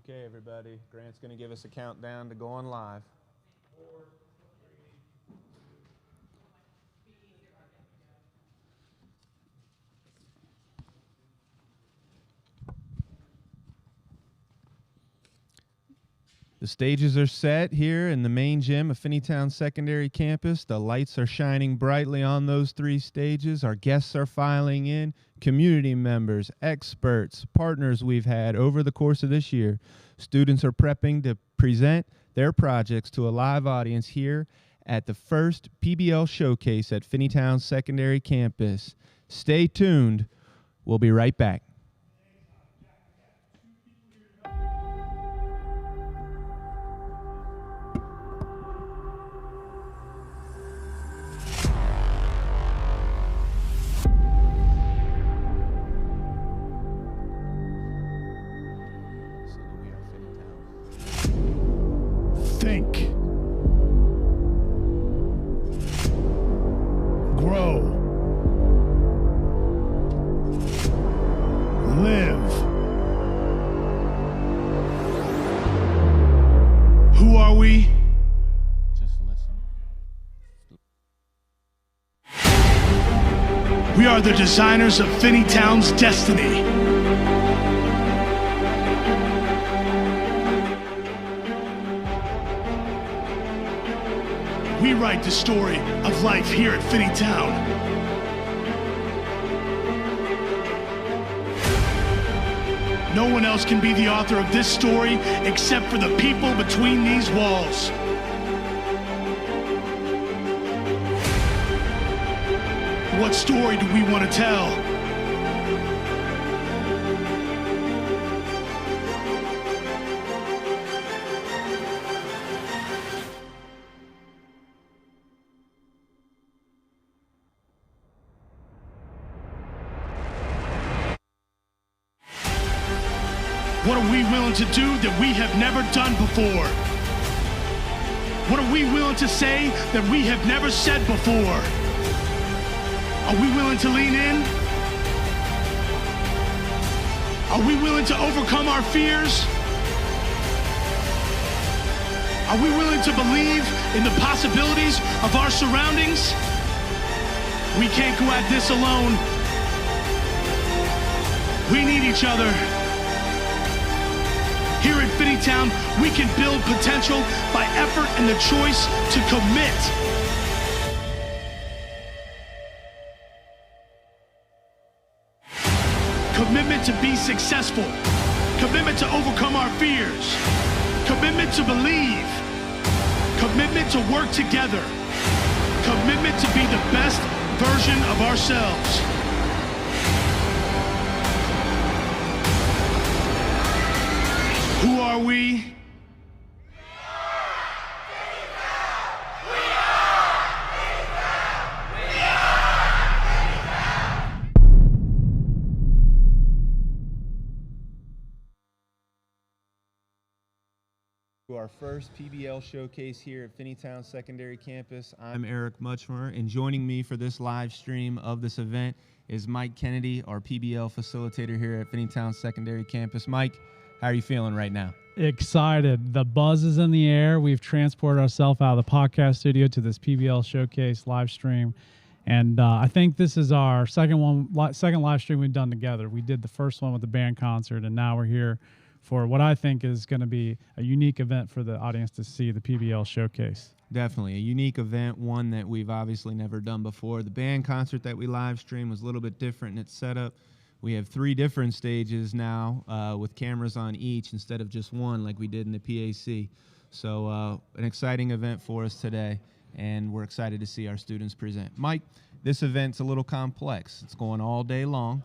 Okay, everybody. Grant's going to give us a countdown to go on live. 4, 3. The stages are set here in the main gym of Finneytown Secondary Campus. The lights are shining brightly on those 3 stages. Our guests are filing in, community members, experts, partners we've had over the course of this year. Students are prepping to present their projects to a live audience here at the first PBL Showcase at Finneytown Secondary Campus. Stay tuned. We'll be right back. Think. Grow. Live. Who are we? Just listen. We are the designers of Finneytown's destiny. We write the story of life here at Finneytown. No one else can be the author of this story except for the people between these walls. What story do we want to tell? What are we willing to do that we have never done before? What are we willing to say that we have never said before? Are we willing to lean in? Are we willing to overcome our fears? Are we willing to believe in the possibilities of our surroundings? We can't go at this alone. We need each other. Here at Finneytown, we can build potential by effort and the choice to commit. Commitment to be successful. Commitment to overcome our fears. Commitment to believe. Commitment to work together. Commitment to be the best version of ourselves. Who are we? To our first PBL Showcase here at Finneytown Secondary Campus. I'm Eric Muchmer, and joining me for this live stream of this event is Mike Kennedy, our PBL facilitator here at Finneytown Secondary Campus. Mike, how are you feeling right now? Excited. The buzz is in the air. We've transported ourselves out of the podcast studio to this PBL Showcase live stream. And I think this is our second live stream we've done together. We did the first one with the band concert, and now we're here for what I think is going to be a unique event for the audience to see, the PBL Showcase. Definitely a unique event, one that we've obviously never done before. The band concert that we live streamed was a little bit different in its setup. We have 3 different stages now with cameras on each instead of just one like we did in the PAC. So an exciting event for us today, and we're excited to see our students present. Mike, this event's a little complex. It's going all day long.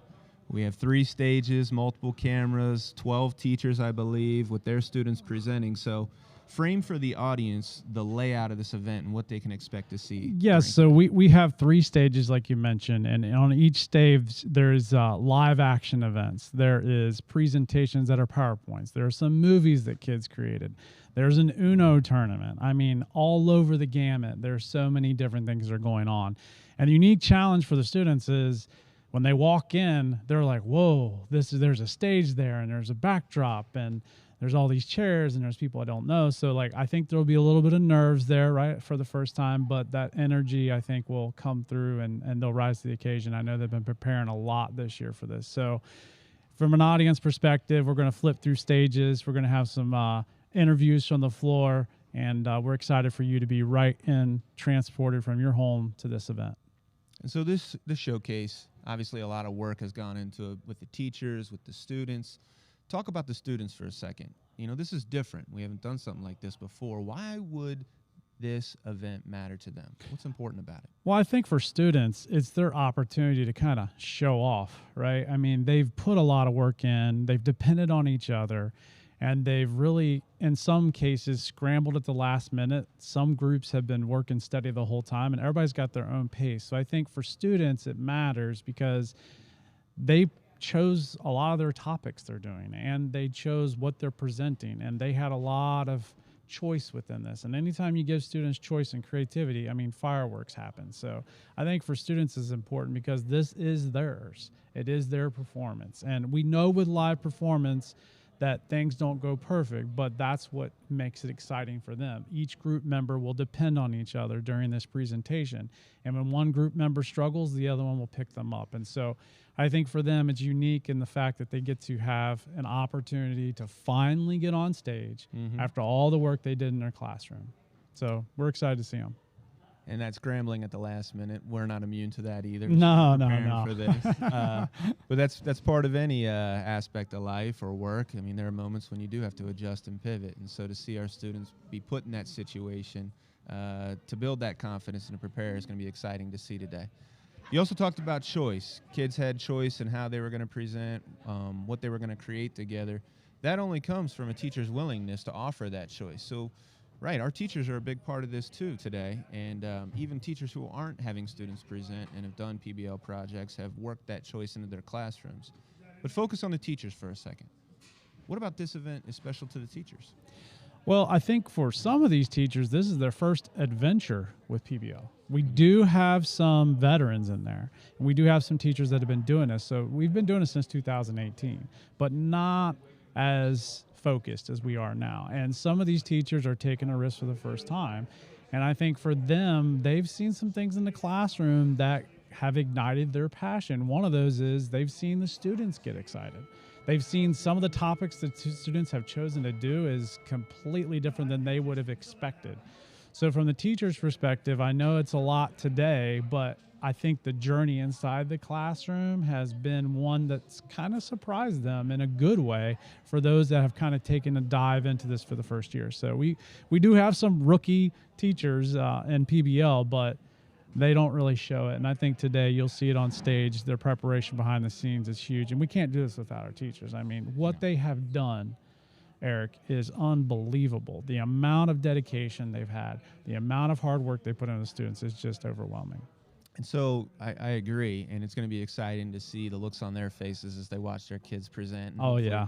We have 3 stages, multiple cameras, 12 teachers, I believe, with their students presenting. So frame for the audience the layout of this event and what they can expect to see. Yes, so we have 3 stages, like you mentioned, and on each stage there's live action events. There is presentations that are PowerPoints. There are some movies that kids created. There's an Uno tournament. I mean, all over the gamut. There's so many different things that are going on. And the unique challenge for the students is when they walk in, they're like, whoa, there's a stage there, and there's a backdrop, and there's all these chairs, and there's people I don't know. So like, I think there'll be a little bit of nerves there, right, for the first time, but that energy, I think, will come through, and they'll rise to the occasion. I know they've been preparing a lot this year for this. So from an audience perspective, we're going to flip through stages. We're going to have some interviews from the floor, and we're excited for you to be right in, transported from your home to this event. And so this showcase, obviously a lot of work has gone into it with the teachers, with the students. Talk about the students for a second. You know, this is different. We haven't done something like this before. Why would this event matter to them? What's important about it? Well, I think for students, it's their opportunity to kind of show off, right? I mean, they've put a lot of work in, they've depended on each other, and they've really, in some cases, scrambled at the last minute. Some groups have been working steady the whole time, and everybody's got their own pace. So I think for students, it matters because they chose a lot of their topics they're doing, and they chose what they're presenting, and they had a lot of choice within this. And anytime you give students choice and creativity, I mean, fireworks happen. So I think for students it's important because this is theirs. It is their performance. And we know with live performance that things don't go perfect, but that's what makes it exciting for them. Each group member will depend on each other during this presentation. And when one group member struggles, the other one will pick them up. And so I think for them, it's unique in the fact that they get to have an opportunity to finally get on stage after all the work they did in their classroom. So we're excited to see them. And that scrambling at the last minute, we're not immune to that either. No. For this. But that's part of any aspect of life or work. I mean, there are moments when you do have to adjust and pivot. And so to see our students be put in that situation, to build that confidence and to prepare is going to be exciting to see today. You also talked about choice. Kids had choice in how they were going to present, what they were going to create together. That only comes from a teacher's willingness to offer that choice. So, right, our teachers are a big part of this too today, and even teachers who aren't having students present and have done PBL projects have worked that choice into their classrooms. But focus on the teachers for a second. What about this event is special to the teachers? Well, I think for some of these teachers, this is their first adventure with PBL. We do have some veterans in there, and we do have some teachers that have been doing this. So we've been doing this since 2018, but not as focused as we are now. And some of these teachers are taking a risk for the first time. And I think for them, they've seen some things in the classroom that have ignited their passion. One of those is they've seen the students get excited. They've seen some of the topics that students have chosen to do is completely different than they would have expected. So from the teacher's perspective, I know it's a lot today, but I think the journey inside the classroom has been one that's kind of surprised them in a good way for those that have kind of taken a dive into this for the first year. So we do have some rookie teachers in PBL, but they don't really show it. And I think today you'll see it on stage. Their preparation behind the scenes is huge. And we can't do this without our teachers. I mean, what they have done, Eric, is unbelievable. The amount of dedication they've had, the amount of hard work they put into the students is just overwhelming. And so I agree, and it's going to be exciting to see the looks on their faces as they watch their kids present. Oh, yeah.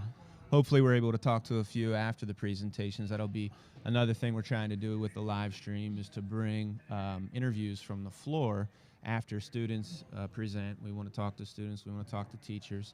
Hopefully we're able to talk to a few after the presentations. That'll be another thing we're trying to do with the live stream is to bring interviews from the floor after students present. We want to talk to students. We want to talk to teachers.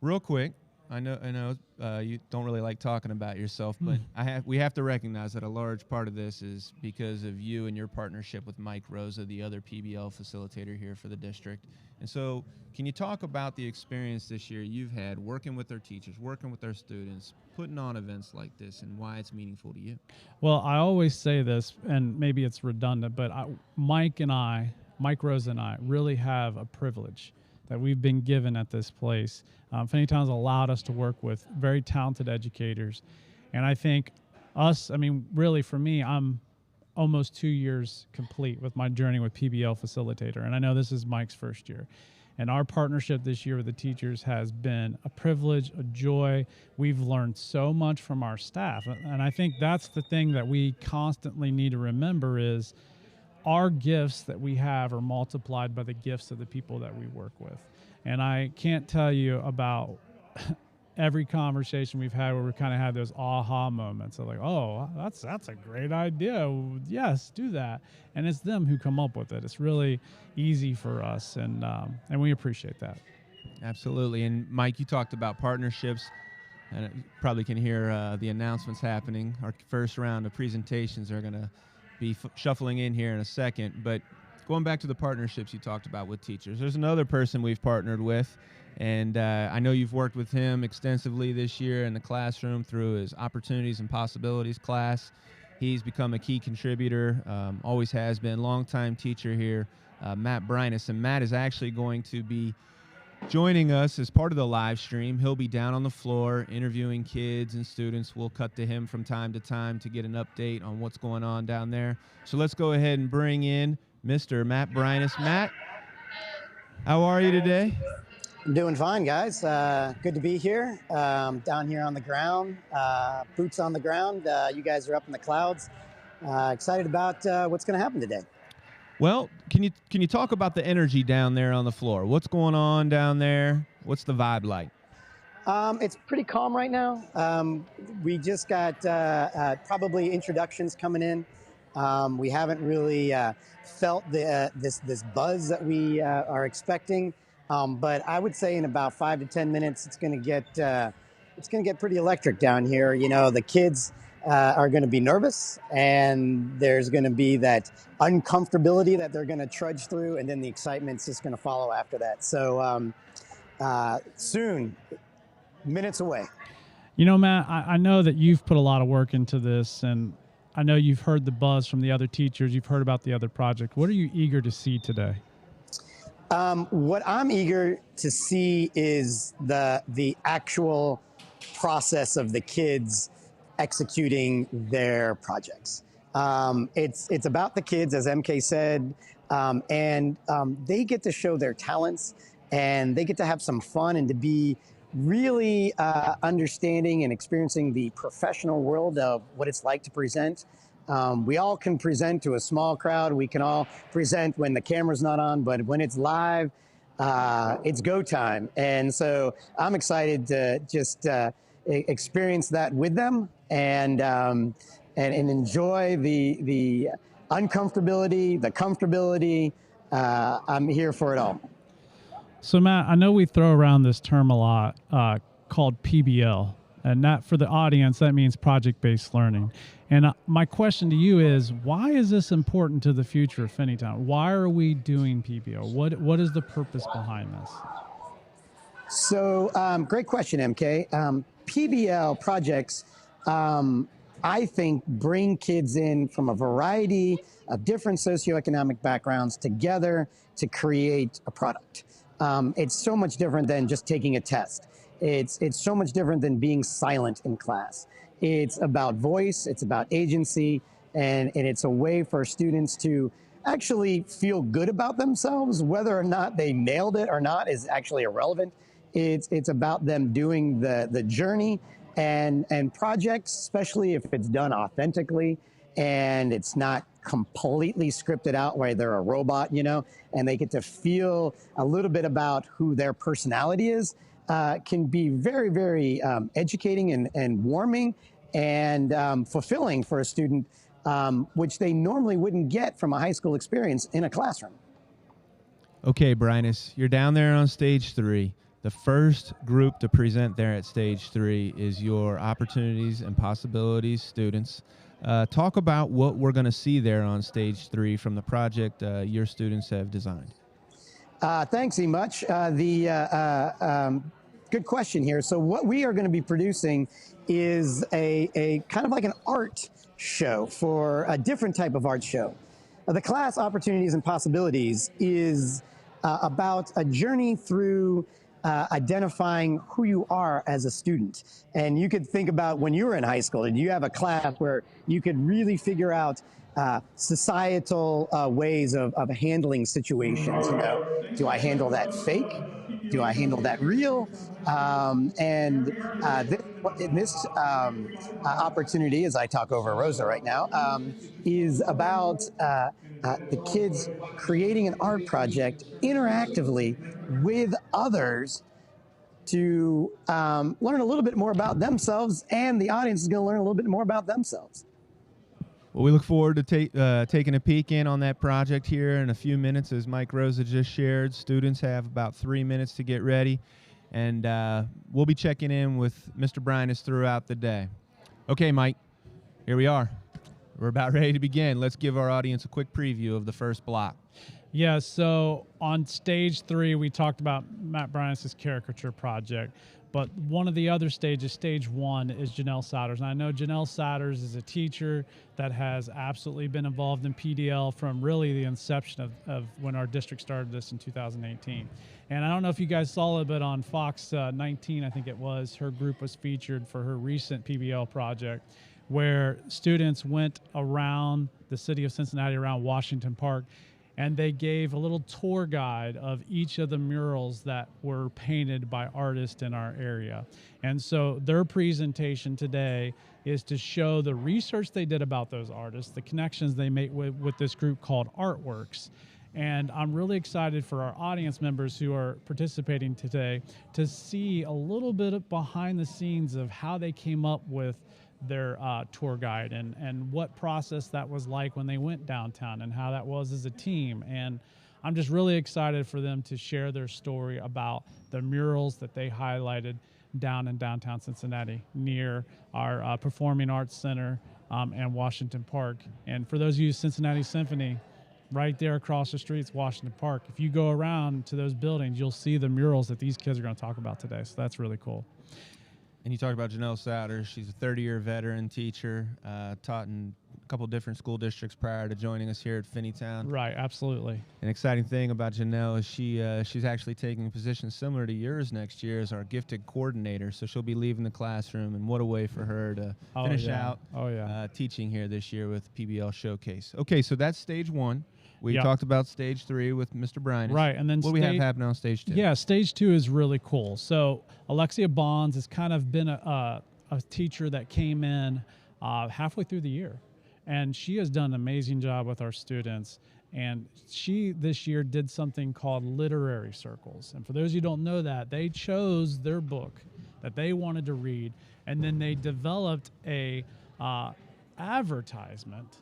Real quick, I know you don't really like talking about yourself, but we have to recognize that a large part of this is because of you and your partnership with Mike Rosa, the other PBL facilitator here for the district. And so can you talk about the experience this year you've had working with our teachers, working with our students, putting on events like this, and why it's meaningful to you? Well, I always say this, and maybe it's redundant, but Mike Rosa and I really have a privilege that we've been given at this place. Finneytown's allowed us to work with very talented educators. And I think really for me, I'm almost 2 years complete with my journey with PBL Facilitator. And I know this is Mike's first year. And our partnership this year with the teachers has been a privilege, a joy. We've learned so much from our staff. And I think that's the thing that we constantly need to remember is our gifts that we have are multiplied by the gifts of the people that we work with. And I can't tell you about every conversation we've had where we kind of had those aha moments of like, oh, that's a great idea. Yes, do that. And it's them who come up with it. It's really easy for us, and we appreciate that. Absolutely. And Mike, you talked about partnerships, and you probably can hear the announcements happening. Our first round of presentations are going to be shuffling in here in a second. But going back to the partnerships you talked about with teachers, there's another person we've partnered with, and I know you've worked with him extensively this year in the classroom through his Opportunities and Possibilities class. He's become a key contributor, always has been, longtime teacher here, Matt Brinus. And Matt is actually going to be joining us as part of the live stream. He'll be down on the floor interviewing kids and students. We'll cut to him from time to time to get an update on what's going on down there. So let's go ahead and bring in Mr. Matt Brinus. Matt, how are you today? I'm doing fine, guys. Good to be here. Down here on the ground, boots on the ground. You guys are up in the clouds. Excited about what's going to happen today. Well, can you talk about the energy down there on the floor? What's going on down there? What's the vibe like? It's pretty calm right now. We just got probably introductions coming in. We haven't really felt this buzz that we are expecting. But I would say in about 5 to 10 minutes, it's going to get pretty electric down here. You know, the kids are going to be nervous, and there's going to be that uncomfortability that they're going to trudge through, and then the excitement's just going to follow after that. So soon, minutes away. You know, Matt, I know that you've put a lot of work into this, and I know you've heard the buzz from the other teachers. You've heard about the other project. What are you eager to see today? What I'm eager to see is the actual process of the kids executing their projects. It's about the kids, as MK said, and they get to show their talents, and they get to have some fun and to be really understanding and experiencing the professional world of what it's like to present. We all can present to a small crowd. We can all present when the camera's not on, but when it's live, it's go time. And so I'm excited to just experience that with them and enjoy the uncomfortability, the comfortability. I'm here for it all. So, Matt, I know we throw around this term a lot called PBL. And that, for the audience, that means project-based learning. And my question to you is, why is this important to the future of Finneytown? Why are we doing PBL? What is the purpose behind this? So, great question, MK. PBL projects, I think, bring kids in from a variety of different socioeconomic backgrounds together to create a product. It's so much different than just taking a test. It's so much different than being silent in class. It's about voice, it's about agency, and it's a way for students to actually feel good about themselves. Whether or not they nailed it or not is actually irrelevant. It's about them doing the journey and projects, especially if it's done authentically and it's not completely scripted out where they're a robot, you know, and they get to feel a little bit about who their personality is. Can be very, very educating and warming and fulfilling for a student, which they normally wouldn't get from a high school experience in a classroom. Okay, Brinus, you're down there on stage 3. The first group to present there at stage 3 is your Opportunities and Possibilities students. Talk about what we're going to see there on stage 3 from the project your students have designed. Thanks, E-Much. Good question here. So what we are going to be producing is a kind of like an art show, for a different type of art show. The class Opportunities and Possibilities is about a journey through identifying who you are as a student. And you could think about when you were in high school, did you have a class where you could really figure out societal ways of handling situations? You know, do I handle that fake? Do I handle that real? This opportunity, as I talk over Rosa right now, is about the kids creating an art project interactively with others to learn a little bit more about themselves, and the audience is going to learn a little bit more about themselves. Well, we look forward to taking a peek in on that project here in a few minutes. As Mike Rosa just shared, students have about 3 minutes to get ready, and we'll be checking in with Mr. Bryness throughout the day. Okay, Mike, here we are. We're about ready to begin. Let's give our audience a quick preview of the first block. Yeah, so on stage 3, we talked about Matt Bryness' caricature project, but one of the other stages, stage 1, is Janelle Souders. And I know Janelle Souders is a teacher that has absolutely been involved in PDL from really the inception of when our district started this in 2018. And I don't know if you guys saw it, but on Fox 19, I think it was, her group was featured for her recent PBL project, where students went around the city of Cincinnati, around Washington Park, and they gave a little tour guide of each of the murals that were painted by artists in our area. And so their presentation today is to show the research they did about those artists, the connections they made with this group called Artworks. And I'm really excited for our audience members who are participating today to see a little bit of behind the scenes of how they came up with their tour guide and what process that was like when they went downtown and how that was as a team. And I'm just really excited for them to share their story about the murals that they highlighted down in downtown Cincinnati near our Performing Arts Center and Washington Park. And for those of you, Cincinnati Symphony, right there across the street's Washington Park. If you go around to those buildings, you'll see the murals that these kids are going to talk about today. So that's really cool. And you talked about Janelle Souders. She's a 30-year veteran teacher, taught in a couple different school districts prior to joining us here at Finneytown. Right, absolutely. An exciting thing about Janelle is she's actually taking a position similar to yours next year as our gifted coordinator. So she'll be leaving the classroom, and what a way for her to finish out teaching here this year with PBL Showcase. Okay, so that's stage 1. We talked about stage 3 with Mr. Bryness. Right, and then what do we have happening on stage 2? Yeah, stage 2 is really cool. So Alexia Bonds has kind of been a teacher that came in halfway through the year, and she has done an amazing job with our students. And she this year did something called literary circles. And for those who don't know that, they chose their book that they wanted to read, and then they developed a advertisement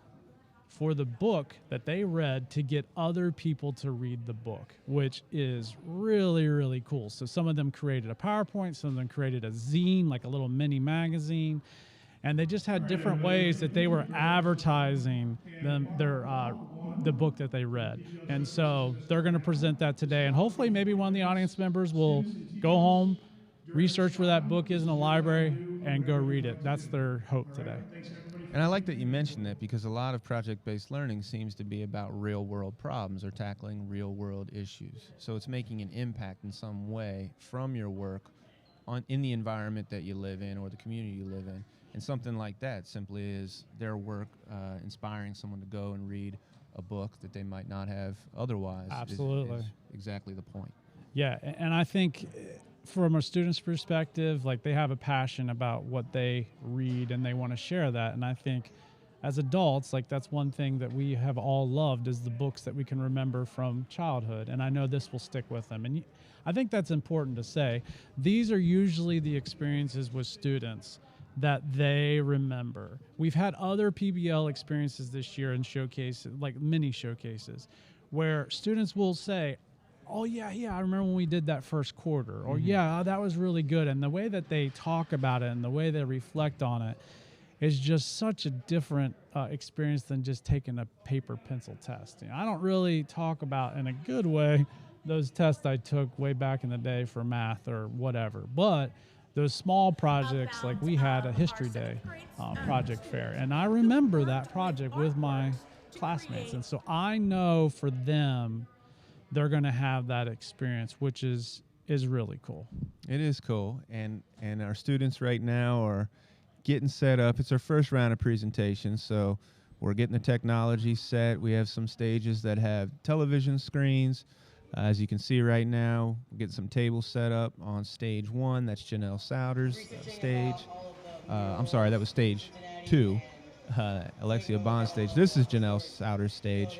for the book that they read to get other people to read the book, which is really, really cool. So some of them created a PowerPoint, some of them created a zine, like a little mini magazine, and they just had different ways that they were advertising the book that they read. And so they're going to present that today, and hopefully maybe one of the audience members will go home, research where that book is in the library, and go read it. That's their hope today. And I like that you mentioned that, because a lot of project-based learning seems to be about real-world problems or tackling real-world issues. So it's making an impact in some way from your work in the environment that you live in or the community you live in. And something like that simply is their work inspiring someone to go and read a book that they might not have otherwise. Absolutely. Is exactly the point. Yeah, and I think from a student's perspective, like, they have a passion about what they read and they want to share that. And I think as adults, like, that's one thing that we have all loved is the books that we can remember from childhood. And I know this will stick with them. And I think that's important to say. These are usually the experiences with students that they remember. We've had other PBL experiences this year in showcases, like mini showcases, where students will say, oh, yeah, I remember when we did that first quarter, or that was really good. And the way that they talk about it and the way they reflect on it is just such a different experience than just taking a paper pencil test. You know, I don't really talk about, in a good way, those tests I took way back in the day for math or whatever. But those small projects, like we had a history day project fair, and I remember that project with my classmates. And so I know for them, they're going to have that experience, which is really cool. It is cool. And our students right now are getting set up. It's our first round of presentations, so we're getting the technology set. We have some stages that have television screens. As you can see right now, we're getting some tables set up on stage 1. That's Janelle Souders' stage. I'm sorry, that was stage 2, Alexia Bond stage. This is Janelle Souders' stage.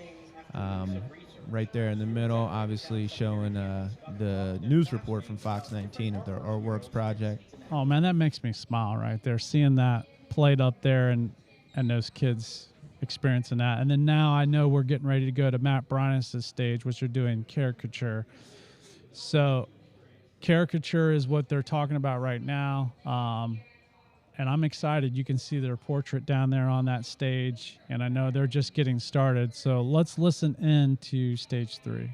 right there in the middle, obviously showing the news report from Fox 19 of their Artworks project. Oh man, that makes me smile right there, seeing that played up there and those kids experiencing that. And then now I know we're getting ready to go to Matt Bryan's stage, which are doing caricature. So caricature is what they're talking about right now. And I'm excited. You can see their portrait down there on that stage, and I know they're just getting started. So let's listen in to stage 3.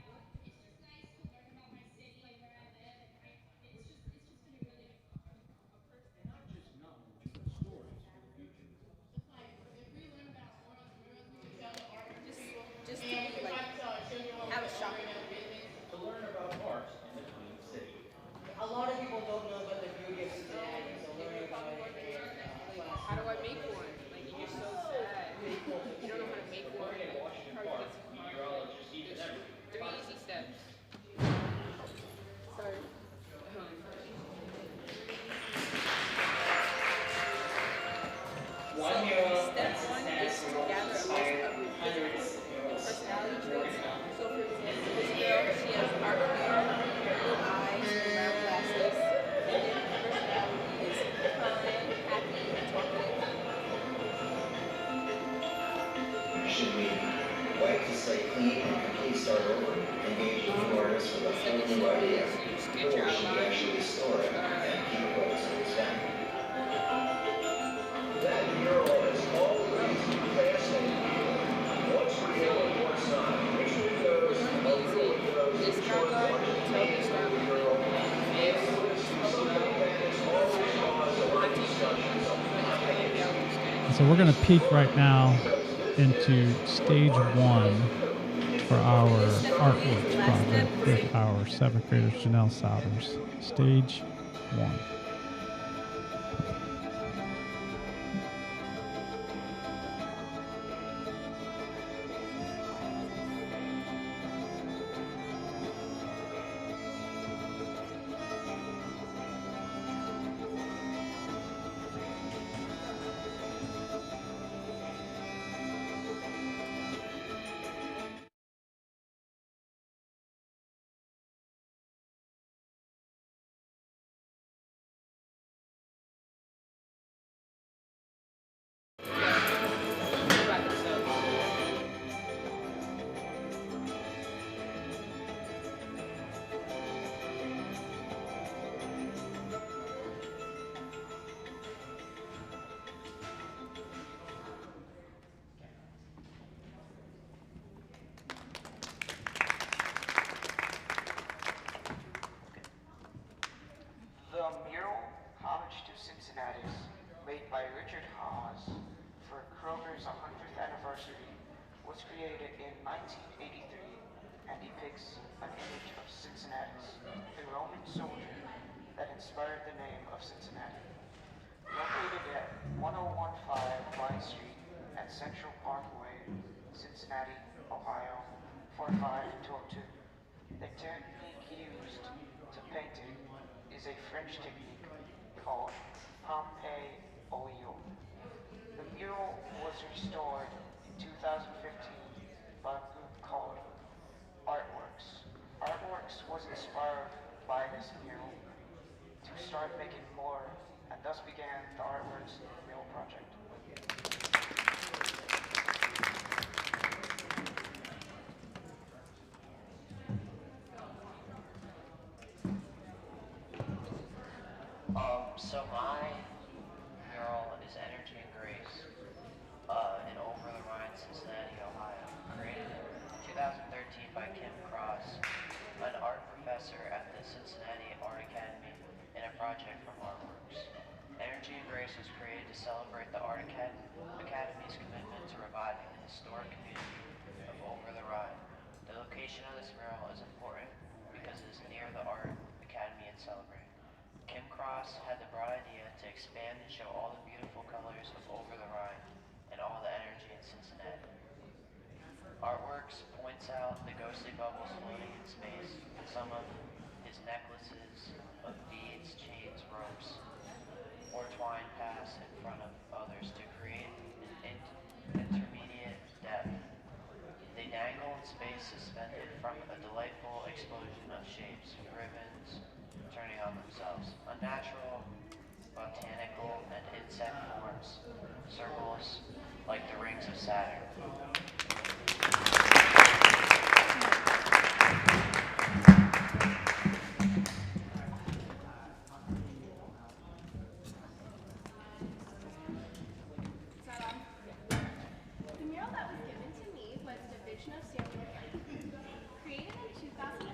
Just to be like, have a shock. To learn about art in the Twin City. A lot of people don't know about the beauty of Cincinnati, so learning about it. How do I make one? Like, you're so sad. You don't know how to make one. Three easy steps. Sorry. One mural Step one is to gather a list of your personality traits. So, for example, this girl, she has dark hair, blue eyes, and brown glasses. And then her personality is kind, happy, and talkative. Should we wipe the slate clean and completely start over, engage the new artist with a whole new idea, or should we actually store it and keep what it's done? That mural is always fascinating. What's real and what's not? Which windows, which windows, This which guy, ones you tell me start with mural. And something that is always caused a lot of discussion. So we're going to peek right now into stage 1 for our artworks project with our 7th grader Janelle Souders. Stage 1. The mural, Homage to Cincinnati, made by Richard Haas for Kroger's 100th anniversary, was created in 1983 and depicts an image of Cincinnatus, a Roman soldier that inspired the name of Cincinnati. Located at 1015 Vine Street and Central Parkway, Cincinnati, Ohio, 45202. The technique used to paint it is a French technique called Pompeii Oil. The mural was restored in 2015 by a group called Artworks. Artworks was inspired by this mural to start making more, and thus began the Artworks mural project. So my mural is Energy and Grace in Over the Rhine, Cincinnati, Ohio. Created in 2013 by Kim Cross, an art professor at the Cincinnati Art Academy, in a project from Artworks. Energy and Grace was created to celebrate the Art Academy's commitment to reviving the historic community of Over the Rhine. The location of this mural is important because it is near the Art Academy in Celebrate. Kim Cross had the broad idea to expand and show all the beautiful colors of Over the Rhine and all the energy in Cincinnati. Artworks points out the ghostly bubbles floating in space and some of his necklaces of beads, chains, ropes, or twine pass in front of others to create an intermediate depth. They dangle in space suspended from a delightful explosion of shapes, ribbons turning on themselves, unnatural, botanical, and insect forms, circles like the rings of Saturn. The mural that was given to me was the vision of Samuel Hanna, created in 2000.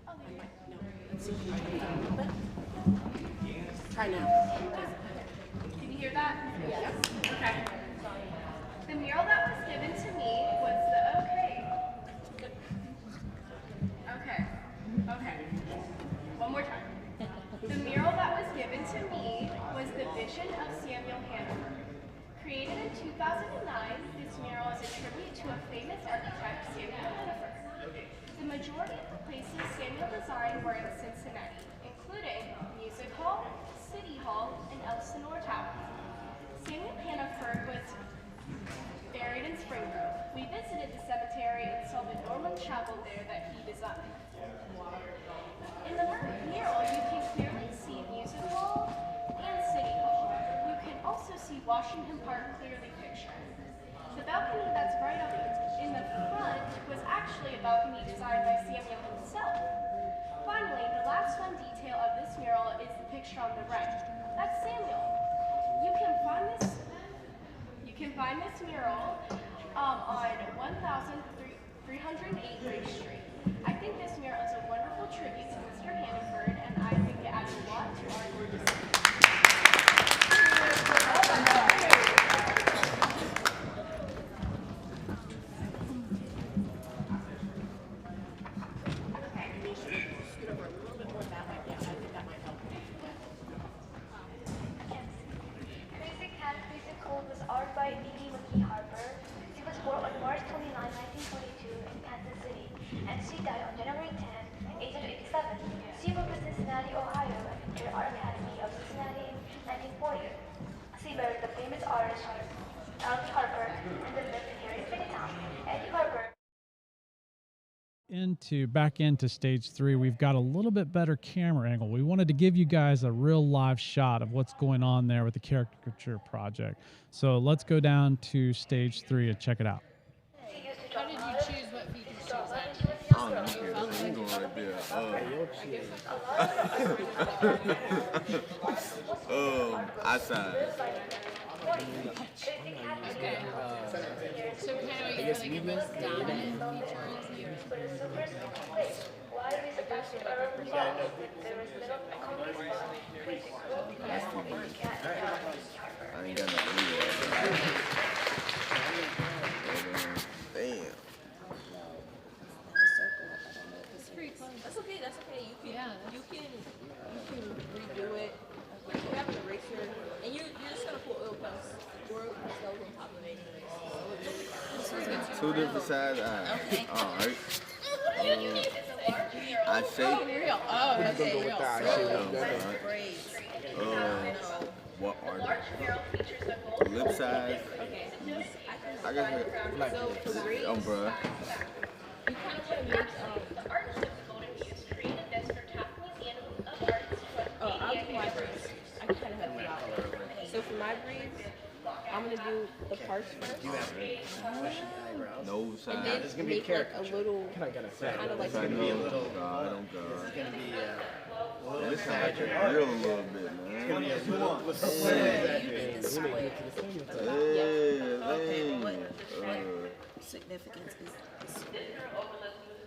Oh, no. Try now. Can you hear that? Yes. Okay. The mural that was given to me was the Okay. One more time. The mural that was given to me was the vision of Samuel Hanna. Created in 2009, this mural is a tribute to a famous architect, Samuel Hannaford. The majority of the places Samuel designed were in Cincinnati, including Music Hall, City Hall, and Elsinore Tower. Samuel Hannaford was buried in Spring Grove. We visited the cemetery and saw the Norman chapel there that he designed. In the mural, you can clearly see Music Hall and City Hall. You can also see Washington Park clearly pictured. The balcony that's right up in the front was actually a balcony designed by Samuel himself. Finally, the last fun detail of this mural is the picture on the right. That's Samuel. You can find this mural on 1308 Grace Street. I think this mural is a wonderful tribute to Mr. Hannaford, and I think it adds a lot to our gorgeous city. Was art by Edie McKee Harper. She was born on March 29, 1922 in Kansas City, and she died on January 10, 1887. She worked in Cincinnati, Ohio, and entered Art Academy of Cincinnati in 1940. She married the famous artist Alumni Harper, and they lived here in Finneytown. Eddie Harper. Back into stage 3, we've got a little bit better camera angle. We wanted to give you guys a real live shot of what's going on there with the caricature project. So let's go down to stage 3 and check it out. How did you choose what features to use? Outside. Okay. So kind of you feel like your most dominant feature is you. I ain't got nothing to do. Damn. It's pretty close. That's okay. That's okay. Yeah. You can redo it. Like you have an eraser, and you're just gonna put oil pastels on top of it. Two different sides. Okay. All right. I shake. Real. Oh, okay. Real. Great. What are they? Lip size. Okay. I got it. Like umbrella. You kind of want to mix. I'll do my braids. I kind of have a lot. So for my braids, I'm gonna do the parts first. No side. And then make like a little, kind of like. I don't go. This sounds like you're real a little bit, man. Significance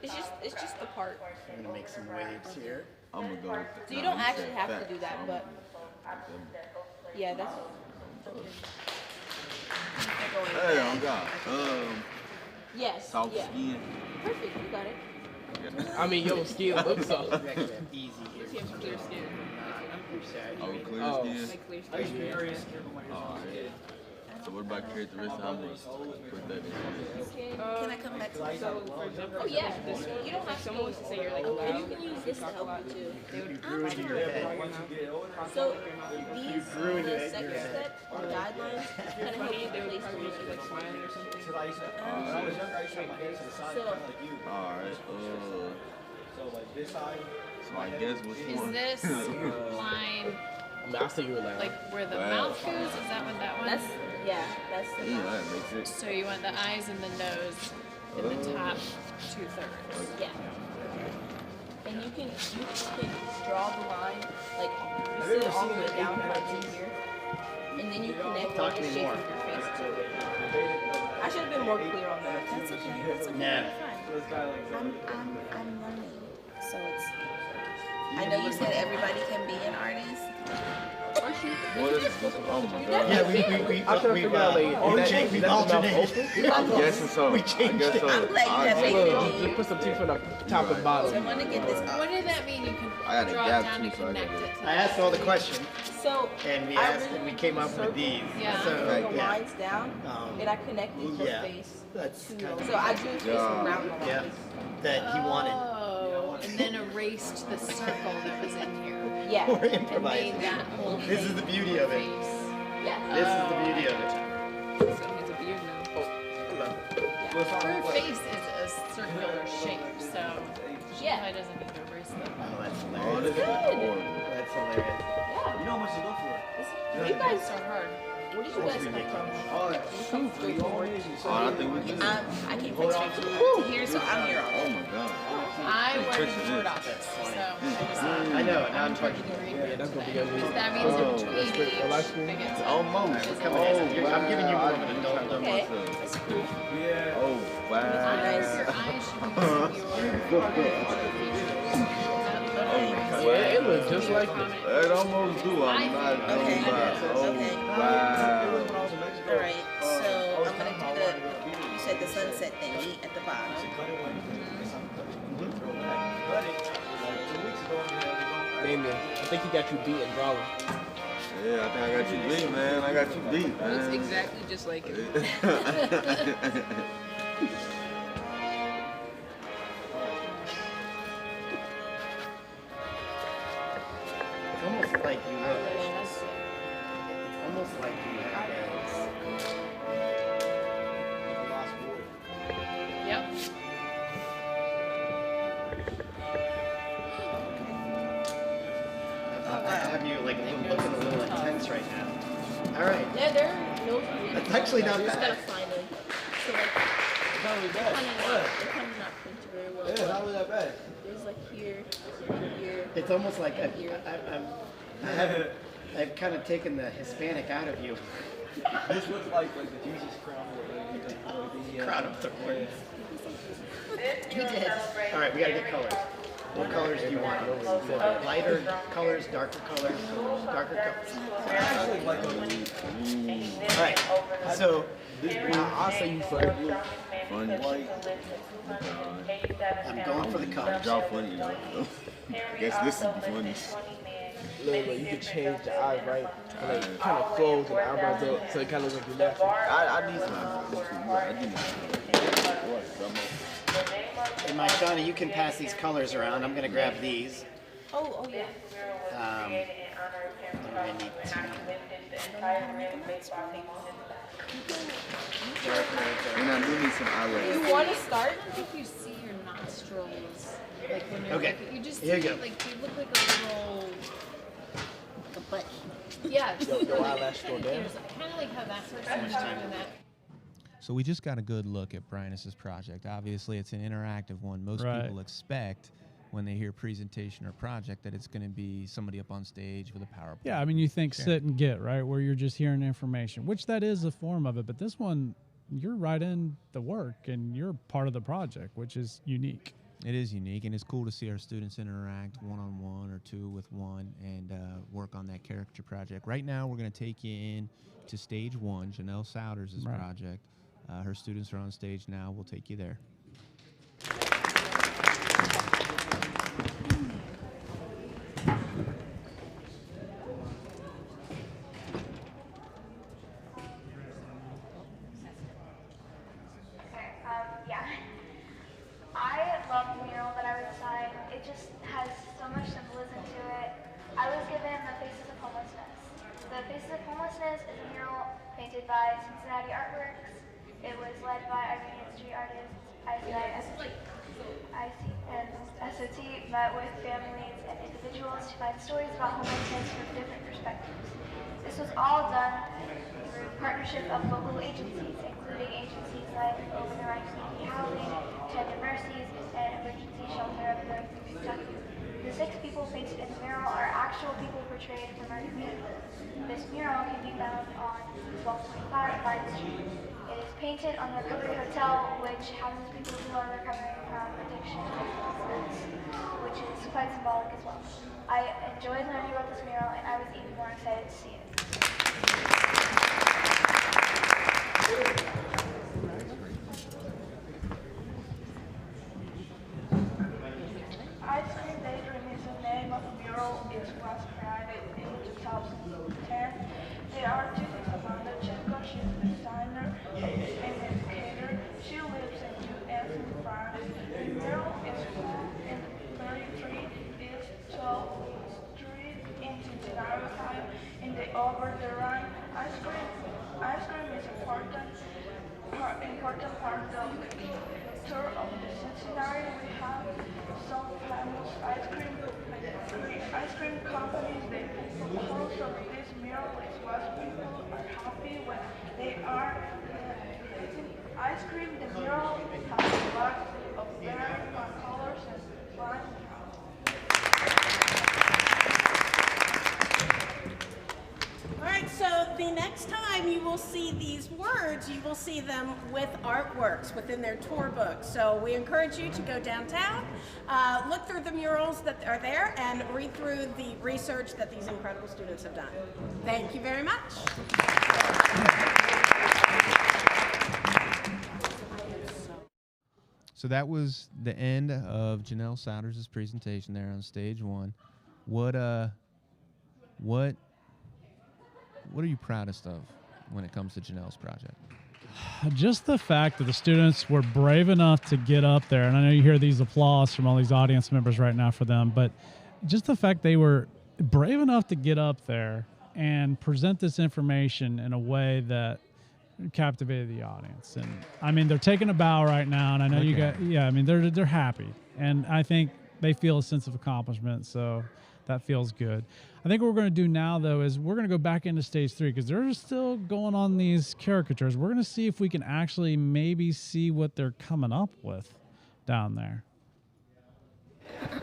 is it's just the part. I'm gonna make some waves here. I'm gonna go. So you don't actually have to do that, but yeah, that's. Hey, oh God. Yes. Soft yeah. skin. Perfect. You got it. I mean, your skin looks soft. Easy. You have some clear skin. Oh, clear skin? Like clear skin. Alright. So what about characteristics? How much put that in? Can I come back to that? Oh yeah. You don't have to go. Say you're like allowed. You can use this to help you too. So these, the second step, the guidelines, kind of help you place the music. like smiling or something? Because I used to, when I was younger, I used to have my hands to the side, So- kind of like you. Alright, So like this side. so I guess which Is one? this line I mean, I still you were like where the Wow. mouth goes? Is that what that one? That's that's the Yeah, that makes it. So you want the eyes and the nose in the top 2/3. yeah. And you can draw the line like you sit it all the way down like in here, and then you connect Talk all to the me shape more. of your face to it. I should have been more clear on that. That's okay. That's okay. Nah. I'm learning, so it's. I know you said everybody can be an artist. What is this? Oh my god. Yeah, we I couldn't figure out like we alternated. I'm guessing so. We changed I guess it. so. I'm glad you have faith Look, in me. just put some teeth on the top and bottom. So I want to get this What off. did that mean? You can I got a draw it gap down too, and so I connect gotta- it to I asked all the questions, So and we I asked, really and we came up with these. Yeah. So So the yeah, lines down, and I connected your yeah. face. That's to kind of so I drew his face Yeah. around the yeah lines. that he wanted. Oh, and then erased the circle that was in here. Yeah. We're And improvising. made that whole This is the beauty of it. face. Yeah. This is the beauty of it. So he's a beard now. Her face is a circular shape, so she probably doesn't need to erase them. Oh, that's Oh, hilarious. this is horrible. That's hilarious. Yeah. You know how much to go for it. You guys So hard. Where did you guys come from? Oh, You come straight from work. Oh, I think we just. I came from straight to here, so I'm here all Oh day. my god. I work in Picture the board this. office, so I know. Now I'm charging talking. the Yeah, rate that's gonna be today. good. Because that means in Oh, between that's great. each, Live stream? they get to Almost. Coming in. I'm giving you more of an adult look. Okay, that's cool. Oh wow. Nice. Your eyes should be your Yeah, it looks just like it. It almost do. I'm not gonna Okay. lie. Oh Okay. wow. All right, so I'm gonna do you said the sunset thingy at the bottom. Damien, I think he got you beat in drawing. Yeah, I think I got you beat, man. I got you beat, Looks man. exactly just like it. It's almost like you have. It's almost like you have Yep. I have you like looking a little intense right now. All right. Yeah, they're no really. That's actually not You just gotta bad. find them. So like, they're kind of not printed very well. Yeah, not really that bad. There's like here. It's almost like I've kind of taken the Hispanic out of you. This looks like the Jesus crown or the Crown of thorns. He did. All right, we gotta get colors. What colors do you want? Lighter colors, darker colors, darker colors. All right. So I'll say you funny. Funny. I'm going for the colors. Y'all funny, though. Guess this is the funniest. Look, you can change the eyes, right? Like kind of close and eyebrows up, so it kind of looks like you're natural. I need some eyebrows too. Yeah, I do need some. And my Shawnee, you can pass these colors around. I'm gonna grab these. Oh yeah. I'm gonna need And I do need some eyelash. You want to start if you see your nostrils. Like when you're Okay. looking, you just Here you see, go. like you look like a little. Like a butt. Yeah. Your eyelash go down. Kind of like how that person was doing that. So we just got a good look at Brianus's project. Obviously, it's an interactive one. Most Right. people expect when they hear presentation or project that it's going to be somebody up on stage with a PowerPoint. Yeah, I mean, you think Sure. sit and get, right, where you're just hearing information, which that is a form of it. But this one, you're right in the work and you're part of the project, which is unique. It is unique, and it's cool to see our students interact one-on-one or two with one and work on that caricature project. Right now, we're going to take you in to stage one, Janelle Souders' Right. project. Her students are on stage now. We'll take you there. Yeah. I love the mural that I was assigned. It just has so much symbolism to it. I was given the Faces of Homelessness. The Faces of Homelessness is a mural painted by Cincinnati Artworks. It was led by Armenian street artists ICI and SOT met with families and individuals to find stories about homelessness from different perspectives. This was all done through partnership of local agencies, including agencies like Over the Rhine Community Housing, Tender Mercies, and Emergency Shelter of North Kentucky. The 6 people painted in the mural are actual people portrayed from our community. This mural can be found on 1225 Vine Street. It is painted on the Recovery Hotel, which houses people who are recovering from addiction and homelessness, which is quite symbolic as well. I enjoyed learning about this mural, and I was even more excited to see it. Ice Cream Daydream is the name of the mural. It was created in 2010. There are two Savannah Chenko. She's a designer and educator. She lives in U.S. and France. The mural is found in 33 East 12th Street in Cincinnati, Ohio, in the Over the Rhine. Ice cream is an important part of the tour of the Cincinnati. We have some famous ice cream companies. The purpose of this mural is what people are happy when they are eating ice cream. The mural has a lot of very fun colors and fun. All right, so the next time you will see these words, you will see them with artworks within their tour book. So we encourage you to go downtown, look through the murals that are there, and read through the research that these incredible students have done. Thank you very much. So that was the end of Janelle Souders' presentation there on stage 1. What are you proudest of when it comes to Janelle's project? Just the fact that the students were brave enough to get up there, and I know you hear these applause from all these audience members right now for them, but just the fact they were brave enough to get up there and present this information in a way that captivated the audience. And I mean, they're taking a bow right now, and I know you got, yeah, I mean, they're happy, and I think they feel a sense of accomplishment, so that feels good. I think what we're going to do now, though, is we're going to go back into stage 3 because they're still going on these caricatures. We're going to see if we can actually maybe see what they're coming up with down there. That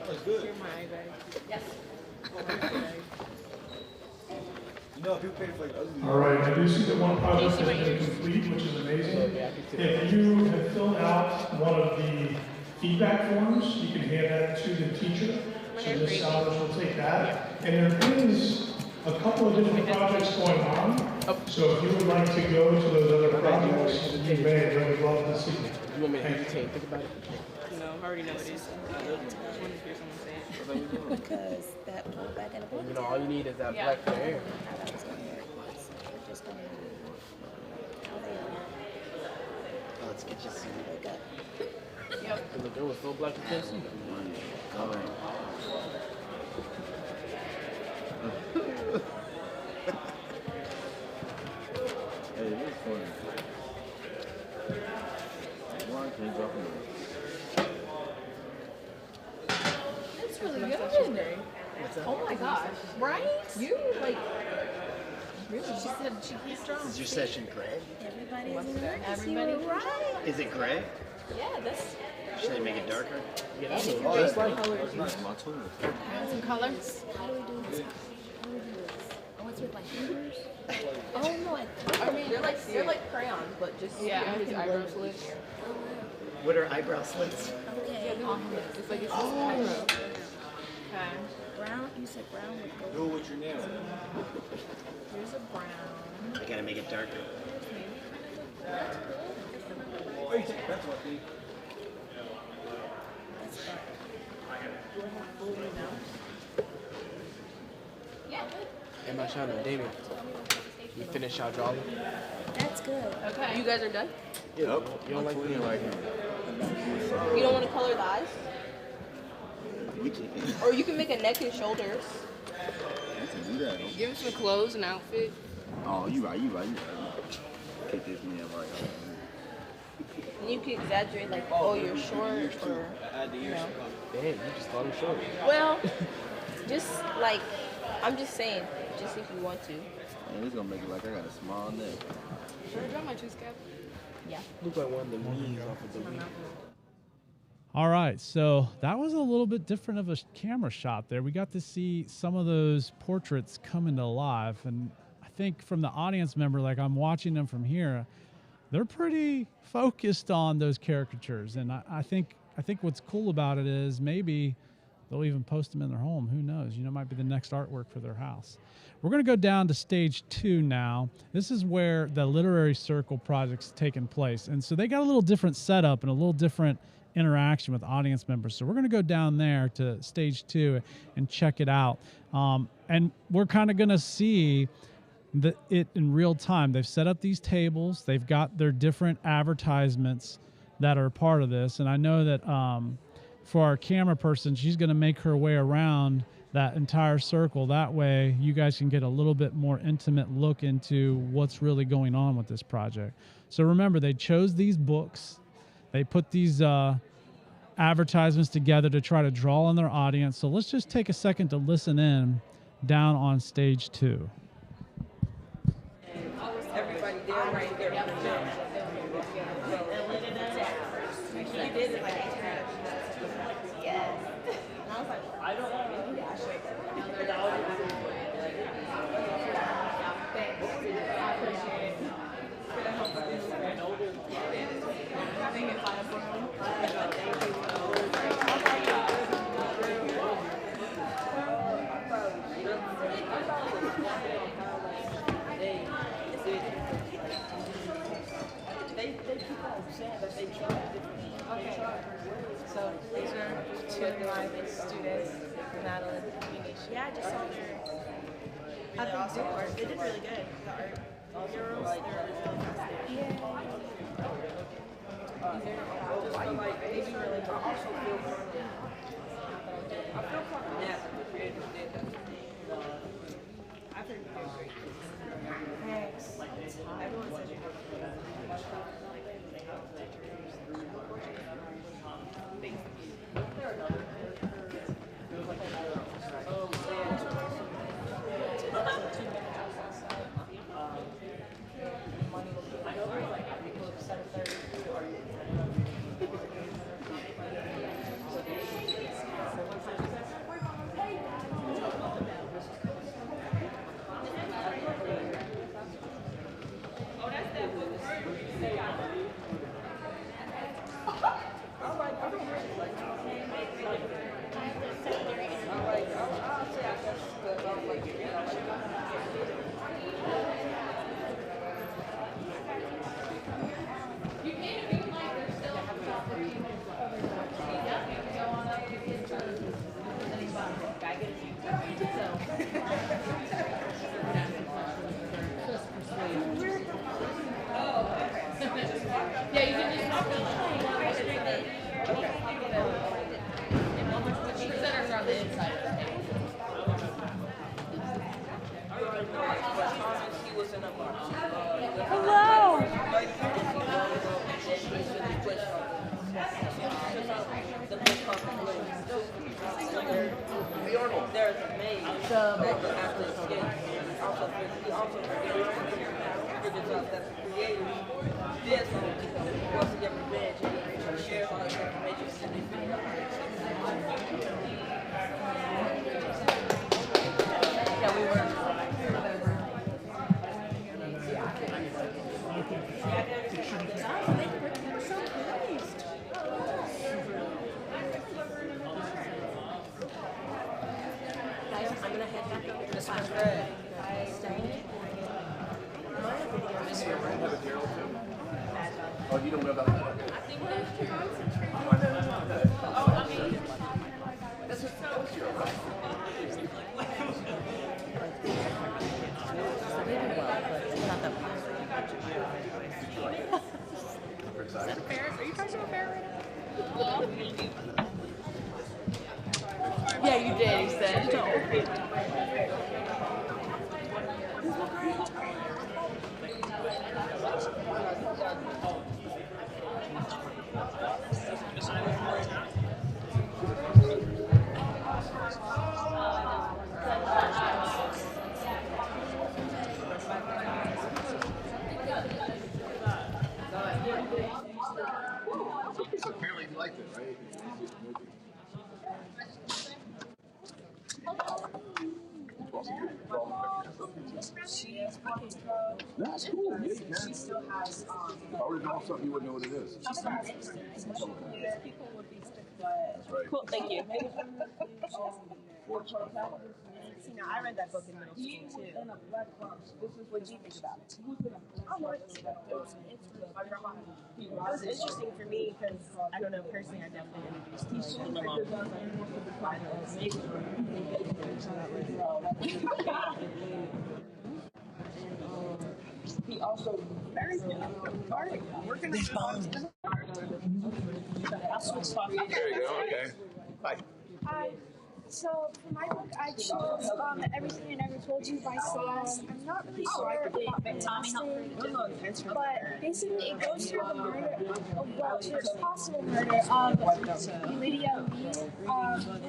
was good. Yes. You know, people pay for like ugly. All right, I do see that one project has been complete, which is amazing. If you have filled out one of the feedback forms, you can hand that to the teacher. So Ms. Souders will take that. And there is a couple of different projects going on. So if you would like to go to those other projects, you may. I would love to see it. You want me to think about it? No, I already know what it is. I just wanted to hear someone say it. Because that pulled back in the book. You know, all you need is that black hair. That was going to work. So we're just going to Let's get you some makeup. Yep. And the girl was so black you can't see them. Color. Hey, it is funny. Why can't you drop it? That's really good. Oh my gosh. Right? You, like, really? She said she keeps strong. Is your session gray? Everybody's in love. Everybody. Right. Is it gray? Yeah, that's. Should I make it darker? Yeah, that's Just just like colors. My tool. Some colors. How do we do this? How do we do this? Oh, it's with my fingers? Oh, no. I mean, they're like crayons, but just his eyebrow slits. What are eyebrow slits? Okay. It's like it's just eyebrow. Okay. Brown? You said brown with gold? Go with your nails. Here's a brown. I gotta make it darker. Wait, that's what they. Yeah. Am I trying to David? We finish our drawing? That's good. Okay. You guys are done? Yep. You don't like clean like him. You don't want to color the eyes? we can't. Or you can make a neck and shoulders. We can do that. Give him some clothes and outfit. Oh, you right. Kick this man right. And you can exaggerate like, oh, you're short, or you know. Damn, you just thought it was short. Well, just like, I'm just saying, just if you want to. Man, this gonna make it like I got a small neck. Sure, drop my juice cap. Yeah. Look like one of the memes off of the Wii. All right, so that was a little bit different of a camera shot there. We got to see some of those portraits come into life, and I think from the audience member, like I'm watching them from here, they're pretty focused on those caricatures, and I think what's cool about it is maybe they'll even post them in their home. Who knows? You know, it might be the next artwork for their house. We're going to go down to stage 2 now. This is where the literary circle project's taking place, and so they got a little different setup and a little different interaction with audience members. So we're going to go down there to stage 2 and check it out, and we're kind of going to see it in real time. They've set up these tables. They've got their different advertisements that are part of this. And I know that for our camera person, she's going to make her way around that entire circle. That way you guys can get a little bit more intimate look into what's really going on with this project. So remember, they chose these books. They put these advertisements together to try to draw in their audience. So let's just take a second to listen in down on stage 2. Everybody there, right there. You did it like yes. And I was like, I don't want to do that. Thanks. I appreciate it. They keep on saying that they try different. Okay. So these are 2 of my students, Madeline and Finish. Yeah, I just saw your. I think so. They did really good. The art. Girls, they're yeah. I feel like they do really good. I also feel creative did that. I think they do great. Thanks. Everyone says you have Oh, you don't know about that? I think that's true. That's what you're right. Is that a ferret? Are you talking to a ferret right now? Yeah, you did. He said. So apparently you liked it, right? That's cool. Yeah, you can. If I would have known something, you wouldn't know what it is. That's right. Cool, thank you. See, now I read that book in middle school too. What did you think about it? It was interesting for me because I don't know, personally, I definitely introduced teaching to my mom. He also very good. All right, we're going to There you go. Okay. Bye. Hi. So for my book, I chose Everything I Never Told You by Celeste. I'm not really sure about the text, but basically it goes through the murder, well, it's possible murder of Lydia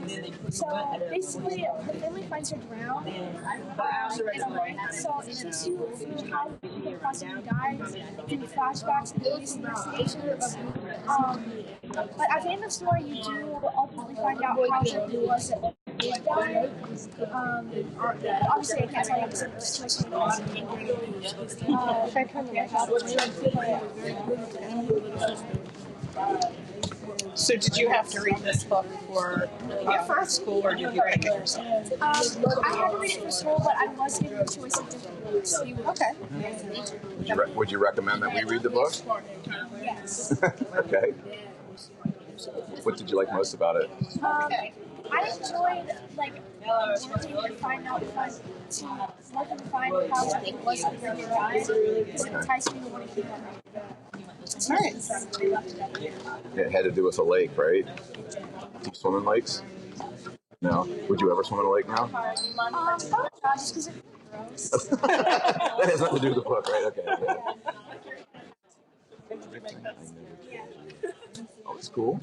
Lee. So basically, the family finds her drowned in a lake. So it takes you through how the possibly died in flashbacks and police investigation. But at the end of the story, you do ultimately find out how it was that did die. Obviously, I can't tell you because the situation was if I come back up. So did you have to read this book for school, or did you read it yourself? I had to read it for school, but I was given a choice of different books. Okay. Would you recommend that we read the book? Yes. Okay. What did you like most about it? I enjoyed wanting to find out how it was that Lydia died, because it enticed me to want to keep on reading. Nice. It had to do with a lake, right? Do you swim in lakes? No. Would you ever swim in a lake now? Probably not, just because it's gross. That has nothing to do with the book, right? Okay. Yeah. Oh, it's cool.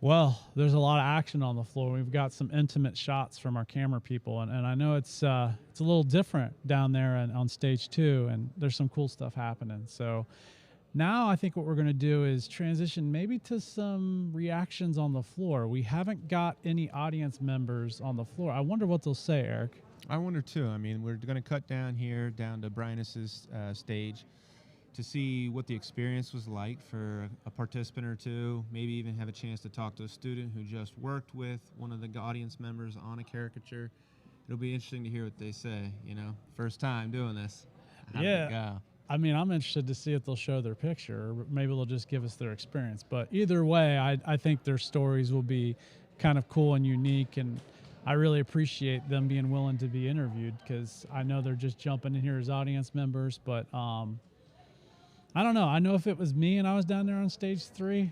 Well, there's a lot of action on the floor. We've got some intimate shots from our camera people, and I know it's a little different down there on stage 2, and there's some cool stuff happening. So now I think what we're going to do is transition maybe to some reactions on the floor. We haven't got any audience members on the floor. I wonder what they'll say, Eric. I wonder too. I mean, we're going to cut down here, down to Brynus's stage, to see what the experience was like for a participant or two, maybe even have a chance to talk to a student who just worked with one of the audience members on a caricature. It'll be interesting to hear what they say, first time doing this. How'd it go? I mean, I'm interested to see if they'll show their picture, or maybe they'll just give us their experience. But either way, I think their stories will be kind of cool and unique, and I really appreciate them being willing to be interviewed, because I know they're just jumping in here as audience members, but I don't know. I know if it was me and I was down there on stage 3,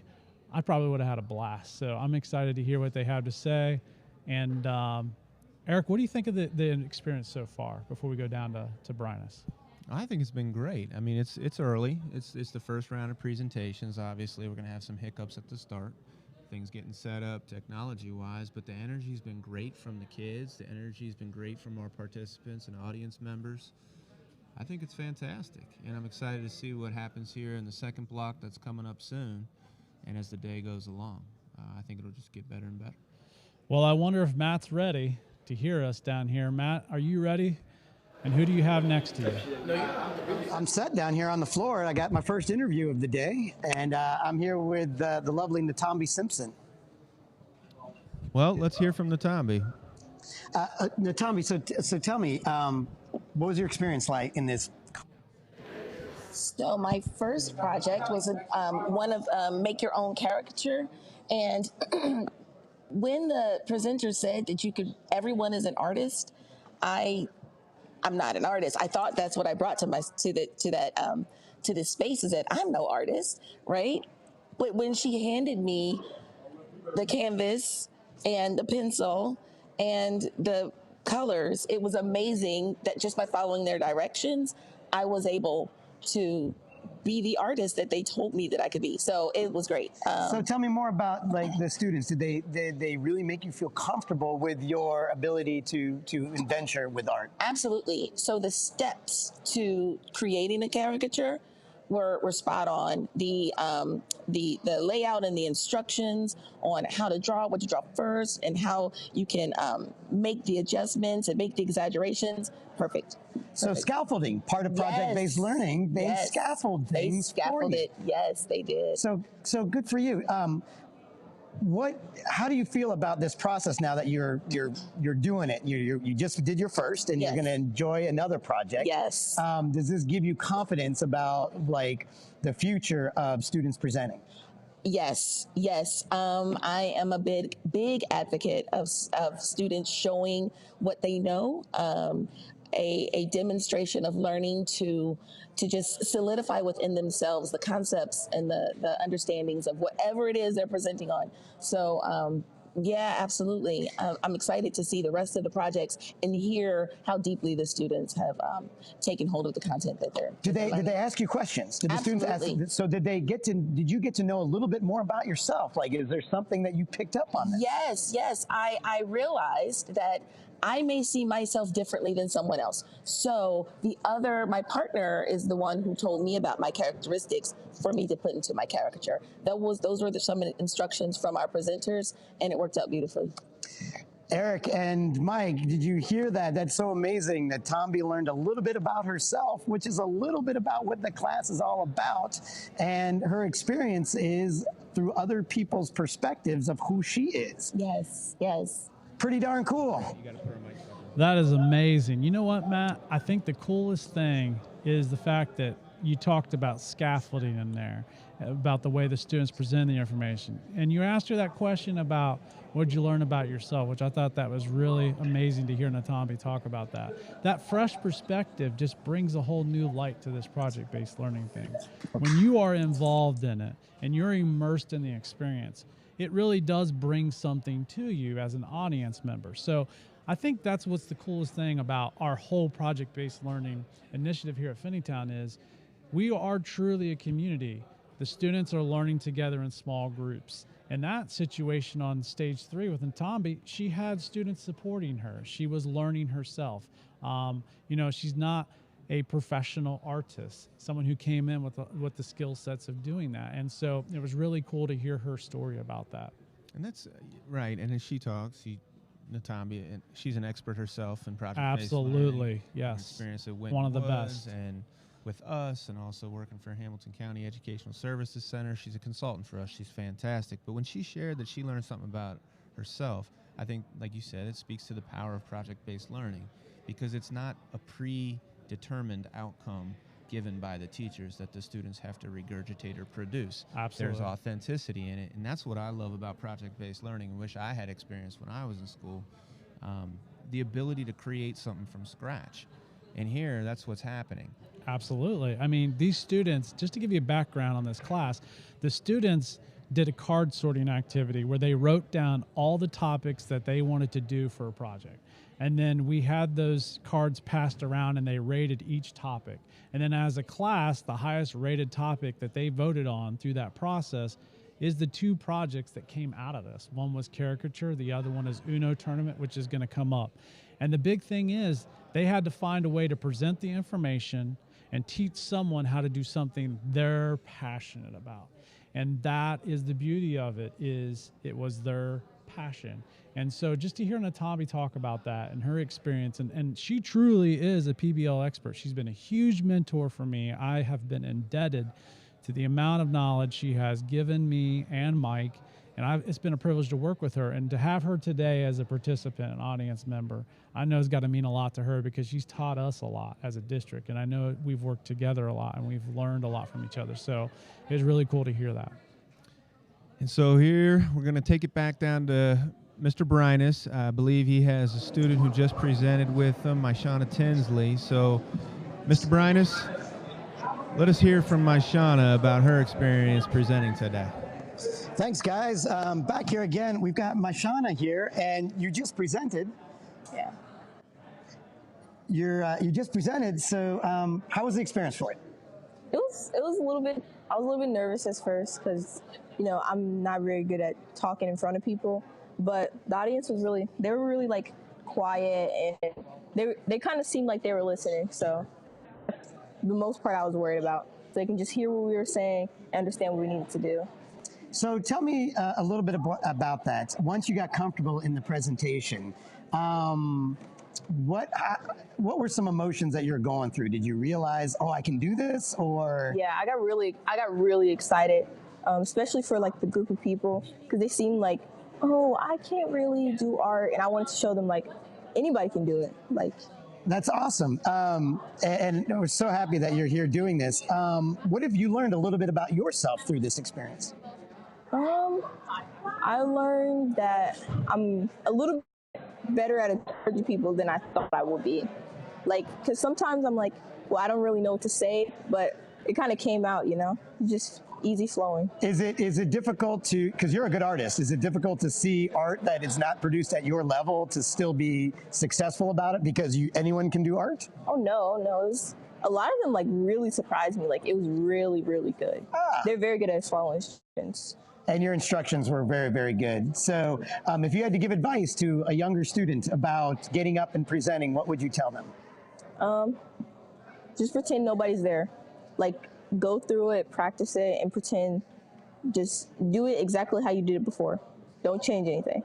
I probably would have had a blast. So I'm excited to hear what they have to say. And Eric, what do you think of the experience so far before we go down to Brynus? I think it's been great. I mean, it's early. It's the first round of presentations. Obviously, we're going to have some hiccups at the start, things getting set up technology-wise, but the energy's been great from the kids. The energy's been great from our participants and audience members. I think it's fantastic, and I'm excited to see what happens here in the second block that's coming up soon, and as the day goes along. I think it'll just get better and better. Well, I wonder if Matt's ready to hear us down here. Matt, are you ready? And who do you have next to you? I'm set down here on the floor. I got my first interview of the day, and I'm here with the lovely Natambi Simpson. Well, let's hear from Natambi. Natambi, so tell me, what was your experience like in this? So my first project was one of make your own caricature, and when the presenter said that everyone is an artist, I'm not an artist. I thought that's what I brought to this space, is that I'm no artist, right? But when she handed me the canvas and the pencil and the colors, it was amazing that just by following their directions, I was able to be the artist that they told me that I could be. So it was great. So tell me more about like the students. Did they really make you feel comfortable with your ability to adventure with art? Absolutely. So the steps to creating a caricature were spot on. The layout and the instructions on how to draw, what to draw first, and how you can make the adjustments and make the exaggerations. Perfect. So scaffolding, part of project-based learning, they scaffold things. They scaffolded it. Yes, they did. So good for you. How do you feel about this process now that you're doing it? You just did your first, and you're going to enjoy another project. Yes. Does this give you confidence about like the future of students presenting? Yes. I am a big advocate of students showing what they know. A demonstration of learning to just solidify within themselves the concepts and the understandings of whatever it is they're presenting on. So yeah, absolutely. I'm excited to see the rest of the projects and hear how deeply the students have taken hold of the content that they're. Did they ask you questions? Did the students ask? So did you get to know a little bit more about yourself? Like, is there something that you picked up on this? Yes. I realized that I may see myself differently than someone else. So my partner is the one who told me about my characteristics for me to put into my caricature. Those were some instructions from our presenters, and it worked out beautifully. Eric and Mike, did you hear that? That's so amazing that Tombi learned a little bit about herself, which is a little bit about what the class is all about. And her experience is through other people's perspectives of who she is. Yes. Pretty darn cool. That is amazing. You know what, Matt? I think the coolest thing is the fact that you talked about scaffolding in there, about the way the students present the information. And you asked her that question about what did you learn about yourself, which I thought that was really amazing to hear Natambi talk about that. That fresh perspective just brings a whole new light to this project-based learning thing. When you are involved in it and you're immersed in the experience, it really does bring something to you as an audience member. So I think that's what's the coolest thing about our whole project-based learning initiative here at Finneytown is we are truly a community. The students are learning together in small groups. In that situation on stage 3 with Natambi, she had students supporting her. She was learning herself. She's not a professional artist, someone who came in with the skill sets of doing that. And so it was really cool to hear her story about that. And that's right. And as she talks, Natambi, and she's an expert herself in project-based learning. Absolutely, yes. Experience at One of the best. And with us, and also working for Hamilton County Educational Services Center. She's a consultant for us. She's fantastic. But when she shared that she learned something about herself, I think, like you said, it speaks to the power of project-based learning, because it's not a predetermined outcome given by the teachers that the students have to regurgitate or produce. Absolutely. There's authenticity in it, and that's what I love about project-based learning and wish I had experienced when I was in school, the ability to create something from scratch. And here, that's what's happening. Absolutely. I mean, these students, just to give you a background on this class, the students did a card sorting activity where they wrote down all the topics that they wanted to do for a project. And then we had those cards passed around and they rated each topic. And then as a class, the highest rated topic that they voted on through that process is the 2 projects that came out of this. One was caricature, the other one is Uno tournament, which is going to come up. And the big thing is they had to find a way to present the information and teach someone how to do something they're passionate about. And that is the beauty of it, is it was their passion. And so just to hear Natambi talk about that and her experience, and she truly is a PBL expert. She's been a huge mentor for me. I have been indebted to the amount of knowledge she has given me and Mike, And it's been a privilege to work with her, and to have her today as a participant, an audience member, I know it's got to mean a lot to her because she's taught us a lot as a district, and I know we've worked together a lot and we've learned a lot from each other. So it was really cool to hear that. And so here we're going to take it back down to Mr. Brinus. I believe he has a student who just presented with him, Myshana Tinsley. So, Mr. Brinus, let us hear from Myshana about her experience presenting today. Thanks, guys. Back here again, we've got Myshana here, and you just presented. Yeah. You just presented. So, how was the experience for you? It was a little bit. I was a little bit nervous at first because, you know, I'm not very good at talking in front of people. But the audience was they were really like quiet, and they kind of seemed like they were listening. So, the most part I was worried about, so they can just hear what we were saying, and understand what we needed to do. So tell me a little bit about that. Once you got comfortable in the presentation, what were some emotions that you're going through? Did you realize, oh, I can do this, or? Yeah, I got really excited, especially for like the group of people, because they seemed like, oh, I can't really do art, and I wanted to show them like anybody can do it. Like. That's awesome, and we're so happy that you're here doing this. What have you learned a little bit about yourself through this experience? I learned that I'm a little better at encouraging people than I thought I would be. Like, because sometimes I'm like, well, I don't really know what to say, but it kind of came out, you know, just easy flowing. Is it difficult to, because you're a good artist, is it difficult to see art that is not produced at your level to still be successful about it because anyone can do art? Oh, no. A lot of them like really surprised me. Like, it was really, really good. They're very good at following instructions. And your instructions were very, very good. So if you had to give advice to a younger student about getting up and presenting, what would you tell them? Just pretend nobody's there. Like, go through it, practice it, and pretend, just do it exactly how you did it before. Don't change anything.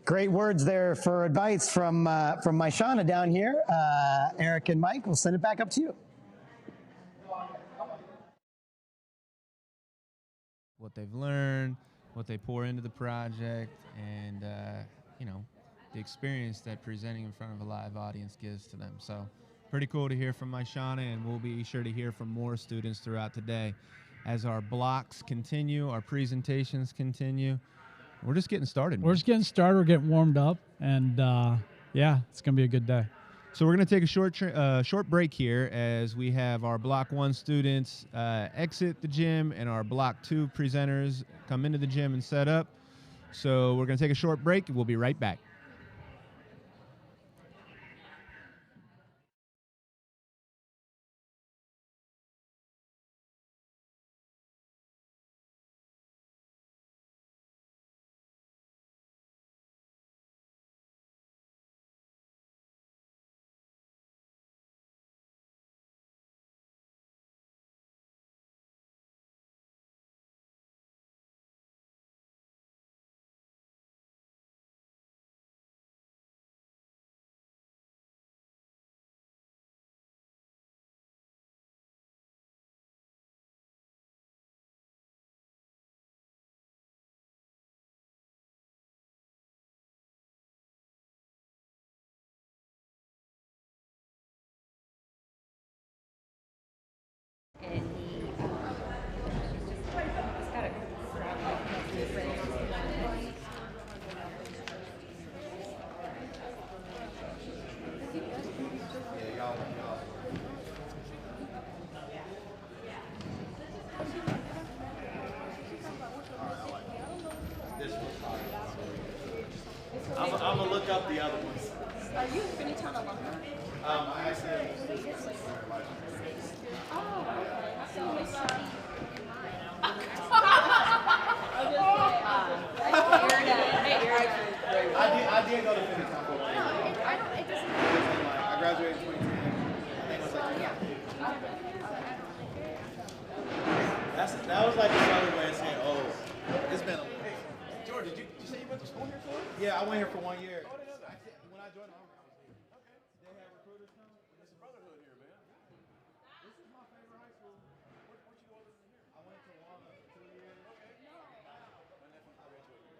Great words there for advice from Myshana down here. Eric and Mike, we'll send it back up to you. What they've learned, what they pour into the project, and you know, the experience that presenting in front of a live audience gives to them. So pretty cool to hear from Myshana, and we'll be sure to hear from more students throughout the day as our blocks continue, our presentations continue. We're just getting started. We're just getting started. We're getting warmed up, and yeah, it's gonna be a good day. So we're going to take a short break here as we have our Block 1 students exit the gym and our Block 2 presenters come into the gym and set up. So we're going to take a short break, and we'll be right back. I'm gonna look up the other ones. Are you a Finneytown alumni? I actually am. Oh, I did go to Finneytown for 1 year. I graduated in 2010. I think it was like 2015. That was like the other way of saying, oh, it's been a while. Hey, George, did you say you went to school here for? Yeah, I went here for 1 year. When I joined, I was here. Okay. They have recruiters come. It's a brotherhood here, man. This is my favorite high school. Where'd you go other than here? I went to Walnut for 2 years. Okay. And then I graduated.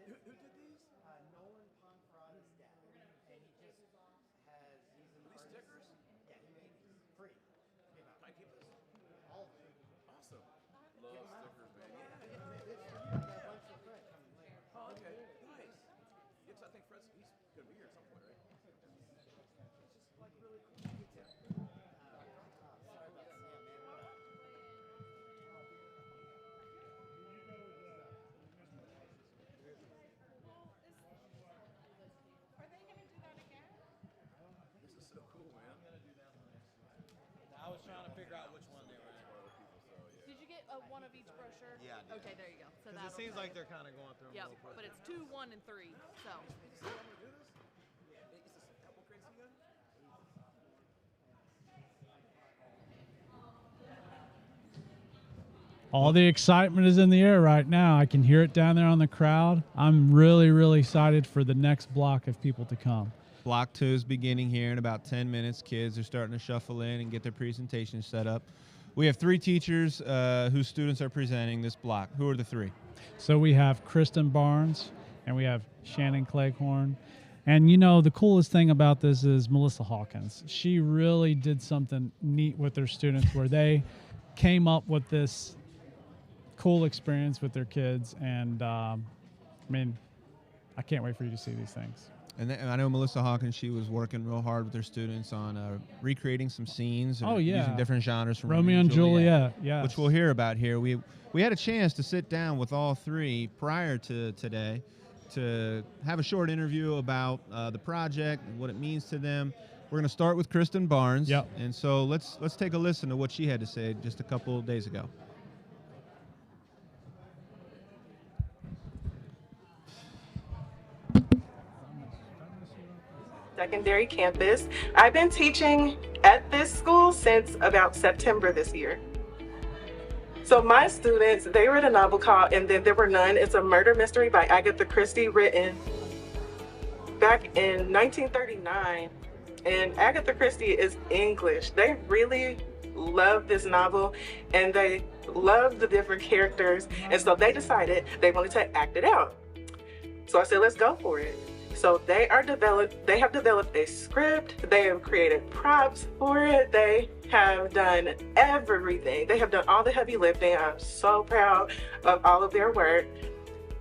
Who did these? Nolan Ponferrada's dad, and he just has, he's an These artist. stickers? Yeah, he made these free. Can I keep this? All of them. Awesome. Give Love 'em out. stickers, man. Yeah, Yeah, yeah. it's for you. I got a bunch for Fred coming later. Oh, okay. Nice. Yeah, 'cause I think Fred's, he's gonna be here at some point, right? It's just like really cool. Yeah. Sorry about that. Yeah, man. Are they going to do that again? This is so cool, man. I'm gonna do that one next time. I was trying to figure out which one they were in. Did you get one of each brochure? Yeah, I did. Okay, there you go. So Because it seems like they're kind of going through them. Yeah, but it's 2, 1, and 3. So. All the excitement is in the air right now. I can hear it down there on the crowd. I'm really, really excited for the next block of people to come. Block 2 is beginning here in about 10 minutes. Kids are starting to shuffle in and get their presentations set up. We have 3 teachers whose students are presenting this block. Who are the 3? So we have Kristen Barnes and we have Shannon Cleghorn. And you know, the coolest thing about this is Melissa Hawkins. She really did something neat with her students where they came up with this cool experience with their kids. And I mean, I can't wait for you to see these things. And I know Melissa Hawkins, she was working real hard with her students on recreating some scenes. Oh, yeah. Using different genres from Romeo and Juliet, yes. Which we'll hear about here. We had a chance to sit down with all 3 prior to today to have a short interview about the project and what it means to them. We're going to start with Kristen Barnes. Yep. And so let's take a listen to what she had to say just a couple of days ago. Secondary campus. I've been teaching at this school since about September this year. So my students, they read a novel called And Then There Were None. It's a murder mystery by Agatha Christie written back in 1939. And Agatha Christie is English. They really love this novel and they love the different characters. And so they decided they wanted to act it out. So I said, let's go for it. So they have developed a script, they have created props for it, they have done everything. They have done all the heavy lifting. I'm so proud of all of their work.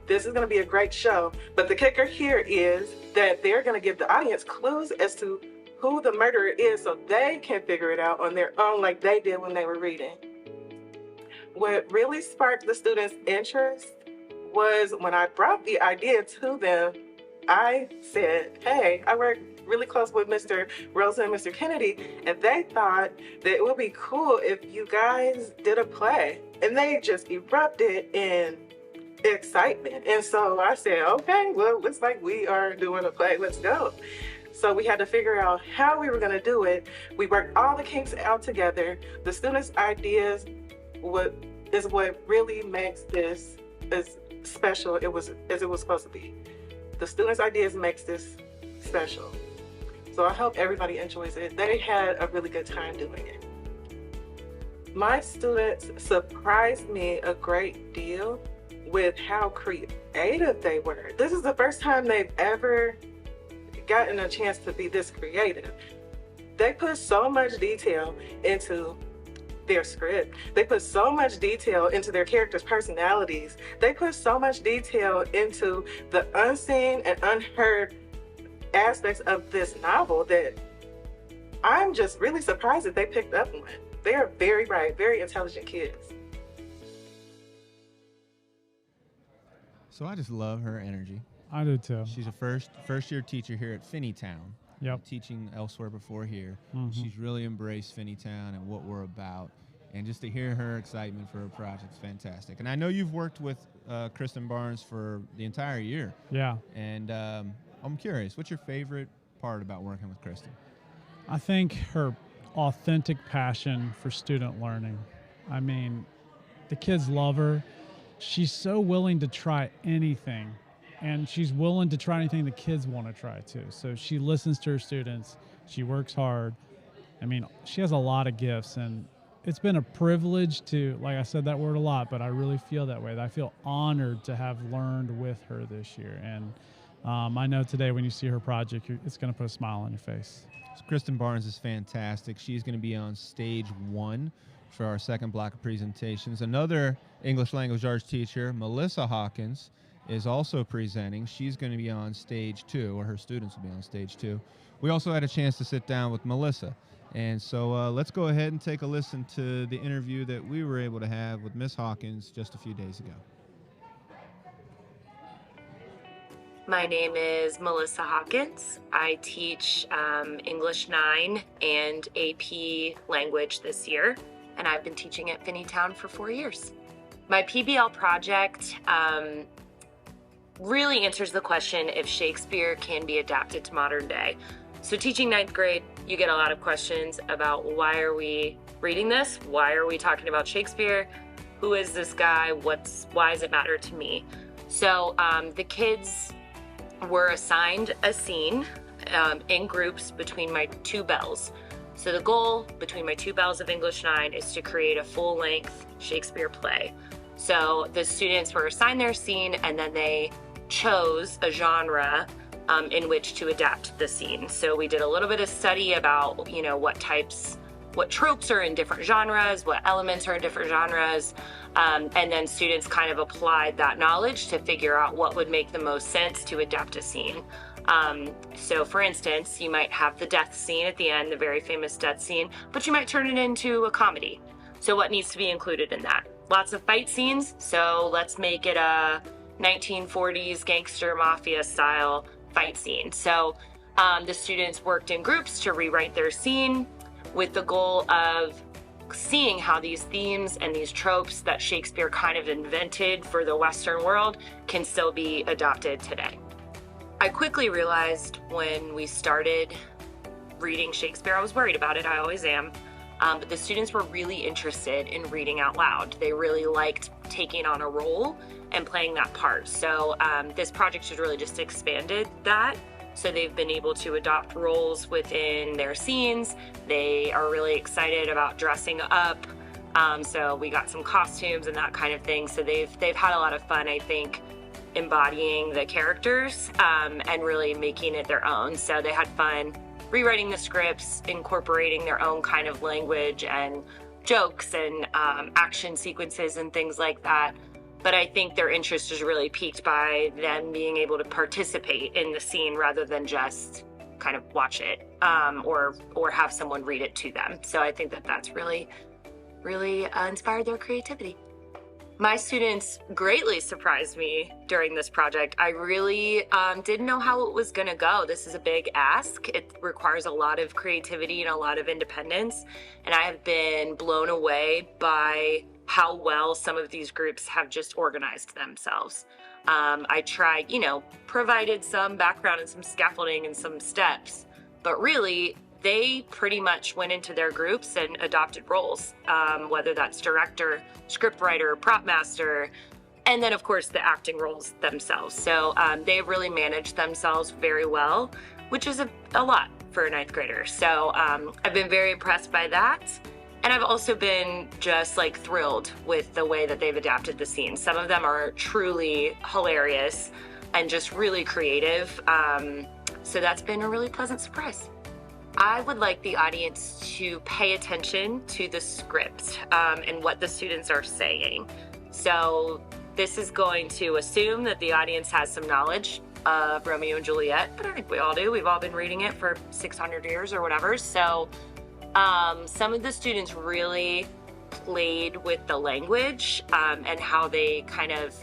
This is gonna be a great show, but the kicker here is that they're gonna give the audience clues as to who the murderer is so they can figure it out on their own like they did when they were reading. What really sparked the students' interest was when I brought the idea to them. I said, hey, I work really close with Mr. Rosa and Mr. Kennedy, and they thought that it would be cool if you guys did a play. And they just erupted in excitement. And so I said, okay, well, looks like we are doing a play. Let's go. So we had to figure out how we were going to do it. We worked all the kinks out together. The students' ideas is what really makes this as special as it was supposed to be. The students' ideas makes this special. So I hope everybody enjoys it. They had a really good time doing it. My students surprised me a great deal with how creative they were. This is the first time they've ever gotten a chance to be this creative. They put so much detail into their script. They put so much detail into their characters' personalities. They put so much detail into the unseen and unheard aspects of this novel that I'm just really surprised that they picked up on. They are very bright, very intelligent kids. So I just love her energy. I do too. She's a first year teacher here at Finneytown. Yep. Teaching elsewhere before here. Mhm. She's really embraced Finneytown and what we're about. And just to hear her excitement for her project is fantastic. And I know you've worked with Kristen Barnes for the entire year. Yeah. And I'm curious, what's your favorite part about working with Kristen? I think her authentic passion for student learning. I mean, the kids love her. She's so willing to try anything. And she's willing to try anything the kids want to try too. So she listens to her students. She works hard. I mean, she has a lot of gifts, and it's been a privilege to, like I said that word a lot, but I really feel that way. That I feel honored to have learned with her this year. And I know today when you see her project, it's going to put a smile on your face. So Kristen Barnes is fantastic. She's going to be on stage 1 for our second block of presentations. Another English language arts teacher, Melissa Hawkins, is also presenting. She's going to be on stage 2, or her students will be on stage 2. We also had a chance to sit down with Melissa. And so let's go ahead and take a listen to the interview that we were able to have with Miss Hawkins just a few days ago. My name is Melissa Hawkins. I teach English 9 and AP language this year, and I've been teaching at Finneytown for 4 years. My PBL project really answers the question if Shakespeare can be adapted to modern day. So teaching 9th grade, you get a lot of questions about why are we reading this? Why are we talking about Shakespeare? Who is this guy? Why does it matter to me? So the kids were assigned a scene in groups between my 2 bells. So the goal between my 2 bells of English 9 is to create a full-length Shakespeare play. So the students were assigned their scene, and then they chose a genre in which to adapt the scene. So we did a little bit of study about, you know, what tropes are in different genres, what elements are in different genres, and then students kind of applied that knowledge to figure out what would make the most sense to adapt a scene. So for instance, you might have the death scene at the end, the very famous death scene, but you might turn it into a comedy. So what needs to be included in that? Lots of fight scenes, so let's make it a 1940s gangster mafia style fight scene. So the students worked in groups to rewrite their scene with the goal of seeing how these themes and these tropes that Shakespeare kind of invented for the Western world can still be adopted today. I quickly realized when we started reading Shakespeare, I was worried about it, I always am, but the students were really interested in reading out loud. They really liked taking on a role and playing that part. So this project has really just expanded that. So they've been able to adopt roles within their scenes. They are really excited about dressing up. So we got some costumes and that kind of thing. So they've had a lot of fun, I think, embodying the characters and really making it their own. So they had fun rewriting the scripts, incorporating their own kind of language and jokes and action sequences and things like that. But I think their interest is really piqued by them being able to participate in the scene rather than just kind of watch it or have someone read it to them. So I think that that's really inspired their creativity. My students greatly surprised me during this project. I really didn't know how it was going to go. This is a big ask. It requires a lot of creativity and a lot of independence. And I have been blown away by how well some of these groups have just organized themselves. I tried, provided some background and some scaffolding and some steps, but really they pretty much went into their groups and adopted roles, whether that's director, scriptwriter, prop master, and then of course the acting roles themselves. So they really managed themselves very well, which is a lot for a 9th grader. So I've been very impressed by that. And I've also been just thrilled with the way that they've adapted the scenes. Some of them are truly hilarious and just really creative. So that's been a really pleasant surprise. I would like the audience to pay attention to the script and what the students are saying. So this is going to assume that the audience has some knowledge of Romeo and Juliet, but I think we all do. We've all been reading it for 600 years or whatever. So some of the students really played with the language and how they kind of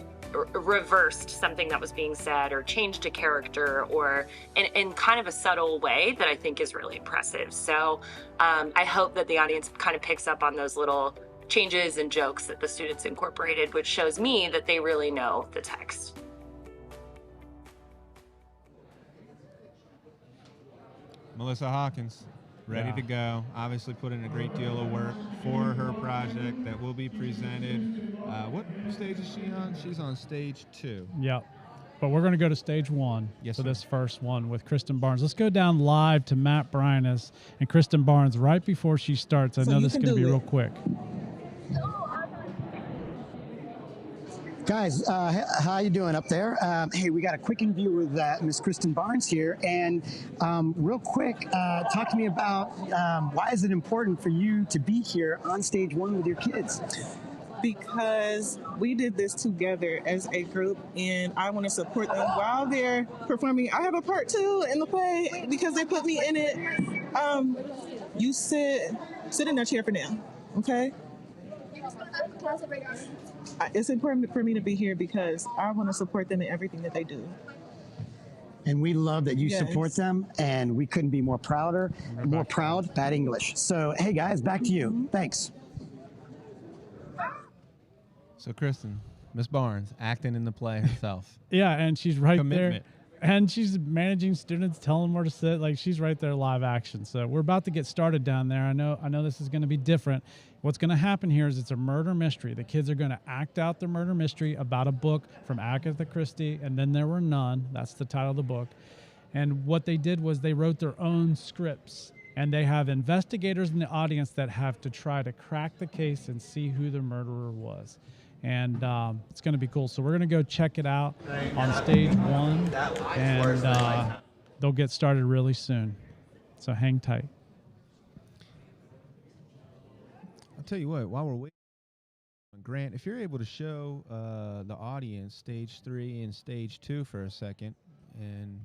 reversed something that was being said or changed a character or in kind of a subtle way that I think is really impressive. So I hope that the audience kind of picks up on those little changes and jokes that the students incorporated, which shows me that they really know the text. Melissa Hawkins, ready to go. Obviously put in a great deal of work for her project that will be presented. What stage is she on? She's on stage 2. Yep. But we're going to go to stage one Yes, for sir. this first one with Kristen Barnes. Let's go down live to Matt Bryanus and Kristen Barnes right before she starts. I know this is going to be real quick. Guys, how you doing up there? Hey, we got a quick interview with Miss Kristen Barnes here, and real quick, talk to me about why is it important for you to be here on stage one with your kids? Because we did this together as a group, and I want to support them while they're performing. I have a part too in the play because they put me in it. You sit in that chair for now, okay? It's important for me to be here because I want to support them in everything that they do. And we love that you Yes. support them, and we couldn't be more proud, bad English. So, hey guys, back to you. Thanks. So Kristen, Miss Barnes, acting in the play herself. Yeah, and she's right Commitment. there. And she's managing students, telling them where to sit. Like, she's right there live action. So we're about to get started down there. I know this is going to be different. What's going to happen here is it's a murder mystery. The kids are going to act out the murder mystery about a book from Agatha Christie, and Then There Were None. That's the title of the book. And what they did was they wrote their own scripts. And they have investigators in the audience that have to try to crack the case and see who the murderer was. And it's going to be cool. So we're going to go check it out on stage one, and they'll get started really soon. So hang tight. I'll tell you what, while we're waiting, Grant, if you're able to show the audience stage 3 and stage 2 for a second, and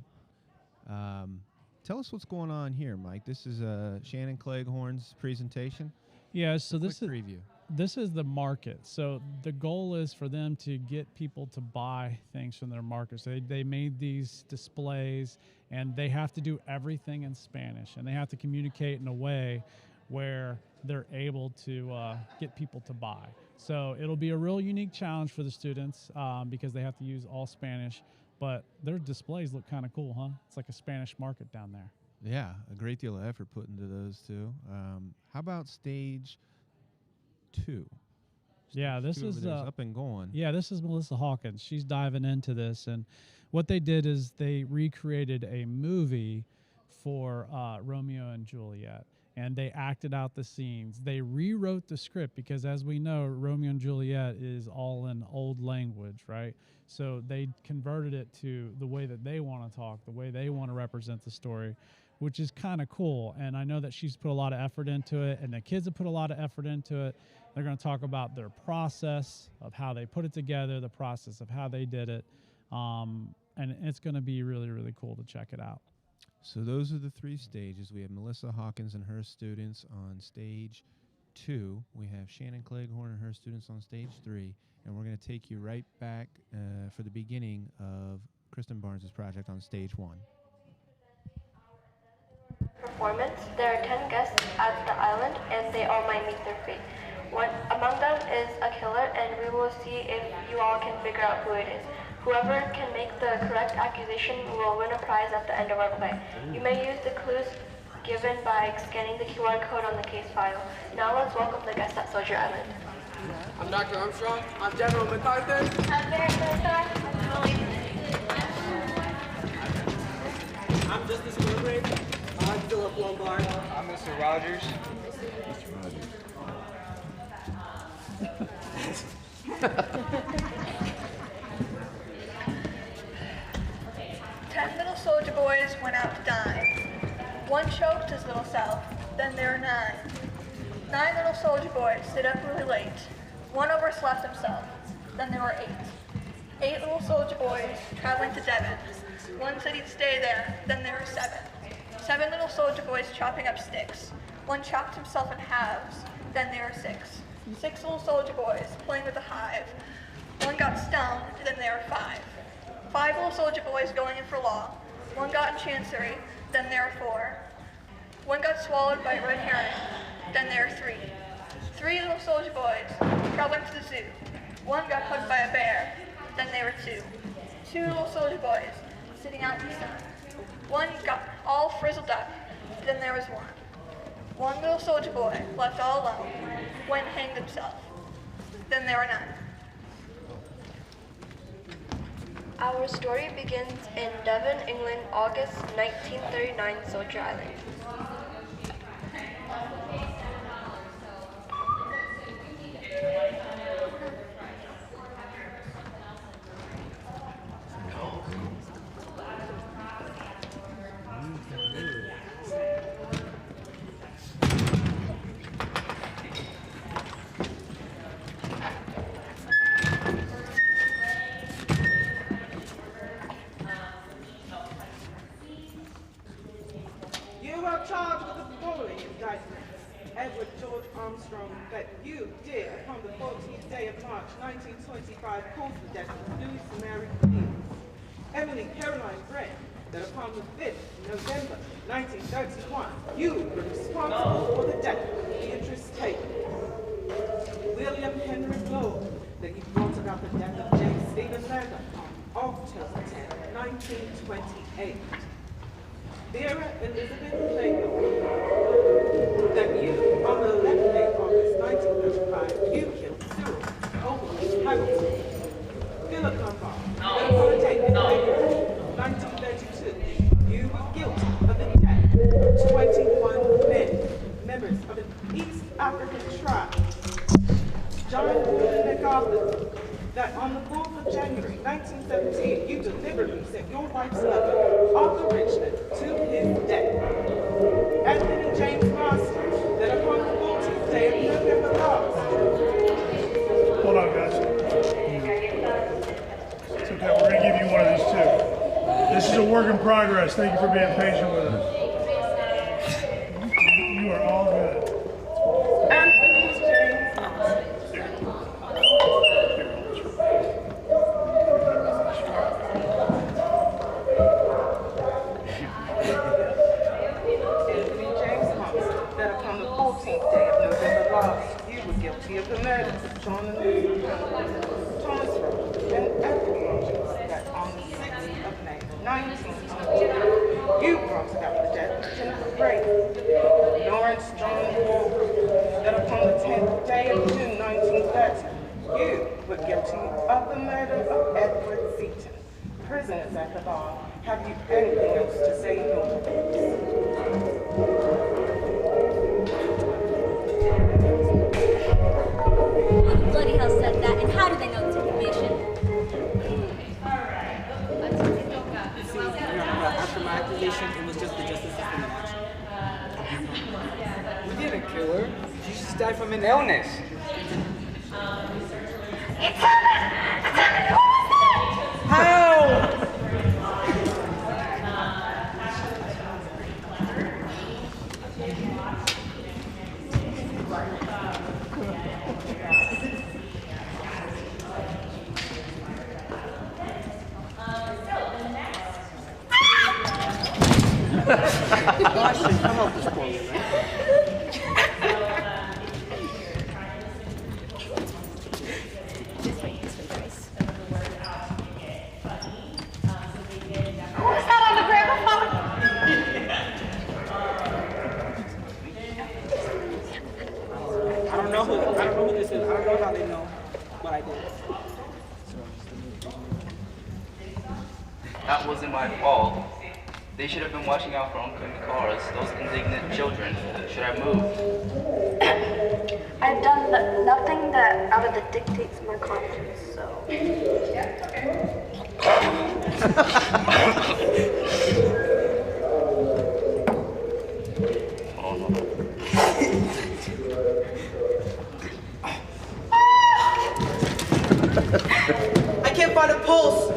tell us what's going on here, Mike. This is Shannon Cleghorn's presentation. Yeah, so this is preview. This is the market. So the goal is for them to get people to buy things from their market. So they made these displays, and they have to do everything in Spanish, and they have to communicate in a way where they're able to get people to buy. So it'll be a real unique challenge for the students because they have to use all Spanish, but their displays look kind of cool, huh? It's like a Spanish market down there. Yeah, a great deal of effort put into those two. How about stage 2? Yeah, this Stage 2 is over there up and going. Yeah, this is Melissa Hawkins. She's diving into this, and what they did is they recreated a movie for Romeo and Juliet, and they acted out the scenes. They rewrote the script because, as we know, Romeo and Juliet is all in old language, right? So they converted it to the way that they want to talk, the way they want to represent the story, which is kind of cool. And I know that she's put a lot of effort into it, and the kids have put a lot of effort into it. They're going to talk about their process of how they put it together, the process of how they did it, and it's going to be really, really cool to check it out. So those are the 3 stages. We have Melissa Hawkins and her students on stage 2. We have Shannon Cleghorn and her students on stage 3. And we're going to take you right back for the beginning of Kristen Barnes' project on stage 1. Performance. There are 10 guests at the island, and they all might meet their fate. One among them is a killer, and we will see if you all can figure out who it is. Whoever can make the correct accusation will win a prize at the end of our play. You may use the clues given by scanning the QR code on the case file. Now let's welcome the guests at Soldier Island. I'm Dr. Armstrong. I'm General MacArthur. I'm Barry Miller. I'm Justice Gilbreth. I'm Philip Lombard. I'm Mr. Rogers. Ten little soldier boys went out to dine. One choked his little self, then there were 9. 9 little soldier boys stayed up really late. One overslept himself, then there were 8. 8 little soldier boys traveling to Devon. One said he'd stay there, then there were 7. 7 little soldier boys chopping up sticks. One chopped himself in halves, then there were 6. 6 little soldier boys playing with a hive. One got stoned, then there were 5. 5 little soldier boys going in for law. One got in chancery, then there were 4. One got swallowed by a red herring, then there were 3. 3 little soldier boys traveling to the zoo. One got hugged by a bear, then there were 2. 2 little soldier boys sitting out in the sun. One got all frizzled up, then there was 1. 1 little soldier boy, left all alone, went and hanged himself. Then there were 9. Our story begins in Devon, England, August 1939, Soldier Island. You are charged with the following indictment. Edward George Armstrong, that you did, upon the 14th day of March 1925, cause the death of Louis Mary Fields. Emily Caroline Brent, that upon the 5th November 1931, you were responsible for the death of Beatrice Taylor. William Henry Lowell, that you brought about the death of James Stephen Lander on October 10, 1928. Vera Elizabeth Lago, that you, on the 11th day of August 1935, you killed Sewell, Oakland, Hamilton. Philip Dunbar, that upon the date of February 1932, you were guilty of the death of 21 men, members of an East African tribe. John MacArthur, that on the 4th of January 1917, you deliberately sent your wife's lover, Arthur Richmond, to his death. Anthony James Marston, that upon the 14th day of November last. Hold on, guys. It's okay, we're going to give you one of these too. This is a work in progress. Thank you for being patient with us. You are all good. Anthony James Marston. That upon the 14th day of November last, you were guilty of the murders of John and Lucy Thomas Rogers and Edward Rogers, that on the 6th of May 1922, you brought about the death of Jennifer Brady, Lawrence John Walker, that upon the 10th day of June 1930, you were guilty of the murder of Edward Seaton. Prisoners at the bar, have you anything else to say in your defense? Who the bloody hell said that, and how do they know this information? See, after my accusation, it was just the justice system in action. We didn't kill her. She just died from an illness. How? Gosh, should come up with this quote, right? Who's that on the gramophone? I don't know who this is. I don't know how they know what I did. That wasn't my fault. They should have been watching out for oncoming cars. Those indignant children. Should I move? I've done nothing that out of the dictates my conscience, so. Yeah, okay. I can't find a pulse.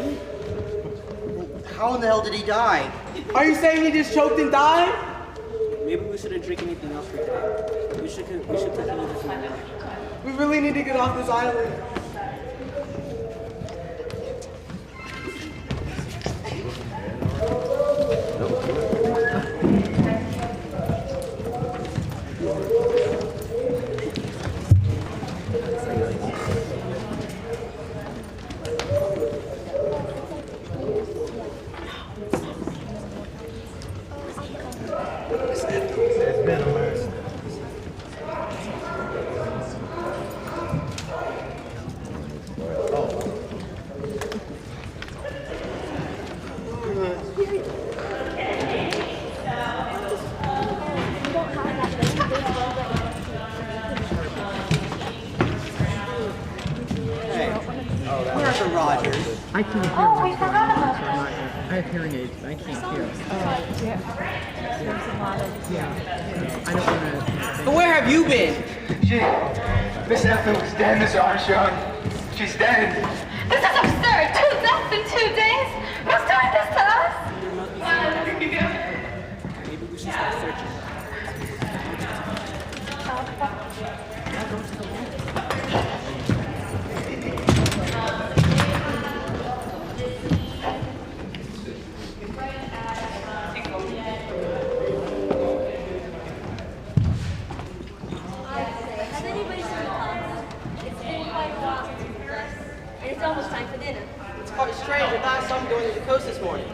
How in the hell did he die? Are you saying he just choked and died? Maybe we shouldn't drink anything else for today. We should take a look at some. We really need to get off this island. Mr. Rogers. I can't hear. Oh, we forgot about So I have hearing aids, but I can't hear. Yeah. I don't want to. But where have you been? Miss Ethel's dead, Miss Armstrong. She's dead. This is absurd. 2 deaths in 2 days. Who's doing this to us? Maybe we should start searching. Has anybody seen the pond? It's been quite a while since we've left, and it's almost time for dinner. It's quite strange. I thought I saw him going to the coast this morning.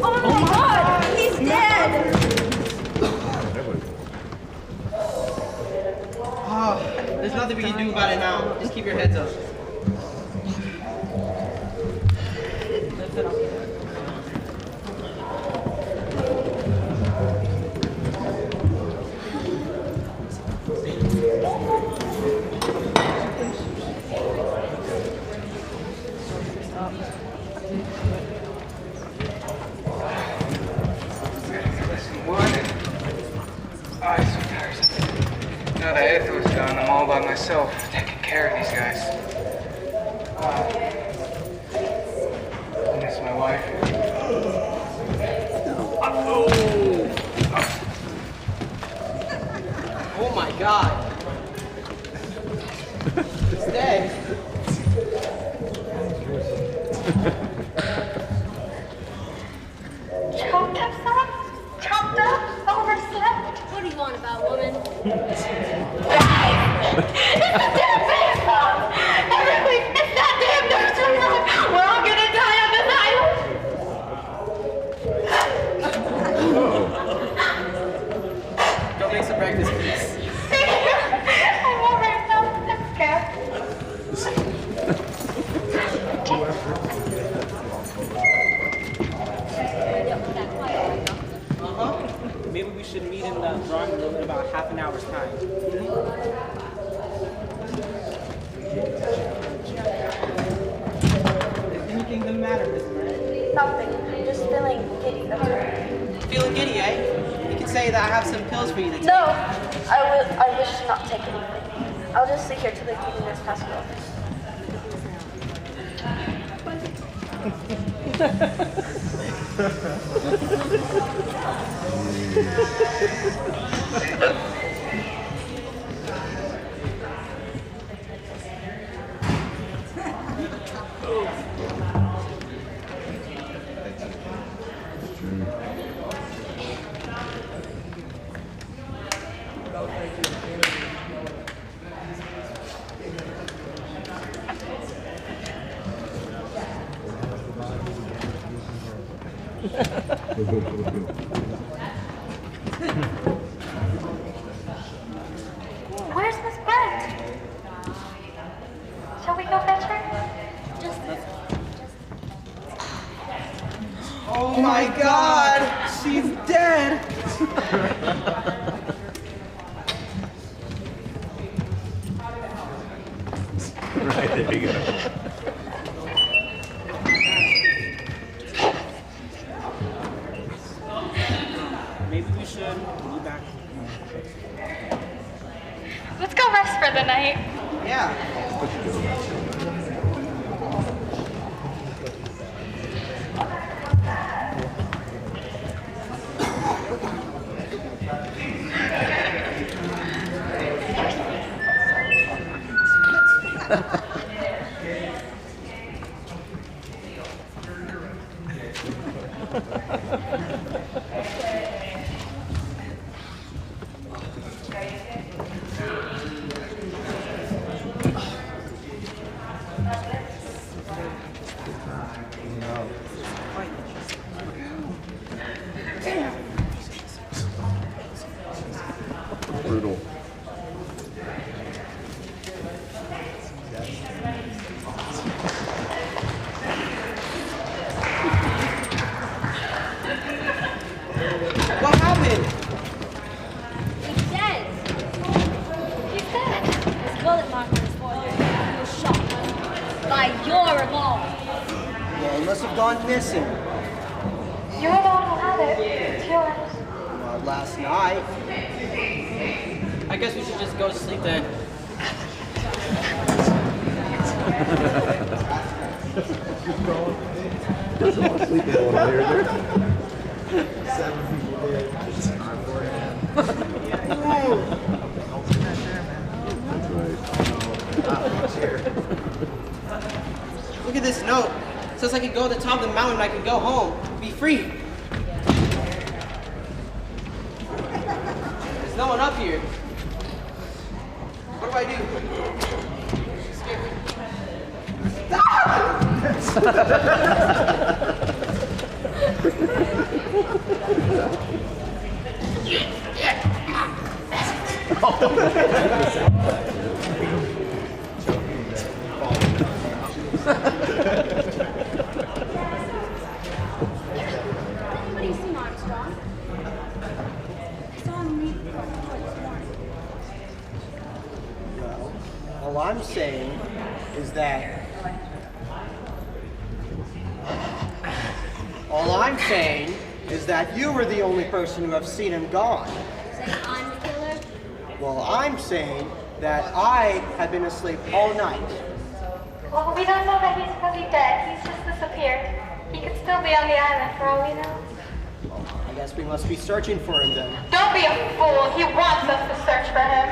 Oh my God! He's dead! Oh, there's nothing we can do about it now. Just keep your heads up. Oh, it's so tiresome. Now that Ethel's gone, I'm all by myself, taking care of these guys. I miss my wife. Oh my God. It's dead. Choked himself? Chopped up? Overslept? What do you want about, woman? Guys! It's the damn baseball! Every week, it's that damn nursery rhyme! We're all gonna die on this island! Go make some breakfast, please. I'm all right now. I'm scared. Maybe we should meet in the drawing room in about half an hour's time. Is anything the matter, Miss Murray? Nothing. I'm just feeling giddy. That's all. Feeling giddy, eh? You can say that I have some pills for you to take. No, I wish to not take anything. I'll just sit here till they give me this passport. Where's Miss Brent? Shall we go fetch her? Just. Oh my God! She's dead! Right, there you go. Maybe we should be back. Let's go rest for the night. Yeah. Brutal. Well, it must have gone missing. You were the one who had it. It's yours. Well, last night. I guess we should just go to sleep then. Doesn't want to sleep in one layer there. 7 people dead. That's right. Look at this note. It says I can go to the top of the mountain, I can go home, be free. There's no one up here. What do I do? Anybody seen Armstrong? I saw him leave the toilet this morning. Well, all I'm saying is that. All I'm saying is that you were the only person who have seen him gone. Saying I'm the killer? Well, I'm saying that I have been asleep all night. Well, we don't know that he's fully dead. He's just disappeared. He could still be on the island for all we know. I guess we must be searching for him then. Don't be a fool. He wants us to search for him.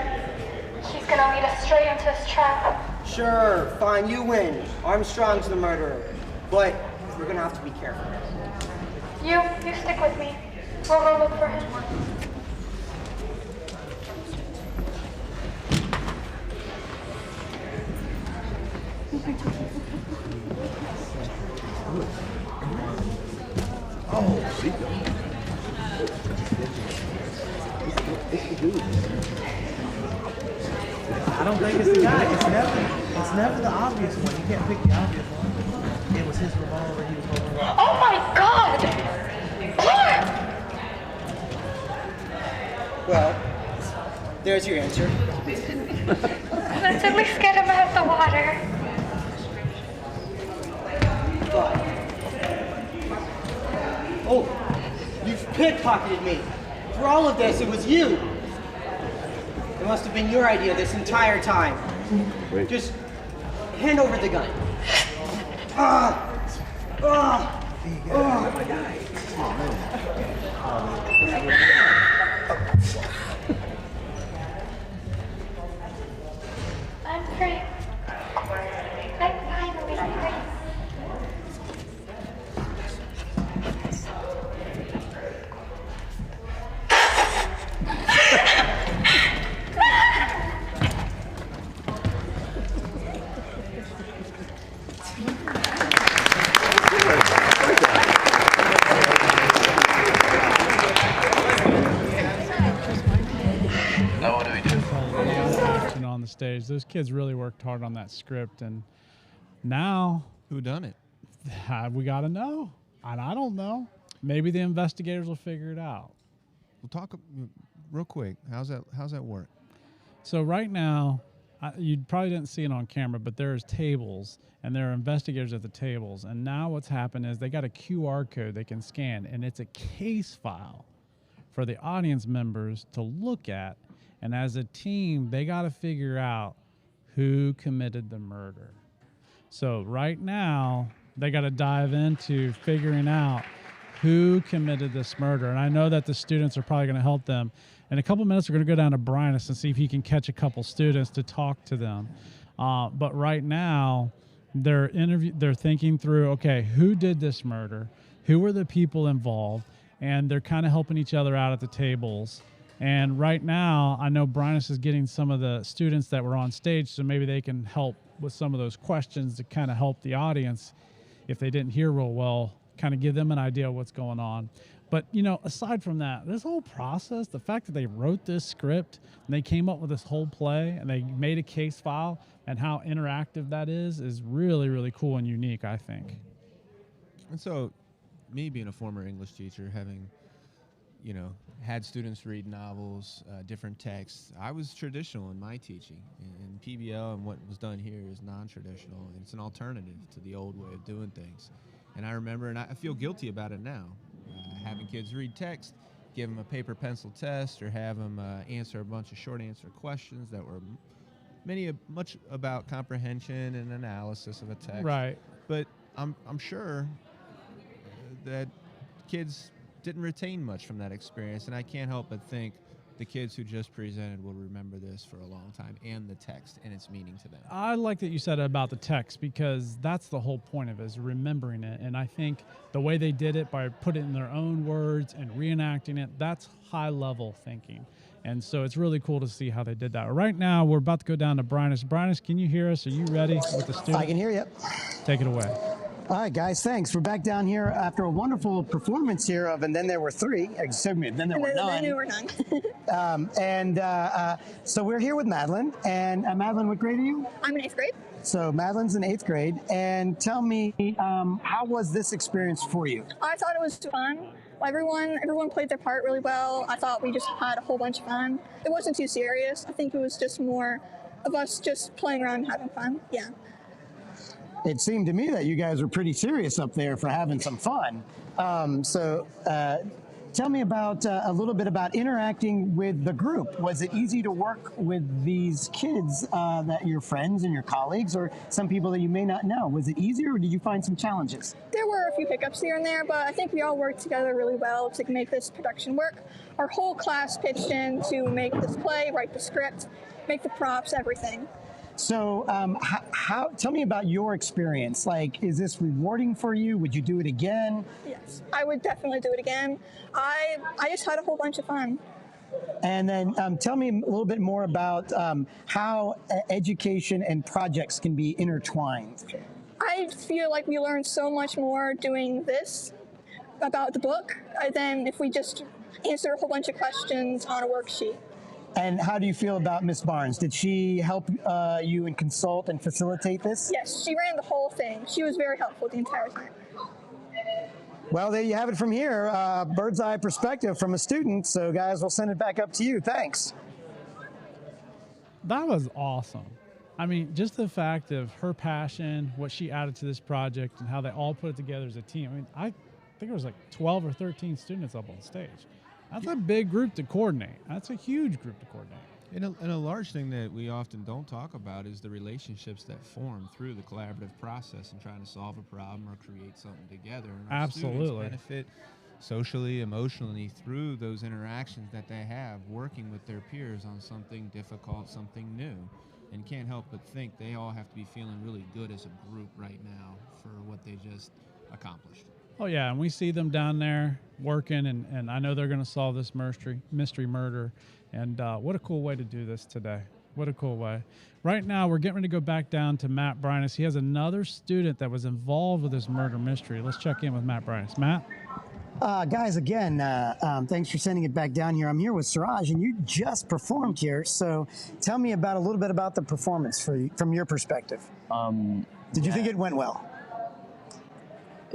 He's gonna lead us straight into his trap. Sure, fine, you win. Armstrong's the murderer. But we're gonna have to be careful. You stick with me. We'll go look for him. Oh, Chico. It's the dude. I don't think it's the guy. It's never the obvious one. You can't pick the obvious one. It was his revolver. He was holding. Oh my God! Well, there's your answer. Let's at least get him out of the water. Oh, you've pickpocketed me. For all of this, it was you. It must have been your idea this entire time. Wait. Just hand over the gun. I'm free. I'm finally free. Now what do we do? Action on the stage. Those kids really worked hard on that script, and now Who done it? we got to know. And I don't know. Maybe the investigators will figure it out. We'll talk real quick. How's that work? So right now, you probably didn't see it on camera, but there's tables, and there are investigators at the tables. And now what's happened is they got a QR code they can scan, and it's a case file for the audience members to look at. And as a team, they got to figure out who committed the murder. So right now, they got to dive into figuring out who committed this murder. And I know that the students are probably going to help them. In a couple minutes, we're going to go down to Bryanus and see if he can catch a couple students to talk to them. But right now, they're thinking through, okay, who did this murder? Who were the people involved? And they're kind of helping each other out at the tables. And right now, I know Bryanus is getting some of the students that were on stage, so maybe they can help with some of those questions to kind of help the audience, if they didn't hear real well, kind of give them an idea of what's going on. But, you know, aside from that, this whole process, the fact that they wrote this script and they came up with this whole play and they made a case file and how interactive that is really, really cool and unique, I think. And so, me being a former English teacher, having, you know, had students read novels, different texts, I was traditional in my teaching. And PBL and what was done here is non-traditional. It's an alternative to the old way of doing things. And I remember, and I feel guilty about it now, having kids read text, give them a paper pencil test, or have them answer a bunch of short answer questions that were much about comprehension and analysis of a text. Right. But I'm sure that kids didn't retain much from that experience, and I can't help but think the kids who just presented will remember this for a long time, and the text and its meaning to them. I like that you said it about the text, because that's the whole point of it, is remembering it. And I think the way they did it by putting it in their own words and reenacting it, that's high level thinking. And so it's really cool to see how they did that. Right now, we're about to go down to Brynus. Brynus, can you hear us? Are you ready with the students? I can hear you. Take it away. All right, guys, thanks. We're back down here after a wonderful performance here of And Then There Were Three. Excuse me, Then There Were None. Then there were none. So we're here with Madeline. And Madeline, what grade are you? I'm in 8th grade. So Madeline's in 8th grade. And tell me, how was this experience for you? I thought it was fun. Everyone played their part really well. I thought we just had a whole bunch of fun. It wasn't too serious. I think it was just more of us just playing around and having fun. Yeah. It seemed to me that you guys were pretty serious up there for having some fun. Tell me about a little bit about interacting with the group. Was it easy to work with these kids, that your friends and your colleagues, or some people that you may not know? Was it easier, or did you find some challenges? There were a few hiccups here and there, but I think we all worked together really well to make this production work. Our whole class pitched in to make this play, write the script, make the props, everything. So tell me about your experience. Like, is this rewarding for you? Would you do it again? Yes, I would definitely do it again. I just had a whole bunch of fun. And then tell me a little bit more about how education and projects can be intertwined. I feel like we learned so much more doing this about the book than if we just answer a whole bunch of questions on a worksheet. And how do you feel about Miss Barnes? Did she help you and consult and facilitate this? Yes, she ran the whole thing. She was very helpful the entire time. Well, there you have it from here, bird's eye perspective from a student. So guys, we'll send it back up to you. Thanks. That was awesome. I mean, just the fact of her passion, what she added to this project, and how they all put it together as a team. I mean, I think it was like 12 or 13 students up on stage. That's a big group to coordinate. That's a huge group to coordinate. And a large thing that we often don't talk about is the relationships that form through the collaborative process and trying to solve a problem or create something together. And our Absolutely. students benefit socially, emotionally through those interactions that they have working with their peers on something difficult, something new. And can't help but think they all have to be feeling really good as a group right now for what they just accomplished. Oh, yeah, and we see them down there working, and I know they're going to solve this mystery murder. And what a cool way to do this today. What a cool way. Right now, we're getting ready to go back down to Matt Brynus. He has another student that was involved with this murder mystery. Let's check in with Matt Brynus. Matt? Guys, again, thanks for sending it back down here. I'm here with Suraj, and you just performed here. So tell me about a little bit about the performance from your perspective. Did you think it went well?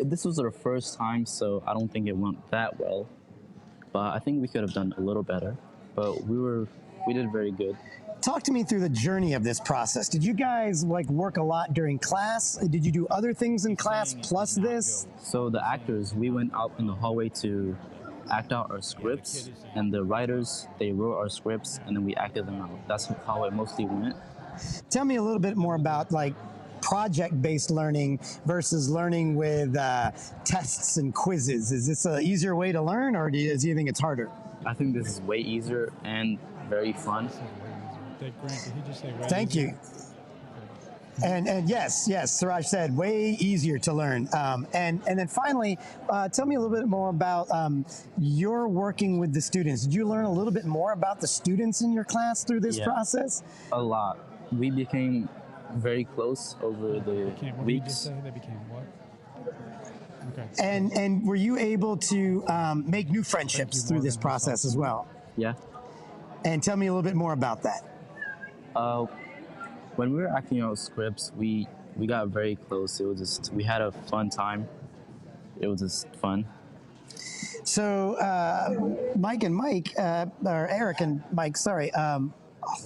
This was our first time, so I don't think it went that well. But I think we could have done a little better. But we did very good. Talk to me through the journey of this process. Did you guys work a lot during class? Did you do other things in class plus this? So the actors, we went out in the hallway to act out our scripts, and the writers, they wrote our scripts, and then we acted them out. That's how it mostly went. Tell me a little bit more about project-based learning versus learning with tests and quizzes. Is this an easier way to learn, or do you think it's harder? I think this is way easier and very fun. Thank you. And yes, Suraj said way easier to learn. And then finally, tell me a little bit more about your working with the students. Did you learn a little bit more about the students in your class through this process? A lot. We became very close over the what weeks. Did you just say? They became what? Okay. And were you able to make new friendships through this process as well? Yeah. And tell me a little bit more about that. When we were acting out scripts, we got very close. It was we had a fun time. It was just fun. So Mike and Mike, or Eric and Mike, sorry, a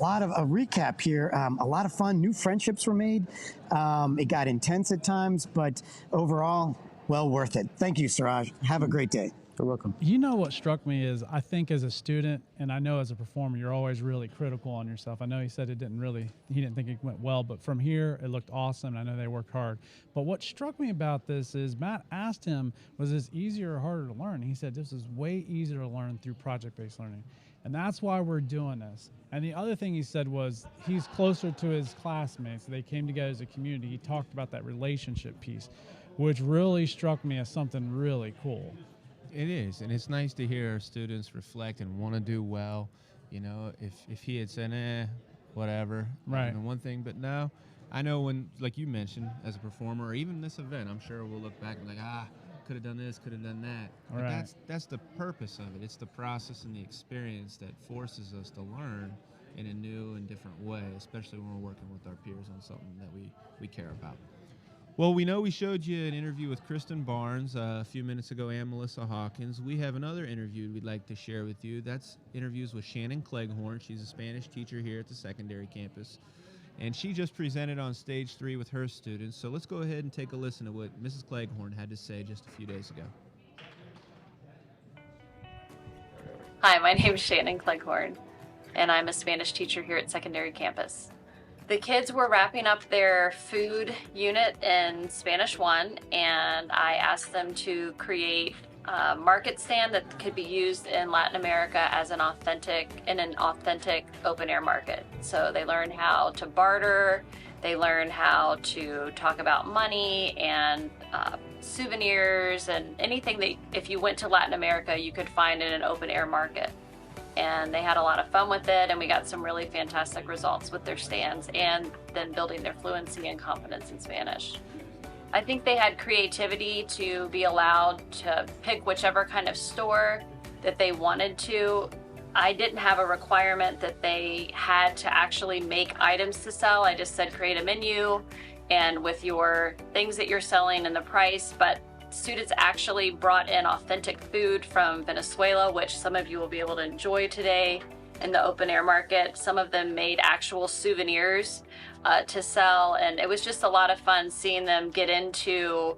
lot of a recap here. A lot of fun, new friendships were made. It got intense at times, but overall, well worth it. Thank you, Siraj. Have a great day. You're welcome. You know what struck me is I think as a student, and I know as a performer, you're always really critical on yourself. I know he said he didn't think it went well, but from here, it looked awesome. And I know they worked hard. But what struck me about this is Matt asked him, was this easier or harder to learn? And he said, this is way easier to learn through project-based learning. And that's why we're doing this. And the other thing he said was he's closer to his classmates. They came together as a community. He talked about that relationship piece, which really struck me as something really cool. It is, and it's nice to hear our students reflect and want to do well. You know, if he had said, whatever, right, and one thing, but no, I know when, like you mentioned, as a performer, or even this event, I'm sure we'll look back and be like, could have done this, could have done that. But right, that's the purpose of it. It's the process and the experience that forces us to learn in a new and different way, especially when we're working with our peers on something that we care about. Well, we know we showed you an interview with Kristen Barnes a few minutes ago and Melissa Hawkins. We have another interview we'd like to share with you. That's interviews with Shannon Cleghorn. She's a Spanish teacher here at the secondary campus. And she just presented on stage 3 with her students. So let's go ahead and take a listen to what Mrs. Cleghorn had to say just a few days ago. Hi, my name is Shannon Cleghorn, and I'm a Spanish teacher here at secondary campus. The kids were wrapping up their food unit in Spanish 1, and I asked them to create a market stand that could be used in Latin America as an authentic open air market. So they learned how to barter, they learned how to talk about money and souvenirs and anything that if you went to Latin America you could find in an open air market. And they had a lot of fun with it, and we got some really fantastic results with their stands and then building their fluency and confidence in Spanish. I think they had creativity to be allowed to pick whichever kind of store that they wanted to. I didn't have a requirement that they had to actually make items to sell. I just said create a menu and with your things that you're selling and the price, but students actually brought in authentic food from Venezuela, which some of you will be able to enjoy today in the open air market. Some of them made actual souvenirs to sell, and it was just a lot of fun seeing them get into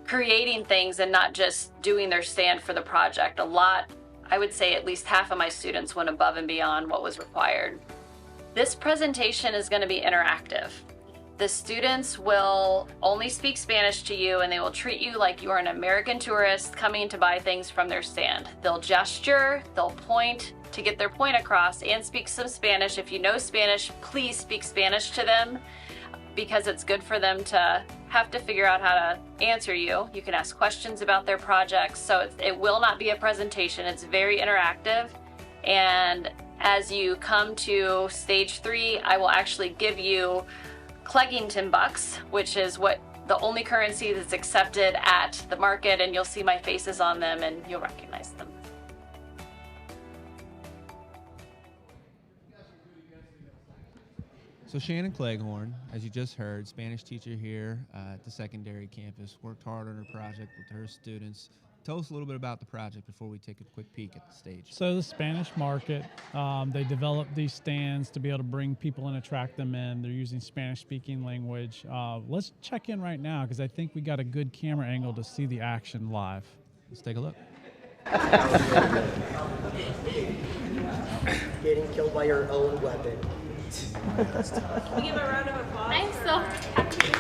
creating things and not just doing their stand for the project. A lot, I would say at least half of my students went above and beyond what was required. This presentation is going to be interactive. The students will only speak Spanish to you, and they will treat you like you are an American tourist coming to buy things from their stand. They'll gesture, they'll point to get their point across, and speak some Spanish. If you know Spanish, please speak Spanish to them because it's good for them to have to figure out how to answer you. You can ask questions about their projects, so it will not be a presentation. It's very interactive, and as you come to stage 3, I will actually give you Cleggington bucks, which is the only currency that's accepted at the market, and you'll see my faces on them and you'll recognize them. So Shannon Cleghorn, as you just heard, Spanish teacher here at the secondary campus, worked hard on her project with her students. Tell us a little bit about the project before we take a quick peek at the stage. So the Spanish market, they developed these stands to be able to bring people and attract them in. They're using Spanish-speaking language. Let's check in right now because I think we got a good camera angle to see the action live. Let's take a look. Getting killed by your own weapon. We give a round of applause. I'm so happy.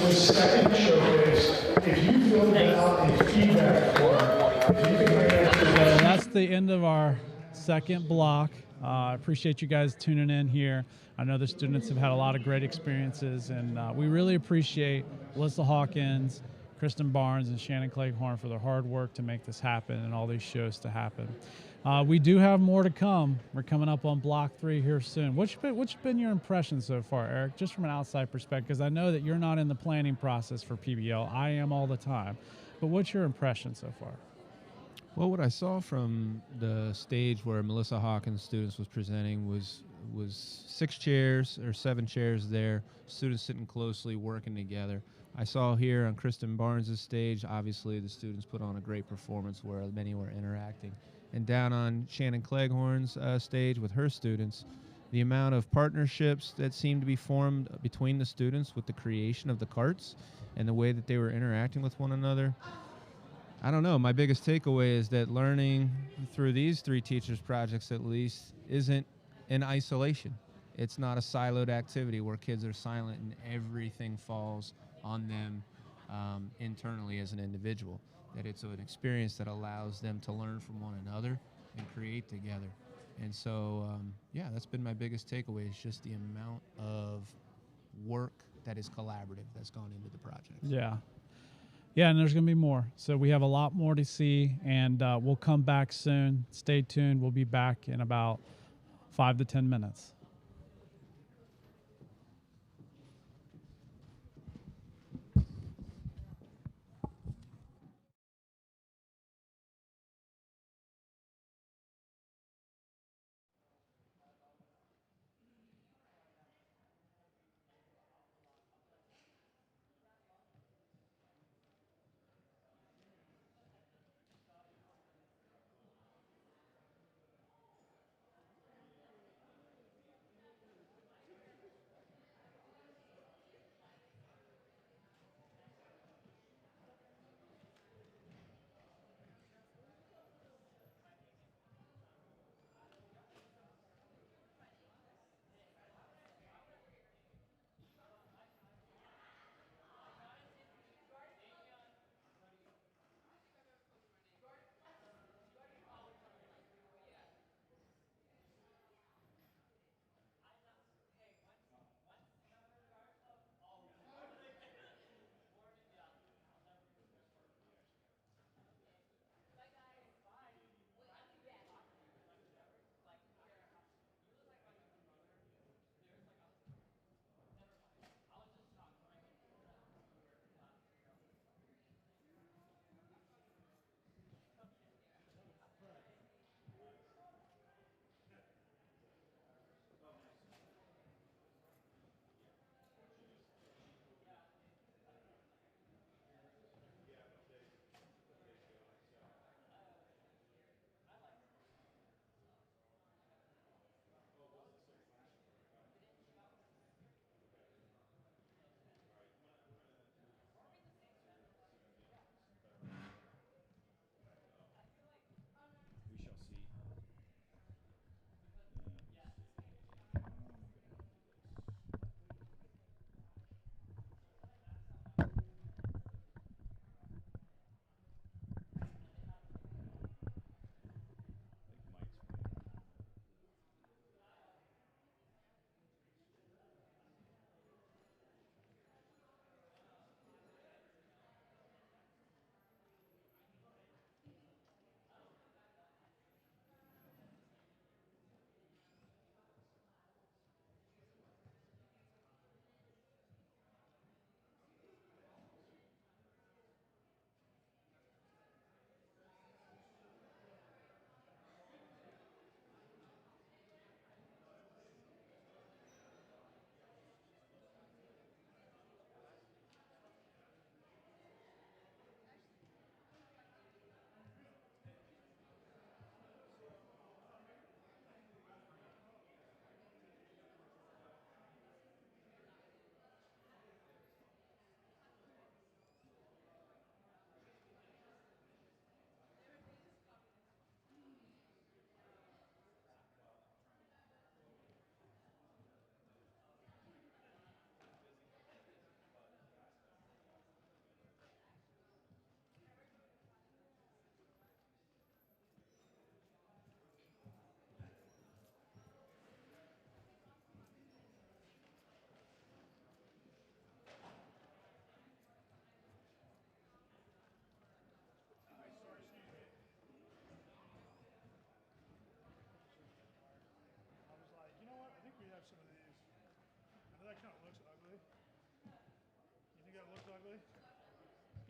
was second showcase. If you filled out a feedback form, if you can bring that to So that's the end of our second block. I appreciate you guys tuning in here. I know the students have had a lot of great experiences, and we really appreciate Melissa Hawkins, Kristen Barnes, and Shannon Cleghorn for their hard work to make this happen and all these shows to happen. We do have more to come. We're coming up on block 3 here soon. What's been your impression so far, Eric, just from an outside perspective? Because I know that you're not in the planning process for PBL. I am all the time. But what's your impression so far? Well, what I saw from the stage where Melissa Hawkins' students was presenting was 6 chairs or 7 chairs there, students sitting closely, working together. I saw here on Kristen Barnes' stage, obviously the students put on a great performance where many were interacting. And down on Shannon Cleghorn's stage with her students, the amount of partnerships that seemed to be formed between the students with the creation of the carts and the way that they were interacting with one another. I don't know. My biggest takeaway is that learning through these 3 teachers' projects, at least, isn't in isolation. It's not a siloed activity where kids are silent and everything falls on them internally as an individual. That it's an experience that allows them to learn from one another and create together. And so, yeah, that's been my biggest takeaway, is just the amount of work that is collaborative that's gone into the project. Yeah. Yeah, and there's going to be more. So we have a lot more to see, and we'll come back soon. Stay tuned. We'll be back in about 5 to 10 minutes.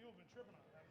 People have been tripping on that.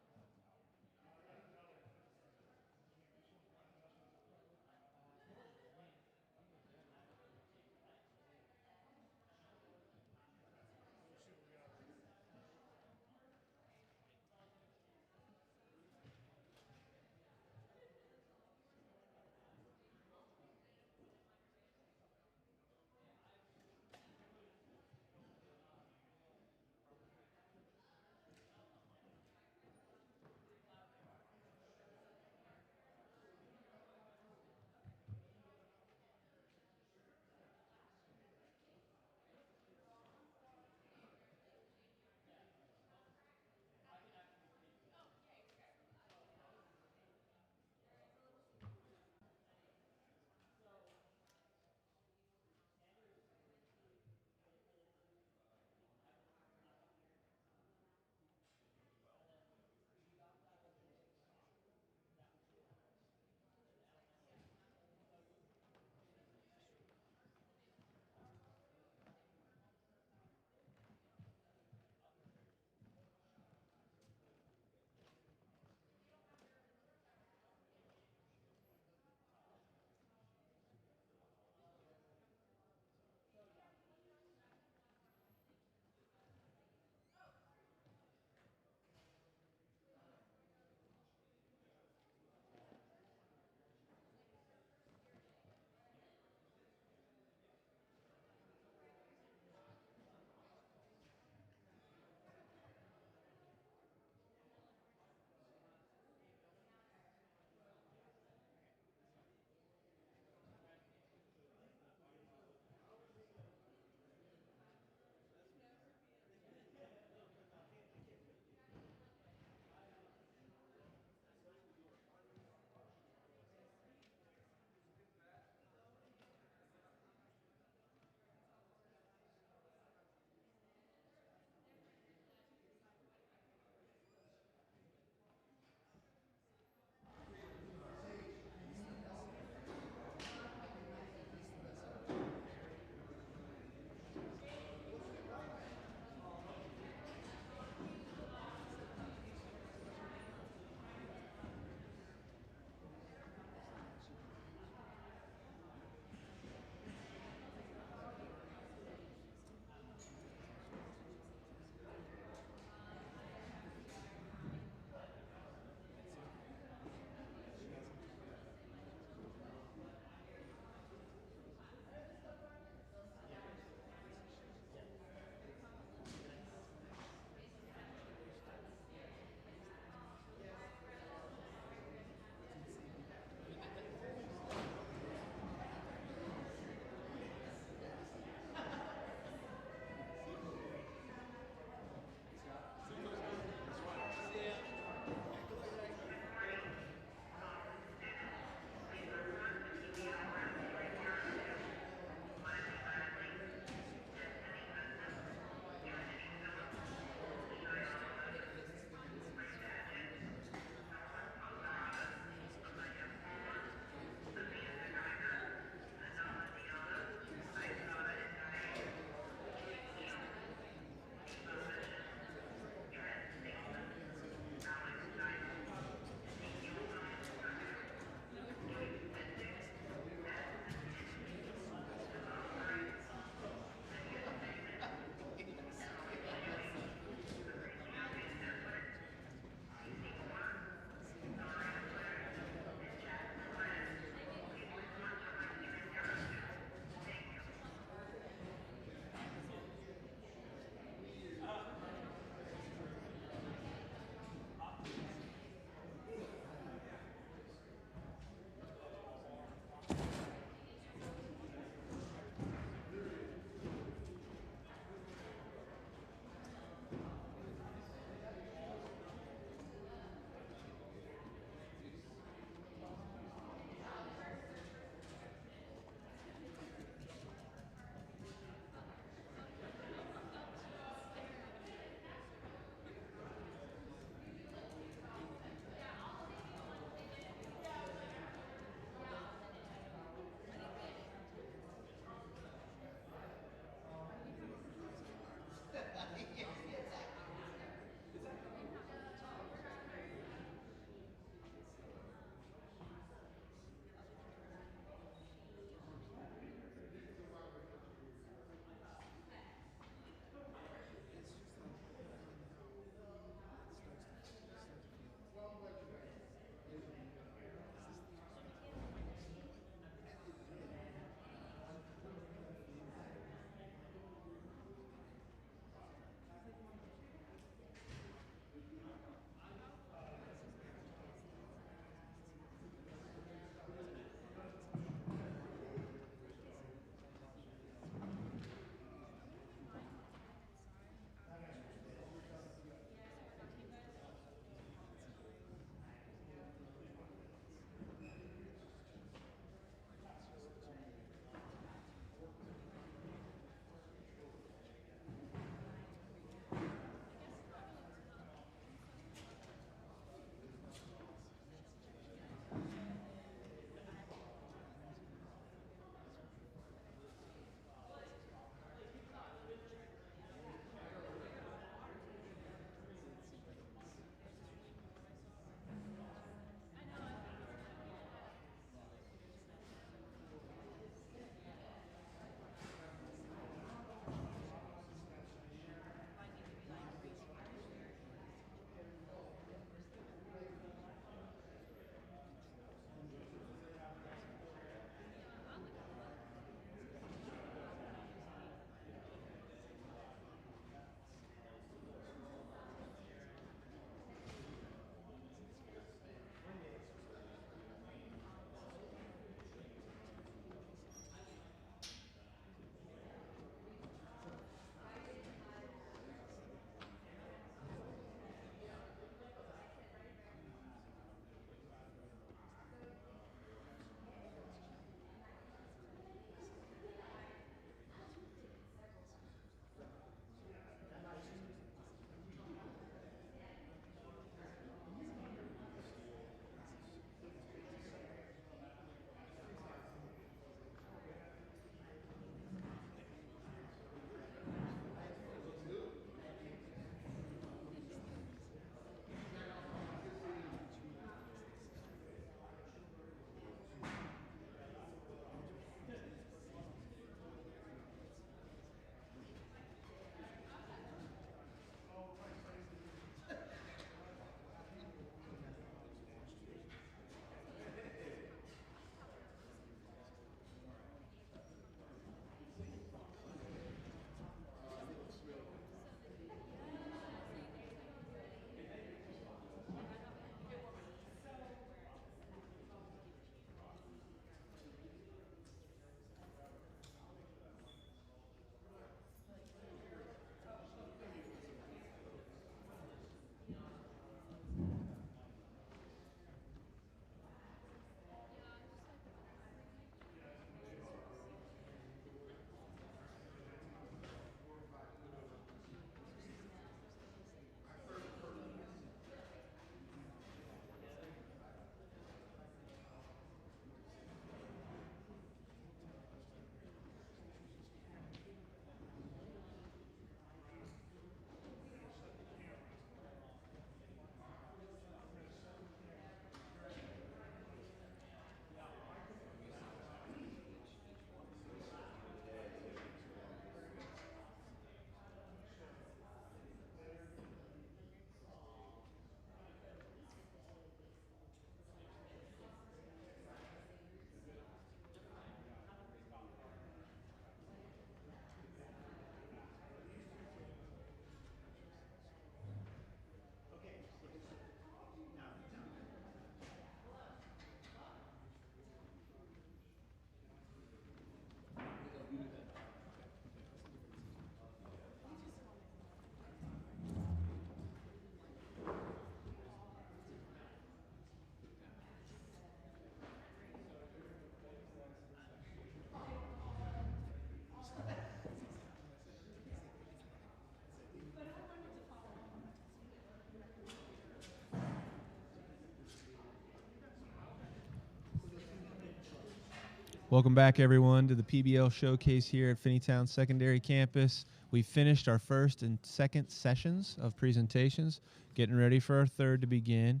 Welcome back, everyone, to the PBL Showcase here at Finneytown Secondary Campus. We finished our first and second sessions of presentations, getting ready for our third to begin.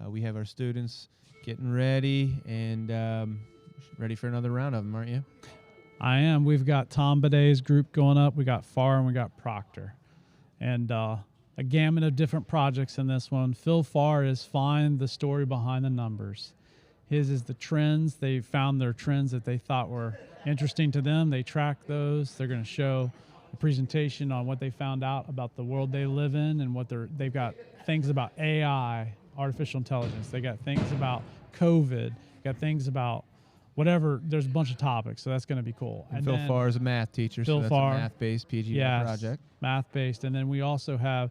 We have our students getting ready and ready for another round of them, aren't you? I am. We've got Tom Baday's group going up. We got Farr and we got Proctor. And a gamut of different projects in this one. Phil Farr is Find the Story Behind the Numbers. His is the trends. They found their trends that they thought were interesting to them. They tracked those. They're going to show a presentation on what they found out about the world they live in and what they've got things about AI, artificial intelligence. They got things about COVID. Got things about whatever. There's a bunch of topics, so that's going to be cool. And Phil Farr is a math teacher, so that's a math-based PGL project. Math-based. And then we also have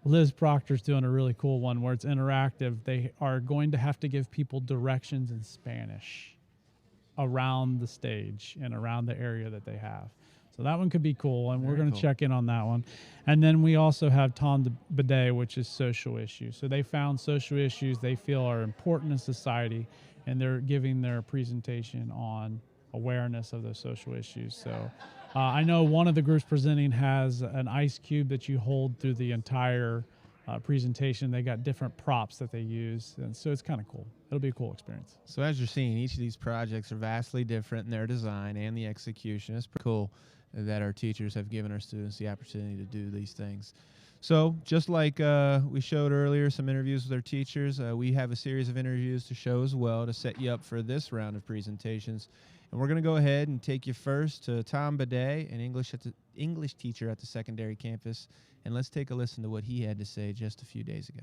Liz Proctor's doing a really cool one where it's interactive. They are going to have to give people directions in Spanish around the stage and around the area that they have. So that one could be cool, and we're going to check in on that one. And then we also have Tom Baday, which is social issues. So they found social issues they feel are important in society, and they're giving their presentation on awareness of those social issues. So I know one of the groups presenting has an ice cube that you hold through the entire presentation. They got different props that they use, and so it's kind of cool. It'll be a cool experience. So as you're seeing, each of these projects are vastly different in their design and the execution. It's pretty cool that our teachers have given our students the opportunity to do these things. So just like we showed earlier, some interviews with our teachers, we have a series of interviews to show as well to set you up for this round of presentations. And we're going to go ahead and take you first to Tom Baday, an English teacher at the secondary campus. And let's take a listen to what he had to say just a few days ago.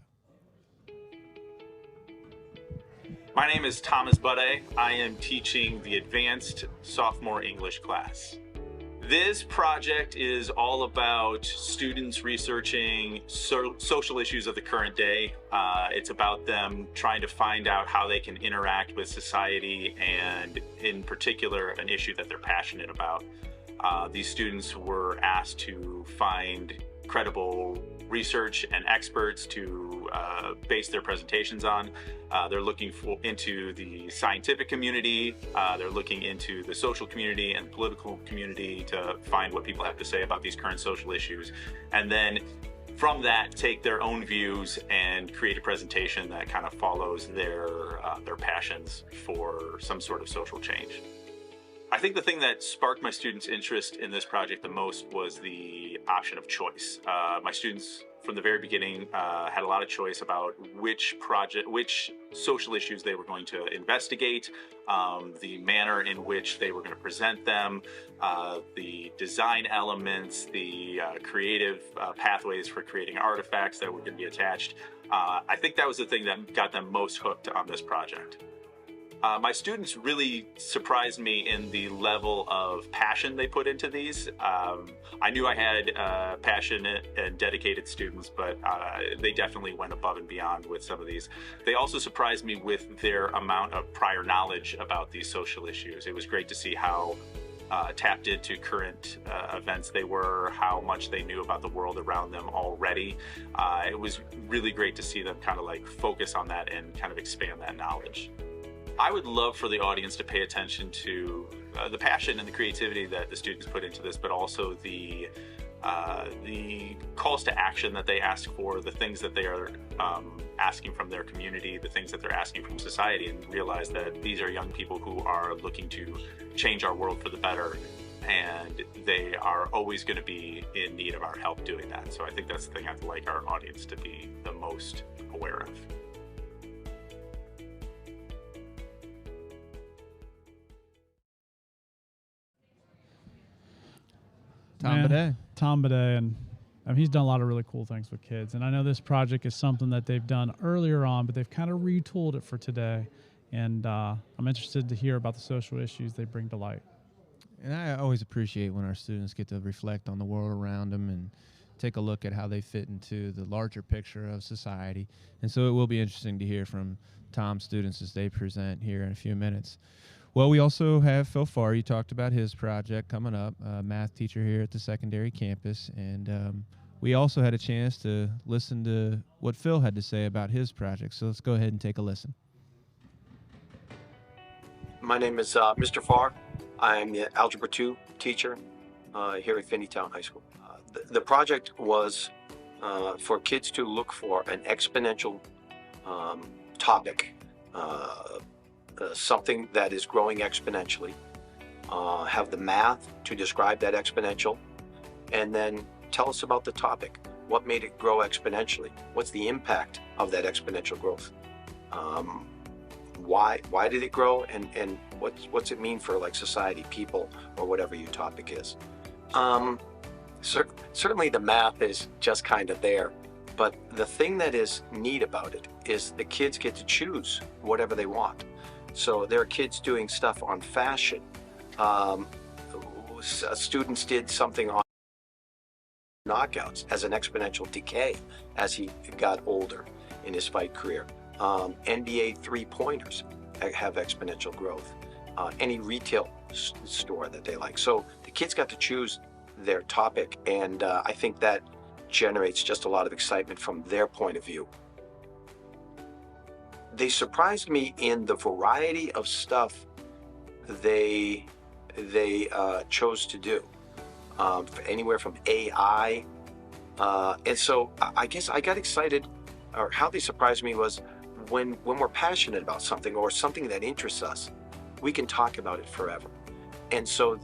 My name is Thomas Baday. I am teaching the advanced sophomore English class. This project is all about students researching social issues of the current day. It's about them trying to find out how they can interact with society and, in particular, an issue that they're passionate about. These students were asked to find credible research and experts to base their presentations on. They're looking into the scientific community, they're looking into the social community and political community to find what people have to say about these current social issues. And then from that, take their own views and create a presentation that kind of follows their passions for some sort of social change. I think the thing that sparked my students' interest in this project the most was the option of choice. My students, from the very beginning, had a lot of choice about which social issues they were going to investigate, the manner in which they were going to present them, the design elements, the creative pathways for creating artifacts that were going to be attached. I think that was the thing that got them most hooked on this project. My students really surprised me in the level of passion they put into these. I knew I had passionate and dedicated students, but they definitely went above and beyond with some of these. They also surprised me with their amount of prior knowledge about these social issues. It was great to see how tapped into current events they were, how much they knew about the world around them already. It was really great to see them kind of like focus on that and kind of expand that knowledge. I would love for the audience to pay attention to the passion and the creativity that the students put into this, but also the calls to action that they ask for, the things that they are asking from their community, the things that they're asking from society, and realize that these are young people who are looking to change our world for the better, and they are always going to be in need of our help doing that. So I think that's the thing I'd like our audience to be the most aware of. Tom Baday, and he's done a lot of really cool things with kids. And I know this project is something that they've done earlier on, but they've kind of retooled it for today. And I'm interested to hear about the social issues they bring to light. And I always appreciate when our students get to reflect on the world around them and take a look at how they fit into the larger picture of society. And so it will be interesting to hear from Tom's students as they present here in a few minutes. Well, we also have Phil Farr. You talked about his project coming up, math teacher here at the secondary campus. And we also had a chance to listen to what Phil had to say about his project. So let's go ahead and take a listen. My name is Mr. Farr. I'm the Algebra 2 teacher here at Finneytown High School. The project was for kids to look for an exponential topic, something that is growing exponentially, have the math to describe that exponential, and then tell us about the topic. What made it grow exponentially? What's the impact of that exponential growth? Why did it grow, and what's it mean for like society, people, or whatever your topic is? Certainly the math is just kind of there, but the thing that is neat about it is the kids get to choose whatever they want. So there are kids doing stuff on fashion. Students did something on knockouts as an exponential decay as he got older in his fight career. NBA three-pointers have exponential growth. Any retail store that they like. So the kids got to choose their topic, and I think that generates just a lot of excitement from their point of view. They surprised me in the variety of stuff they chose to do, anywhere from AI, and so I guess I got excited, or how they surprised me was when we're passionate about something or something that interests us, we can talk about it forever. And so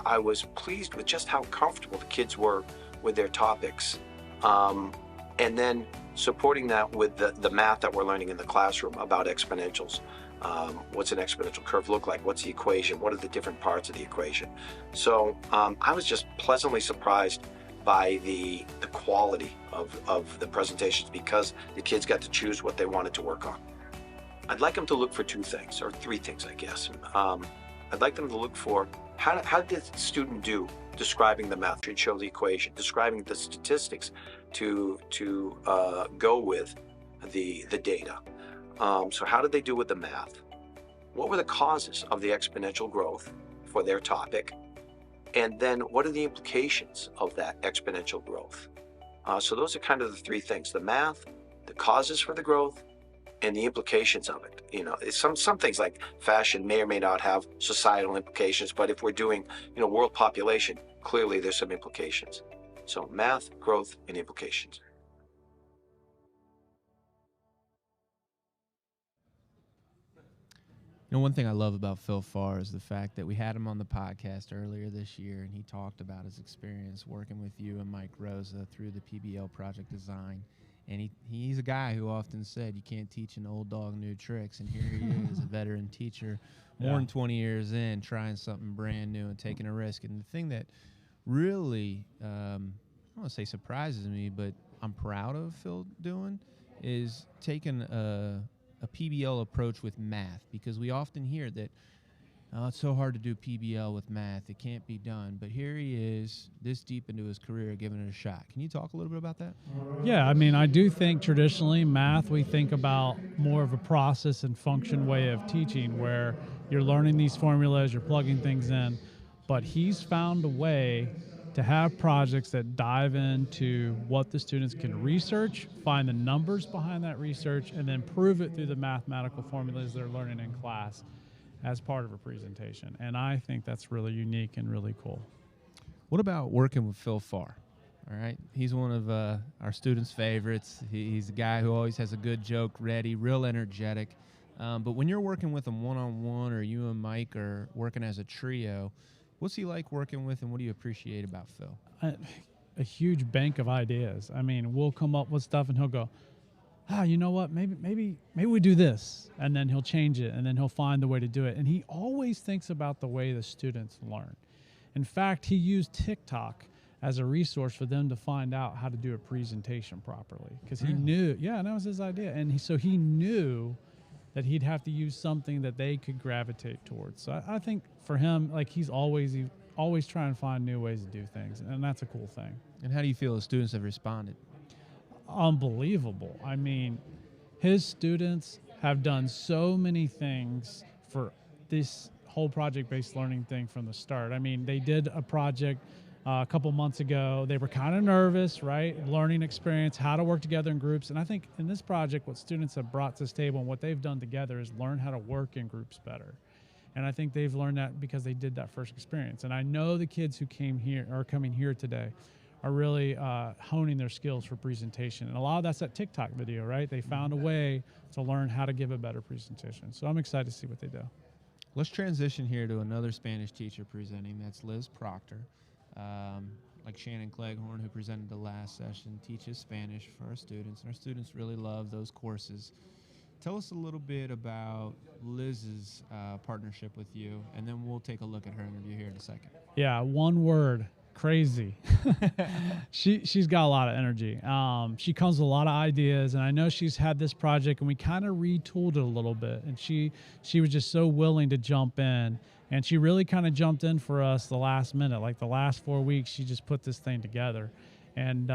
I was pleased with just how comfortable the kids were with their topics, and then supporting that with the math that we're learning in the classroom about exponentials. What's an exponential curve look like? What's the equation? What are the different parts of the equation? So I was just pleasantly surprised by the quality of the presentations, because the kids got to choose what they wanted to work on. I'd like them to look for two things, or three things, I guess. I'd like them to look for how did the student do describing the math, should show the equation, describing the statistics to go with the data. So how did they do with the math? What were the causes of the exponential growth for their topic? And then what are the implications of that exponential growth? So those are kind of the three things: the math, the causes for the growth, and the implications of it. You know, some things like fashion may or may not have societal implications, but if we're doing, world population, clearly there's some implications. So math, growth, and implications. One thing I love about Phil Farr is the fact that we had him on the podcast earlier this year, and he talked about his experience working with you and Mike Rosa through the PBL project design. And he's a guy who often said you can't teach an old dog new tricks, and here he is, a veteran teacher, more than 20 years in, trying something brand new and taking a risk. And the thing that really, I don't want to say surprises me, but I'm proud of Phil doing, is taking a PBL approach with math, because we often hear that it's so hard to do PBL with math, it can't be done. But here he is, this deep into his career, giving it a shot. Can you talk a little bit about that? Yeah, I mean, I do think traditionally math, we think about more of a process and function way of teaching, where you're learning these formulas, you're plugging things in, but he's found a way to have projects that dive into what the students can research, find the numbers behind that research, and then prove it through the mathematical formulas they're learning in class as part of a presentation. And I think that's really unique and really cool. What about working with Phil Farr? All right, he's one of our students' favorites. He's a guy who always has a good joke ready, real energetic. But when you're working with him one-on-one, or you and Mike are working as a trio, what's he like working with, and what do you appreciate about Phil? A huge bank of ideas. I mean, we'll come up with stuff and he'll go, you know what, maybe we do this, and then he'll change it, and then he'll find the way to do it. And he always thinks about the way the students learn. In fact, he used TikTok as a resource for them to find out how to do a presentation properly, because he knew, that was his idea. And so he knew that he'd have to use something that they could gravitate towards. So I think for him, like, he's always trying to find new ways to do things, and that's a cool thing. And how do you feel the students have responded? Unbelievable. I mean, his students have done so many things for this whole project-based learning thing from the start. I mean, they did a project a couple months ago. They were kind of nervous, right? Learning experience, how to work together in groups. And I think in this project, what students have brought to this table and what they've done together is learn how to work in groups better. And I think they've learned that because they did that first experience. And I know the kids who came here are coming here today are really honing their skills for presentation. And a lot of that's that TikTok video, right? They found a way to learn how to give a better presentation. So I'm excited to see what they do. Let's transition here to another Spanish teacher presenting. That's Liz Proctor. Like Shannon Cleghorn, who presented the last session, teaches Spanish for our students, and our students really love those courses. Tell us a little bit about Liz's partnership with you, and then we'll take a look at her interview here in a second. Yeah, one word, crazy. She's got a lot of energy. She comes with a lot of ideas, and I know she's had this project, and we kind of retooled it a little bit, and she was just so willing to jump in, and she really kind of jumped in for us the last minute. Like the last 4 weeks, she just put this thing together and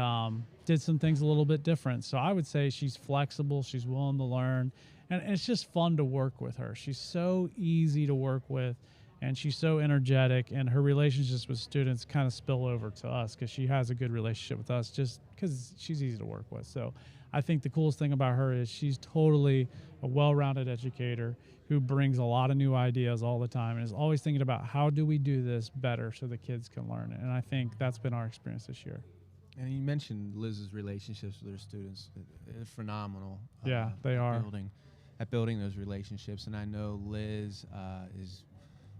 did some things a little bit different. So I would say she's flexible, she's willing to learn, and it's just fun to work with her. She's so easy to work with, and she's so energetic, and her relationships with students kind of spill over to us because she has a good relationship with us just because she's easy to work with. So I think the coolest thing about her is she's totally a well-rounded educator who brings a lot of new ideas all the time and is always thinking about how do we do this better so the kids can learn it. And I think that's been our experience this year. And you mentioned Liz's relationships with her students. They're phenomenal. Yeah, they are. At building those relationships. And I know Liz is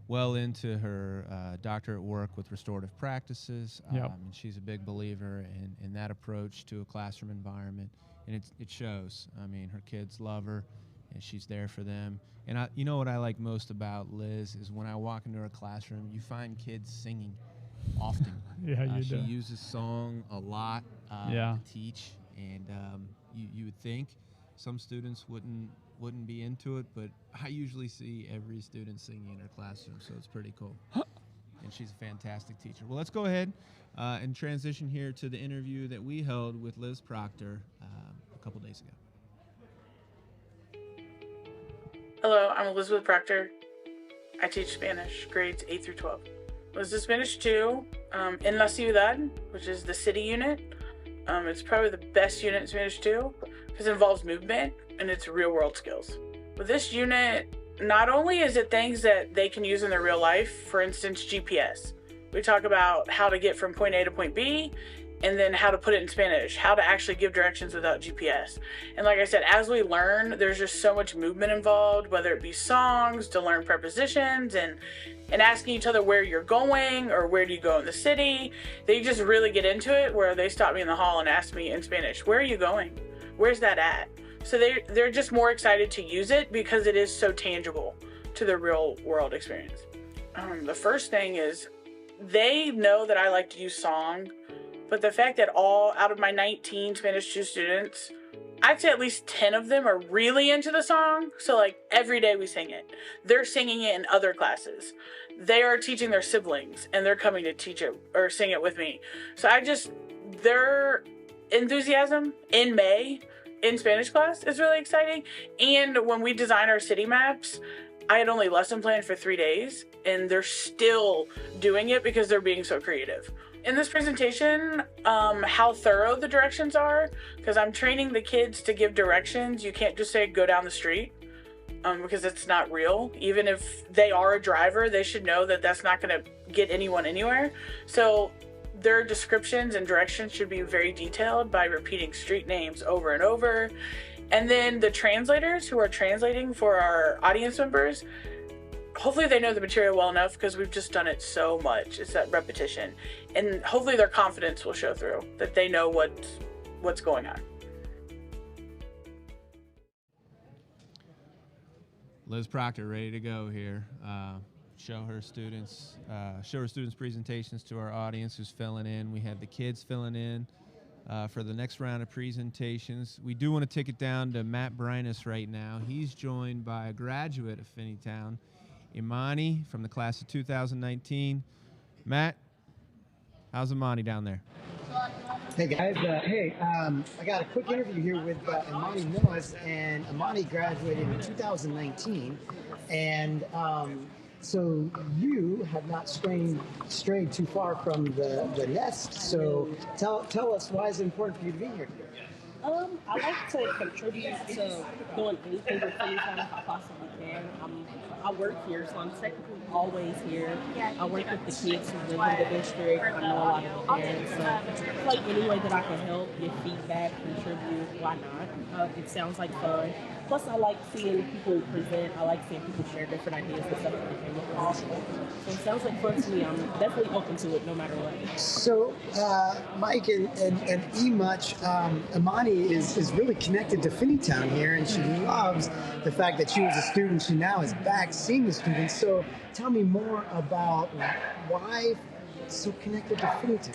well into her doctorate work with restorative practices. Yep. And she's a big believer in that approach to a classroom environment. And it shows. I mean, her kids love her, and she's there for them. And you know what I like most about Liz is when I walk into her classroom, you find kids singing often. Yeah, you she do. uses song a lot Yeah. to teach, and you would think some students wouldn't be into it, but I usually see every student singing in her classroom, so it's pretty cool. And she's a fantastic teacher. Well, let's go ahead and transition here to the interview that we held with Liz Proctor a couple days ago. Hello, I'm Elizabeth Proctor. I teach Spanish, grades 8 through 12. I was in Spanish 2 in La Ciudad, which is the city unit. It's probably the best unit in Spanish 2 because it involves movement and it's real world skills. With this unit, not only is it things that they can use in their real life, for instance, GPS. We talk about how to get from point A to point B, and then how to put it in Spanish, how to actually give directions without GPS. And like I said, as we learn, there's just so much movement involved, whether it be songs to learn prepositions and asking each other where you're going or where do you go in the city. They just really get into it where they stop me in the hall and ask me in Spanish, where are you going? Where's that at? So they're just more excited to use it because it is so tangible to the real world experience. The first thing is they know that I like to use song, but the fact that all out of my 19 Spanish 2 students, I'd say at least 10 of them are really into the song. So like every day we sing it. They're singing it in other classes. They are teaching their siblings and they're coming to teach it or sing it with me. So their enthusiasm in May in Spanish class is really exciting. And when we design our city maps, I had only lesson planned for 3 days and they're still doing it because they're being so creative. In this presentation, how thorough the directions are, because I'm training the kids to give directions. You can't just say go down the street because it's not real. Even if they are a driver, they should know that that's not going to get anyone anywhere. So their descriptions and directions should be very detailed by repeating street names over and over. And then the translators who are translating for our audience members, hopefully they know the material well enough because we've just done it so much. It's that repetition. And hopefully their confidence will show through, that they know what's going on. Liz Proctor ready to go here. Show her students presentations to our audience who's filling in. We have the kids filling in for the next round of presentations. We do want to take it down to Matt Brinus right now. He's joined by a graduate of Finneytown, Imani, from the class of 2019. Matt, how's Imani down there? Hey guys, I got a quick interview here with Imani Millis, and Imani graduated in 2019, and so you have not strayed too far from the nest. So tell us why is it important for you to be here today? I like to contribute to doing anything with Finneytown if I possibly can. I work here, so I'm technically always here. I work with the kids who live in the district. I know a lot of the parents, so like any way that I can help, give feedback, contribute, why not? It sounds like fun. Plus, I like seeing people present. I like seeing people share different ideas and stuff that they came up with. So it sounds like fun to me. I'm definitely open to it, no matter what. So, Mike and E-Much, Imani is really connected to Finneytown here, and she loves the fact that she was a student. She now is back seeing the students. So, tell me more about why so connected to Finneytown.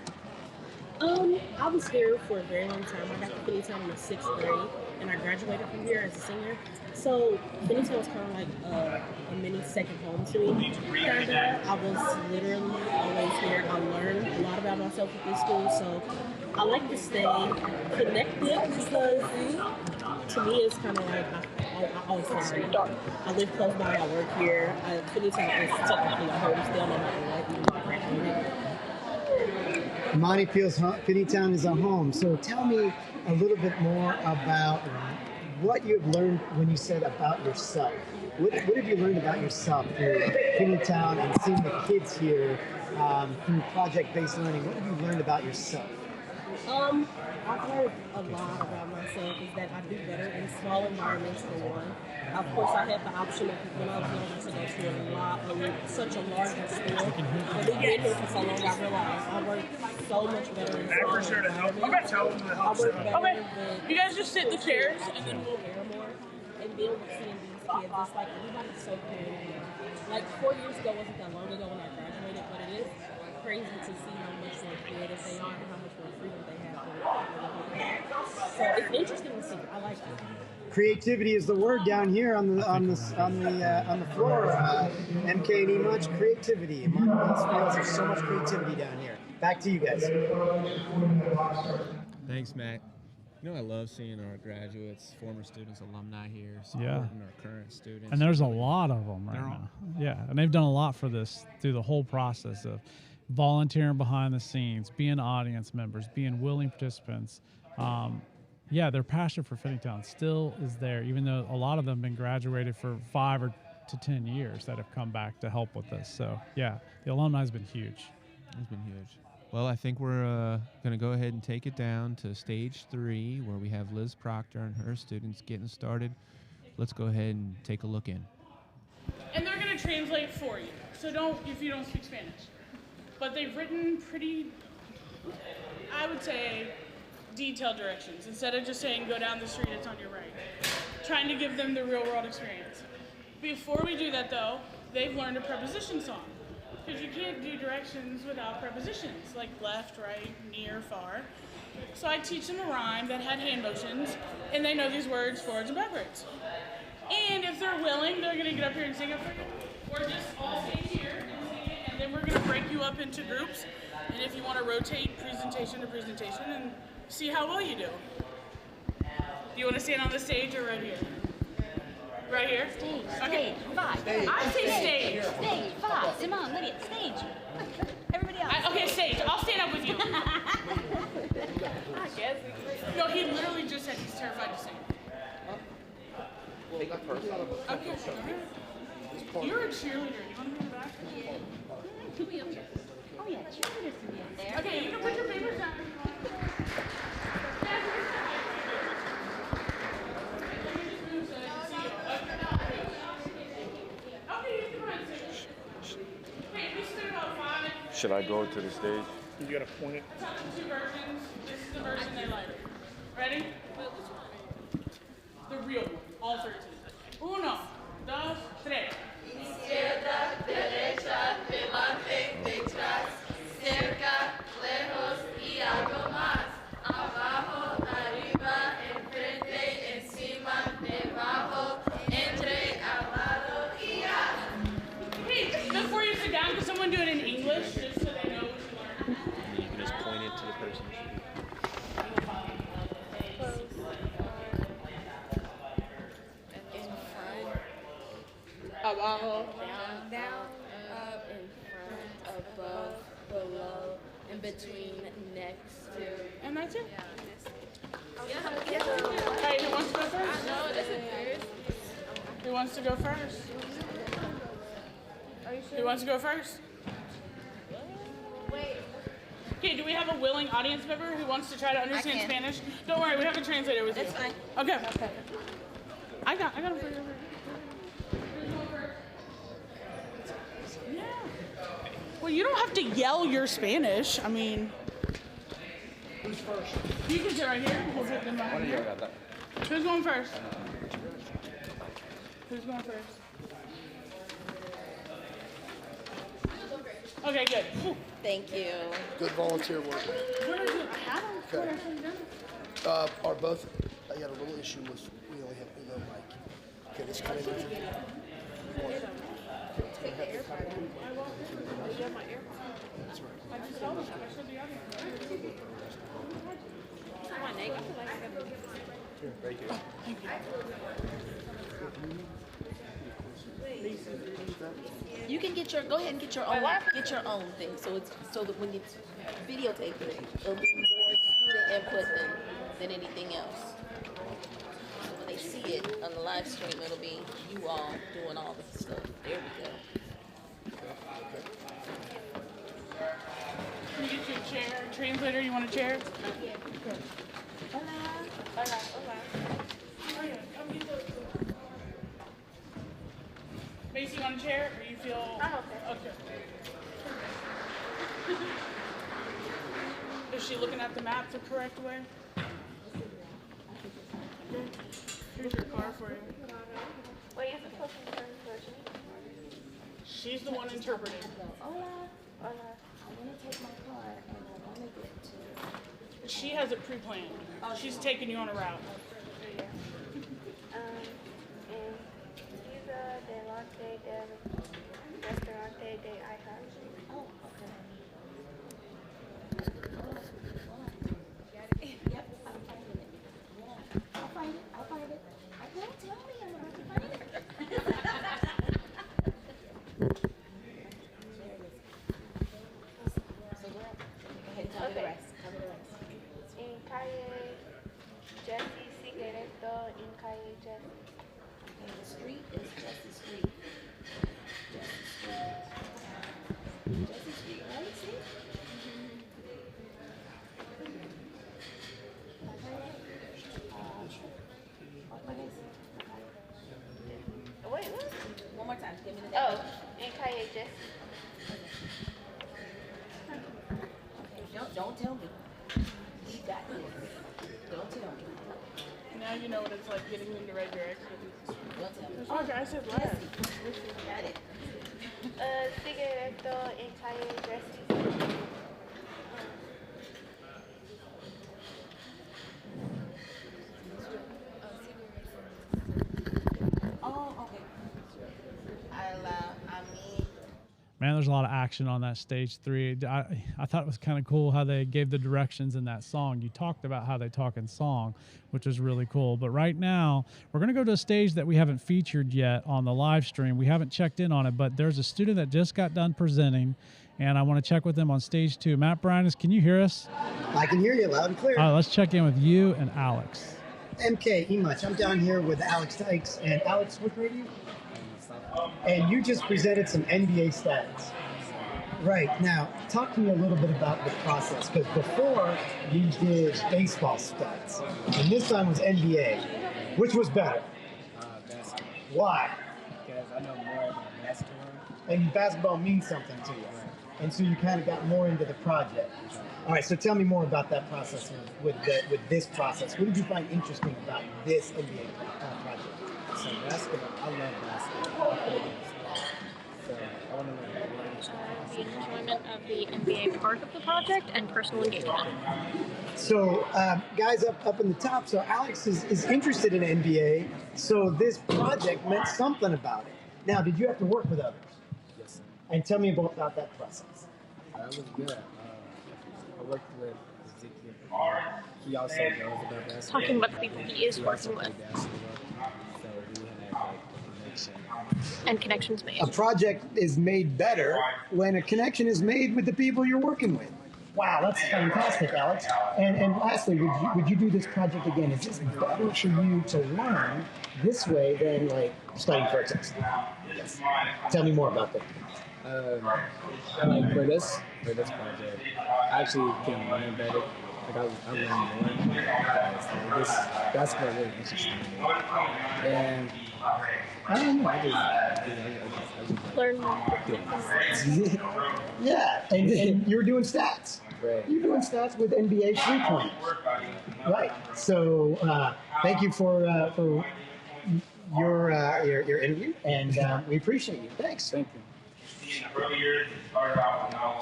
I was here for a very long time. I got to Finneytown in the 6th grade, and I graduated from here as a senior. So Finneytown was kind of like a mini second home to me. I was literally always here. I learned a lot about myself at this school, so I like to stay connected because to me it's kind of like I always feel I live close by. I work here. Finneytown is technically a home still, no matter what, even though I graduated. Imani feels Finneytown is a home. So tell me a little bit more about what you've learned when you said about yourself. What have you learned about yourself through Finneytown and seeing the kids here through project-based learning? What have you learned about yourself? I've learned a lot about myself is that I do better in small environments for one. Of course, I had the option of when I was younger to go to such a larger school. But being here for so long, I realized I work so much better in small environments. I work better You guys just sit in the chairs and then we'll care more. And then seeing these kids, it's like everybody's so creative. Like 4 years ago wasn't that long ago when I graduated, but it is crazy to see how much more creative they are and how much more freedom they have. So it's interesting to see. I like it. Creativity is the word down here on the floor. MK and E-Much, creativity. There's so much creativity down here. Back to you guys. Thanks, Matt. You know, I love seeing our graduates, former students, alumni here supporting our current students. And there's a lot of them right now. Yeah, and they've done a lot for this through the whole process of volunteering behind the scenes, being audience members, being willing participants. Their passion for Finneytown still is there, even though a lot of them have been graduated for 5 to 10 years that have come back to help with this. So, yeah, the alumni has been huge. It's been huge. Well, I think we're going to go ahead and take it down to stage 3, where we have Liz Proctor and her students getting started. Let's go ahead and take a look in. And they're going to translate for you. So if you don't speak Spanish. But they've written pretty, I would say, detailed directions. Instead of just saying, go down the street, it's on your right. Trying to give them the real world experience. Before we do that though, they've learned a preposition song. Because you can't do directions without prepositions, like left, right, near, far. So I teach them a rhyme that had hand motions, and they know these words forwards and backwards. And if they're willing, they're gonna get up here and sing it for you. Or just all stay here and sing it, and then we're gonna break you up into groups. And if you wanna rotate presentation to presentation and see how well you do. Do you wanna stand on the stage or right here? Right here? Stage. Okay. Stage. 5. I say stage. Stage. 5. Simone, Lydia, stage. Everybody else. Okay, stage. I'll stand up with you. I guess. No, he literally just said he's terrified to sing. Take a first. Okay. You're a cheerleader. You want to be in the back? Yeah. Oh yeah, cheerleaders can be up there. Okay, you can put your papers down. Should I go to the stage? You gotta point it. Two versions. This is the version they like. Ready? The real one. All 13. 1, 2, 3. Izquierda, derecha, delante, detrás, cerca, lejos y algo más. Abajo, arriba, enfrente, encima, debajo, entre, al lado y ya. Hey, before you sit down, can someone do it in English, just so they know what you learned? And you can just point it to the person. Abajo, down, up, in front, above, below, in between, next to. And that's it. Yeah. wants to go first? Who wants to go first? Wait. Okay, do we have a willing audience member who wants to try to understand can. Spanish? Don't worry, we have a translator with you. That's fine. Okay. I got him for you. Yeah. Well, you don't have to yell your Spanish. I mean, Who's first? you can sit right here. We'll sit them right here. Who's going first? Who's going first? Okay, good. Whew. Thank you. Good volunteer work. Where did you have them? Okay. What are you doing? Are both? I got a little issue with we only have the mic. Okay, this kind of. Take the AirPod. You have my AirPod. That's right. I just told them. I should be on it. It's on my neck. I feel like I got Here, right here. Thank you. You can get your go ahead and get your own thing. So it's so that when it's videotaped, it'll be more student input than anything else. So when they see it on the live stream, it'll be you all doing all the stuff. There we go. Can you get your chair? Translator, you want a chair? Hola. Hola. Hola. Oh, yeah. Come get those. Macy, on a chair, or you feel? I'm okay. Okay. Is she looking at the map the correct way? Here's your car for you. Wait, is it supposed to be version? She's the one interpreting. Hola. Hola. I want to take my car and I want to get to. She has it pre-planned. She's taking you on a route. En pizza delante del restaurante de IHOP. Oh, okay. Yep, I'll find it. I'll find it. Don't tell me I'm about to find it. So go ahead. Tell me the rest. Tell me the rest. En calle Jesse Cigaretto, en calle Jesse. Okay, the street is Jesse Street. Jesse Street. Jesse Street, right? See? Wait, what? One more time. Give me the Oh, name. en calle Jesse. Okay, don't tell me. You got this. Don't tell me. Now you know what it's like getting in the right direction. Don't tell me. Oh, I said left. Got it. Cigaretto, en calle Jesse. Oh, okay. Man, there's a lot of action on that stage 3. I thought it was kind of cool how they gave the directions in that song. You talked about how they talk in song, which is really cool. But right now, we're going to go to a stage that we haven't featured yet on the live stream. We haven't checked in on it, but there's a student that just got done presenting, and I want to check with them on stage 2. Matt Bryanus, can you hear us? I can hear you loud and clear. All right, let's check in with you and Alex. MK, E-Much. I'm down here with Alex Dykes. And Alex, what grade are you? And you just presented some NBA stats. Right. Now, talk to me a little bit about the process, because before you did baseball stats, and this time was NBA. Which was better? Basketball. Why? Because I know more about basketball. And basketball means something to you. And so you kind of got more into the project. All right, so tell me more about that process with this process. What did you find interesting about this NBA project? So basketball, I love basketball. So I want to learn more. The enjoyment of the NBA part of the project and personal engagement. So, guys up in the top, so Alex is interested in NBA, so this project meant something about it. Now, did you have to work with others? Yes, sir. And tell me about that process. It was good. I worked with Ezekiel. He also knows about basketball. Talking about the people he is working with. So we had like a connection. And connections made. A project is made better when a connection is made with the people you're working with. Wow, that's fantastic, Alex. And lastly, would you do this project again? Is this better for you to learn this way than like studying for a test? Yes. Tell me more about that. Like for this project, I actually can learn better. Like I learned more because that's what really interests me. And I don't know, I just Learn more. Yeah, and you're doing stats. Right. You're doing stats with NBA 3-pointers. Right. So thank you for your interview, and we appreciate you. Thanks. Thank you.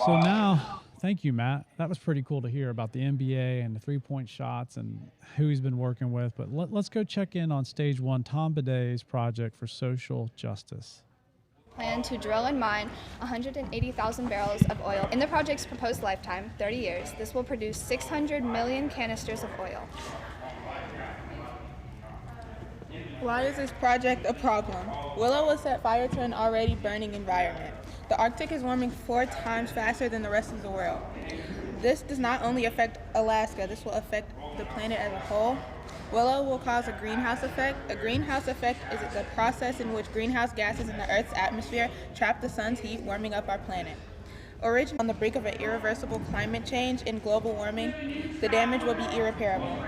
So now, thank you, Matt. That was pretty cool to hear about the NBA and the 3-point shots and who he's been working with. But let's go check in on stage 1, Tom Bidet's project for social justice. Plan to drill and mine 180,000 barrels of oil. In the project's proposed lifetime, 30 years, this will produce 600 million canisters of oil. Why is this project a problem? Willow will set fire to an already burning environment. The Arctic is warming 4 times faster than the rest of the world. This does not only affect Alaska, this will affect the planet as a whole. Willow will cause a greenhouse effect. A greenhouse effect is the process in which greenhouse gases in the Earth's atmosphere trap the sun's heat, warming up our planet. Originating on the brink of an irreversible climate change and global warming, the damage will be irreparable.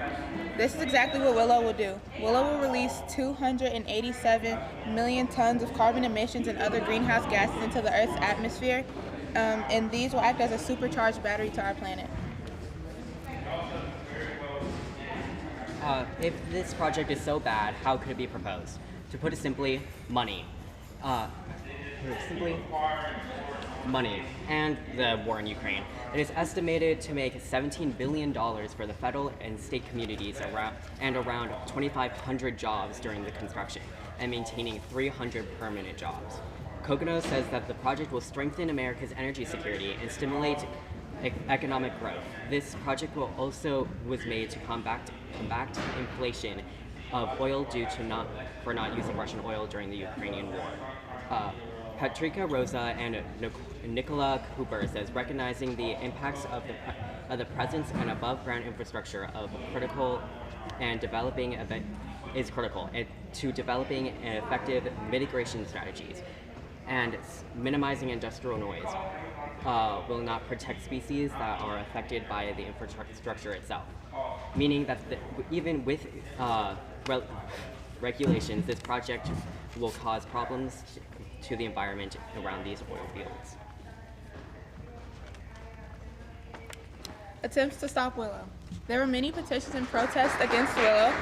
This is exactly what Willow will do. Willow will release 287 million tons of carbon emissions and other greenhouse gases into the Earth's atmosphere, and these will act as a supercharged battery to our planet. If this project is so bad, how could it be proposed? To put it simply, money. Money and the war in Ukraine. It is estimated to make $17 billion for the federal and state communities around 2,500 jobs during the construction and maintaining 300 permanent jobs. Coconut says that the project will strengthen America's energy security and stimulate economic growth. This project was made to combat inflation of oil due to not using Russian oil during the Ukrainian war. Patricia Rosa and Nicola Cooper says recognizing the impacts of the presence and above-ground infrastructure of critical and developing is critical to developing effective mitigation strategies, and minimizing industrial noise will not protect species that are affected by the infrastructure itself. Meaning that even with regulations, this project will cause problems to the environment around these oil fields. Attempts to stop Willow. There were many petitions and protests against Willow,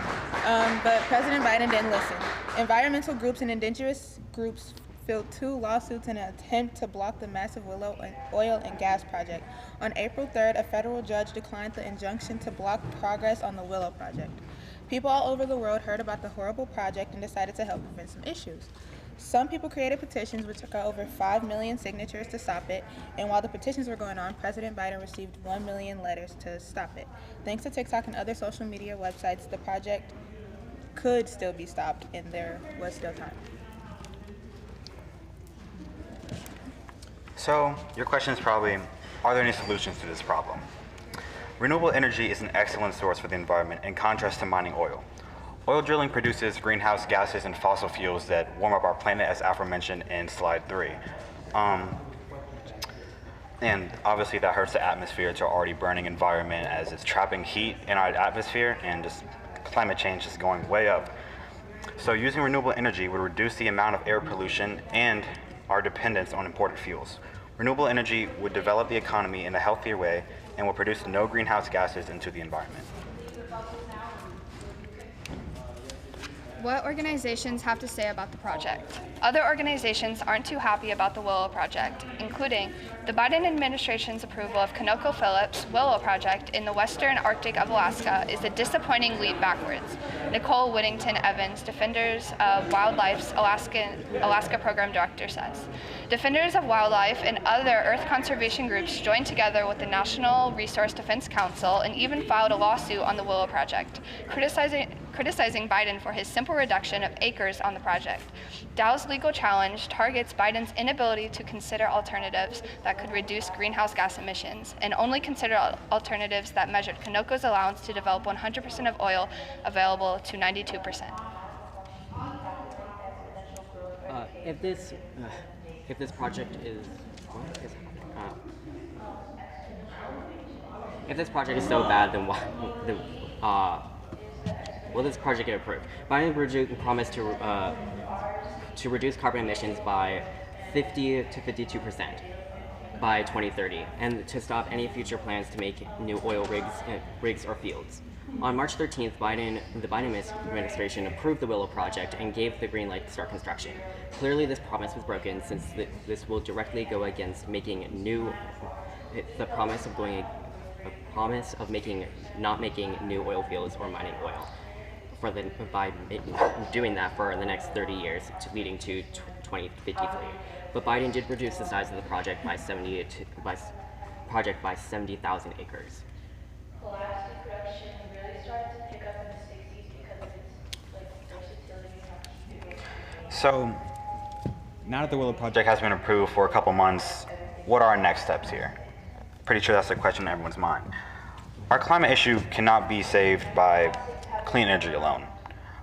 but President Biden didn't listen. Environmental groups and indigenous groups filed 2 lawsuits in an attempt to block the massive Willow oil and gas project. On April 3rd, a federal judge declined the injunction to block progress on the Willow project. People all over the world heard about the horrible project and decided to help prevent some issues. Some people created petitions which got over 5 million signatures to stop it, and while the petitions were going on, President Biden received 1 million letters to stop it. Thanks to TikTok and other social media websites, the project could still be stopped, and there was still time. So, your question is probably, are there any solutions to this problem? Renewable energy is an excellent source for the environment in contrast to mining oil. Oil drilling produces greenhouse gases and fossil fuels that warm up our planet, as aforementioned in slide 3. And obviously that hurts the atmosphere. It's our already burning environment as it's trapping heat in our atmosphere, and just climate change is going way up. So using renewable energy would reduce the amount of air pollution and our dependence on imported fuels. Renewable energy would develop the economy in a healthier way and will produce no greenhouse gases into the environment. What organizations have to say about the project? Other organizations aren't too happy about the Willow project, including the Biden administration's approval of ConocoPhillips' Willow project in the western Arctic of Alaska is a disappointing leap backwards. Nicole Whittington Evans, Defenders of Wildlife's Alaska Program Director, says. Defenders of Wildlife and other earth conservation groups joined together with the National Resource Defense Council and even filed a lawsuit on the Willow project, criticizing criticizing Biden for his simple reduction of acres on the project. Dow's legal challenge targets Biden's inability to consider alternatives that could reduce greenhouse gas emissions, and only consider alternatives that measured Conoco's allowance to develop 100% of oil available to 92%. If this project is if this project is so bad, then why will this project get approved? Biden promised to reduce carbon emissions by 50 to 52% by 2030, and to stop any future plans to make new oil rigs or fields. On March 13th, the Biden administration approved the Willow project and gave the green light to start construction. Clearly, this promise was broken, since this will directly go against the promise of not making new oil fields or mining oil by doing that for the next 30 years, leading to 2053. But Biden did reduce the size of the project by 70,000 acres. So, now that the Willow project has been approved for a couple months, what are our next steps here? Pretty sure that's the question in everyone's mind. Our climate issue cannot be saved by clean energy alone.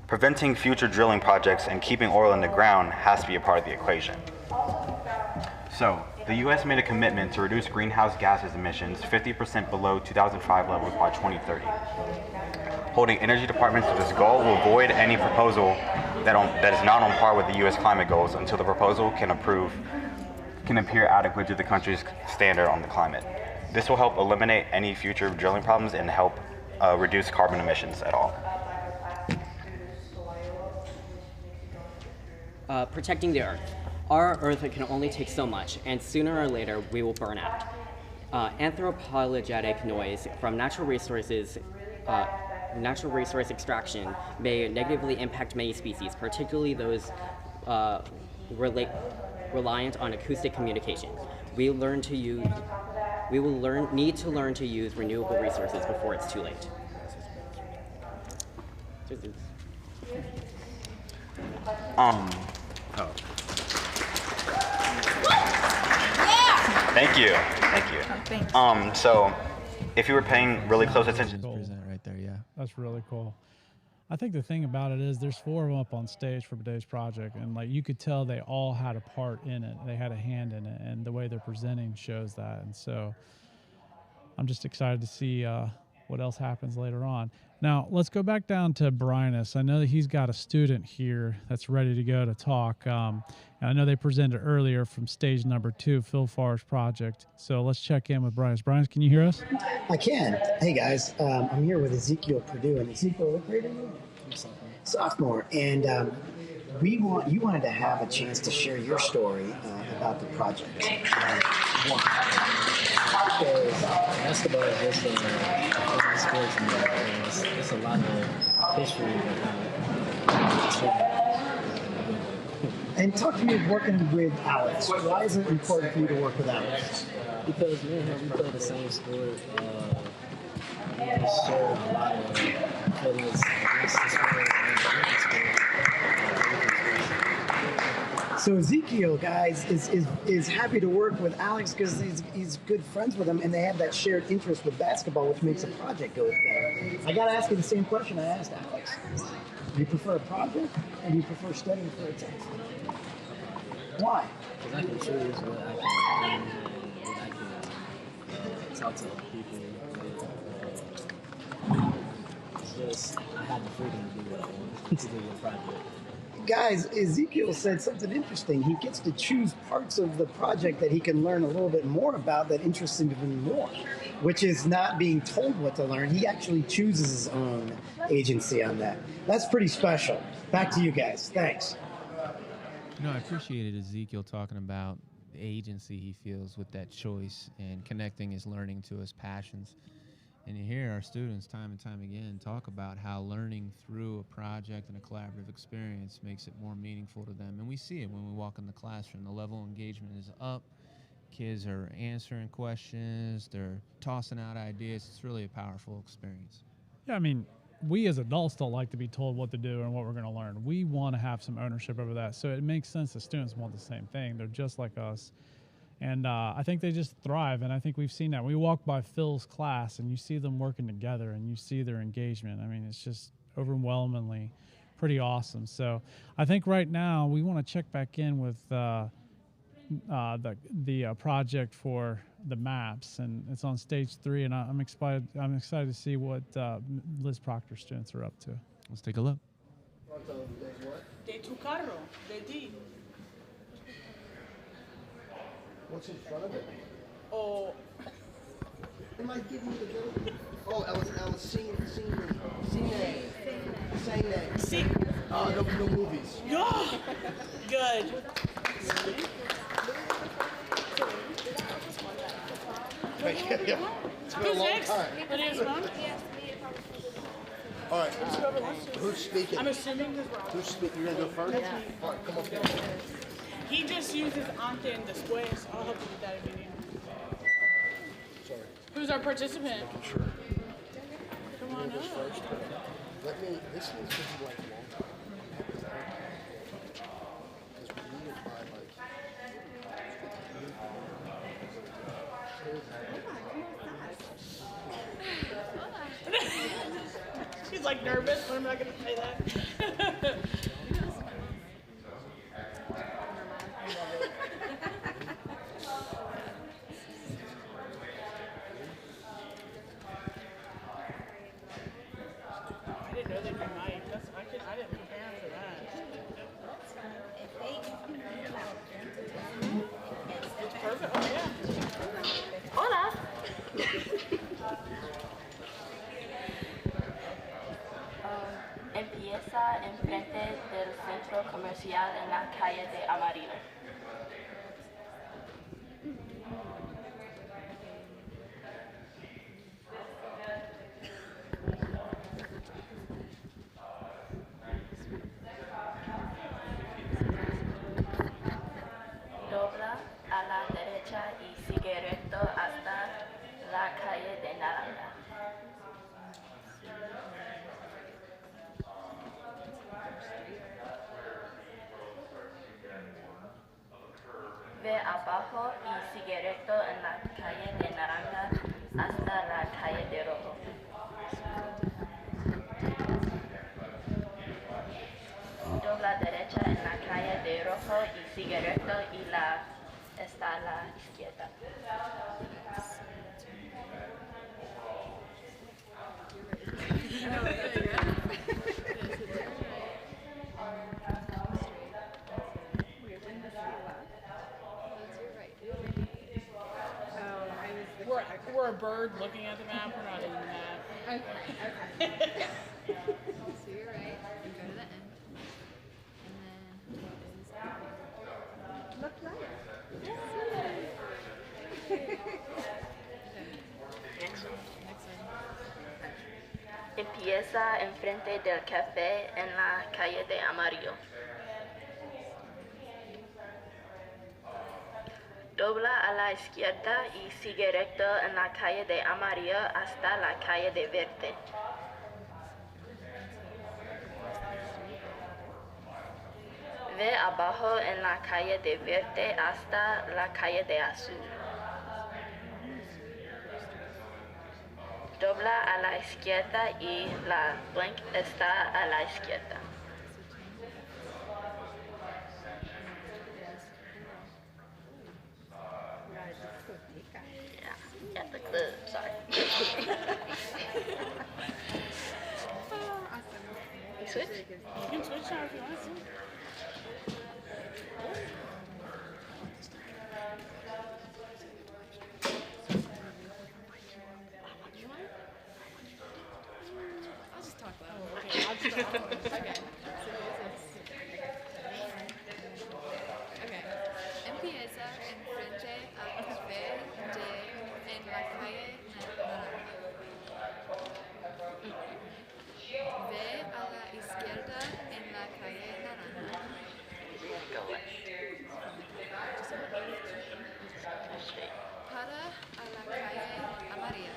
Preventing future drilling projects and keeping oil in the ground has to be a part of the equation. So, the U.S. made a commitment to reduce greenhouse gases emissions 50% below 2005 levels by 2030. Holding energy departments to this goal will avoid any proposal that is not on par with the U.S. climate goals until the proposal can appear adequate to the country's standard on the climate. This will help eliminate any future drilling problems and help reduce carbon emissions at all. Protecting the Earth. Our Earth can only take so much, and sooner or later we will burn out. Anthropogenic noise from natural resource extraction may negatively impact many species, particularly those reliant on acoustic communication. We will need to learn to use renewable resources before it's too late. Thank you. So, if you were paying really close attention. Right there, yeah. That's really cool. I think the thing about it is there's 4 of them up on stage for today's project, and like you could tell they all had a part in it. They had a hand in it, and the way they're presenting shows that. And so I'm just excited to see what else happens later on. Now, let's go back down to Brynus. I know that he's got a student here that's ready to go to talk. And I know they presented earlier from stage number 2, Phil Farr's project. So let's check in with Brynus. Brynus, can you hear us? I can. Hey, guys. I'm here with Ezekiel Purdue. And Ezekiel, what grade are you? Sophomore. And you wanted to have a chance to share your story about the project. Because basketball is just a sports, and it's a lot of history behind it. And talk to me of working with Alex. Why is it important for you to work with Alex? Because me and him, we play the same sport. We share a lot of feelings against the sport and with the sport. So Ezekiel, guys, is happy to work with Alex because he's good friends with him, and they have that shared interest with basketball, which makes the project go better. I got to ask you the same question I asked Alex. Do you prefer a project, or do you prefer studying for a test? Why? Because I can choose what I can learn, and what I can talk to people with. It's just, I had the freedom to do what I want to do with the project. Guys, Ezekiel said something interesting. He gets to choose parts of the project that he can learn a little bit more about that interests him even more, which is not being told what to learn. He actually chooses his own agency on that. That's pretty special. Back to you guys. Thanks. I appreciated Ezekiel talking about the agency he feels with that choice and connecting his learning to his passions. And you hear our students time and time again talk about how learning through a project and a collaborative experience makes it more meaningful to them. And we see it when we walk in the classroom. The level of engagement is up. Kids are answering questions. They're tossing out ideas. It's really a powerful experience. Yeah, I mean, we as adults don't like to be told what to do and what we're going to learn. We want to have some ownership over that. So it makes sense that students want the same thing. They're just like us. And I think they just thrive. And I think we've seen that. We walk by Phil's class and you see them working together and you see their engagement. I mean, it's just overwhelmingly pretty awesome. So I think right now we want to check back in with the project for the maps, and it's on stage 3. And I'm excited to see what Liz Proctor students are up to. Let's take a look. De tu carro, de ti. What's in front of it? Oh. Am I giving you the building? Oh, I was saying that. See? No movies. Yeah. Good. It's been a long time. All right. Who's speaking? I'm assuming this Rob. Who's speaking? You're gonna go first? Yeah. All right, come up here. He just uses ante and después. I'll help you with that if you need. Sorry. Who's our participant? Sure. Come on up. First. This needs to be like a long time. Because we need it by She's like nervous, but I'm not going to say that. I didn't know they'd be mic. I didn't prepare for that. It's perfect. Oh, yeah. Hola. Empieza enfrente del centro comercial en la calle de Amarillo. Dobla a la derecha y sigue recto hasta la calle de Naranja. Ve abajo y sigue recto en la calle de Naranja hasta la calle de Rojo. Dobla derecha en la calle de Rojo y sigue recto y está a la izquierda. We're a bird looking at the map. We're not doing that. Okay. So you're right. And go to the end. And then look right. Next one. Empieza enfrente del café en la calle de Amarillo. Dobla a la izquierda y sigue recto en la calle de Amarillo hasta la calle de Verde. Ve abajo en la calle de Verde hasta la calle de Azul. Dobla a la izquierda y la blank está a la izquierda. Yeah, at the club, sorry. You switch? You can switch now if you want to. I'll just talk loud. Okay, I'll just talk. Okay. Okay. Empieza enfrente al café en la calle Naranja. Ve a la izquierda en la calle Naranja. Para a la calle Amarillo.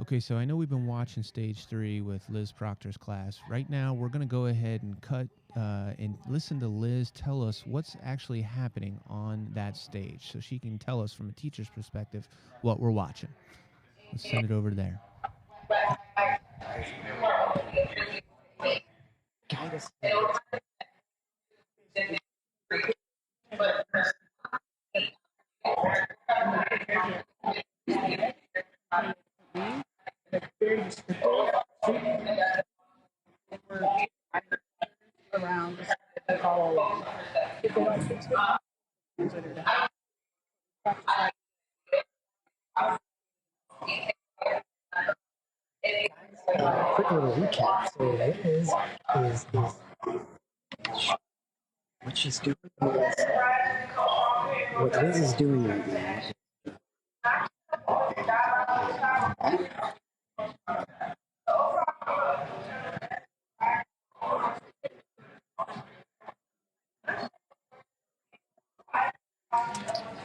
Okay, so I know we've been watching stage 3 with Liz Proctor's class. Right now, we're going to go ahead and cut and listen to Liz tell us what's actually happening on that stage so she can tell us from a teacher's perspective what we're watching. Let's send it over there. Around Quick little recap. So what she's doing is what Liz is doing right now.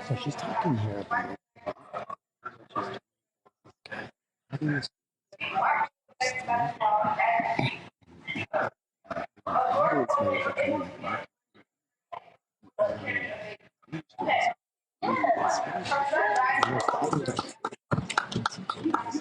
So she's talking here about having this audience manager coming up.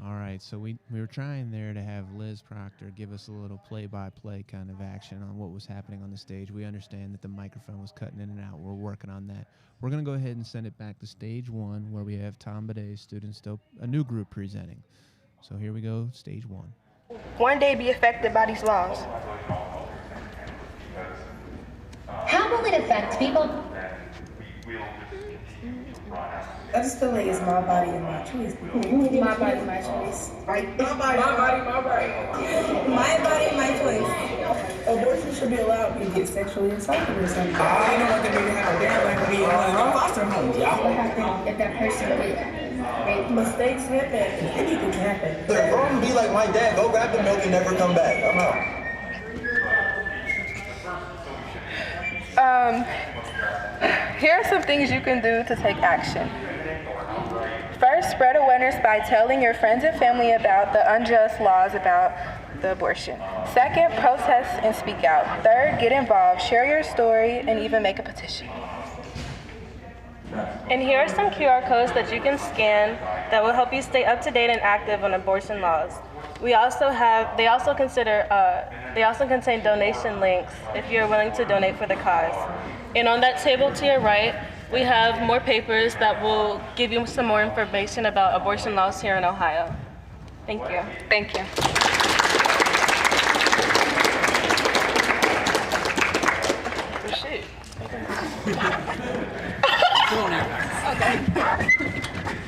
All right, so we were trying there to have Liz Proctor give us a little play-by-play kind of action on what was happening on the stage. We understand that the microphone was cutting in and out. We're working on that. We're going to go ahead and send it back to stage 1 where we have Tom Baday's students, still a new group presenting. So here we go, stage 1. One day be affected by these laws. How will it affect people? I just feel like it's my body and my choice. My body, my choice. Right? My body, my right. My body, my choice. Abortion should be allowed to get sexually assaulted or something. I don't want the baby to have a bad like to be in a foster home. What happened if that person did? Mistakes happen. Anything can happen. The wrong be like my dad. Go grab the milk and never come back. I'm out. Here are some things you can do to take action. First, spread awareness by telling your friends and family about the unjust laws about the abortion. Second, protest and speak out. Third, get involved, share your story, and even make a petition. And here are some QR codes that you can scan that will help you stay up to date and active on abortion laws. They also contain donation links if you're willing to donate for the cause. And on that table to your right, we have more papers that will give you some more information about abortion laws here in Ohio. Thank you. Thank you.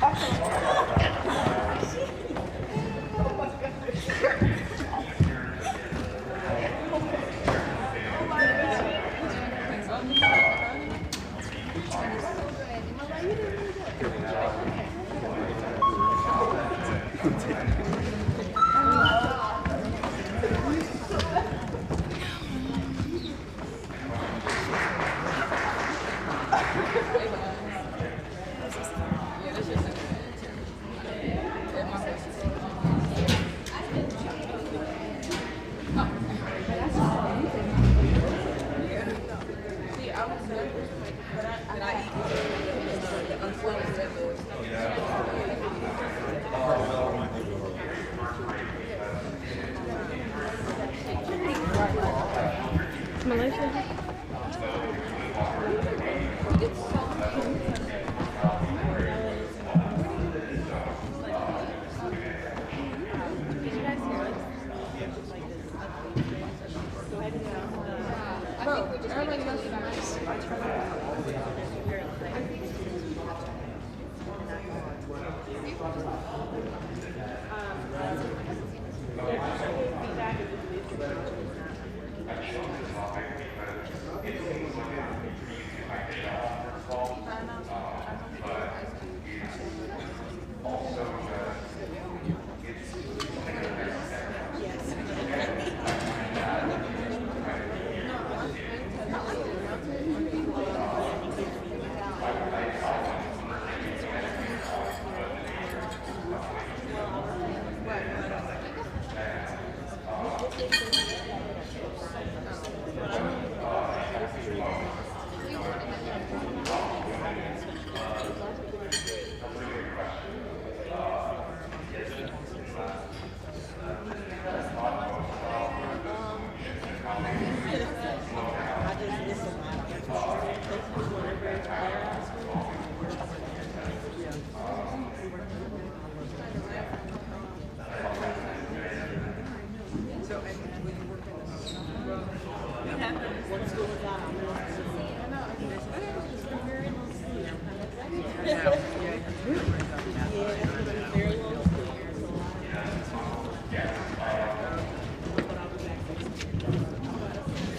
Oh, shoot.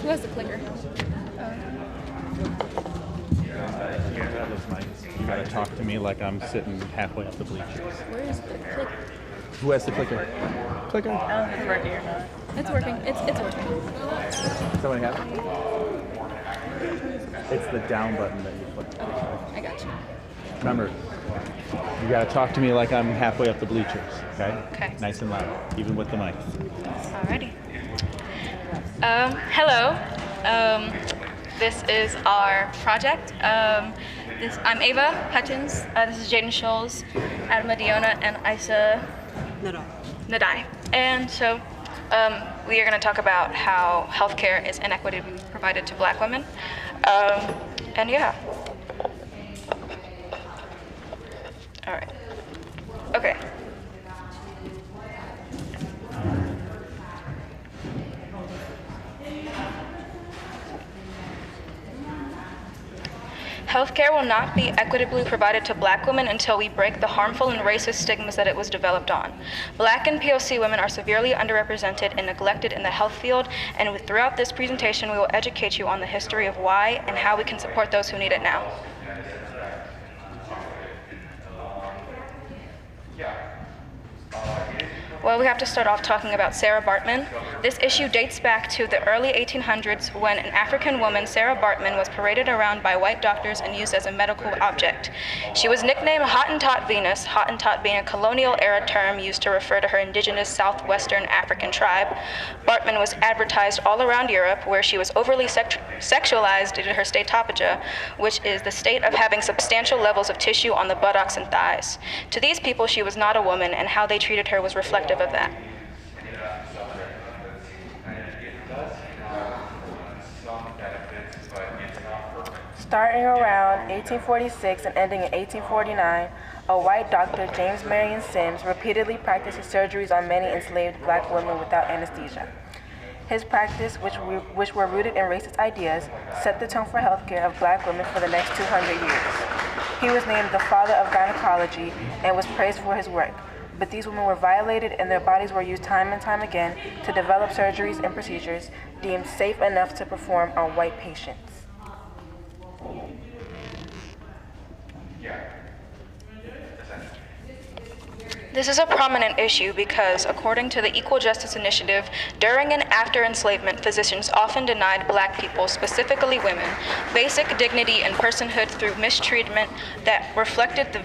Who has the clicker? That was nice. You gotta talk to me like I'm sitting halfway up the bleachers. Where is the clicker? Who has the clicker? Clicker? I don't know if it's working or not. It's working. It's working. Somebody have it? It's the down button that you click. I got you. Remember, you gotta talk to me like I'm halfway up the bleachers, okay? Okay. Nice and loud, even with the mic. Alrighty. Hello. This is our project. I'm Ava Hutchins. This is Jaden Scholes, Adama Diona, and Isa Nadai. And so we are going to talk about how healthcare is inequitably provided to Black women. And yeah. All right. Okay. Healthcare will not be equitably provided to Black women until we break the harmful and racist stigmas that it was developed on. Black and POC women are severely underrepresented and neglected in the health field, and throughout this presentation, we will educate you on the history of why and how we can support those who need it now. Well, we have to start off talking about Sarah Bartman. This issue dates back to the early 1800s when an African woman, Sarah Bartman, was paraded around by white doctors and used as a medical object. She was nicknamed Hottentot Venus, Hottentot being a colonial-era term used to refer to her indigenous southwestern African tribe. Bartman was advertised all around Europe, where she was overly sexualized due to her statopagia, which is the state of having substantial levels of tissue on the buttocks and thighs. To these people, she was not a woman, and how they treated her was reflective of that. Starting around 1846 and ending in 1849, a white doctor, James Marion Sims, repeatedly practiced his surgeries on many enslaved Black women without anesthesia. His practice, which were rooted in racist ideas, set the tone for healthcare of Black women for the next 200 years. He was named the father of gynecology and was praised for his work. But these women were violated and their bodies were used time and time again to develop surgeries and procedures deemed safe enough to perform on white patients. This is a prominent issue because, according to the Equal Justice Initiative, during and after enslavement, physicians often denied Black people, specifically women, basic dignity and personhood through mistreatment that reflected the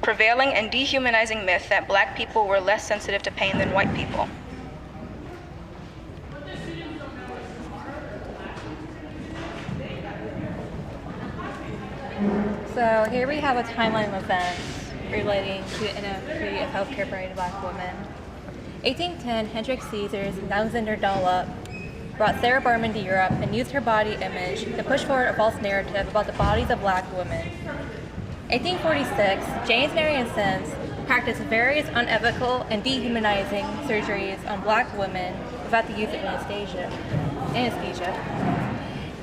prevailing and dehumanizing myth that Black people were less sensitive to pain than white people. So here we have a timeline of events relating to the inequity of healthcare provided to Black women. 1810, Hendrik Caesars and Alexander Dunlop brought Sarah Bartman to Europe and used her body image to push forward a false narrative about the bodies of Black women. 1846, James Marion Sims practiced various unethical and dehumanizing surgeries on Black women without the use of anesthesia.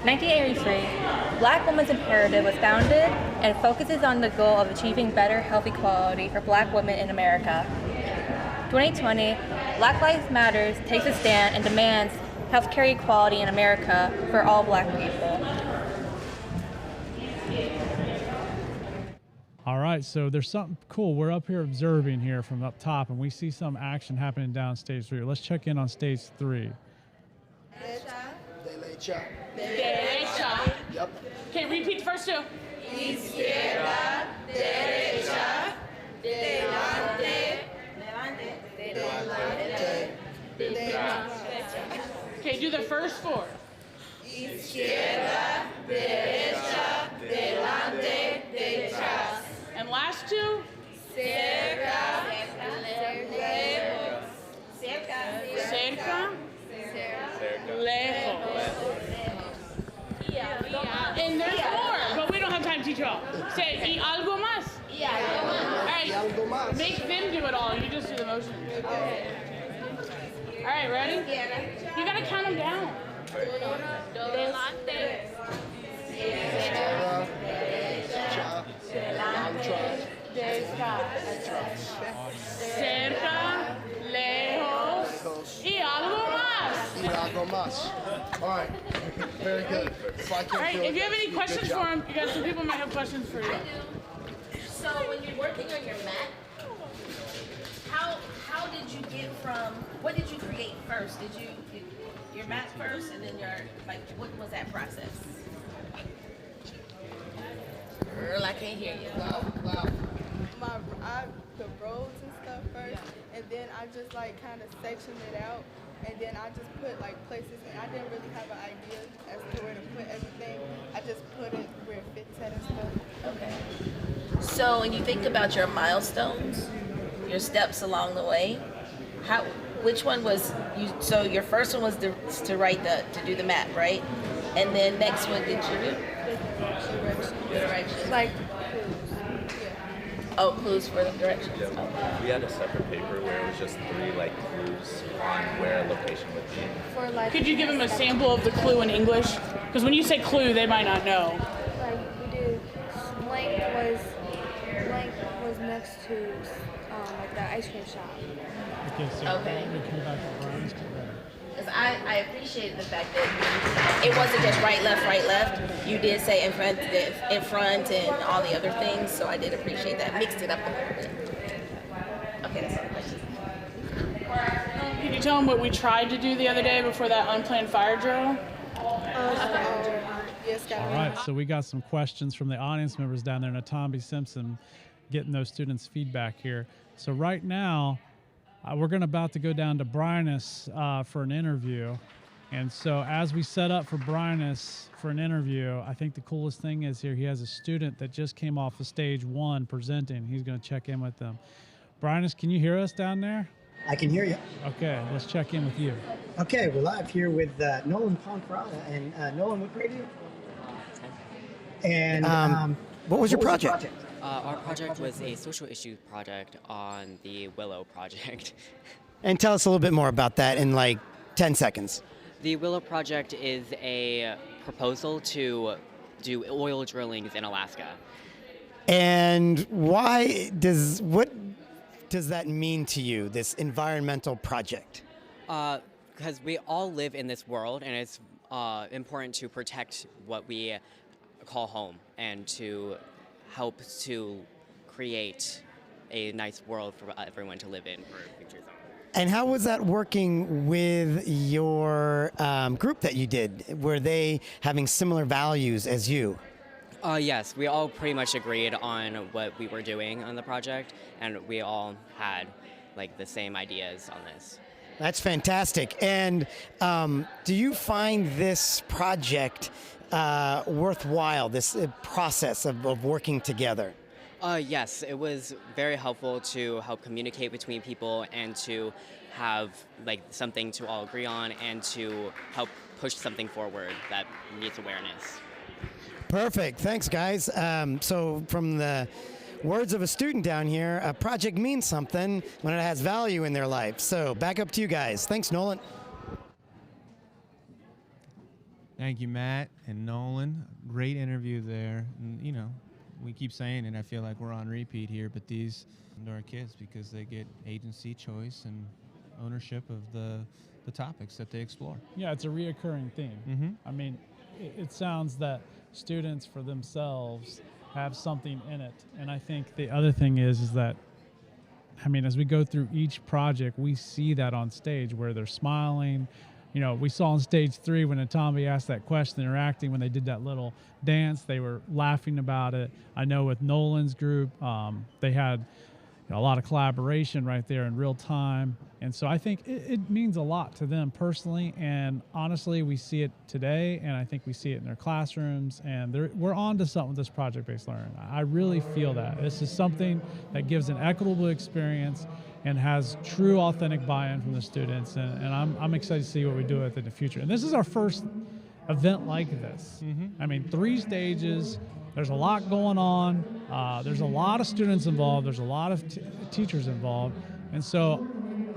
1983, Black Women's Imperative was founded and focuses on the goal of achieving better health equality for Black women in America. 2020, Black Lives Matter takes a stand and demands healthcare equality in America for all Black people. All right, so there's something cool. We're up here observing here from up top, and we see some action happening down stage 3. Let's check in on stage 3. Derecha. Derecha. Yep. Okay, repeat the first two. Izquierda, derecha, delante, delante, derecha. Okay, do the first four. Izquierda, derecha, delante, detrás. And last two? Cerca, lejos. Cerca, lejos. And there's more, but we don't have time to teach you all. Say, y algo más. All right, make them do it all. You just do the motion. All right, ready? You gotta count them down. Delante, right. Very good. So I can't All right, feel if you it. have any Good questions job. for him, you got some people might have questions for you. I do. So when you're working on your mat, how did you get from, what did you create first? Did you your mat first and then your, like, what was that process? Girl, I can't hear you. Wow. The roads and stuff first, and then I just like kind of sectioned it out, and then I just put like places, and I didn't really have an idea as to where to put everything. I just put it where it fits at and stuff. Okay. So when you think about your milestones, your steps along the way, which one was you? So your first one was to write to do the map, right? And then next one, did you do? Directions. Like Oh, clues for the directions. Yeah. Okay. We had a separate paper where it was just 3 like clues on where a location would be. for like. Could you give them a sample of the clue in English? Because when you say clue, they might not know. Like we did, blank was next to like the ice cream shop. Okay, so Okay. we come back to Brian's correct. Because I appreciated the fact that it wasn't just right, left. You did say in front, and all the other things. So I did appreciate that. Mixed it up a little bit. Okay, that's all the questions. Can you tell them what we tried to do the other day before that unplanned fire drill? Yes, All right, so we got some questions from the audience members down there. Natambi Simpson getting those students' feedback here. So right now, we're about to go down to Bryanus for an interview. And so as we set up for Bryanus for an interview, I think the coolest thing is here he has a student that just came off of stage 1 presenting. He's going to check in with them. Bryanus, can you hear us down there? I can hear you. Okay, let's check in with you. Okay, we're live here with Nolan Ponferrada. And Nolan, what grade are you? And what was your project? Our project was a social issue project on the Willow project. And tell us a little bit more about that in like 10 seconds. The Willow project is a proposal to do oil drillings in Alaska. And what does that mean to you, this environmental project? Because we all live in this world, and it's important to protect what we call home and to help to create a nice world for everyone to live in for future zones. And how was that working with your group that you did? Were they having similar values as you? Yes, we all pretty much agreed on what we were doing on the project, and we all had like the same ideas on this. That's fantastic. And do you find this project worthwhile, this process of working together? Yes, it was very helpful to help communicate between people and to have like something to all agree on and to help push something forward that needs awareness. Perfect. Thanks, guys. So from the words of a student down here, a project means something when it has value in their life. So back up to you guys. Thanks, Nolan. Thank you, Matt and Nolan. Great interview there. And, you know, we keep saying it. I feel like we're on repeat here, but these are our kids because they get agency, choice, and ownership of the topics that they explore. Yeah, it's a reoccurring theme. Mm-hmm. I mean, it sounds that students for themselves have something in it. And I think the other thing is that, I mean, as we go through each project, we see that on stage where they're smiling. You know, we saw on stage 3 when Natambi asked that question, interacting when they did that little dance, they were laughing about it. I know with Nolan's group, they had a lot of collaboration right there in real time. And so I think it means a lot to them personally. And honestly, we see it today, and I think we see it in their classrooms. And we're on to something with this project-based learning. I really feel that. This is something that gives an equitable experience and has true, authentic buy-in from the students. And I'm excited to see what we do with it in the future. And this is our first event like this. Mm-hmm. I mean, 3 stages. There's a lot going on. There's a lot of students involved. There's a lot of teachers involved. And so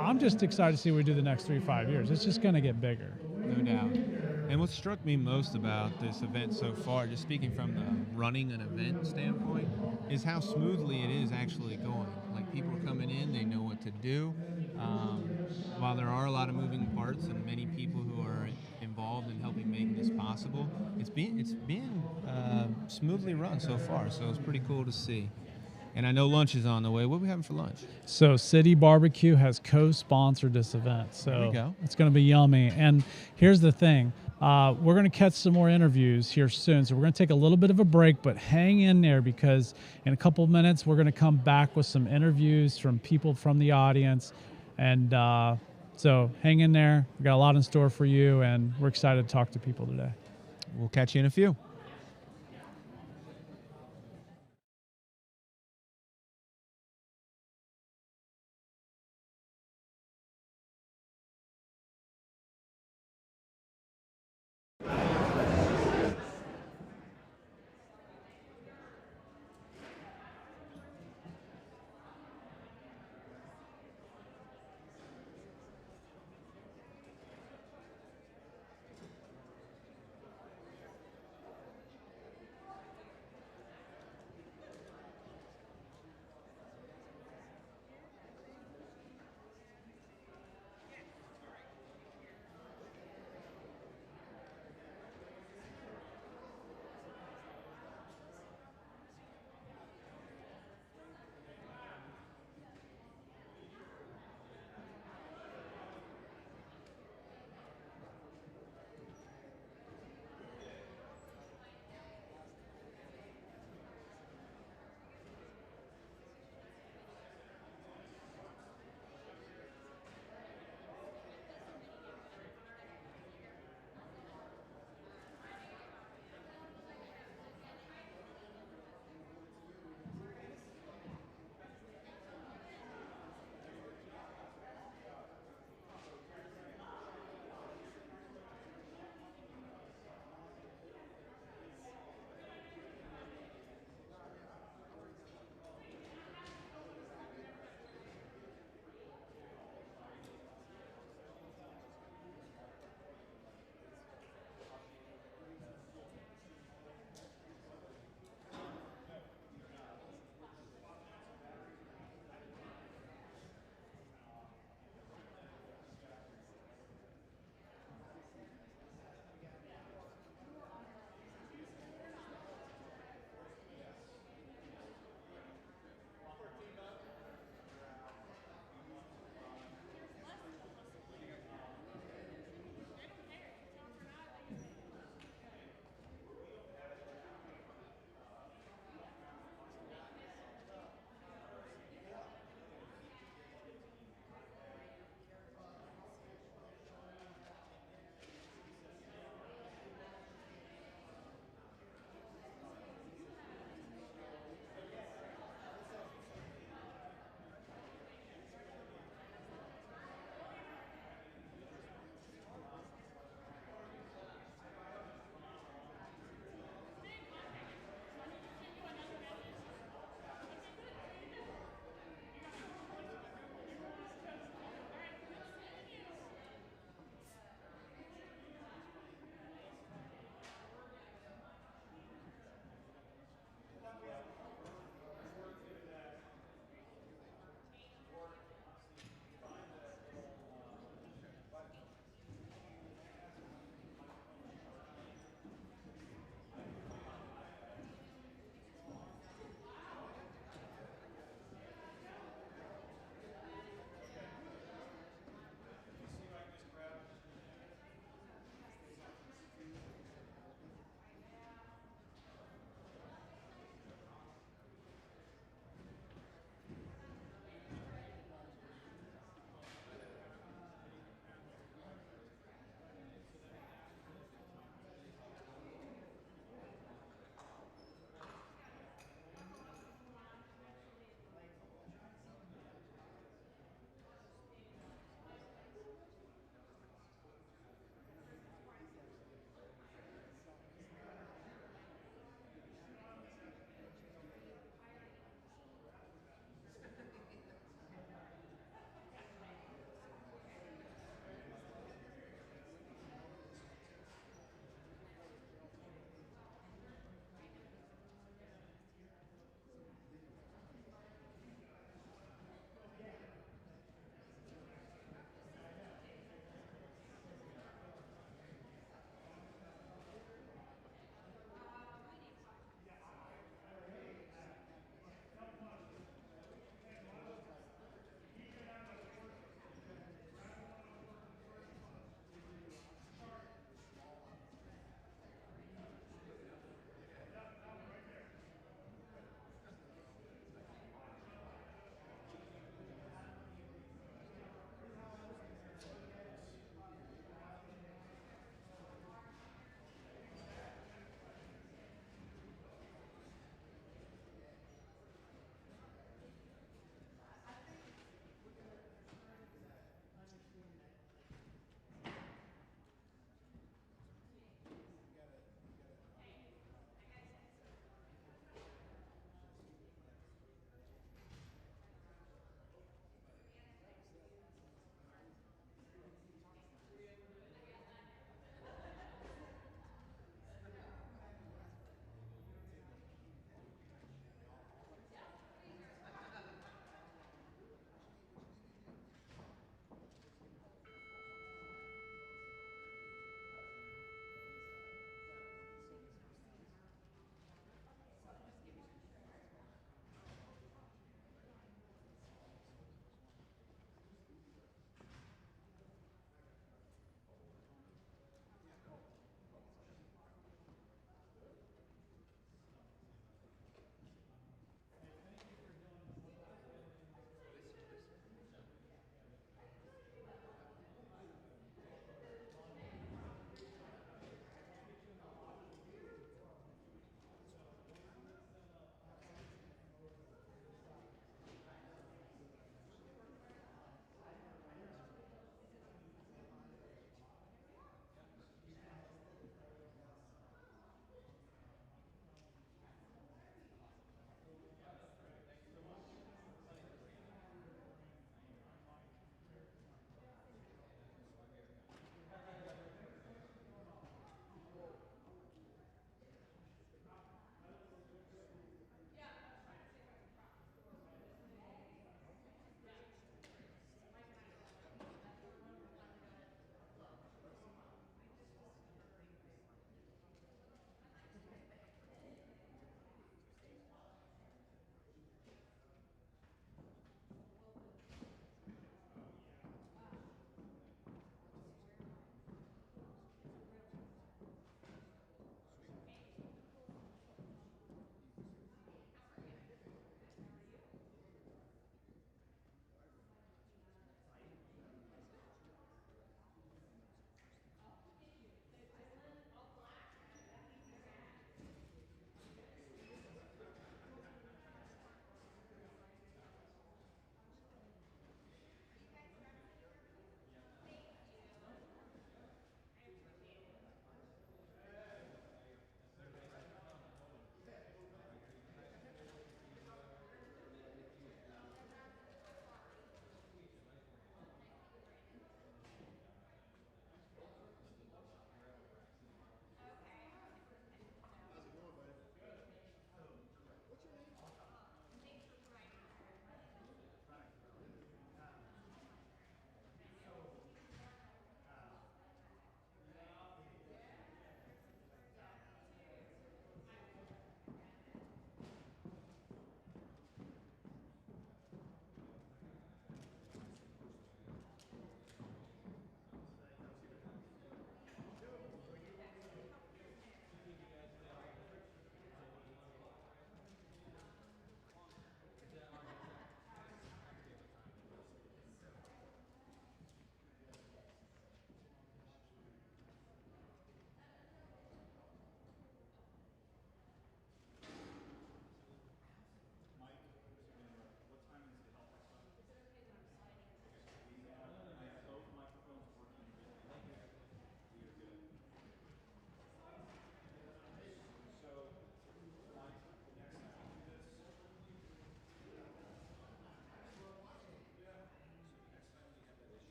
I'm just excited to see what we do the next 3 to 5 years. It's just going to get bigger. No doubt. And what struck me most about this event so far, just speaking from the running an event standpoint, is how smoothly it is actually going. Like, people are coming in, they know what to do. While there are a lot of moving parts and many people who are involved in helping making this possible. It's been smoothly run so far, so it's pretty cool to see. And I know lunch is on the way. What are we having for lunch? So City Barbecue has co-sponsored this event. So There we go. it's going to be yummy. And here's the thing. We're going to catch some more interviews here soon. So we're going to take a little bit of a break, but hang in there because in a couple of minutes, we're going to come back with some interviews from people from the audience. And so hang in there. We've got a lot in store for you, and we're excited to talk to people today. We'll catch you in a few.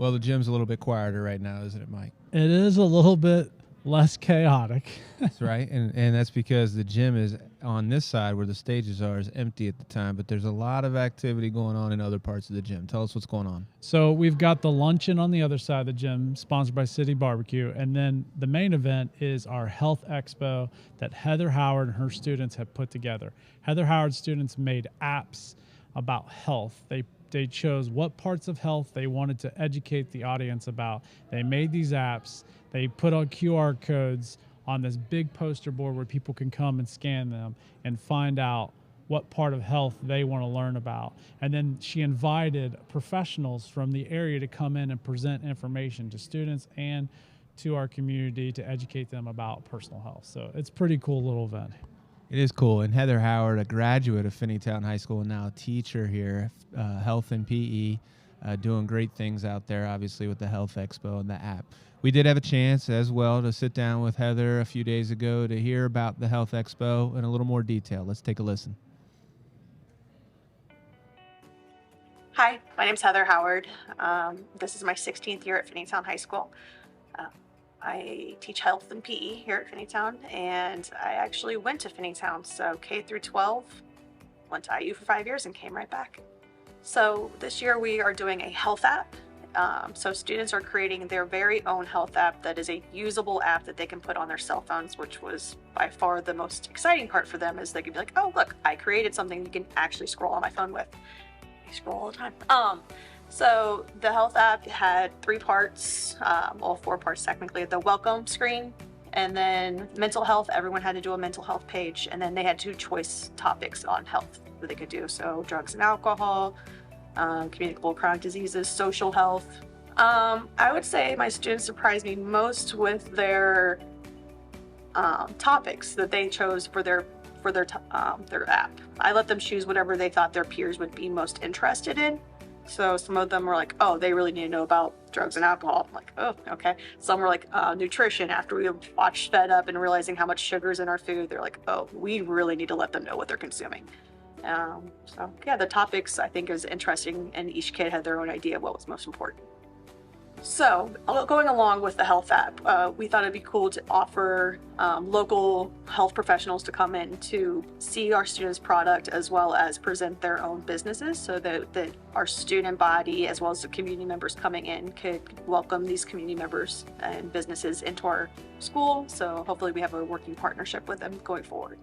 Well, the gym's a little bit quieter right now, isn't it, Mike? It is a little bit less chaotic. That's right. And that's because the gym is on this side where the stages are is empty at the time, but there's a lot of activity going on in other parts of the gym. Tell us what's going on. So we've got the luncheon on the other side of the gym, sponsored by City Barbecue. And then the main event is our health expo that Heather Howard and her students have put together. Heather Howard's students made apps about health. They chose what parts of health they wanted to educate the audience about. They made these apps. They put on QR codes on this big poster board where people can come and scan them and find out what part of health they want to learn about. And then she invited professionals from the area to come in and present information to students and to our community to educate them about personal health. So it's a pretty cool little event. It is cool. And Heather Howard, a graduate of Finneytown High School and now a teacher here, health and PE, doing great things out there, obviously, with the Health Expo and the app. We did have a chance as well to sit down with Heather a few days ago to hear about the Health Expo in a little more detail. Let's take a listen. Hi, my name's Heather Howard. This is my 16th year at Finneytown High School. I teach health and PE here at Finneytown, and I actually went to Finneytown, so K through 12, went to IU for 5 years and came right back. So this year we are doing a health app. So students are creating their very own health app that is a usable app that they can put on their cell phones, which was by far the most exciting part for them, is they could be like, oh, look, I created something you can actually scroll on my phone with. I scroll all the time. So the health app had 3 parts, well, 4 parts technically. The welcome screen, and then mental health. Everyone had to do a mental health page, and then they had 2 choice topics on health that they could do. So drugs and alcohol, communicable chronic diseases, social health. I would say my students surprised me most with their topics that they chose for their app. I let them choose whatever they thought their peers would be most interested in. So some of them were like, oh, they really need to know about drugs and alcohol. I'm like, oh, okay. Some were like, nutrition. After we watched Fed Up and realizing how much sugar is in our food, they're like, oh, we really need to let them know what they're consuming. So yeah, the topics I think is interesting, and each kid had their own idea of what was most important. So going along with the health app, we thought it'd be cool to offer local health professionals to come in to see our students' product as well as present their own businesses, so that our student body as well as the community members coming in could welcome these community members and businesses into our school. So hopefully we have a working partnership with them going forward.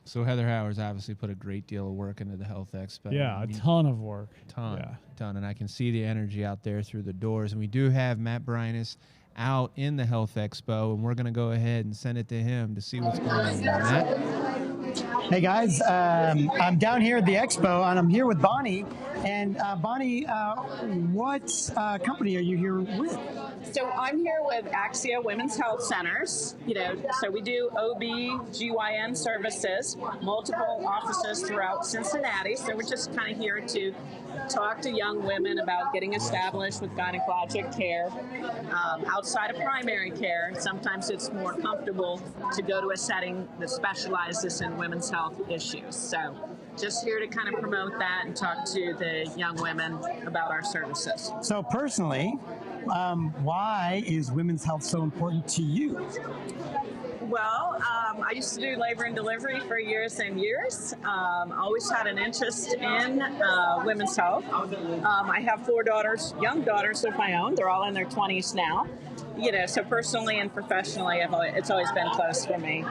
So Heather Howard's obviously put a great deal of work into the Health Expo. Yeah, a ton of work. Ton. And I can see the energy out there through the doors. And we do have Matt Brynis out in the Health Expo, and we're going to go ahead and send it to him to see what's going on. Matt? Hey guys, I'm down here at the expo, and I'm here with Bonnie. And Bonnie, what company are you here with? So I'm here with Axia Women's Health Centers. So we do OB/GYN services, multiple offices throughout Cincinnati. So we're just kind of here to talk to young women about getting established with gynecologic care outside of primary care. Sometimes it's more comfortable to go to a setting that specializes in women's health issues. So just here to kind of promote that and talk to the young women about our services. So personally, why is women's health so important to you? Well, I used to do labor and delivery for years and years. Always had an interest in women's health. I have 4 daughters, young daughters of my own. They're all in their 20s now. So personally and professionally, it's always been close for me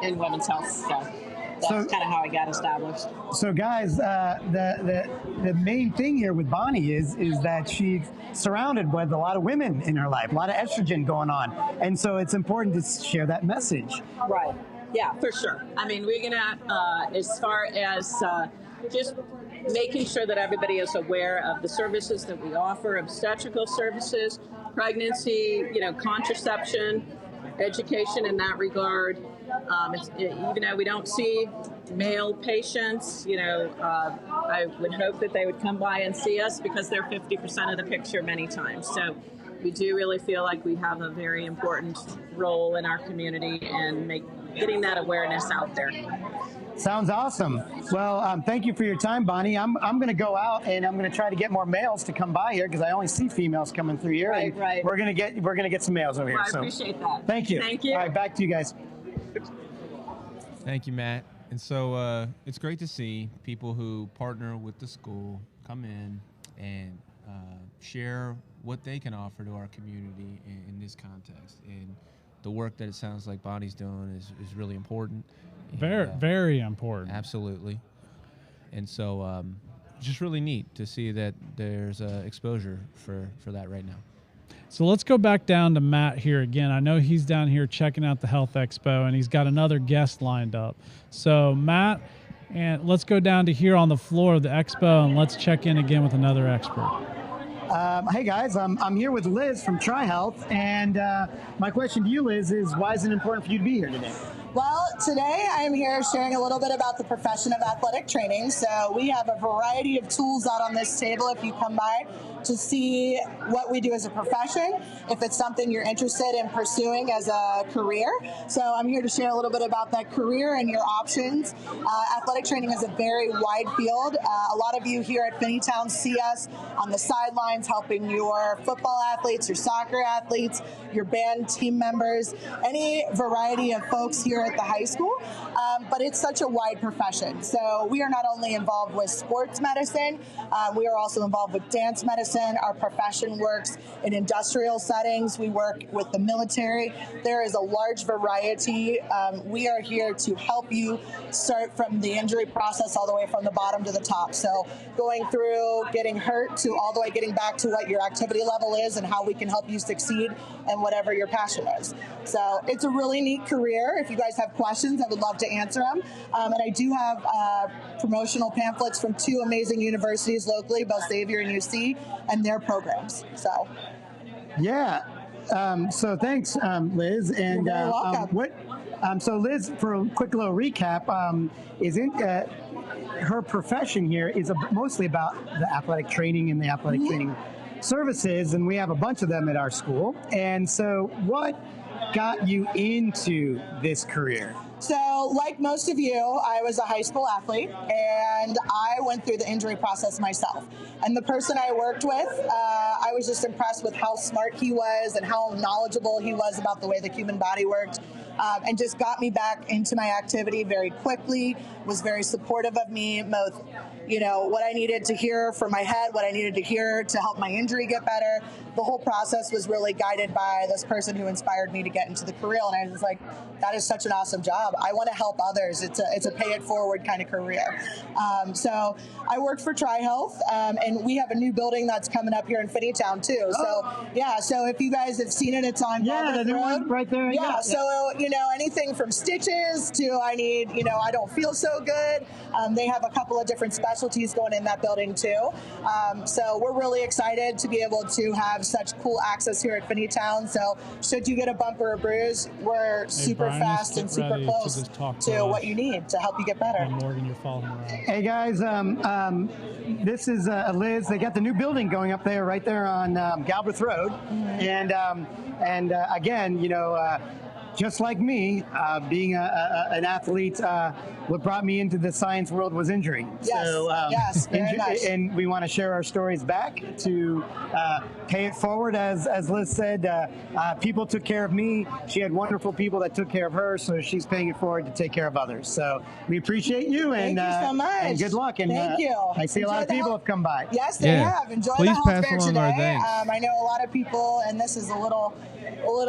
in women's health. So that's kind of how I got established. So guys, the main thing here with Bonnie is that she's surrounded with a lot of women in her life, a lot of estrogen going on. And so it's important to share that message. Right. Yeah, for sure. I mean, we're going to, as far as just making sure that everybody is aware of the services that we offer, obstetrical services, pregnancy, contraception, education in that regard. Even though we don't see male patients, I would hope that they would come by and see us because they're 50% of the picture many times. So we do really feel like we have a very important role in our community and getting that awareness out there. Sounds awesome. Well, thank you for your time, Bonnie. I'm going to go out and I'm going to try to get more males to come by here because I only see females coming through here. Right, and right. We're going to get some males over here. I appreciate that. Thank you. Thank you. All right, back to you guys. Thank you, Matt. And so it's great to see people who partner with the school come in and share what they can offer to our community in this context. And the work that it sounds like Bonnie's doing is really important. And, Very important. Absolutely. And so just really neat to see that there's exposure for that right now. So let's go back down to Matt here again. I know he's down here checking out the Health Expo, and he's got another guest lined up. So Matt, and let's go down to here on the floor of the expo, and let's check in again with another expert. Hey guys, I'm here with Liz from TriHealth, and my question to you, Liz, is why is it important for you to be here today? Well, today I'm here sharing a little bit about the profession of athletic training. So we have a variety of tools out on this table if you come by to see what we do as a profession, if it's something you're interested in pursuing as a career. So I'm here to share a little bit about that career and your options. Athletic training is a very wide field. A lot of you here at Finneytown see us on the sidelines helping your football athletes, your soccer athletes, your band team members, any variety of folks here at the high school, but it's such a wide profession. So we are not only involved with sports medicine, we are also involved with dance medicine. Our profession works in industrial settings. We work with the military. There is a large variety. We are here to help you start from the injury process all the way from the bottom to the top. So going through getting hurt to all the way getting back to what your activity level is and how we can help you succeed in whatever your passion is. So it's a really neat career. If you guys have questions, I would love to answer them. And I do have promotional pamphlets from two amazing universities locally, both Xavier and UC, and their programs. So, yeah. So thanks, Liz. And You're very welcome. So Liz, for a quick little recap, her profession here is mostly about the athletic training and the athletic training services, and we have a bunch of them at our school. And so, what got you into this career? So, like most of you, I was a high school athlete, and I went through the injury process myself. And the person I worked with, I was just impressed with how smart he was and how knowledgeable he was about the way the human body worked, and just got me back into my activity very quickly, was very supportive of me, both, what I needed to hear for my head, what I needed to hear to help my injury get better. The whole process was really guided by this person who inspired me to get into the career, and I was like, that is such an awesome job. I want to help others. It's a pay it forward kind of career. So I work for TriHealth, and we have a new building that's coming up here in Finneytown too. So so if you guys have seen it, it's on the new one right there. Yeah. So anything from stitches to I don't feel so good. They have a couple of different specialties going in that building too. So we're really excited to be able to have such cool access here at Finneytown. So should you get a bump or a bruise, we're super fast and super close to what you need to help you get better. Morgan, you're following around. Hey guys, this is Liz. They got the new building going up there, right there on Galbraith Road, and again, just like me, being an athlete, what brought me into the science world was injury. Yes, so, yes, very much. And we want to share our stories back to pay it forward, as Liz said. People took care of me. She had wonderful people that took care of her, so she's paying it forward to take care of others. So we appreciate you, and thank you so much. And good luck. And thank you. I see a lot of people have come by. Yes, they have. Enjoy Please the health pass fair along today. our thanks. I know a lot of people, and this is a little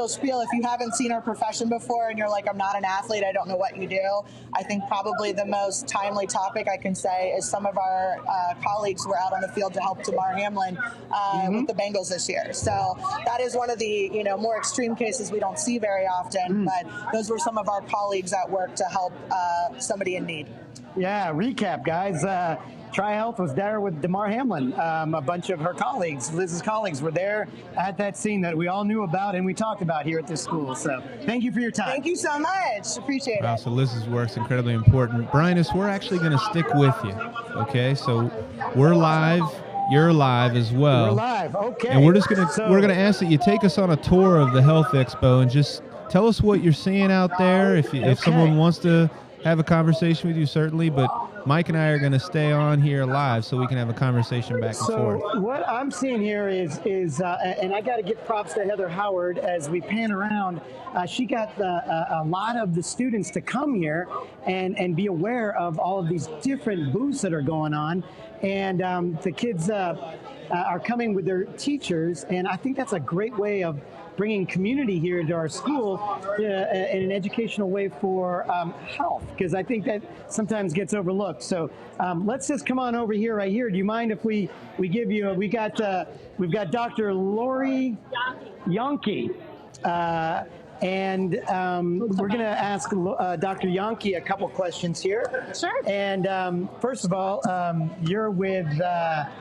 spiel. If you haven't seen our profession before and you're like, I'm not an athlete, I don't know what you do, I think probably the most timely topic I can say is some of our colleagues were out on the field to help Damar Hamlin with the Bengals this year. So that is one of the more extreme cases we don't see very often, but those were some of our colleagues at work to help somebody in need. Yeah, recap, guys. TriHealth was there with Damar Hamlin. A bunch of her colleagues, Liz's colleagues, were there at that scene that we all knew about and we talked about here at this school. So thank you for your time. Thank you so much. Appreciate Wow, it. so Liz's work's incredibly important. Brynus, we're actually going to stick with you, okay? So we're live. You're live as well. We're live, okay. And we're just going to we're going to ask that you take us on a tour of the Health Expo and just tell us what you're seeing out there. If someone wants to have a conversation with you, certainly, but Mike and I are going to stay on here live so we can have a conversation back and forth. So what I'm seeing here is and I got to give props to Heather Howard as we pan around. She got a lot of the students to come here and be aware of all of these different booths that are going on. And the kids are coming with their teachers, and I think that's a great way of bringing community here to our school in an educational way for health, because I think that sometimes gets overlooked. So let's just come on over here, right here. Do you mind if we give you, we've got Dr. Lori Yonke. And we're going to ask Dr. Yonke a couple questions here. Sure. And first of all, you're with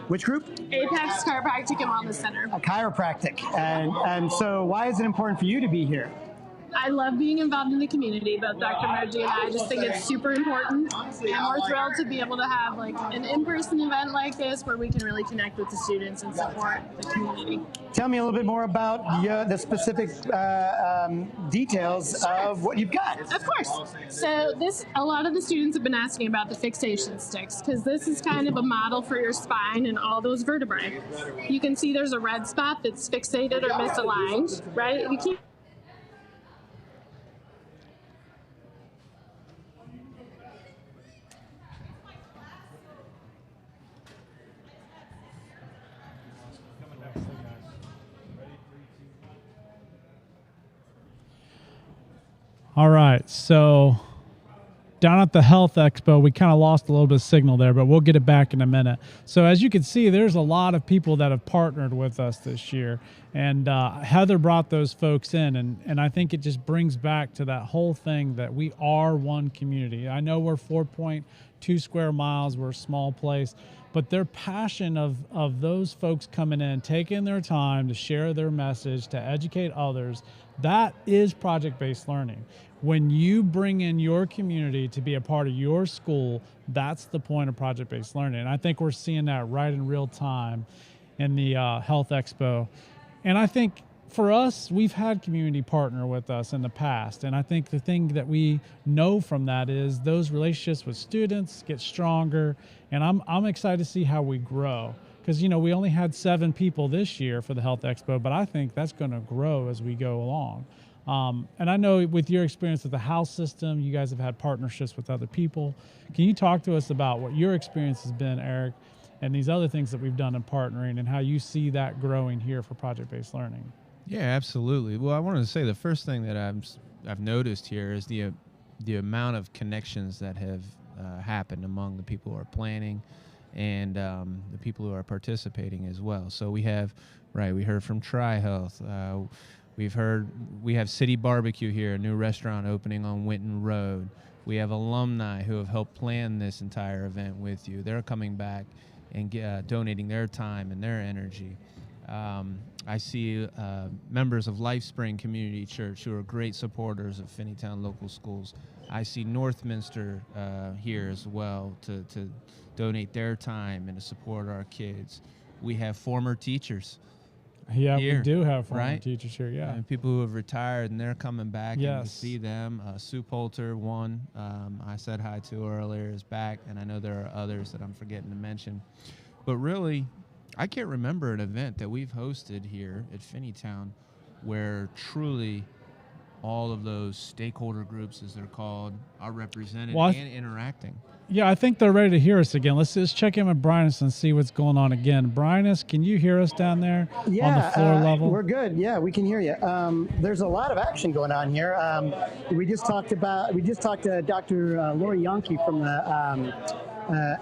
which group? Apex Chiropractic and Wellness Center. A chiropractic. And so why is it important for you to be here? I love being involved in the community, both Dr. Moji and I just think it's super important. And we're thrilled to be able to have like an in-person event like this where we can really connect with the students and support the community. Tell me a little bit more about the specific details of what you've got. Of course. So a lot of the students have been asking about the fixation sticks because this is kind of a model for your spine and all those vertebrae. You can see there's a red spot that's fixated or misaligned, right? We keep All right, so down at the Health Expo, we kind of lost a little bit of signal there, but we'll get it back in a minute. So as you can see, there's a lot of people that have partnered with us this year, and Heather brought those folks in, and I think it just brings back to that whole thing that we are one community. I know we're 4.2 square miles, we're a small place, but their passion of those folks coming in, taking their time to share their message, to educate others, that is project-based learning. When you bring in your community to be a part of your school, that's the point of project-based learning. And I think we're seeing that right in real time in the Health Expo. And I think for us, we've had community partner with us in the past. And I think the thing that we know from that is those relationships with students get stronger. And I'm excited to see how we grow. Because, you know, we only had 7 people this year for the Health Expo, but I think that's going to grow as we go along. And I know with your experience with the house system, you guys have had partnerships with other people. Can you talk to us about what your experience has been, Eric, and these other things that we've done in partnering and how you see that growing here for project-based learning? Yeah, absolutely. Well, I wanted to say the first thing that I've noticed here is the amount of connections that have happened among the people who are planning and the people who are participating as well. So we have, we heard from Tri-Health. We have City Barbecue here, a new restaurant opening on Winton Road. We have alumni who have helped plan this entire event with you. They're coming back and donating their time and their energy. I see members of LifeSpring Community Church who are great supporters of Finneytown local schools. I see Northminster here as well to donate their time and to support our kids. We have former teachers. Yeah, here, we do have former teachers here, yeah. And people who have retired, and they're coming back and to see them. Sue Poulter, one I said hi to earlier, is back, and I know there are others that I'm forgetting to mention. But really, I can't remember an event that we've hosted here at Finneytown where truly all of those stakeholder groups, as they're called, are represented and interacting. Yeah, I think they're ready to hear us again. Let's just check in with Brynus and see what's going on again. Brynus, can you hear us down there on the floor level? We're good. Yeah, we can hear you. There's a lot of action going on here. We just talked to Dr. Lori Yonke from the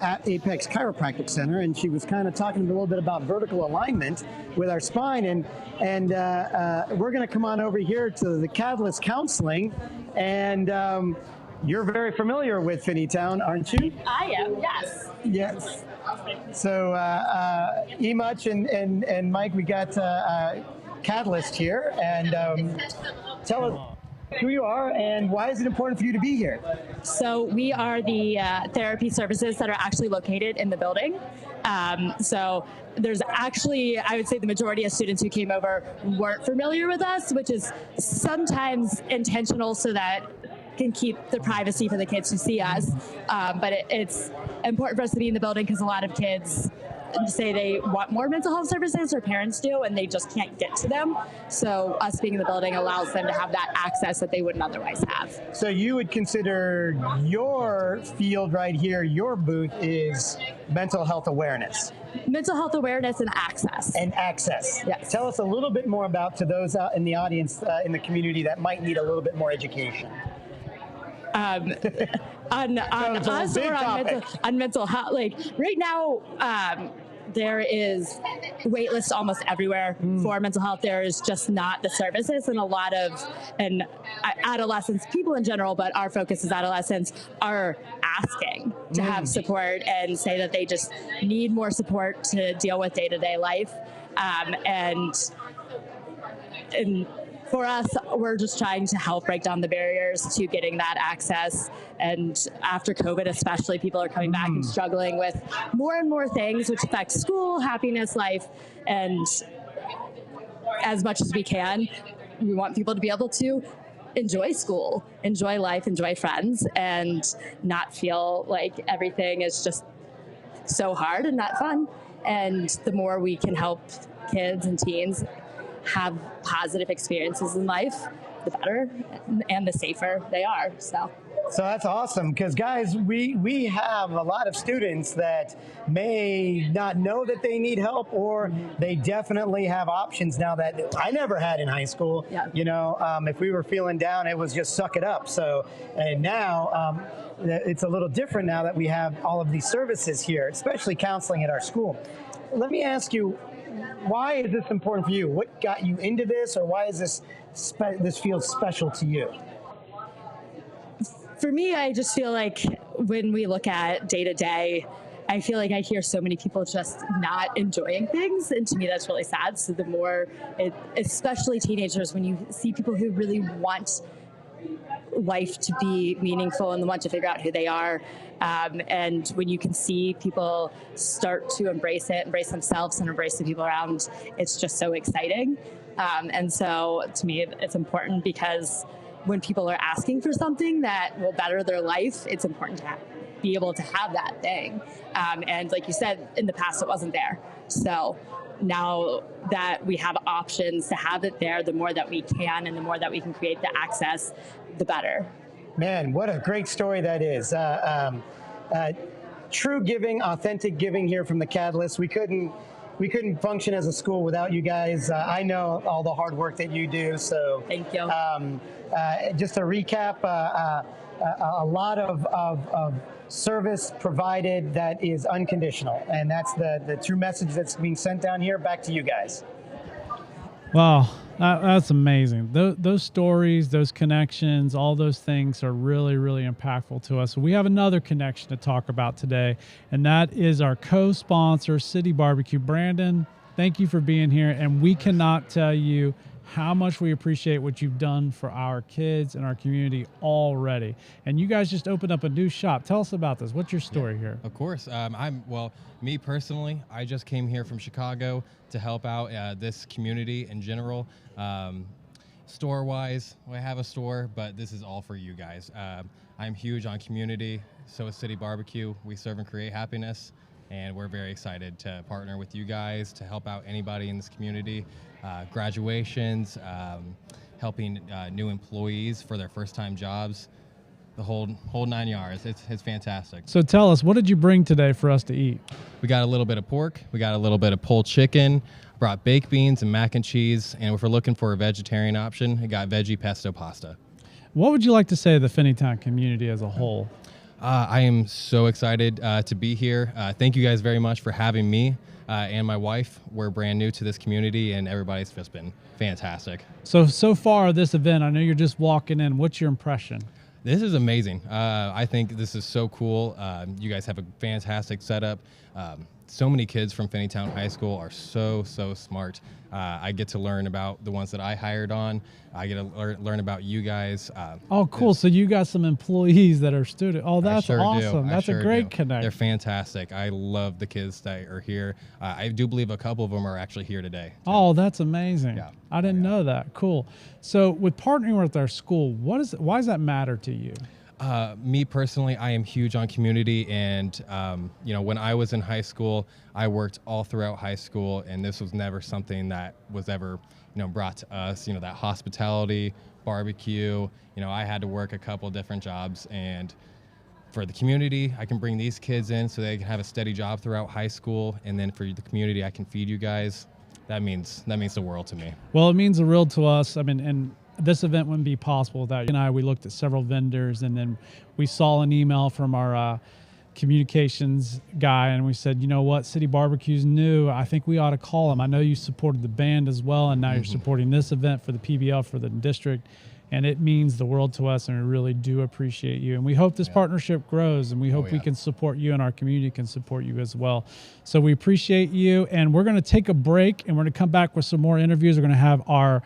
at Apex Chiropractic Center, and she was kind of talking a little bit about vertical alignment with our spine, and we're going to come on over here to the Catalyst Counseling, and you're very familiar with Finneytown, aren't you? I am, yes. Yes. So Emuch and Mike, we got Catalyst here, and tell us who you are and why is it important for you to be here? So we are the therapy services that are actually located in the building. So there's actually, I would say the majority of students who came over weren't familiar with us, which is sometimes intentional so that can keep the privacy for the kids who see us. But it's important for us to be in the building because a lot of kids say they want more mental health services, or parents do, and they just can't get to them. So us being in the building allows them to have that access that they wouldn't otherwise have. So you would consider your field right here, your booth is mental health awareness. Mental health awareness and access. And access. Yes. Tell us a little bit more about, to those out in the audience, in the community that might need a little bit more education. On us or on mental health, like right now, there is wait lists almost everywhere for mental health. There is just not the services, and a lot of adolescents, people in general, but our focus is adolescents, are asking to have support and say that they just need more support to deal with day-to-day life. And for us, we're just trying to help break down the barriers to getting that access. And after COVID, especially, people are coming back and struggling with more and more things which affect school, happiness, life. And as much as we can, we want people to be able to enjoy school, enjoy life, enjoy friends, and not feel like everything is just so hard and not fun. And the more we can help kids and teens have positive experiences in life, the better and the safer they are. So that's awesome, because guys, we have a lot of students that may not know that they need help, or they definitely have options now that I never had in high school. Yeah. You know, if we were feeling down, it was just suck it up. So, and now it's a little different now that we have all of these services here, especially counseling at our school. Let me ask you, why is this important for you? What got you into this, or why is this field special to you? For me, I just feel like when we look at day to day, I feel like I hear so many people just not enjoying things, and to me that's really sad. So the more, especially teenagers, when you see people who really want life to be meaningful and want to figure out who they are, and when you can see people start to embrace it, embrace themselves, and embrace the people around, it's just so exciting. And so to me, it's important because when people are asking for something that will better their life, it's important to be able to have that thing. And like you said, in the past, it wasn't there. So now that we have options to have it there, the more that we can and the more that we can create the access, the better. Man, what a great story that is. True giving, authentic giving here from the Catalyst. We couldn't function as a school without you guys. I know all the hard work that you do. So thank you. Just to recap, a lot of service provided that is unconditional, and that's the true message that's being sent down here back to you guys. Wow, that's amazing. Those stories, those connections, all those things are really, really impactful to us. We have another connection to talk about today, and that is our co-sponsor, City Barbecue. Brandon, thank you for being here, and we cannot tell you how much we appreciate what you've done for our kids and our community already. And you guys just opened up a new shop. Tell us about this. What's your story here? Of course. Me personally, I just came here from Chicago to help out this community in general. Store-wise, I have a store, but this is all for you guys. I'm huge on community. So is City Barbecue. We serve and create happiness, and we're very excited to partner with you guys to help out anybody in this community. Graduations, helping new employees for their first-time jobs, the whole 9 yards. It's fantastic. So tell us, what did you bring today for us to eat? We got a little bit of pork, we got a little bit of pulled chicken, brought baked beans and mac and cheese, and if we're looking for a vegetarian option, we got veggie pesto pasta. What would you like to say to the Finneytown community as a whole? I am so excited to be here. Thank you guys very much for having me and my wife. We're brand new to this community, and everybody's just been fantastic. So far this event, I know you're just walking in. What's your impression? This is amazing. I think this is so cool. You guys have a fantastic setup. so many kids from Finneytown High School are so smart. I get to learn about the ones that I hired on. I get to learn about you guys. Oh, cool. So you got some employees that are students. Oh, that's I sure awesome. do. That's a great connect. They're fantastic. I love the kids that are here. I do believe a couple of them are actually here today. Oh, that's amazing. Yeah. I didn't know that. Cool. So with partnering with our school, why does that matter to you? Me personally, I am huge on community, and when I was in high school, I worked all throughout high school, and this was never something that was ever brought to us. That hospitality, barbecue. I had to work a couple different jobs, and for the community, I can bring these kids in so they can have a steady job throughout high school, and then for the community, I can feed you guys. That means the world to me. Well, it means the world to us. I mean, and this event wouldn't be possible without you and I. We looked at several vendors, and then we saw an email from our communications guy, and we said, you know what, City Barbecue's new. I think we ought to call them. I know you supported the band as well, and now you're supporting this event for the PBL for the district. And it means the world to us, and we really do appreciate you. And we hope this partnership grows, and we hope we can support you, and our community can support you as well. So we appreciate you, and we're going to take a break, and we're going to come back with some more interviews. We're going to have our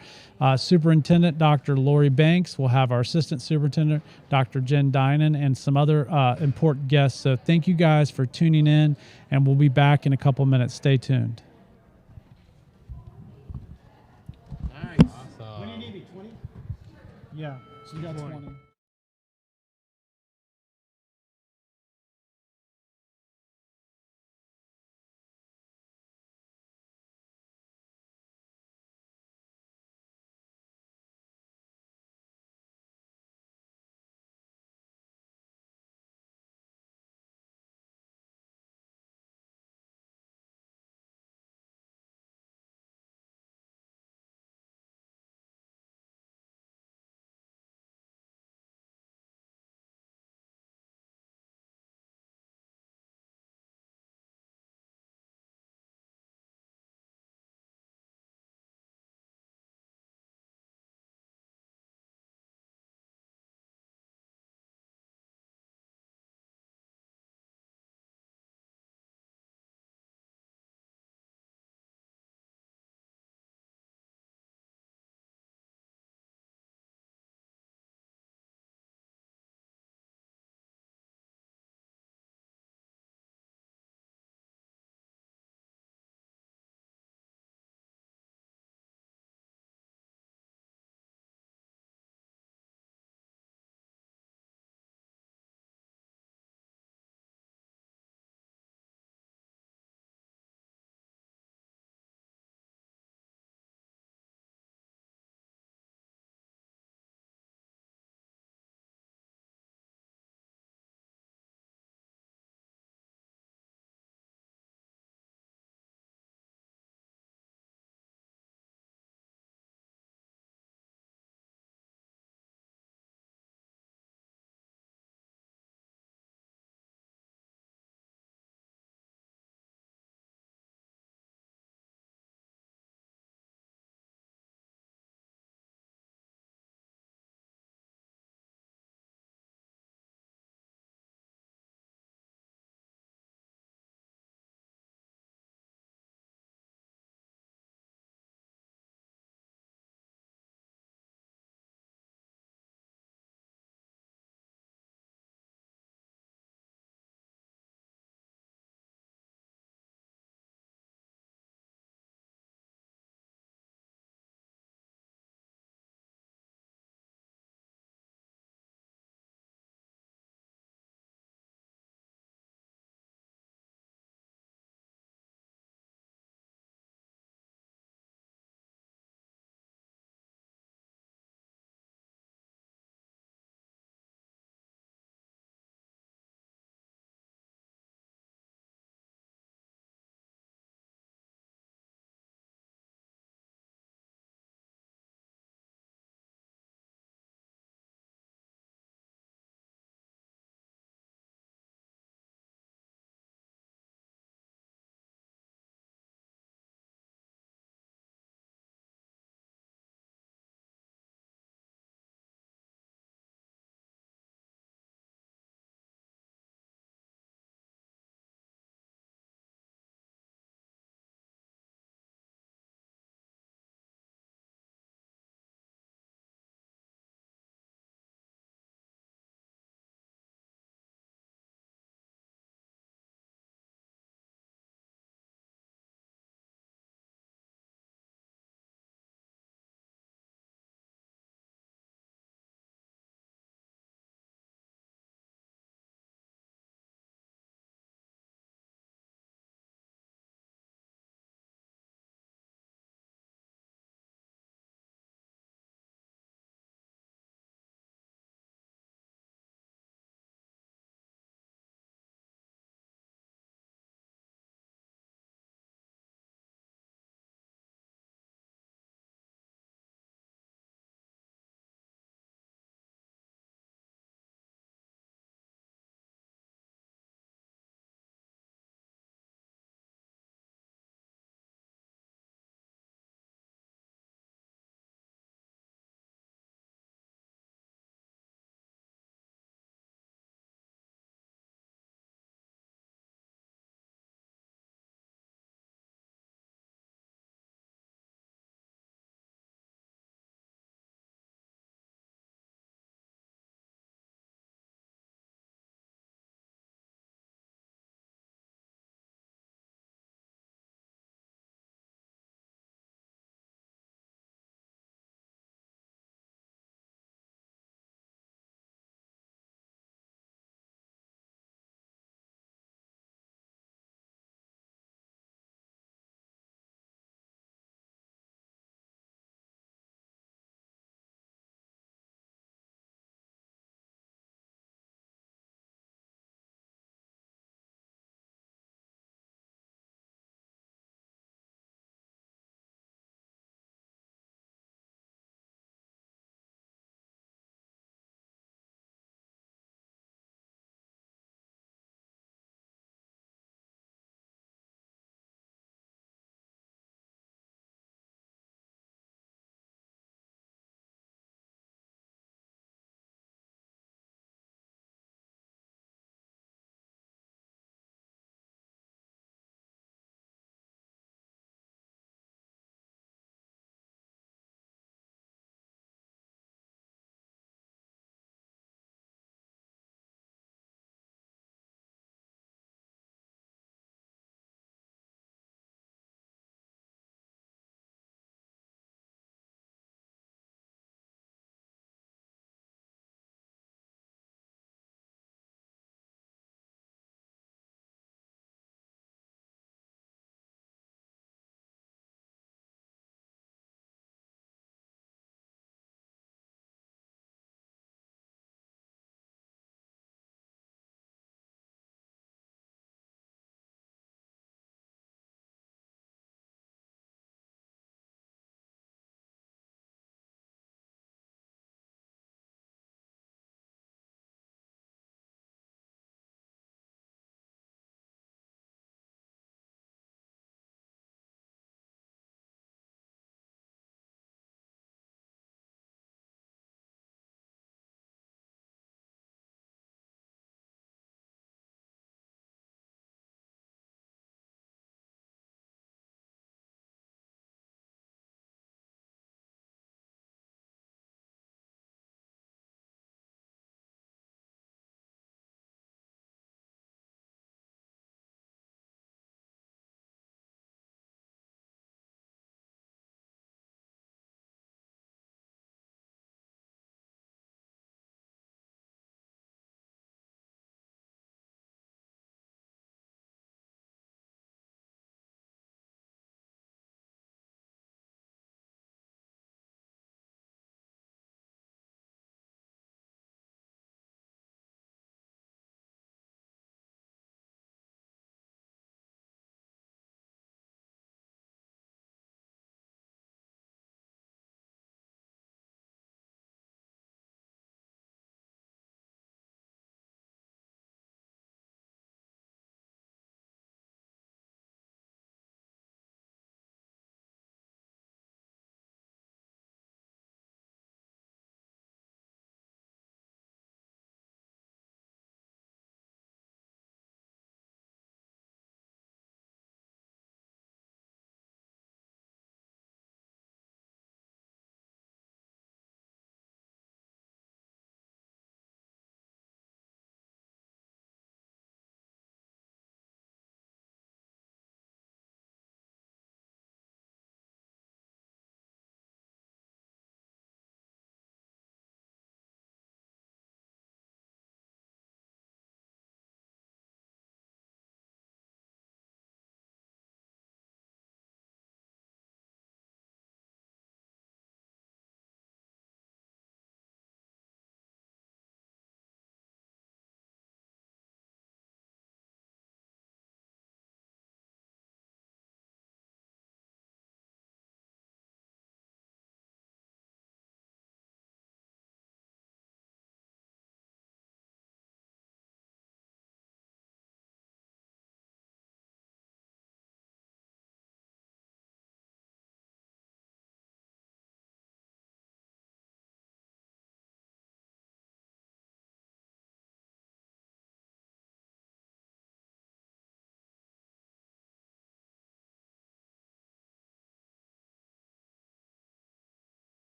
superintendent, Dr. Lori Banks. We'll have our assistant superintendent, Dr. Jen Dinan, and some other important guests. So thank you guys for tuning in, and we'll be back in a couple minutes. Stay tuned. Awesome. Yeah, so you got 20.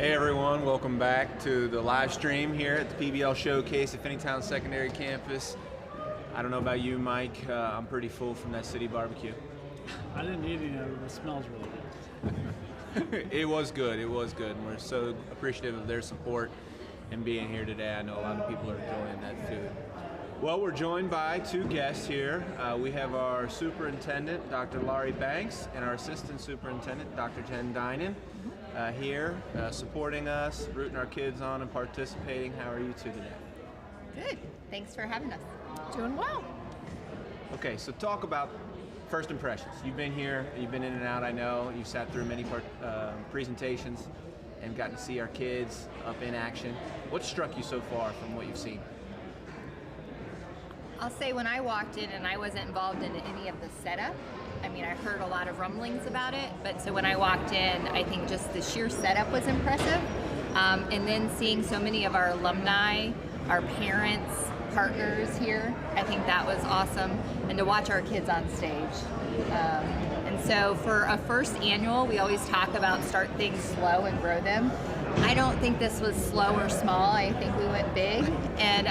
Hey everyone, welcome back to the live stream here at the PBL Showcase at Finneytown Secondary Campus. I don't know about you, Mike, I'm pretty full from that city barbecue. I didn't eat any of it, it smells really good. It was good, and we're so appreciative of their support and being here today. I know a lot of people are enjoying that food. Well, we're joined by two guests here. We have our superintendent, Dr. Laurie Banks, and our assistant superintendent, Dr. Jen Dinan, here supporting us, rooting our kids on and participating. How are you two today? Good. Thanks for having us. Doing well. Okay, so talk about first impressions. You've been here, you've been in and out, I know. You've sat through many presentations and gotten to see our kids up in action. What struck you so far from what you've seen? I'll say when I walked in and I wasn't involved in any of the setup, I mean, I heard a lot of rumblings about it, but so when I walked in, I think just the sheer setup was impressive. And then seeing so many of our alumni, our parents, partners here, I think that was awesome. And to watch our kids on stage. And so for a first annual, we always talk about start things slow and grow them. I don't think this was slow or small. I think we went big, and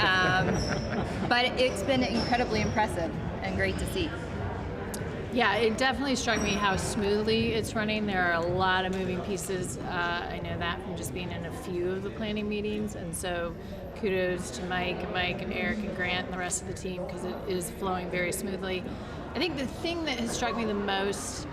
but it's been incredibly impressive and great to see. Yeah, it definitely struck me how smoothly it's running. There are a lot of moving pieces. I know that from just being in a few of the planning meetings, and so kudos to Mike and Eric and Grant and the rest of the team because it is flowing very smoothly. I think the thing that has struck me the most,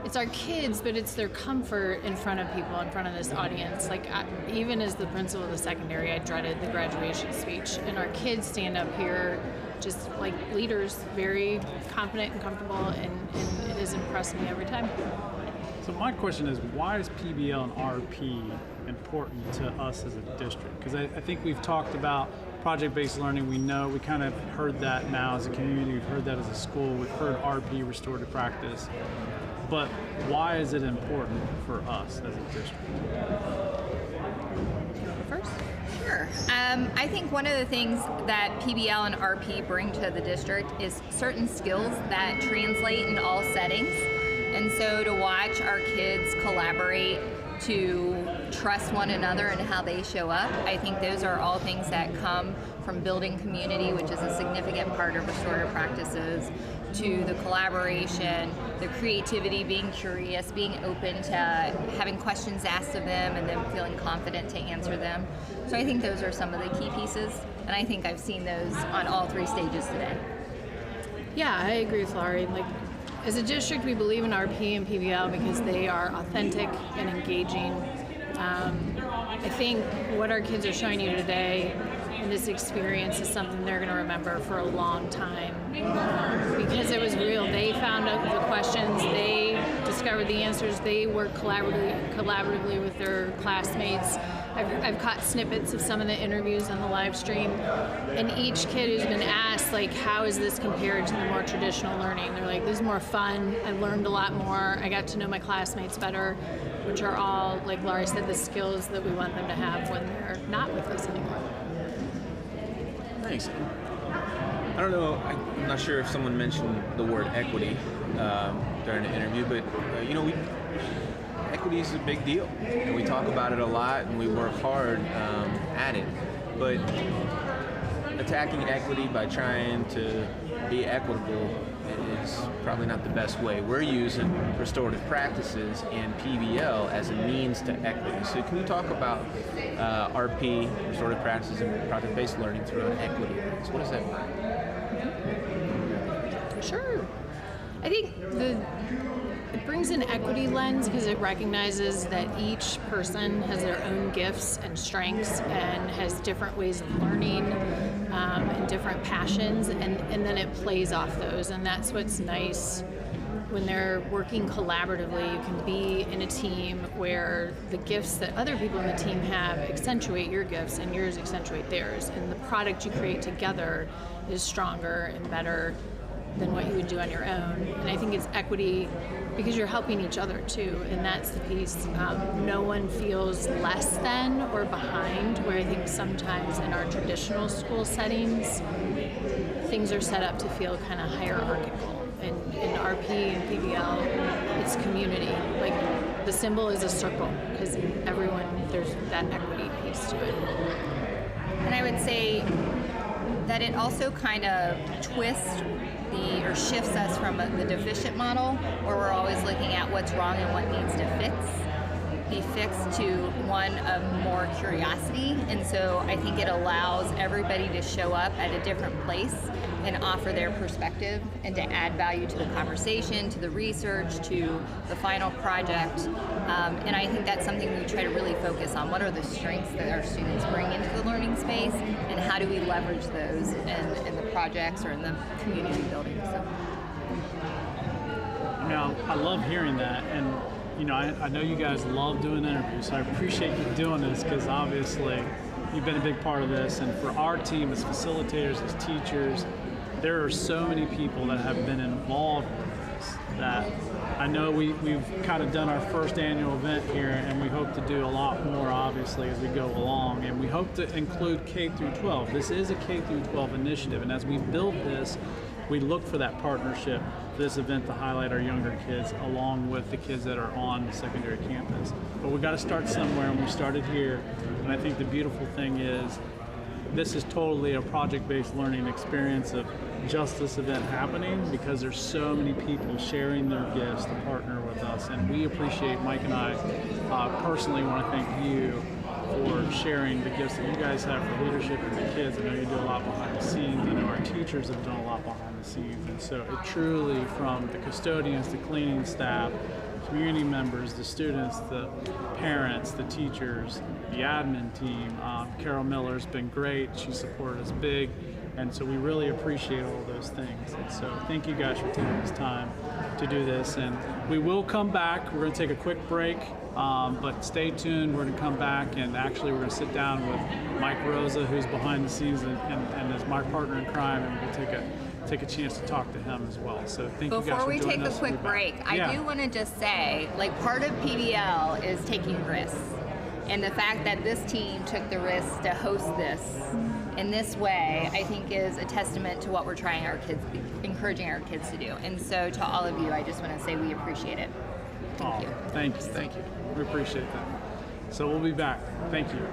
it's our kids, but it's their comfort in front of people, in front of this audience. Like, even as the principal of the secondary, I dreaded the graduation speech. And our kids stand up here just like leaders, very confident and comfortable, and it has impressed me every time. So my question is, why is PBL and RP important to us as a district? Because I think we've talked about project-based learning. We know, we kind of heard that now as a community. We've heard that as a school. We've heard RP, restorative practice. But why is it important for us as a district? First? Sure. I think one of the things that PBL and RP bring to the district is certain skills that translate in all settings. And so to watch our kids collaborate, to trust one another and how they show up, I think those are all things that come from building community, which is a significant part of restorative practices, to the collaboration, the creativity, being curious, being open to having questions asked of them and them feeling confident to answer them. So I think those are some of the key pieces, and I think I've seen those on all three stages today. Yeah, I agree with Laurie. Like, as a district, we believe in RP and PBL because they are authentic and engaging. I think what our kids are showing you today in this experience is something they're going to remember for a long time because it was real. They found out the questions, they discovered the answers, they worked collaboratively with their classmates. I've caught snippets of some of the interviews on the live stream, and each kid who's been asked, like, how is this compared to the more traditional learning? They're like, this is more fun, I learned a lot more, I got to know my classmates better, which are all, like Laurie said, the skills that we want them to have when they're not with us anymore. Thanks. I don't know, I'm not sure if someone mentioned the word equity during the interview, but equity is a big deal, and we talk about it a lot and we work hard at it, but attacking equity by trying to be equitable is probably not the best way. We're using restorative practices and PBL as a means to equity. So can you talk about RP, restorative practices, and project-based learning through an equity lens? What does that mean? Sure. I think it brings an equity lens because it recognizes that each person has their own gifts and strengths and has different ways of learning and different passions, and then it plays off those. And that's what's nice when they're working collaboratively. You can be in a team where the gifts that other people in the team have accentuate your gifts and yours accentuate theirs, and the product you create together is stronger and better than what you would do on your own. And I think it's equity because you're helping each other too, and that's the piece. No one feels less than or behind, where I think sometimes in our traditional school settings, things are set up to feel kind of hierarchical. In RP and PBL, it's community. Like, the symbol is a circle because everyone, there's that equity piece to it. And I would say that it also kind of twists or shifts us from the deficient model, where we're always looking at what's wrong and what needs to be fixed, to one of more curiosity. And so I think it allows everybody to show up at a different place and offer their perspective and to add value to the conversation, to the research, to the final project. And I think that's something we try to really focus on. What are the strengths that our students bring into the learning space, and how do we leverage those in the projects or in the community building? So. I love hearing that, and I know you guys love doing interviews, so I appreciate you doing this, because obviously you've been a big part of this. And for our team as facilitators, as teachers, there are so many people that have been involved with this that I know we've kind of done our first annual event here, and we hope to do a lot more, obviously, as we go along. And we hope to include K through 12. This is a K through 12 initiative, and as we build this, we look for that partnership for this event to highlight our younger kids along with the kids that are on the secondary campus. But we got to start somewhere, and we started here. And I think the beautiful thing is this is totally a project-based learning experience of just this event happening, because there's so many people sharing their gifts to partner with us. And we appreciate, Mike and I personally want to thank you for sharing the gifts that you guys have for leadership and the kids. I know you do a lot behind the scenes. I know our teachers have done a lot behind the scenes. And so it truly, from the custodians, the cleaning staff, community members, the students, the parents, the teachers, the admin team. Carol Miller's been great. She supported us big. And so we really appreciate all those things. And so thank you guys for taking this time to do this. And we will come back. We're going to take a quick break, but stay tuned. We're going to come back, and actually we're going to sit down with Mike Rosa, who's behind the scenes and is my partner in crime, and we'll take a chance to talk to him as well. So thank you guys for Before we joining take us. a quick break, I do want to just say, part of PBL is taking risks. And the fact that this team took the risk to host this in this way, I think is a testament to what we're encouraging our kids to do. And so to all of you, I just want to say we appreciate it. Thank you. Thank you. We appreciate that. So we'll be back. Thank you.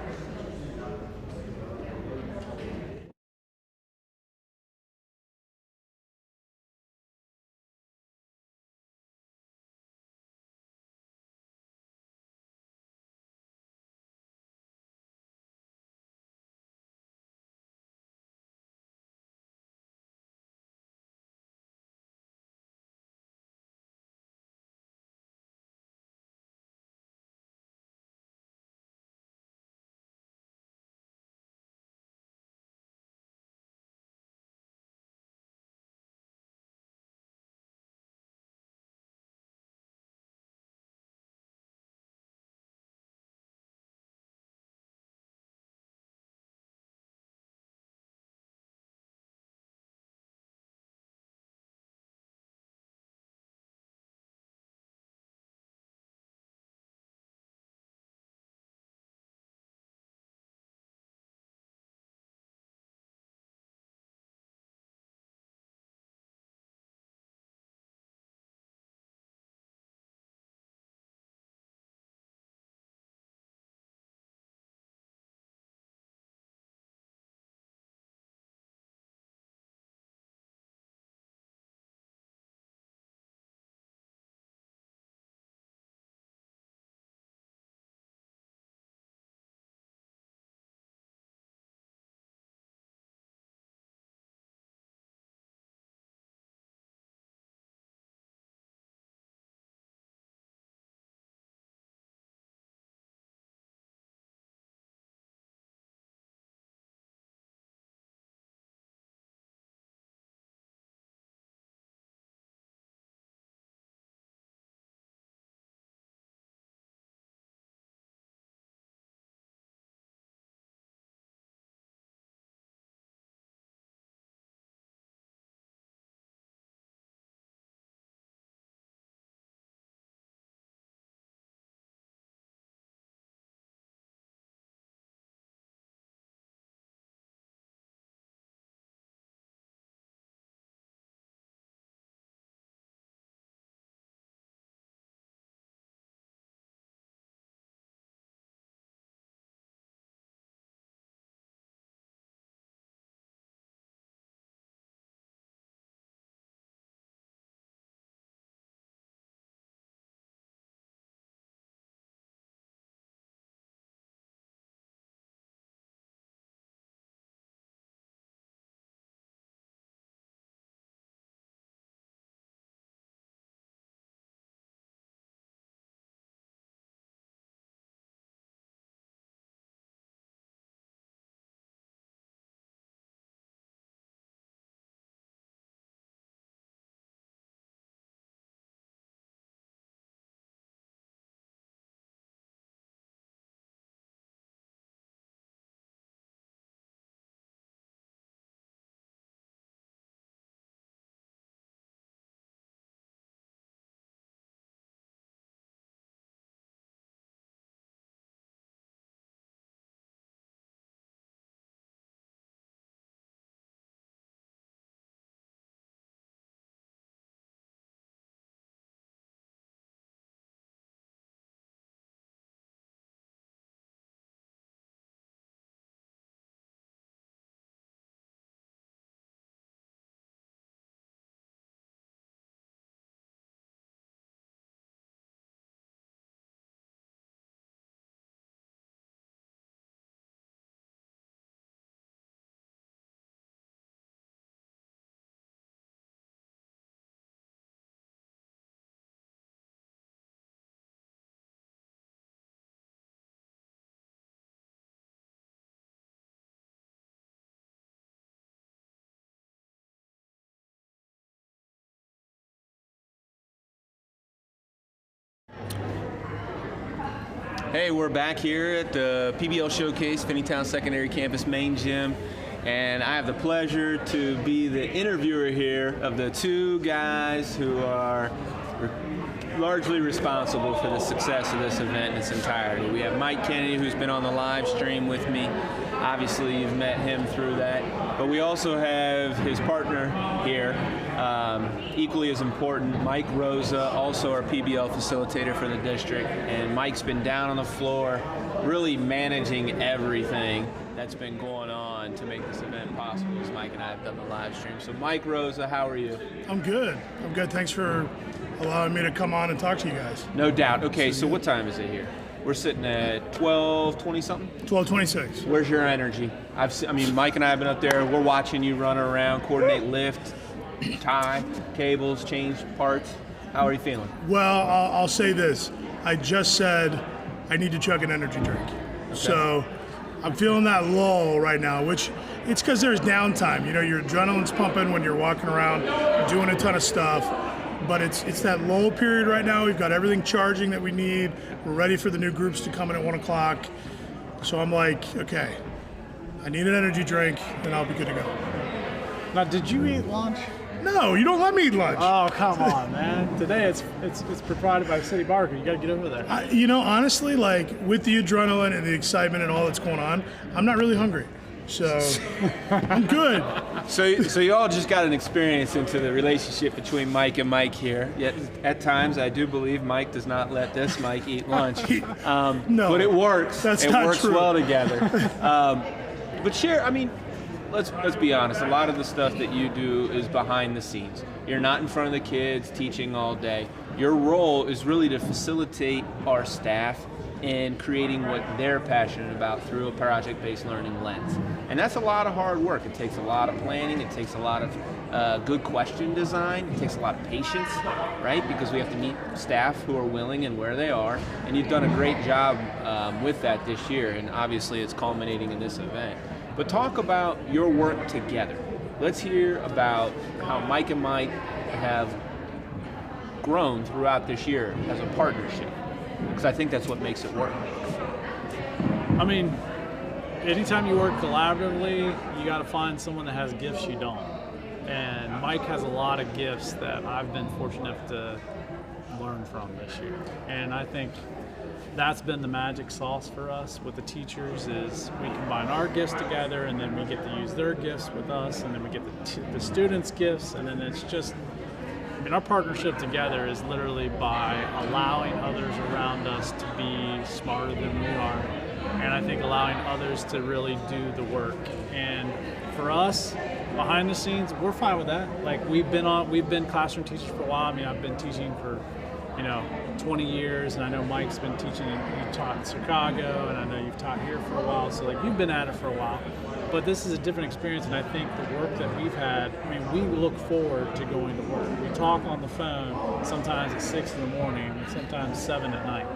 Hey, we're back here at the PBL Showcase, Finneytown Secondary Campus main gym, and I have the pleasure to be the interviewer here of the two guys who are largely responsible for the success of this event in its entirety. We have Mike Kennedy, who's been on the live stream with me. Obviously, you've met him through that. But we also have his partner here, equally as important, Mike Rosa, also our PBL facilitator for the district. And Mike's been down on the floor, really managing everything that's been going on to make this event possible, as Mike and I have done the live stream. So Mike Rosa, how are you? I'm good. Thanks for allowing me to come on and talk to you guys. No doubt. Okay, so what time is it here? We're sitting at 12:20 something? 12:26. Where's your energy? Mike and I have been up there. We're watching you run around, coordinate lift, tie, cables, change parts. How are you feeling? Well, I'll say this. I just said I need to chug an energy drink. Okay. So I'm feeling that lull right now, which it's because there's downtime. You know, your adrenaline's pumping when you're walking around, doing a ton of stuff. But it's that lull period right now. We've got everything charging that we need. We're ready for the new groups to come in at 1 o'clock. So I'm like, okay, I need an energy drink, and I'll be good to go. Now, did you eat lunch? No, you don't let me eat lunch. Oh, come on, man. Today it's provided by City Barbecue. You got to get over there. Honestly, like with the adrenaline and the excitement and all that's going on, I'm not really hungry. So I'm good. So you all just got an experience into the relationship between Mike and Mike here. Yet at times I do believe Mike does not let this Mike eat lunch. No, but it works. That's it not works true. Well together. But let's be honest. A lot of the stuff that you do is behind the scenes. You're not in front of the kids teaching all day. Your role is really to facilitate our staff in creating what they're passionate about through a project-based learning lens. And that's a lot of hard work. It takes a lot of planning. It takes a lot of good question design. It takes a lot of patience, right? Because we have to meet staff who are willing and where they are. And you've done a great job with that this year. And obviously it's culminating in this event. But talk about your work together. Let's hear about how Mike and Mike have grown throughout this year as a partnership. Because I think that's what makes it work. Anytime you work collaboratively, you got to find someone that has gifts you don't. And Mike has a lot of gifts that I've been fortunate enough to learn from this year. And I think that's been the magic sauce for us with the teachers is we combine our gifts together, and then we get to use their gifts with us, and then we get the students' gifts, and then it's just, our partnership together is literally by allowing others around us to be smarter than we are, and I think allowing others to really do the work. And for us, behind the scenes, we're fine with that. Like we've been classroom teachers for a while. I've been teaching for 20 years, and I know Mike's been teaching, you taught in Chicago, and I know you've taught here for a while, so you've been at it for a while. But this is a different experience, and I think the work that we've had, we look forward to going to work. We talk on the phone sometimes at 6 in the morning, sometimes 7 at night.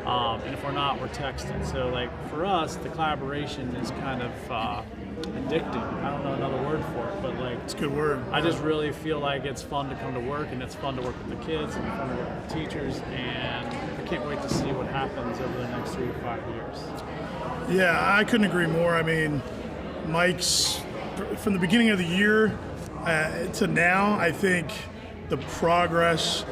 And if we're not, we're texting. So for us, the collaboration is kind of addicting. I don't know another word for it, but it's a good word. I just really feel like it's fun to come to work, and it's fun to work with the kids, and fun to work with the teachers, and I can't wait to see what happens over the next 3 to 5 years. Yeah, I couldn't agree more. Mike's, from the beginning of the year to now, I think the progress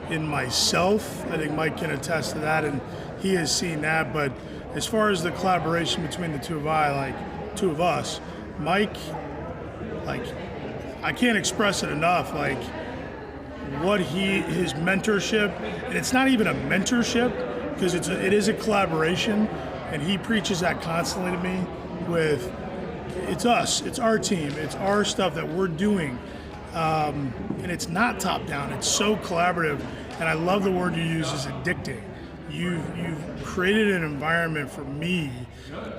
in myself, I think Mike can attest to that, and he has seen that. But as far as the collaboration between the two of us, Mike, I can't express it enough, what his mentorship, and it's not even a mentorship, because it is a collaboration, and he preaches that constantly to me with, it's us, it's our team, it's our stuff that we're doing, and it's not top down, it's so collaborative. And I love the word you use is addicting. You've created an environment for me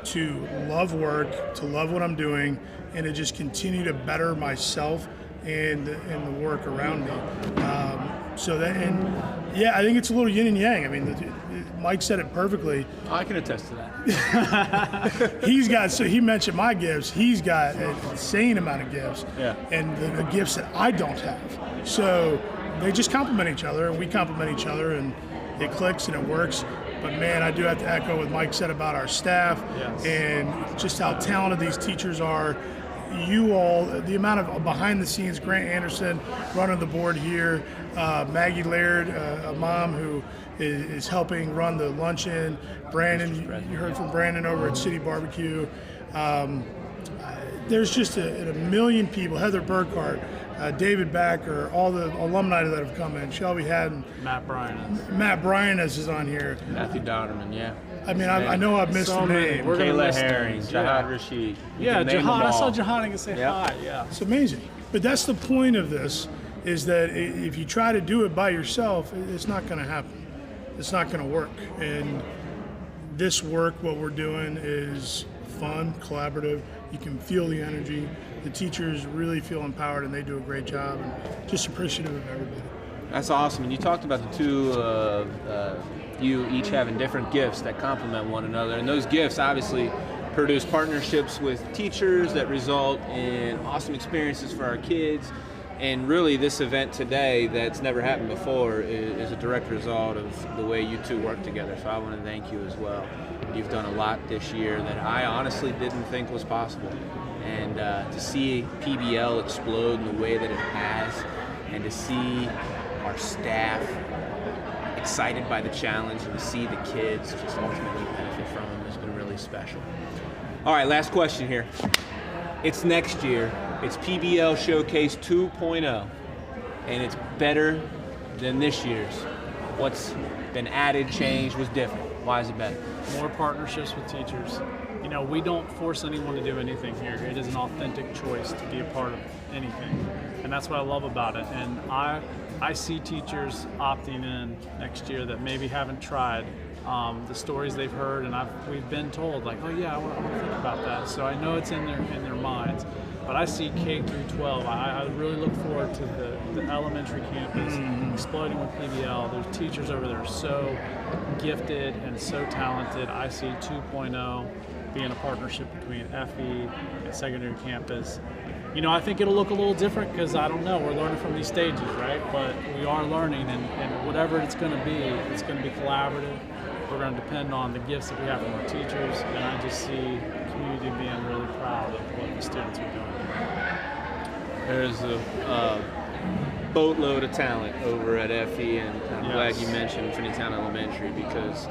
to love work, to love what I'm doing, and to just continue to better myself and the work around me. I think it's a little yin and yang. Mike said it perfectly. I can attest to that. He mentioned my gifts. He's got an insane amount of gifts, and the gifts that I don't have. So they just complement each other, and we complement each other, and it clicks and it works. But man, I do have to echo what Mike said about our staff and just how talented these teachers are. You all, the amount of behind the scenes, Grant Anderson running the board here, Maggie Laird, a mom who is helping run the luncheon, Brandon, you heard from Brandon over at City Barbecue. There's just a million people, Heather Burkhart, David Backer, all the alumni that have come in, Shelby Haddon. Matt Bryan is on here. Matthew Donnerman, yeah. I mean, I know I've missed the name. We're gonna Kayla miss Herring, names, Jihad Rashid. Yeah, Jihad. I saw Jihad and say hi. Yeah. It's amazing. But that's the point of this, is that if you try to do it by yourself, it's not going to happen. It's not going to work. And this work, what we're doing, is fun, collaborative. You can feel the energy. The teachers really feel empowered, and they do a great job. And just appreciative of everybody. That's awesome. And you talked about the two, you each having different gifts that complement one another. And those gifts obviously produce partnerships with teachers that result in awesome experiences for our kids. And really, this event today that's never happened before is a direct result of the way you two work together. So I want to thank you as well. You've done a lot this year that I honestly didn't think was possible. And to see PBL explode in the way that it has, and to see our staff excited by the challenge, and to see the kids just ultimately benefit from them has been really special. All right, last question here. It's next year. It's PBL Showcase 2.0, and it's better than this year's. What's been added, changed, was different? Why is it better? More partnerships with teachers. You know, we don't force anyone to do anything here. It is an authentic choice to be a part of anything, and that's what I love about it. And I see teachers opting in next year that maybe haven't tried. The stories they've heard, and we've been told, like, oh yeah, I want to think about that. So I know it's in their minds. But I see K through 12. I really look forward to the elementary campus exploding with PBL. There's teachers over there so gifted and so talented. I see 2.0 being a partnership between FE and secondary campus. You know, I think it'll look a little different because I don't know. We're learning from these stages, right? But we are learning, and whatever it's going to be collaborative. We're going to depend on the gifts that we have from our teachers, and I just see the community being really proud of what the students are doing. There's a boatload of talent over at FE, and I'm glad you mentioned Finneytown Elementary, because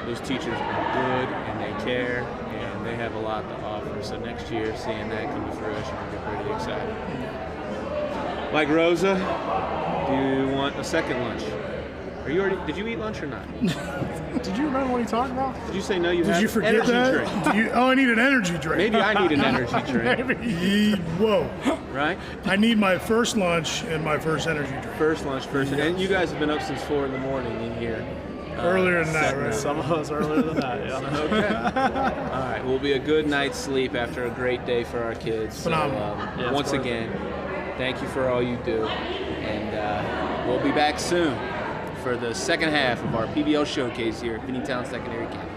those teachers are good and they care and they have a lot to offer. So next year, seeing that come to fruition will be pretty exciting. Like Rosa, do you want a second lunch? Are you already? Did you eat lunch or not? Did you remember what he talked about? Did you say no? Did you forget that? Drink. I need an energy drink. Maybe I need an energy drink. Maybe. Whoa. Right? I need my first lunch and my first energy drink. First lunch, and you guys have been up since 4 in here. Earlier than that, right? Some of us earlier than that, yeah. Okay. All right. Will be a good night's sleep after a great day for our kids. Phenomenal. So, once again, thank you for all you do, and we'll be back soon for the second half of our PBL Showcase here at Finneytown Secondary Campus.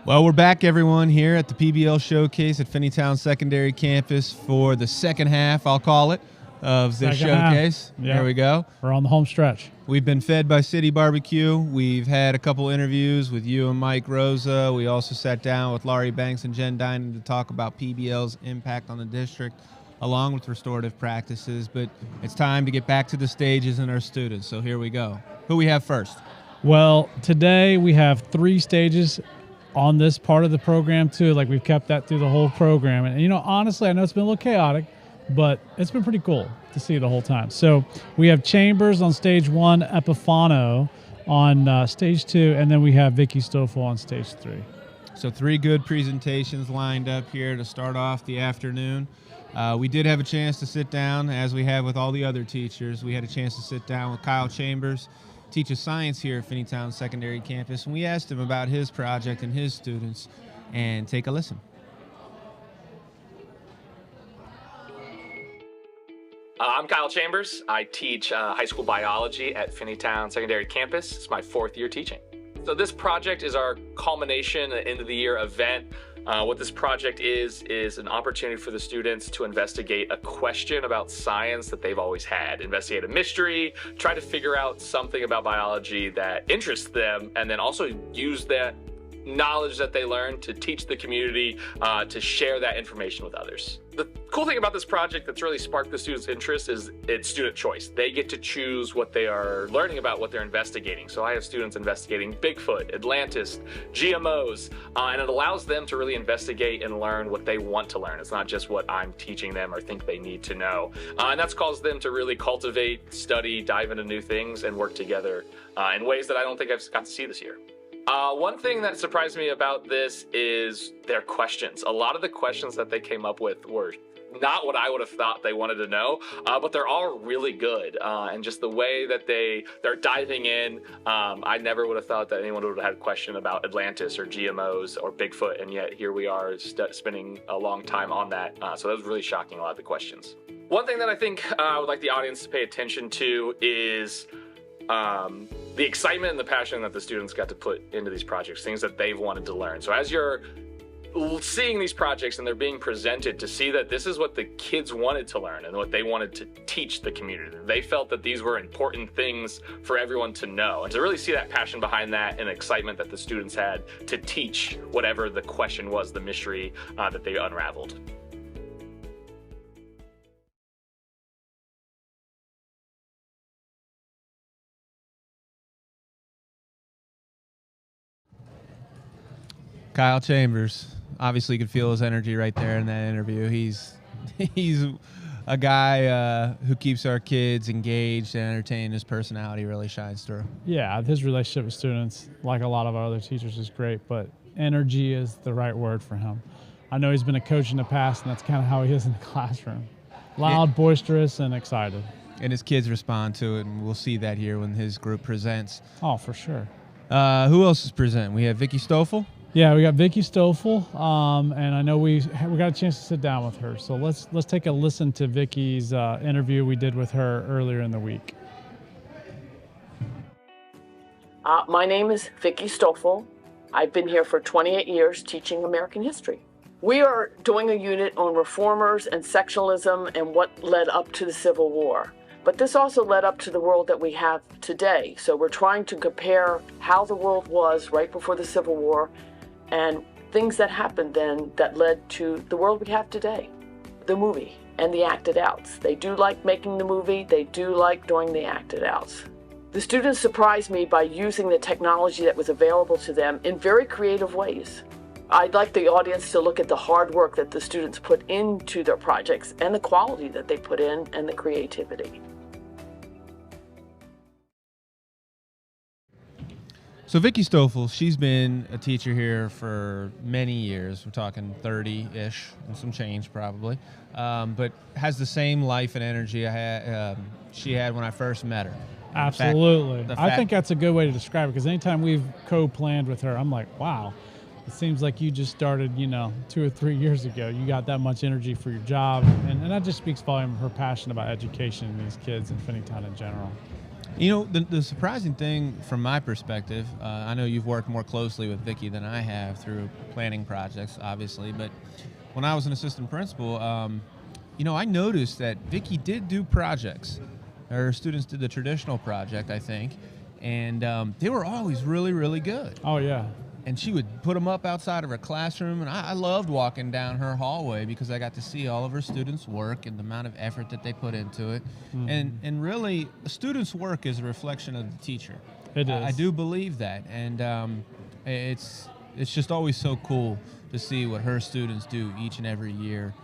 Well, we're back, everyone, here at the PBL Showcase at Finneytown Secondary Campus for the second half, I'll call it, of the showcase. Yep. There we go. We're on the home stretch. We've been fed by City Barbecue. We've had a couple interviews with you and Mike Rosa. We also sat down with Laurie Banks and Jen Dinan to talk about PBL's impact on the district, along with restorative practices. But it's time to get back to the stages and our students. So here we go. Who we have first? Well, today we have 3 stages on this part of the program too. Like, we've kept that through the whole program. And, you know, honestly, I know it's been a little chaotic, but it's been pretty cool to see the whole time. So we have Chambers on stage 1, Epifano on stage 2, and then we have Vicky Stoffel on stage 3. So 3 good presentations lined up here to start off the afternoon. We did have a chance to sit down, as we have with all the other teachers. We had a chance to sit down with Kyle Chambers, teaches science here at Finneytown Secondary Campus, and we asked him about his project and his students, and take a listen. I'm Kyle Chambers. I teach high school biology at Finneytown Secondary Campus. It's my 4th year teaching. So this project is our culmination, end of the year event. What this project is an opportunity for the students to investigate a question about science that they've always had, investigate a mystery, try to figure out something about biology that interests them, and then also use that knowledge that they learn to teach the community, to share that information with others. The cool thing about this project that's really sparked the students' interest is it's student choice. They get to choose what they are learning about, what they're investigating. So I have students investigating Bigfoot, Atlantis, GMOs, and it allows them to really investigate and learn what they want to learn. It's not just what I'm teaching them or think they need to know. And that's caused them to really cultivate, study, dive into new things, and work together in ways that I don't think I've got to see this year. One thing that surprised me about this is their questions. A lot of the questions that they came up with were not what I would have thought they wanted to know, but they're all really good. And just the way that they're diving in, I never would have thought that anyone would have had a question about Atlantis or GMOs or Bigfoot, and yet here we are spending a long time on that. So that was really shocking, a lot of the questions. One thing that I think I would like the audience to pay attention to is the excitement and the passion that the students got to put into these projects, things that they've wanted to learn. So as you're seeing these projects and they're being presented, to see that this is what the kids wanted to learn and what they wanted to teach the community. They felt that these were important things for everyone to know. And to really see that passion behind that and excitement that the students had to teach whatever the question was, the mystery that they unraveled. Kyle Chambers, obviously you could feel his energy right there in that interview. He's a guy who keeps our kids engaged and entertained. His personality really shines through. Yeah, his relationship with students, like a lot of our other teachers, is great, but energy is the right word for him. I know he's been a coach in the past, and that's kind of how he is in the classroom. Loud, boisterous, and excited. And his kids respond to it, and we'll see that here when his group presents. Oh, for sure. Who else is presenting? We have Vicky Stoffel. Yeah, we got Vicky Stoffel, and I know we got a chance to sit down with her. So let's take a listen to Vicky's interview we did with her earlier in the week. My name is Vicky Stoffel. I've been here for 28 years teaching American history. We are doing a unit on reformers and sectionalism and what led up to the Civil War. But this also led up to the world that we have today. So we're trying to compare how the world was right before the Civil War and things that happened then that led to the world we have today. The movie and the acted outs. They do like making the movie, they do like doing the acted outs. The students surprised me by using the technology that was available to them in very creative ways. I'd like the audience to look at the hard work that the students put into their projects and the quality that they put in and the creativity. So Vicky Stoffel, she's been a teacher here for many years. We're talking 30-ish and some change probably, but has the same life and energy she had when I first met her. Absolutely. I think that's a good way to describe it, because anytime we've co-planned with her, I'm like, wow, it seems like you just started, 2 or 3 years ago. You got that much energy for your job, and that just speaks volume of her passion about education and these kids in Finneytown in general. You know, the surprising thing from my perspective, I know you've worked more closely with Vicki than I have through planning projects, obviously, but when I was an assistant principal, you know, I noticed that Vicki did do projects. Her students did the traditional project, I think, and they were always really, really good. Oh, yeah. And she would put them up outside of her classroom, and I loved walking down her hallway because I got to see all of her students' work and the amount of effort that they put into it. Mhm. And really, a student's work is a reflection of the teacher. It is. I do believe that, and it's just always so cool to see what her students do each and every year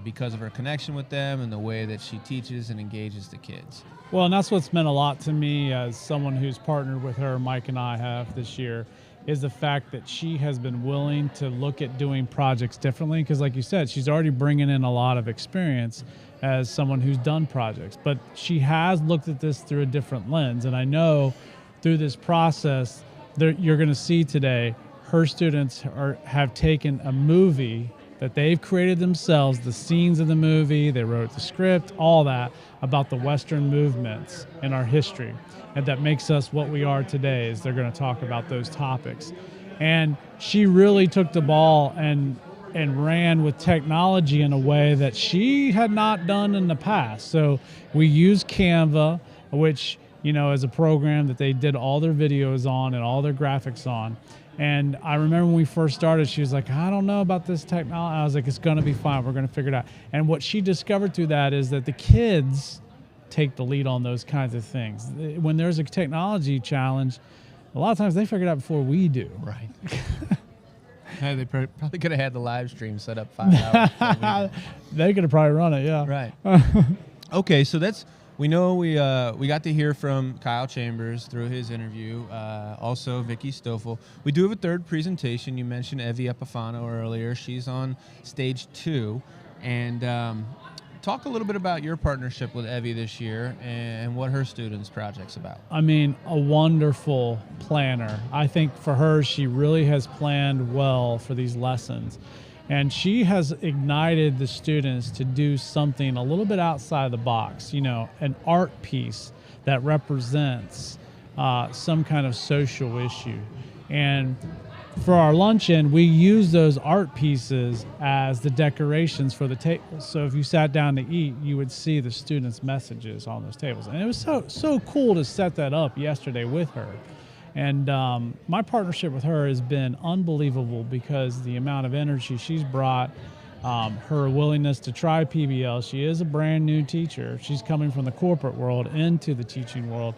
because of her connection with them and the way that she teaches and engages the kids. Well, and that's what's meant a lot to me as someone who's partnered with her, Mike and I have this year, is the fact that she has been willing to look at doing projects differently. Because like you said, she's already bringing in a lot of experience as someone who's done projects, but she has looked at this through a different lens. And I know through this process, you're going to see today, her students have taken a movie that they've created themselves, the scenes of the movie, they wrote the script, all that, about the Western movements in our history. And that makes us what we are today, is they're going to talk about those topics. And she really took the ball and ran with technology in a way that she had not done in the past. So we used Canva, which, you know, is a program that they did all their videos on and all their graphics on. And I remember when we first started, she was like, I don't know about this technology. I was like, it's going to be fine. We're going to figure it out. And what she discovered through that is that the kids take the lead on those kinds of things. When there's a technology challenge, a lot of times they figure it out before we do. Right. Yeah, they probably could have had the live stream set up 5 hours. They could have probably run it, yeah. Right. Okay, so we know we got to hear from Kyle Chambers through his interview, also Vicki Stoffel. We do have a third presentation. You mentioned Evie Epifano earlier. She's on stage 2. And talk a little bit about your partnership with Evie this year and what her students' project's about. I mean, a wonderful planner. I think for her, she really has planned well for these lessons. And she has ignited the students to do something a little bit outside the box, you know, an art piece that represents some kind of social issue. And for our luncheon, we use those art pieces as the decorations for the tables. So if you sat down to eat, you would see the students' messages on those tables. And it was so cool to set that up yesterday with her. And my partnership with her has been unbelievable because the amount of energy she's brought, her willingness to try PBL. She is a brand new teacher. She's coming from the corporate world into the teaching world.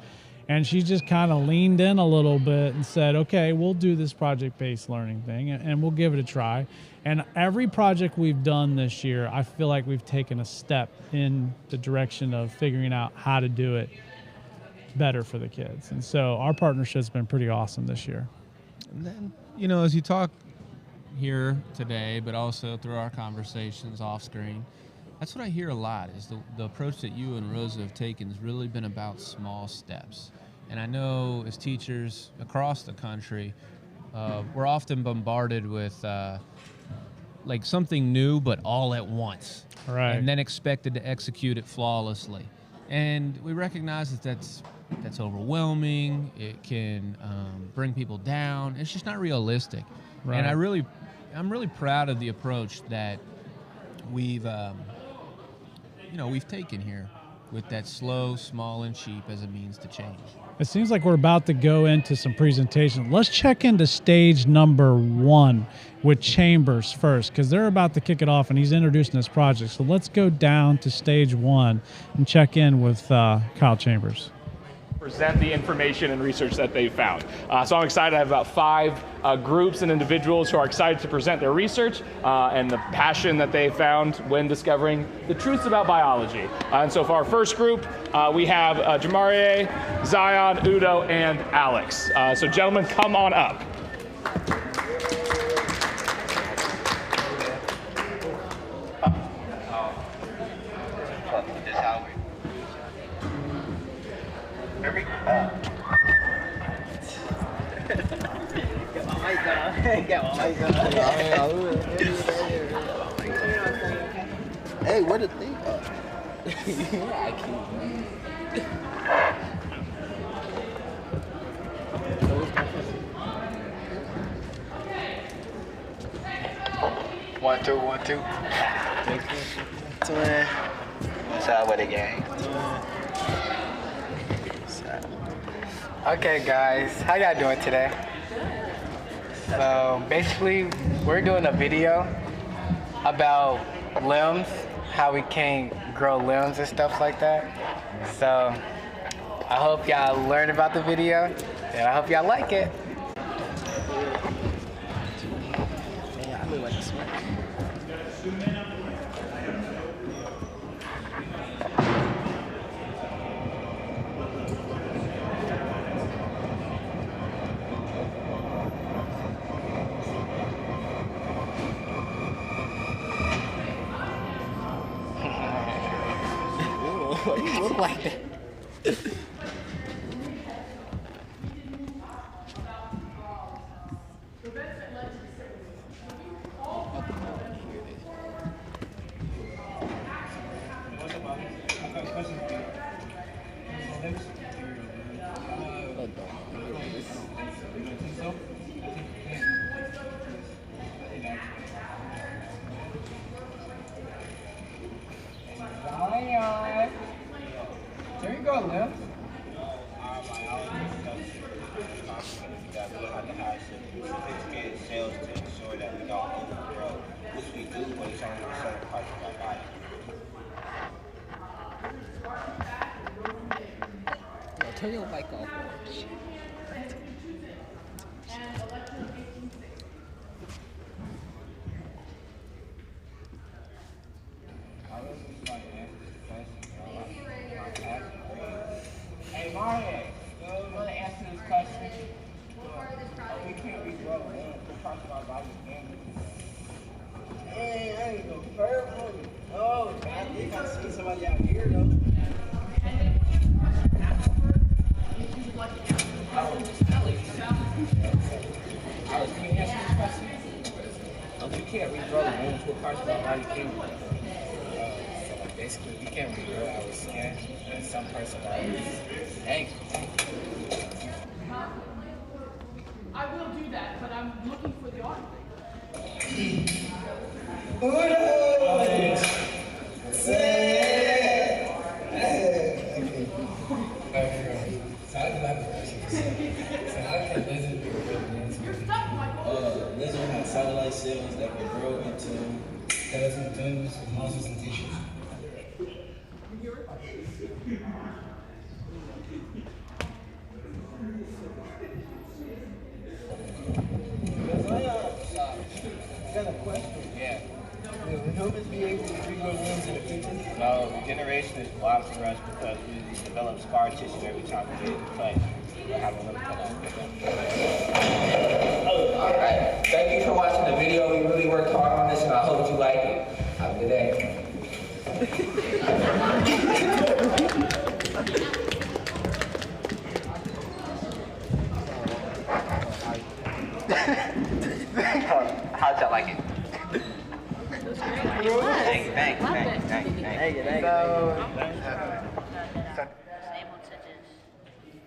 And she just kind of leaned in a little bit and said, okay, we'll do this project-based learning thing and we'll give it a try. And every project we've done this year, I feel like we've taken a step in the direction of figuring out how to do it better for the kids. And so our partnership's been pretty awesome this year. And then, you know, as you talk here today, but also through our conversations off screen, that's what I hear a lot, is the approach that you and Rosa have taken has really been about small steps. And I know as teachers across the country, we're often bombarded with like something new, but all at once. Right. And then expected to execute it flawlessly. And we recognize that that's overwhelming. It can bring people down. It's just not realistic. Right. And I'm really proud of the approach that we've taken here with that slow, small, and cheap as a means to change. It seems like we're about to go into some presentation. Let's check into stage number 1 with Chambers first, because they're about to kick it off and he's introducing this project. So let's go down to stage 1 and check in with Kyle Chambers. Present the information and research that they've found. So I'm excited. I have about 5 groups and individuals who are excited to present their research and the passion that they found when discovering the truths about biology. And so for our first group, we have Jamarie, Zion, Udo, and Alex. So gentlemen, come on up. Hey, where the thing? 2, 1, 2. Twin. What's up with the gang? Okay, guys, how y'all doing today? So basically, we're doing a video about limbs, how we can't grow limbs and stuff like that. So I hope y'all learn about the video, and I hope y'all like it. Man, I look like a smack. Why do you look like that? There you go, Liv. Sales to ensure that we don't overgrow, which we do, but it's only for certain parts of our body. Yo, turn your mic off. Hey, Mario, you want to answer this question? We can't regrow the parts of our body can. Hey, I ain't no purple. Oh, I think I see somebody out here, though. Alex, can you answer this question? We can't regrow wounds. What parts of our body can we? Basically, we can't regrow our skin and some parts of our ankle. I will do that, but I'm looking for the article. Lizard has satellite cells that can grow into skeleton tendons, muscles, and tissues. I got a question. Yeah. Will humans be able to regrow limbs in the future? No, regeneration is blocked for us because we develop scar tissue every time we get cut. We'll have a limb cut off. Alright. Thank you for watching the video. We really worked hard on this and I hope you like it. Have a good day. How'd y'all like it? Thank you. Able to just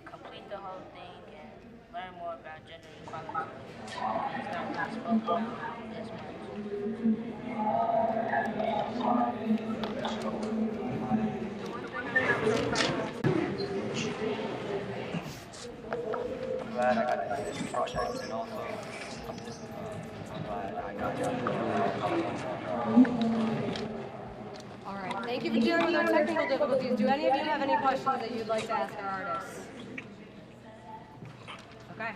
complete the whole thing and learn more about gender equality. It's not really spoken about as much. I'm glad I got to do this project and also I'm glad I got you. All right, thank you for dealing with our technical difficulties. Do any of you have any questions that you'd like to ask our artists? Okay.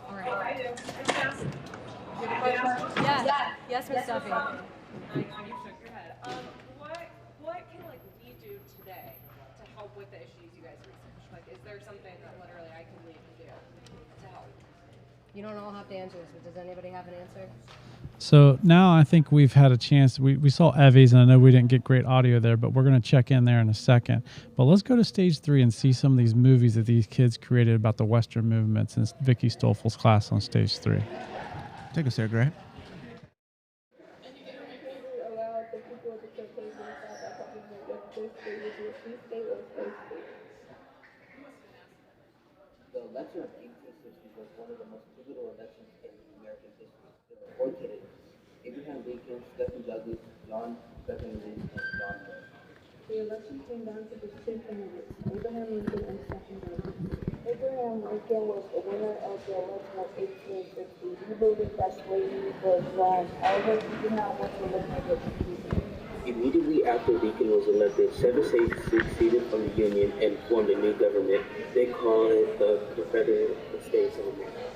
All right. Do you have a question? Yes. Yes, Ms. Duffy. You shook your head. What can like we do today to help with the issues you guys research? Like, is there something that literally I can leave and do to help? You don't all have to answer this, but does anybody have an answer? So now I think we've had a chance. We saw Evie's, and I know we didn't get great audio there, but we're going to check in there in a second. But let's go to stage 3 and see some of these movies that these kids created about the Western movements in Vicky Stoffel's class on stage 3. Take us there, Grant. The election of 1860 was one of the most pivotal elections in American history. Located, Abraham Lincoln Lincoln, Stephen Douglas, John Breckinridge, and John Moore. The election came down to the two candidates, Abraham Lincoln and Stephen Douglas. Abraham Lincoln was the winner of the election of 1860. We believe that slavery was wrong. However, we do not want to eliminate it completely. Immediately after Lincoln was elected, 7 states seceded from the Union and formed a new government. They called it the Confederate States of America.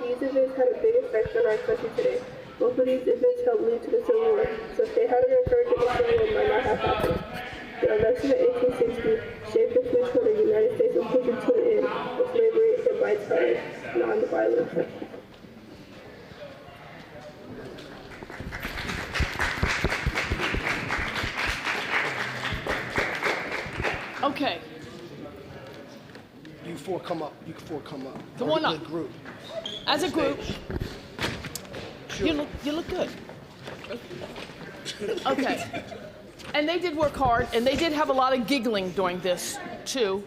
These events had a big effect on our country today. Both of these events helped lead to the Civil War, so if they hadn't occurred, the Civil War might not have happened. The election of 1860 shaped the future of the United States and pushed it to the end with slavery and bipartisan, non-violent. Okay. You four come up. You four come up. Come on up. Group. As a group, you look good. Okay. And they did work hard, and they did have a lot of giggling during this too,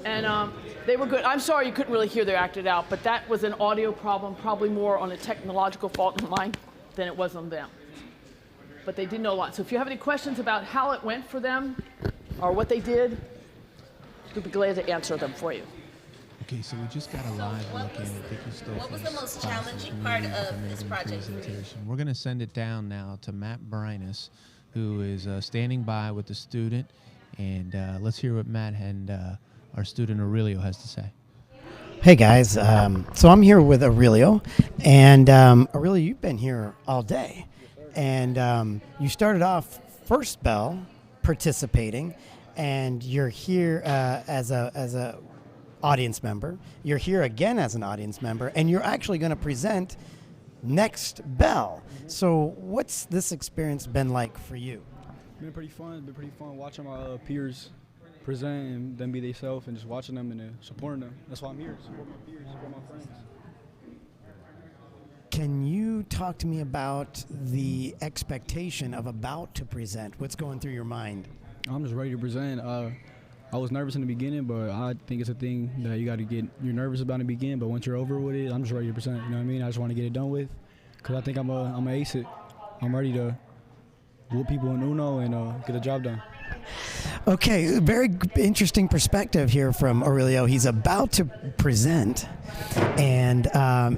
and they were good. I'm sorry you couldn't really hear they acted out, but that was an audio problem, probably more on a technological fault in mine than it was on them. But they did know a lot. So if you have any questions about how it went for them or what they did, we'd be glad to answer them for you. Okay, so we just got a live look in at Vicky Stoffel's What was the most class challenging and part community of this amazing project for you? presentation. We're going to send it down now to Matt Brinus, who is standing by with the student, and let's hear what Matt and our student Aurelio has to say. Hey guys, so I'm here with Aurelio, and Aurelio, you've been here all day, and you started off first bell participating, and you're here as a audience member. You're here again as an audience member, and you're actually going to present next bell. So what's this experience been like for you? Been pretty fun. Been pretty fun watching my peers present and them be themselves and just watching them and supporting them. That's why I'm here. Support my peers, support my friends. Can you talk to me about the expectation of about to present? What's going through your mind? I'm just ready to present. I was nervous in the beginning, but I think it's a thing that you got to get. You're nervous about in the beginning, but once you're over with it, I'm just ready to present. You know what I mean? I just want to get it done with, because I think I'm a ace it. I'm ready to whoop people in Uno and get the job done. Okay, very interesting perspective here from Aurelio. He's about to present and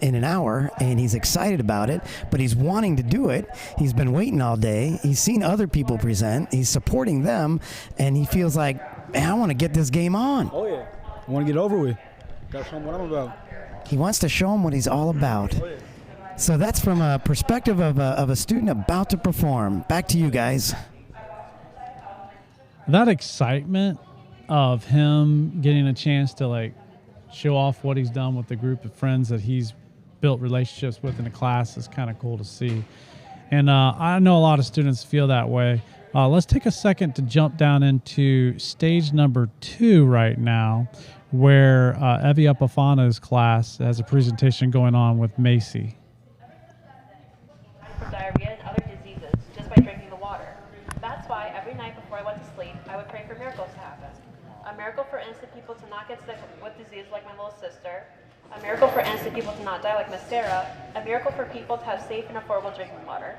in an hour, and he's excited about it, but he's wanting to do it. He's been waiting all day. He's seen other people present. He's supporting them, and he feels like, man, I want to get this game on. Oh, yeah. I want to get over with. Got to show him what I'm about. He wants to show him what he's all about. Oh, yeah. So that's from a perspective of a student about to perform. Back to you guys. That excitement of him getting a chance to like show off what he's done with the group of friends that he's built relationships with in the class is kind of cool to see. And I know a lot of students feel that way. Let's take a second to jump down into stage number 2 right now, where Evie Epifano's class has a presentation going on with Macy. From diarrhea and other diseases just by drinking the water. That's why every night before I went to sleep, I would pray for miracles to happen. A miracle for innocent people to not get sick with disease like my little sister. A miracle for innocent people to not die like Miss Sarah. A miracle for people to have safe and affordable drinking water.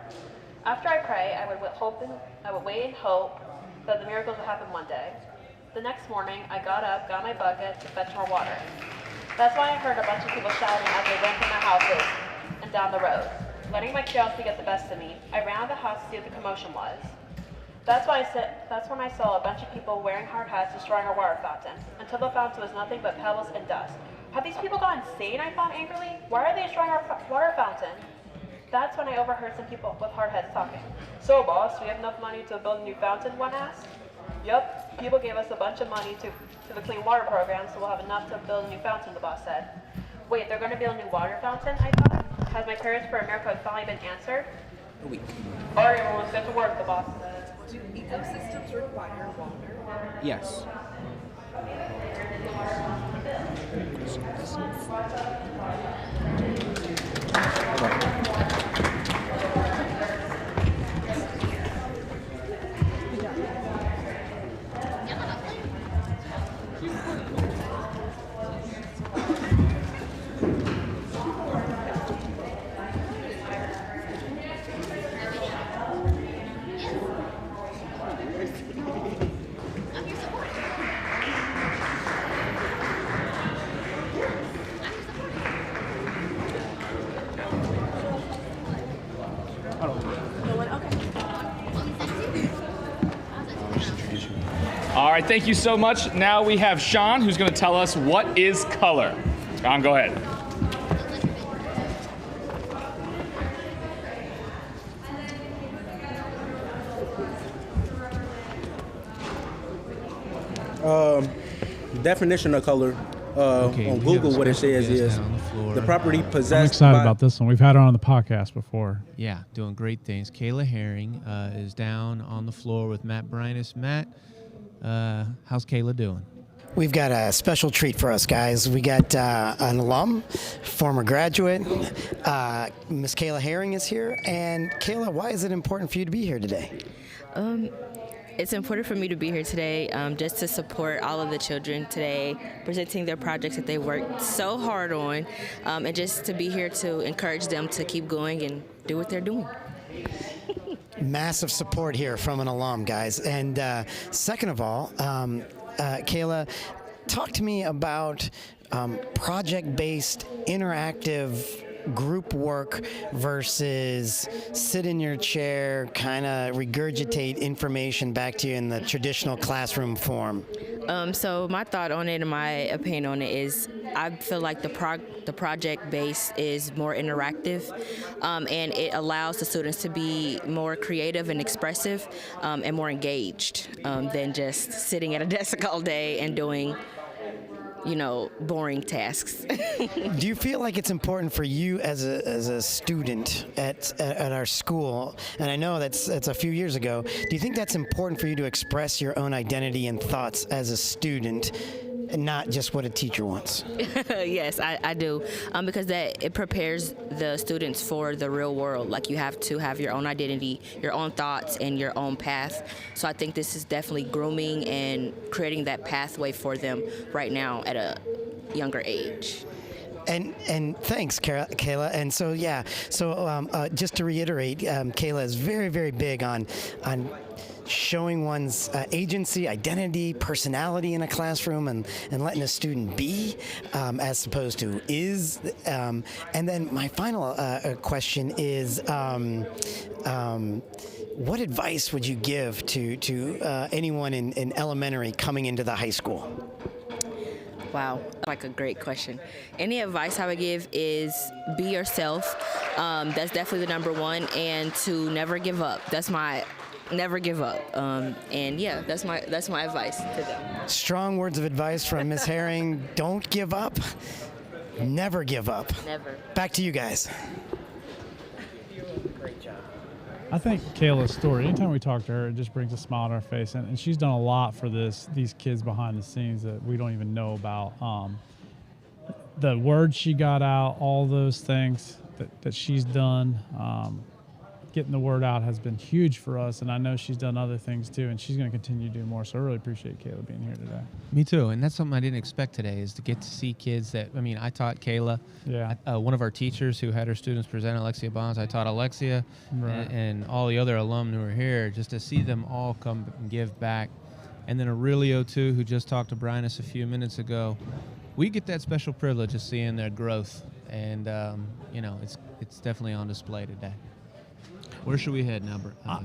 After I pray, I would wait and hope that the miracles would happen one day. The next morning, I got up, got my bucket to fetch more water. That's why I heard a bunch of people shouting as they went from their houses and down the road. Letting my curiosity get the best of me, I ran out of the house to see what the commotion was. That's when I saw a bunch of people wearing hard hats destroying our water fountain, until the fountain was nothing but pebbles and dust. Have these people gone insane? I thought angrily. Why are they destroying our water fountain? That's when I overheard some people with hard hats talking. So, boss, we have enough money to build a new fountain, one asked. Yup, people gave us a bunch of money to the Clean Water Program, so we'll have enough to build a new fountain, the boss said. Wait, they're going to build a new water fountain, I thought? Has my prayers for a miracle finally been answered? A week. All right, everyone, let's get to work, the boss said. Do ecosystems require water? Yes. right, thank you so much. Now we have Sean, who's going to tell us what is color. Sean, go ahead. Definition of color on Google, what it says is the property possessed I'm excited by, about this one. We've had her on the podcast before. Yeah, doing great things. Kayla Herring is down on the floor with Matt Brynis. Matt, how's Kayla doing? We've got a special treat for us, guys. We got an alum, former graduate. Miss Kayla Herring is here. And Kayla, why is it important for you to be here today? It's important for me to be here today just to support all of the children today, presenting their projects that they worked so hard on, and just to be here to encourage them to keep going and do what they're doing. Massive support here from an alum, guys. And second of all, Kayla, talk to me about project-based interactive group work versus sit in your chair, kind of regurgitate information back to you in the traditional classroom form? So my thought on it and my opinion on it is I feel like the project base is more interactive, and it allows the students to be more creative and expressive and more engaged than just sitting at a desk all day and doing boring tasks. Do you feel like it's important for you as a student at our school, and I know that's a few years ago, do you think that's important for you to express your own identity and thoughts as a student and not just what a teacher wants? Yes, I do, because it prepares the students for the real world. Like, you have to have your own identity, your own thoughts, and your own path. So I think this is definitely grooming and creating that pathway for them right now at a younger age. And thanks, Kayla. And so just to reiterate, Kayla is very, very big on showing one's agency, identity, personality in a classroom, and letting a student be as opposed to is. And then my final question is, what advice would you give to anyone in elementary coming into the high school? Wow, like a great question. Any advice I would give is be yourself. That's definitely the number one, and to never give up. Never give up. And yeah, that's my advice to them. Strong words of advice from Ms. Herring. Don't give up. Never give up. Never. Back to you guys. great job. I think Kayla's story, anytime we talk to her, it just brings a smile on her face. And she's done a lot for these kids behind the scenes that we don't even know about. The words she got out, all those things that she's done, getting the word out has been huge for us. And I know she's done other things too, and she's going to continue to do more. So I really appreciate Kayla being here today. Me too. And that's something I didn't expect today, is to get to see kids that, I mean, I taught Kayla. Yeah. One of our teachers who had her students present, Alexia Bonds, I taught Alexia, Right. and all the other alum who were here, just to see them all come and give back. And then Aurelio too, who just talked to Brynis a few minutes ago. We get that special privilege of seeing their growth. And, it's definitely on display today. Where should we head now,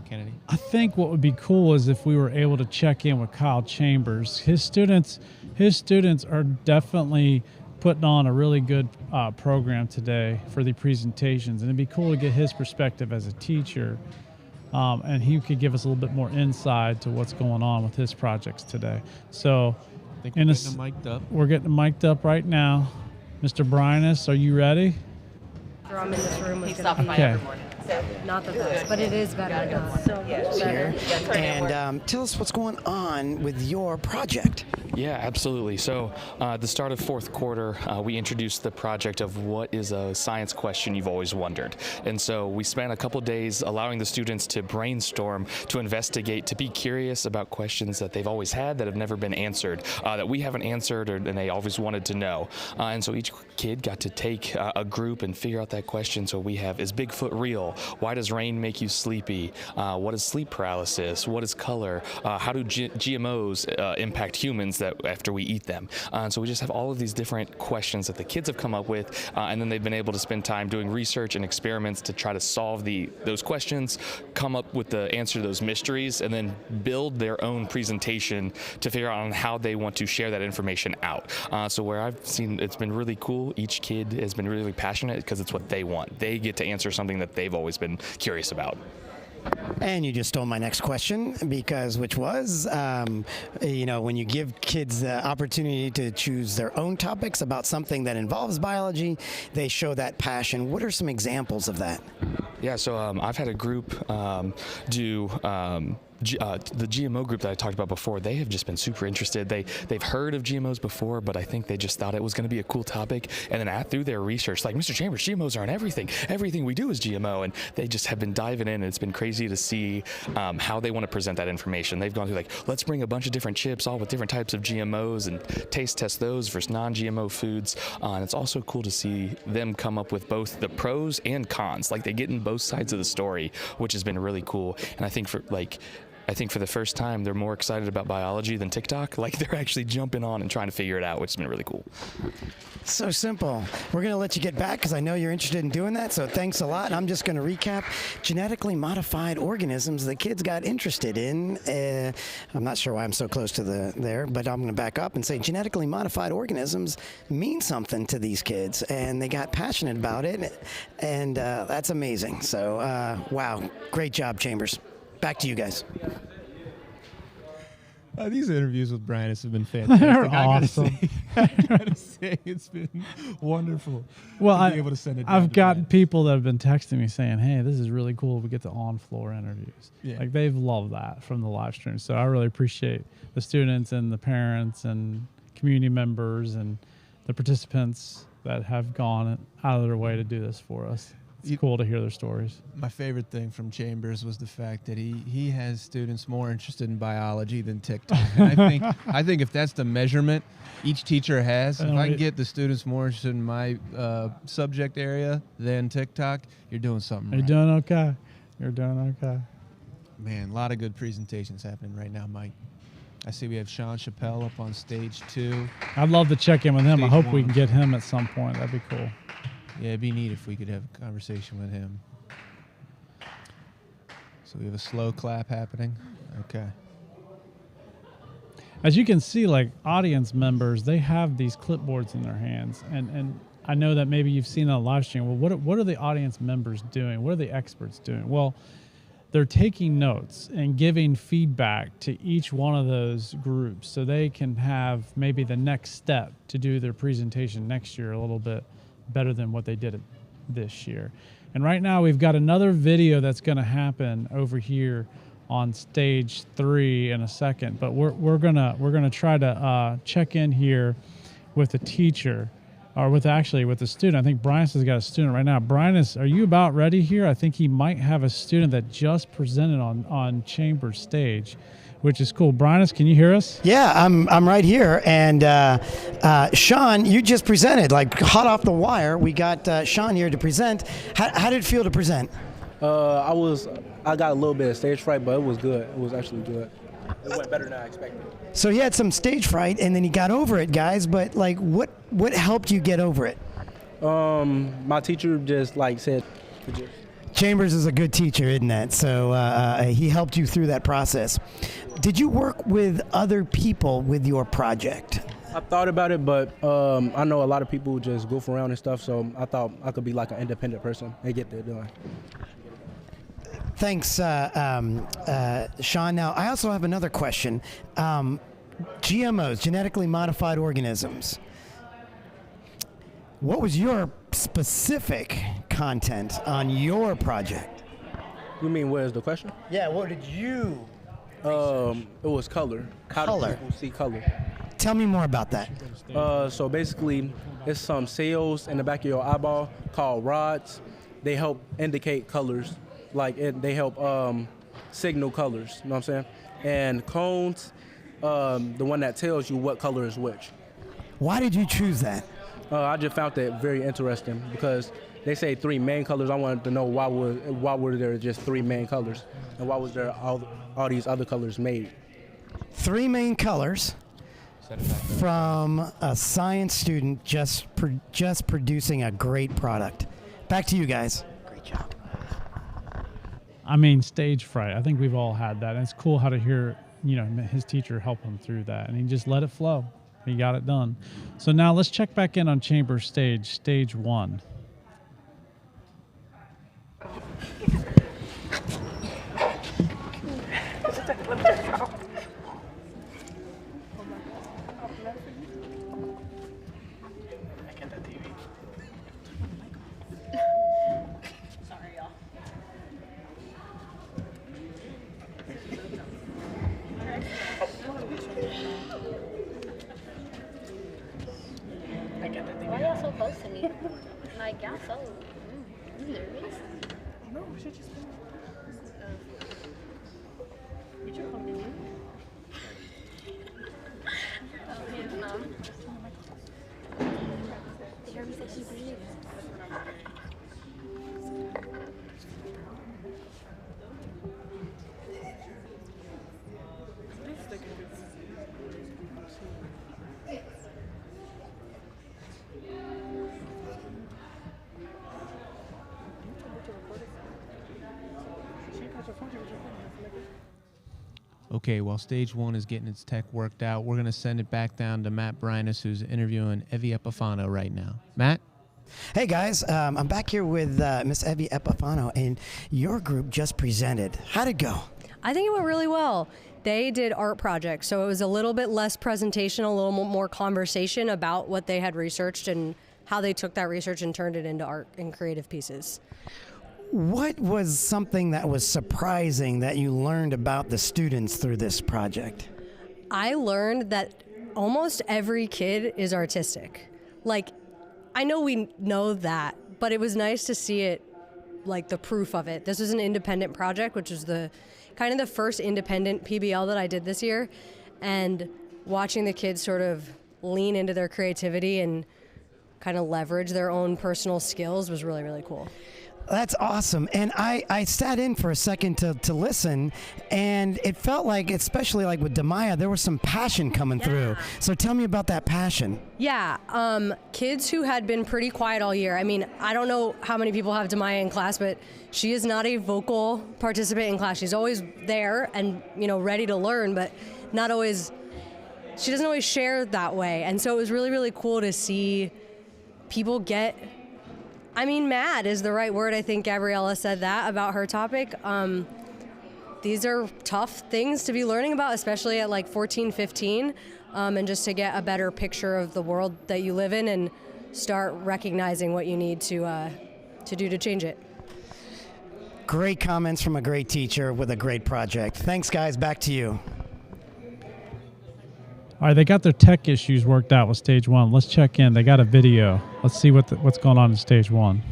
Kennedy? I think what would be cool is if we were able to check in with Kyle Chambers. His students are definitely putting on a really good program today for the presentations, and it'd be cool to get his perspective as a teacher, and he could give us a little bit more insight to what's going on with his projects today. So, I think we're getting them mic'd up. We're getting them mic'd up right now. Mr. Brynis, are you ready? Drum in this room is stopped going by to every be morning. not the best, but it is better than not. So Here. And tell us what's going on with your project. Yeah, absolutely. So at the start of fourth quarter, we introduced the project of what is a science question you've always wondered. And so we spent a couple days allowing the students to brainstorm, to investigate, to be curious about questions that they've always had that have never been answered, that we haven't answered and they always wanted to know. And so each kid got to take a group and figure out that question. So we have, is Bigfoot real? Why does rain make you sleepy? What is sleep paralysis? What is color? How do GMOs impact humans that after we eat them? And so we just have all of these different questions that the kids have come up with, and then they've been able to spend time doing research and experiments to try to solve those questions, come up with the answer to those mysteries, and then build their own presentation to figure out on how they want to share that information out. So where I've seen it's been really cool, each kid has been really passionate because it's what they want. They get to answer something that they've always been curious about. And you just stole my next question, which was, when you give kids the opportunity to choose their own topics about something that involves biology, they show that passion. What are some examples of that? Yeah, so I've had a group do the GMO group that I talked about before. They have just been super interested. They've heard of GMOs before, but I think they just thought it was going to be a cool topic. And then through their research, like, Mr. Chambers, GMOs are in everything. Everything we do is GMO. And they just have been diving in, and it's been crazy to see how they want to present that information. They've gone through, like, let's bring a bunch of different chips, all with different types of GMOs, and taste test those versus non-GMO foods. And it's also cool to see them come up with both the pros and cons. Like, they get in both sides of the story, which has been really cool. And I think for the first time, they're more excited about biology than TikTok. Like, they're actually jumping on and trying to figure it out, which has been really cool. So simple. We're going to let you get back because I know you're interested in doing that, so thanks a lot. I'm just going to recap genetically modified organisms the kids got interested in. I'm not sure why I'm so close to there, but I'm going to back up and say genetically modified organisms mean something to these kids, and they got passionate about it, and that's amazing. So, wow, great job, Chambers. Back to you guys. These interviews with Brian have been fantastic. They're awesome. I gotta say, it's been wonderful. Well, to be able to send it down I've to gotten people that have been texting me saying, "Hey, this is really cool. We get the on-floor interviews." Yeah. Like, they've loved that from the live stream. So I really appreciate the students and the parents and community members and the participants that have gone out of their way to do this for us. It's cool to hear their stories. My favorite thing from Chambers was the fact that he has students more interested in biology than TikTok. And I think if that's the measurement each teacher has, if I can get the students more interested in my subject area than TikTok, you're doing something right. You're doing okay. You're doing okay. Man, a lot of good presentations happening right now, Mike. I see we have Sean Chappelle up on stage 2. I'd love to check in with him. I Stage hope we 1. can get him at some point. That'd be cool. Yeah, it'd be neat if we could have a conversation with him. So we have a slow clap happening. Okay. As you can see, like, audience members, they have these clipboards in their hands. And I know that maybe you've seen on live stream. Well, what are the audience members doing? What are the experts doing? Well, they're taking notes and giving feedback to each one of those groups so they can have maybe the next step to do their presentation next year a little bit better than what they did this year. And right now we've got another video that's going to happen over here on stage 3 in a second, but we're gonna try to check in here with the teacher, or with the student. I think Brian has got a student right now. Brian, are you about ready here? I think he might have a student that just presented on Chambers stage, which is cool. Brian, can you hear us? Yeah, I'm right here. And Sean, you just presented, like, hot off the wire. We got Sean here to present. How did it feel to present? I got a little bit of stage fright, but it was good. It was actually good. It went better than I expected. So he had some stage fright, and then he got over it, guys. But, like, what helped you get over it? My teacher just, said. Chambers is a good teacher, isn't that? So he helped you through that process. Did you work with other people with your project? I thought about it, but I know a lot of people just goof around and stuff, so I thought I could be like an independent person and get there done. Thanks, Sean. Now, I also have another question. GMOs, genetically modified organisms. What was your specific content on your project? You mean, what is the question? Yeah, what did you It was color. How do people see color? Tell me more about that. So basically, it's some cells in the back of your eyeball called rods. They help indicate colors. They help signal colors, you know what I'm saying? And cones, the one that tells you what color is which. Why did you choose that? I just found that very interesting because they say 3 main colors. I wanted to know why were there just 3 main colors, and why was there all these other colors made? 3 main colors from a science student just producing a great product. Back to you guys. Great job. I mean, stage fright. I think we've all had that. And it's cool how to hear, his teacher help him through that. And he just let it flow. He got it done. So now let's check back in on Chambers stage 1. Why y'all so close to me? Like, y'all so nervous? No, we should just. Did you come to me? Oh, his mom. Did Herbie say she breathes? Okay, while stage 1 is getting its tech worked out, we're going to send it back down to Matt Brinus, who's interviewing Evie Epifano right now. Matt? Hey guys, I'm back here with Miss Evie Epifano, and your group just presented. How'd it go? I think it went really well. They did art projects, so it was a little bit less presentation, a little more conversation about what they had researched and how they took that research and turned it into art and creative pieces. What was something that was surprising that you learned about the students through this project? I learned that almost every kid is artistic. Like, I know we know that, but it was nice to see it, like the proof of it. This was an independent project, which was the kind of the first independent PBL that I did this year, and watching the kids sort of lean into their creativity and kind of leverage their own personal skills was really, really cool. That's awesome. And I sat in for a second to listen, and it felt like, especially like with Demaya, there was some passion coming through. So tell me about that passion. Yeah, kids who had been pretty quiet all year. I mean, I don't know how many people have Demaya in class, but she is not a vocal participant in class. She's always there and, ready to learn, but not always, she doesn't always share that way. And so it was really, really cool to see people get, mad is the right word. I think Gabriella said that about her topic. These are tough things to be learning about, especially at like 14, 15, and just to get a better picture of the world that you live in and start recognizing what you need to do to change it. Great comments from a great teacher with a great project. Thanks, guys. Back to you. All right, they got their tech issues worked out with stage 1. Let's check in. They got a video. Let's see what's going on in stage 1.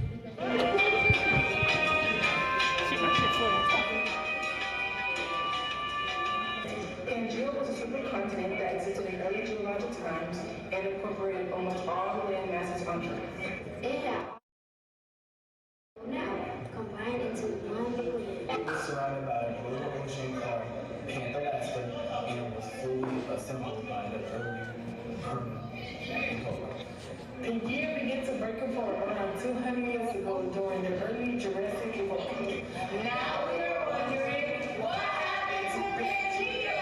Surrounded by a blue ocean called Panther, and was fully assembled by the early Permian cola. The year began to break apart around 200 years ago during the early Jurassic epoch. Now we're wondering what happened to Pangea.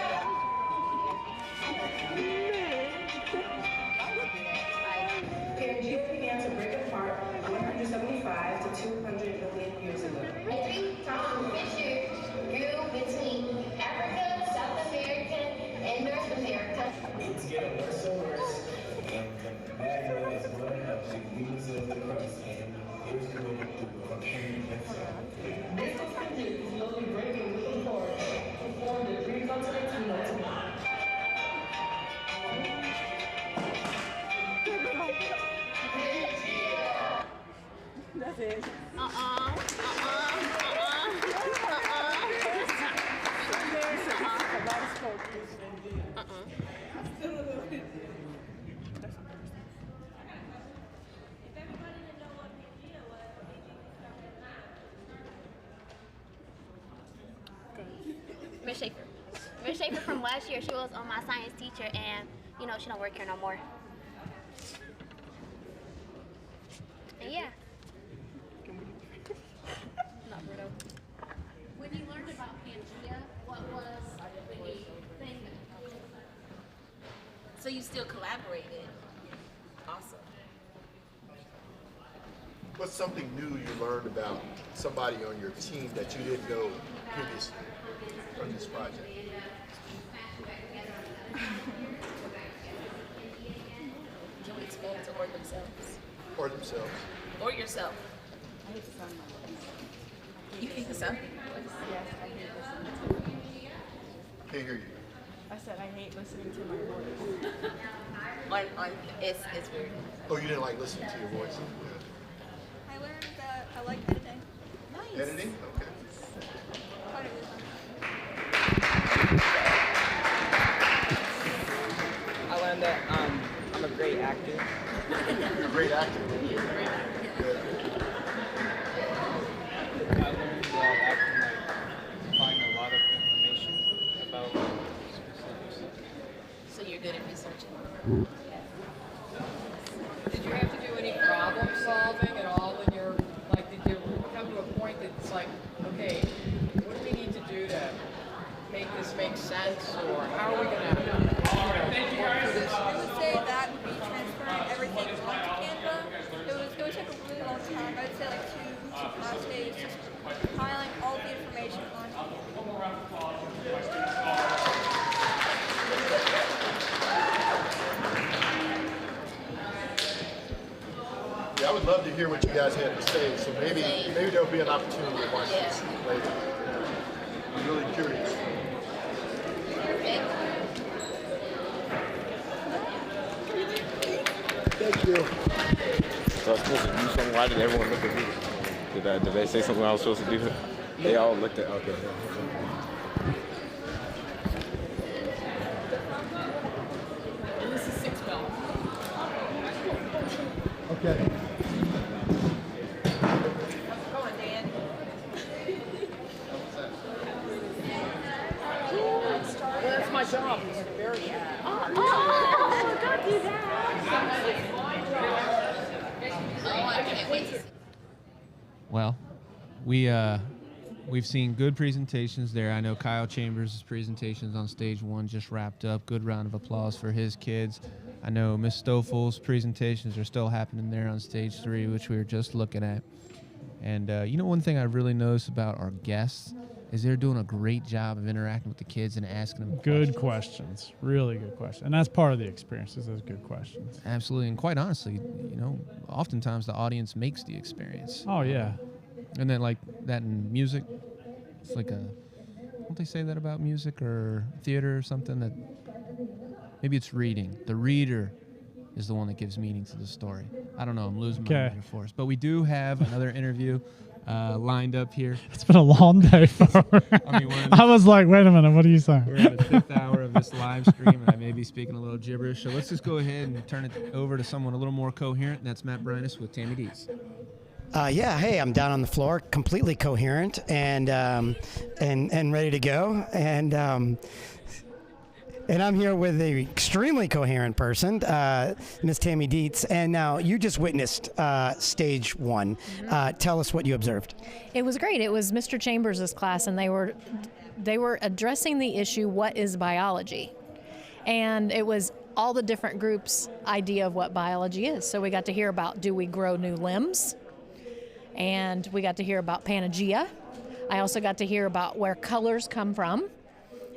Pangea began to break apart 175 to 200 million years ago. Fissure grew between Africa, South America, and North America. It's getting worse and worse, and the magma is blowing up to meters of the crust, and it was created through volcanic exile. This expansion is slowly breaking with the core to form the pre-continent and continent. That's it. Schaefer from last year. She was my science teacher, and you know, she don't work here no more. And yeah. When you learned about Pangea, what was the thing that So you still collaborated. Awesome. What's something new you learned about somebody on your team that you didn't know previously from this project? Can we expand to or themselves? Or themselves. Or yourself. I hate to sound like You hate the sound? Yes, I hate listening to it. Can't hear you. I said I hate listening to my voice. It's weird. Oh, you didn't like listening to your voice? I learned that I like editing. Nice. Editing? Okay. Part of it. I learned that I'm a great actor. You're a great actor. Good. I learned that I can find a lot of information about specific subjects. So you're good at researching. Did you have to do any problem solving at all when you're, like, did you come to a point that's like, okay, what do we need to do to make this make sense, or how are we going to work through this? I would say that would be transferring everything onto Canva. It would take a really long time. I would say like two class days, just compiling all the information onto Canva. Yeah, I would love to hear what you guys had to say. So maybe there'll be an opportunity to watch this later. I'm really curious. Thank you. So I was supposed to do something. Why did everyone look at me? Did they say something I was supposed to do? They all looked at. Okay. And this is 6 bell. Okay. Go on, Dan. That's my job. It's very Don't do that. I can't wait to see. Well, we've seen good presentations there. I know Kyle Chambers' presentations on stage 1 just wrapped up. Good round of applause for his kids. I know Miss Stoffel's presentations are still happening there on stage 3, which we were just looking at. And one thing I really noticed about our guests is they're doing a great job of interacting with the kids and asking them Good questions. Really good questions. And that's part of the experience, is those good questions. Absolutely. And quite honestly, oftentimes the audience makes the experience. Oh, yeah. And then like that in music, it's like don't they say that about music or theater or something, that maybe it's reading. The reader is the one that gives meaning to the story. I don't know. I'm losing my metaphors. But we do have another interview lined up here. It's been a long day for me. I was like, wait a minute, what are you saying? We're in the 5th hour of this live stream, and I may be speaking a little gibberish. So let's just go ahead and turn it over to someone a little more coherent, and that's Matt Brynis with Tammy Dietz. Hey, I'm down on the floor, completely coherent and ready to go. And I'm here with an extremely coherent person, Miss Tammy Dietz. And now you just witnessed stage 1. Tell us what you observed. It was great. It was Mr. Chambers' class, and they were addressing the issue, what is biology? And it was all the different groups' idea of what biology is. So we got to hear about, do we grow new limbs? And we got to hear about Pangea. I also got to hear about where colors come from.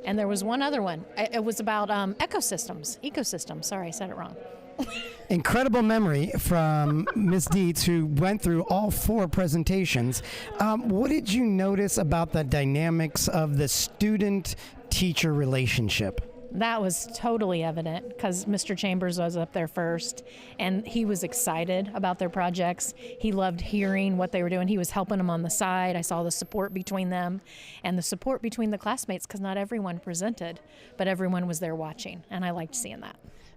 And there was one other one. It was about ecosystems. Sorry, I said it wrong. Incredible memory from Ms. Dietz, who went through all 4 presentations. What did you notice about the dynamics of the student-teacher relationship? That was totally evident because Mr. Chambers was up there first, and he was excited about their projects. He loved hearing what they were doing. He was helping them on the side. I saw the support between them and the support between the classmates, because not everyone presented, but everyone was there watching, and I liked seeing that.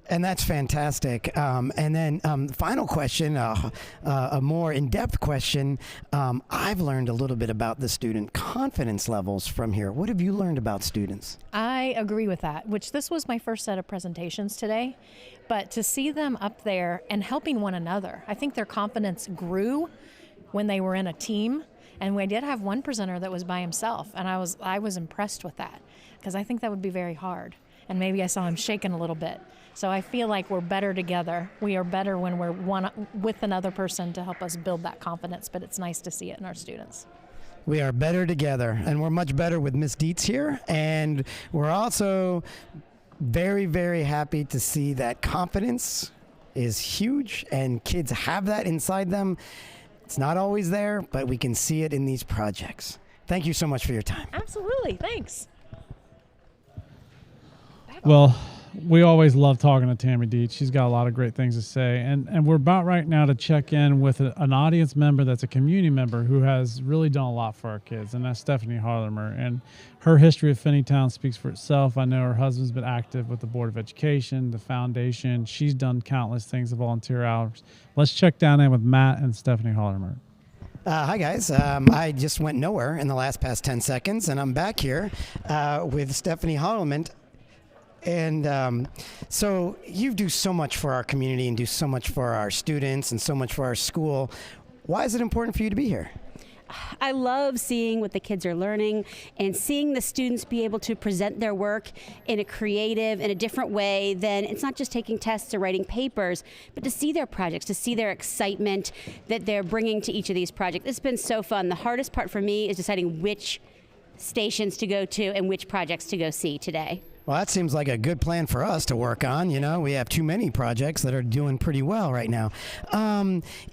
And that's fantastic. And then final question, a more in-depth question. I've learned a little bit about the student confidence levels from here. What have you learned about students? I agree with that, which this was my first set of presentations today. But to see them up there and helping one another, I think their confidence grew when they were in a team. And we did have one presenter that was by himself, and I was impressed with that, because I think that would be very hard. And maybe I saw him shaking a little bit. So I feel like we're better together. We are better when we're one with another person to help us build that confidence, but it's nice to see it in our students. We are better together, and we're much better with Miss Dietz here. And we're also very, very happy to see that confidence is huge, and kids have that inside them. It's not always there, but we can see it in these projects. Thank you so much for your time. Absolutely, thanks. Well, we always love talking to Tammy Dietz. She's got a lot of great things to say. And we're about right now to check in with an audience member that's a community member who has really done a lot for our kids, and that's Stephanie Harlemer. And her history of Finneytown speaks for itself. I know her husband's been active with the Board of Education, the foundation. She's done countless things of volunteer hours. Let's check down in with Matt and Stephanie Harlemer. Hi, guys. I just went nowhere in the past 10 seconds, and I'm back here with Stephanie Harlemer. And so you do so much for our community and do so much for our students and so much for our school. Why is it important for you to be here? I love seeing what the kids are learning and seeing the students be able to present their work in a creative, in a different way than it's not just taking tests or writing papers, but to see their projects, to see their excitement that they're bringing to each of these projects. It's been so fun. The hardest part for me is deciding which stations to go to and which projects to go see today. Well, that seems like a good plan for us to work on. You know, we have too many projects that are doing pretty well right now.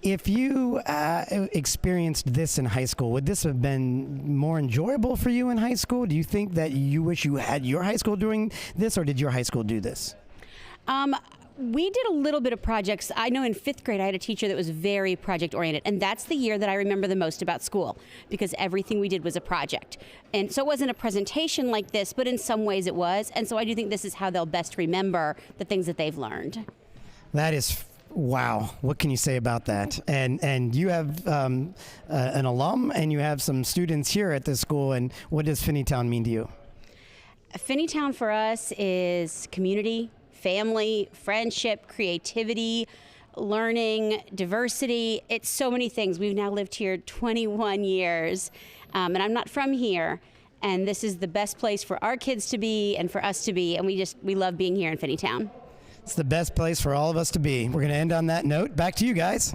If you experienced this in high school, would this have been more enjoyable for you in high school? Do you think that you wish you had your high school doing this, or did your high school do this? We did a little bit of projects. I know in 5th grade I had a teacher that was very project oriented, and that's the year that I remember the most about school, because everything we did was a project. And so it wasn't a presentation like this, but in some ways it was. And so I do think this is how they'll best remember the things that they've learned. That is wow. What can you say about that? And you have an alum, and you have some students here at this school. And what does Finneytown mean to you? Finneytown for us is community, family, friendship, creativity, learning, diversity. It's so many things. We've now lived here 21 years, and I'm not from here. And this is the best place for our kids to be and for us to be. And we love being here in Finneytown. It's the best place for all of us to be. We're going to end on that note. Back to you guys.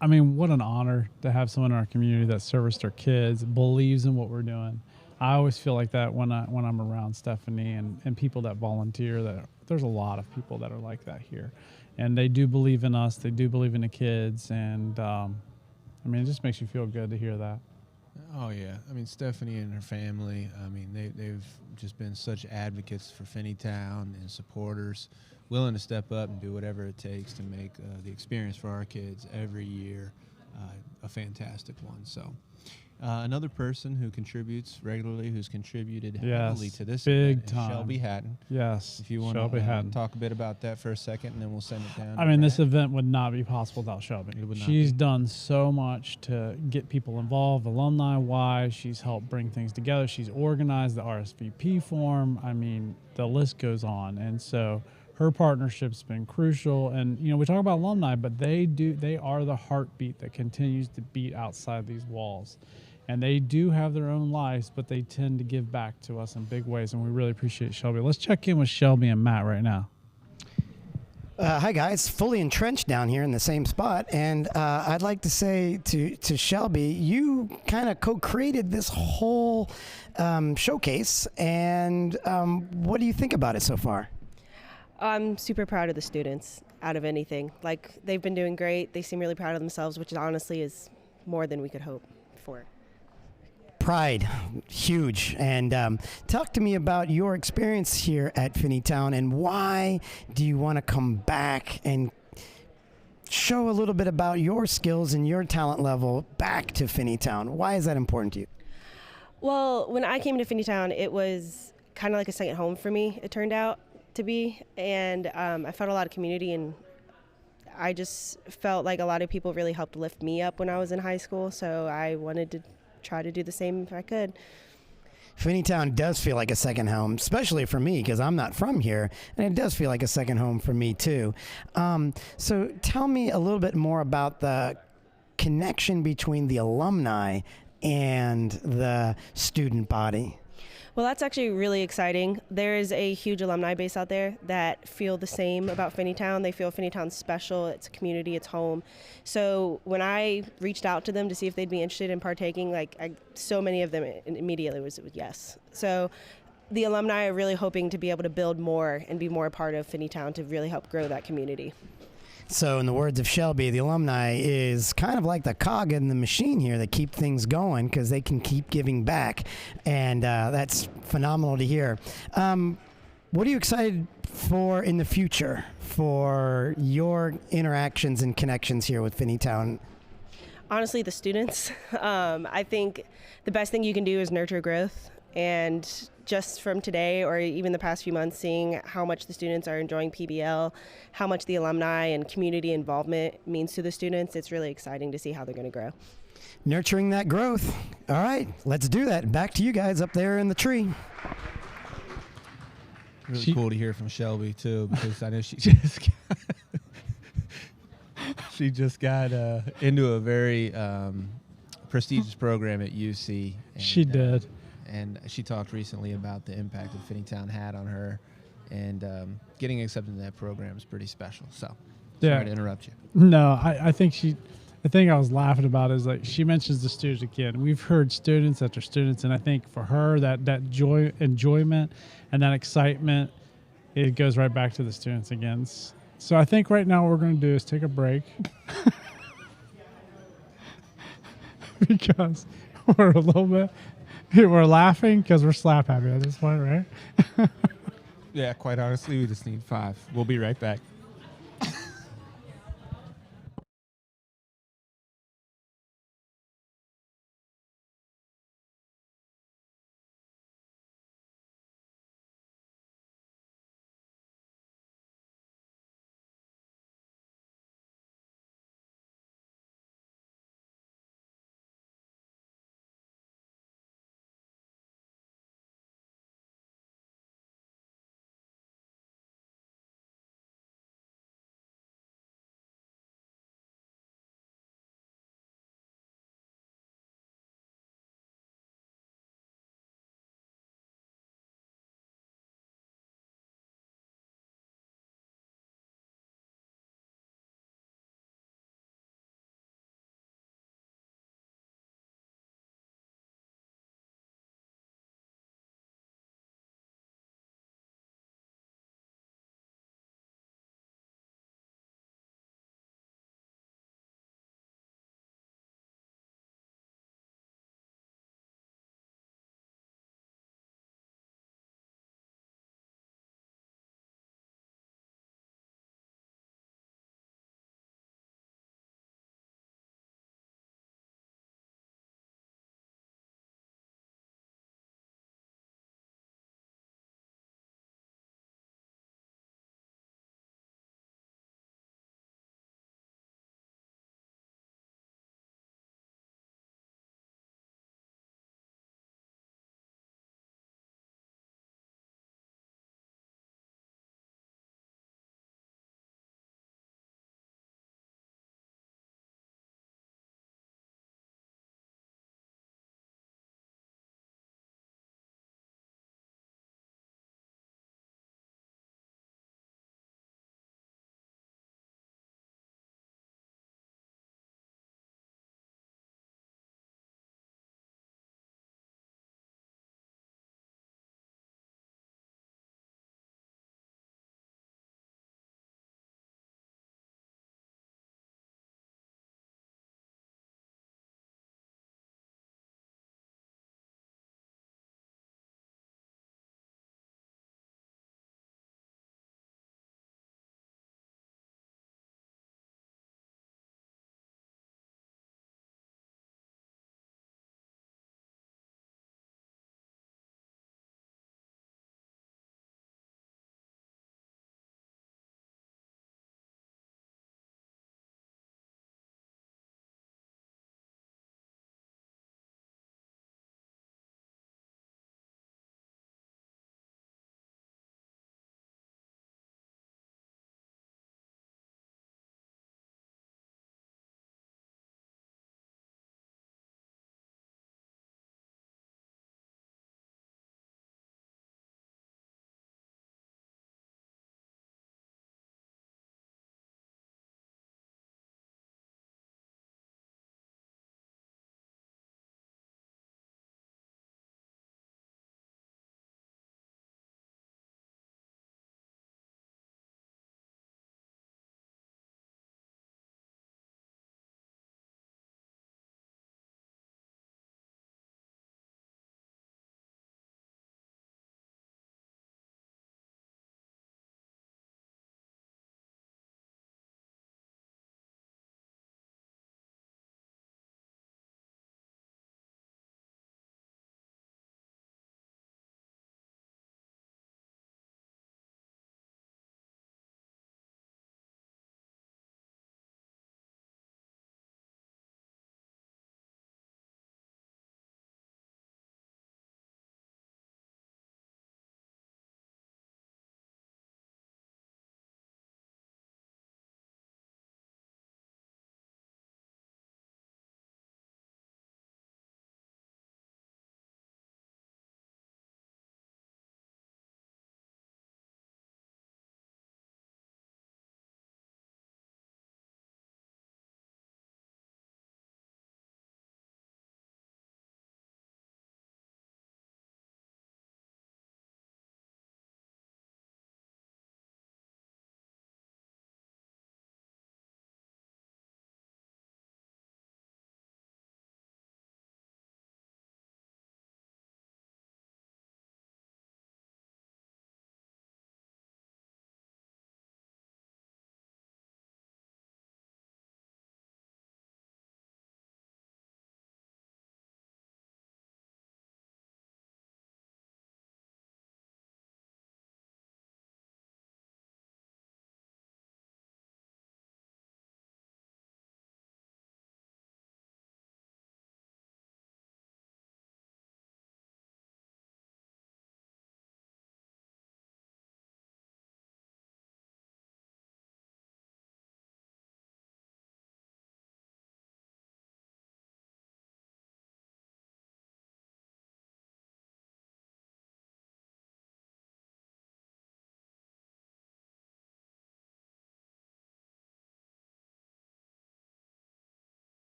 I mean, what an honor to have someone in our community that serviced our kids, believes in what we're doing. I always feel like that when I'm around Stephanie and people that volunteer, that there's a lot of people that are like that here. And they do believe in us. They do believe in the kids. And, I mean, it just makes you feel good to hear that. Oh, yeah. I mean, Stephanie and her family, I mean, they've just been such advocates for Finneytown and supporters, willing to step up and do whatever it takes to make the experience for our kids every year a fantastic one. So another person who contributes regularly, who's contributed heavily to this big event, time. is Shelby Hatton. Yes, if you want to talk a bit about that for a second, and then we'll send it down. I mean, this event would not be possible without Shelby. She's done so much to get people involved, alumni-wise. She's helped bring things together. She's organized the RSVP form. I mean, the list goes on. And so her partnership's been crucial. And, you know, we talk about alumni, but they are the heartbeat that continues to beat outside these walls. And they do have their own lives, but they tend to give back to us in big ways, and we really appreciate Shelby. Let's check in with Shelby and Matt right now. Hi, guys. Fully entrenched down here in the same spot. And I'd like to say to Shelby, you kind of co-created this whole showcase. And what do you think about it so far? I'm super proud of the students out of anything. Like, they've been doing great. They seem really proud of themselves, which honestly is more than we could hope for. Pride, huge. And talk to me about your experience here at Finneytown, and why do you want to come back and show a little bit about your skills and your talent level back to Finneytown? Why is that important to you? Well, when I came to Finneytown, it was kind of like a second home for me, it turned out. to be, and I felt a lot of community, and I just felt like a lot of people really helped lift me up when I was in high school, so I wanted to try to do the same if I could. Finneytown does feel like a second home, especially for me because I'm not from here, and it does feel like a second home for me too. So tell me a little bit more about the connection between the alumni and the student body. Well, that's actually really exciting. There is a huge alumni base out there that feel the same about Finneytown. They feel Finneytown's special. It's a community. It's home. So when I reached out to them to see if they'd be interested in partaking, so many of them immediately was yes. So the alumni are really hoping to be able to build more and be more a part of Finneytown to really help grow that community. So in the words of Shelby, the alumni is kind of like the cog in the machine here that keep things going because they can keep giving back. And that's phenomenal to hear. What are you excited for in the future for your interactions and connections here with Finneytown? Honestly, the students. I think the best thing you can do is nurture growth. And just from today or even the past few months, seeing how much the students are enjoying PBL, how much the alumni and community involvement means to the students, it's really exciting to see how they're going to grow. Nurturing that growth. All right, let's do that. Back to you guys up there in the tree. Really cool to hear from Shelby too, because I know she just got into a very prestigious program at UC. And, She did. And she talked recently about the impact that Finneytown had on her, and getting accepted in that program is pretty special. So, sorry to interrupt you. No, I think the thing I was laughing about is like she mentions the students again. We've heard students after students, and I think for her that enjoyment and that excitement, it goes right back to the students again. So I think right now what we're going to do is take a break because we're a little bit. We're laughing because we're slap happy at this point, right? Yeah, quite honestly, we just need 5. We'll be right back.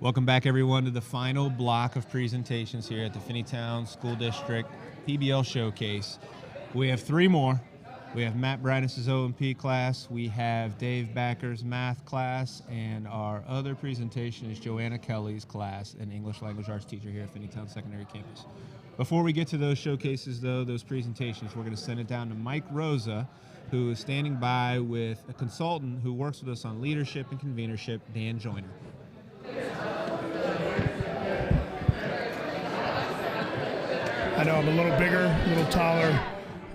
Welcome back, everyone, to the final block of presentations here at the Finneytown School District PBL Showcase. We have 3 more. We have Matt Bradis' O&P class, we have Dave Backer's math class, and our other presentation is Joanna Kelly's class, an English language arts teacher here at Finneytown Secondary Campus. Before we get to those showcases, though, those presentations, we're going to send it down to Mike Rosa, who is standing by with a consultant who works with us on leadership and convenership, Dan Joyner. I know I'm a little bigger, a little taller,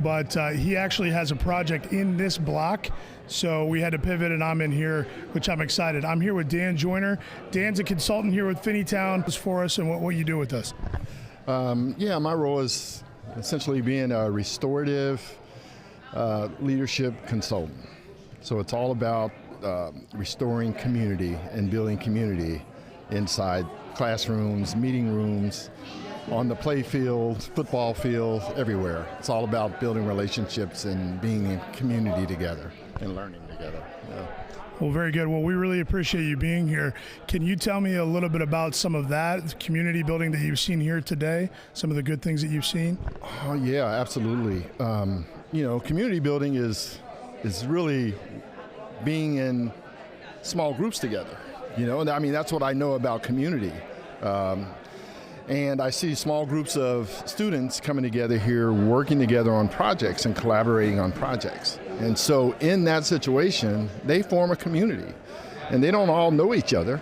but he actually has a project in this block, so we had to pivot, and I'm in here, which I'm excited. I'm here with Dan Joyner. Dan's a consultant here with Finneytown for us, and what you do with us. Yeah, my role is essentially being a restorative leadership consultant. So it's all about restoring community and building community inside classrooms, meeting rooms, on the play field, football field, everywhere. It's all about building relationships and being in community together and learning together. Yeah. Well, very good. Well, we really appreciate you being here. Can you tell me a little bit about some of that community building that you've seen here today, some of the good things that you've seen? Oh, yeah, absolutely. You know, community building is really being in small groups together. You know, and I mean, that's what I know about community. And I see small groups of students coming together here, working together on projects and collaborating on projects. And so in that situation, they form a community. And they don't all know each other,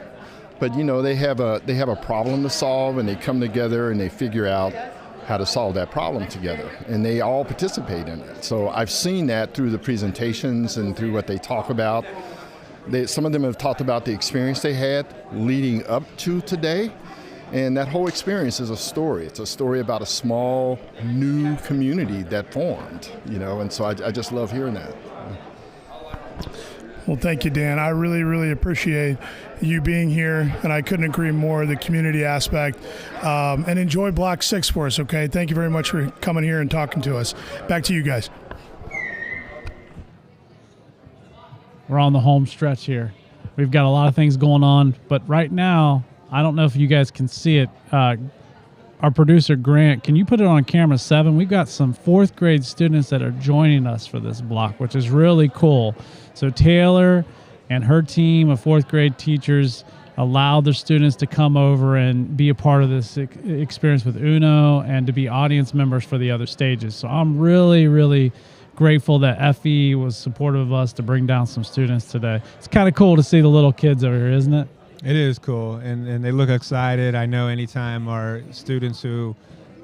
but you know, they have a problem to solve, and they come together and they figure out how to solve that problem together. And they all participate in it. So I've seen that through the presentations and through what they talk about. Some of them have talked about the experience they had leading up to today. And that whole experience is a story. It's a story about a small, new community that formed, you know, and so I just love hearing that. Well, thank you, Dan. I really, really appreciate you being here, and I couldn't agree more, the community aspect. And enjoy Block 6 for us, okay? Thank you very much for coming here and talking to us. Back to you guys. We're on the home stretch here. We've got a lot of things going on, but right now, I don't know if you guys can see it. Our producer, Grant, can you put it on camera 7? We've got some 4th grade students that are joining us for this block, which is really cool. So Taylor and her team of 4th grade teachers allowed their students to come over and be a part of this experience with Uno and to be audience members for the other stages. So I'm really, really grateful that FE was supportive of us to bring down some students today. It's kind of cool to see the little kids over here, isn't it? It is cool, and they look excited. I know anytime our students who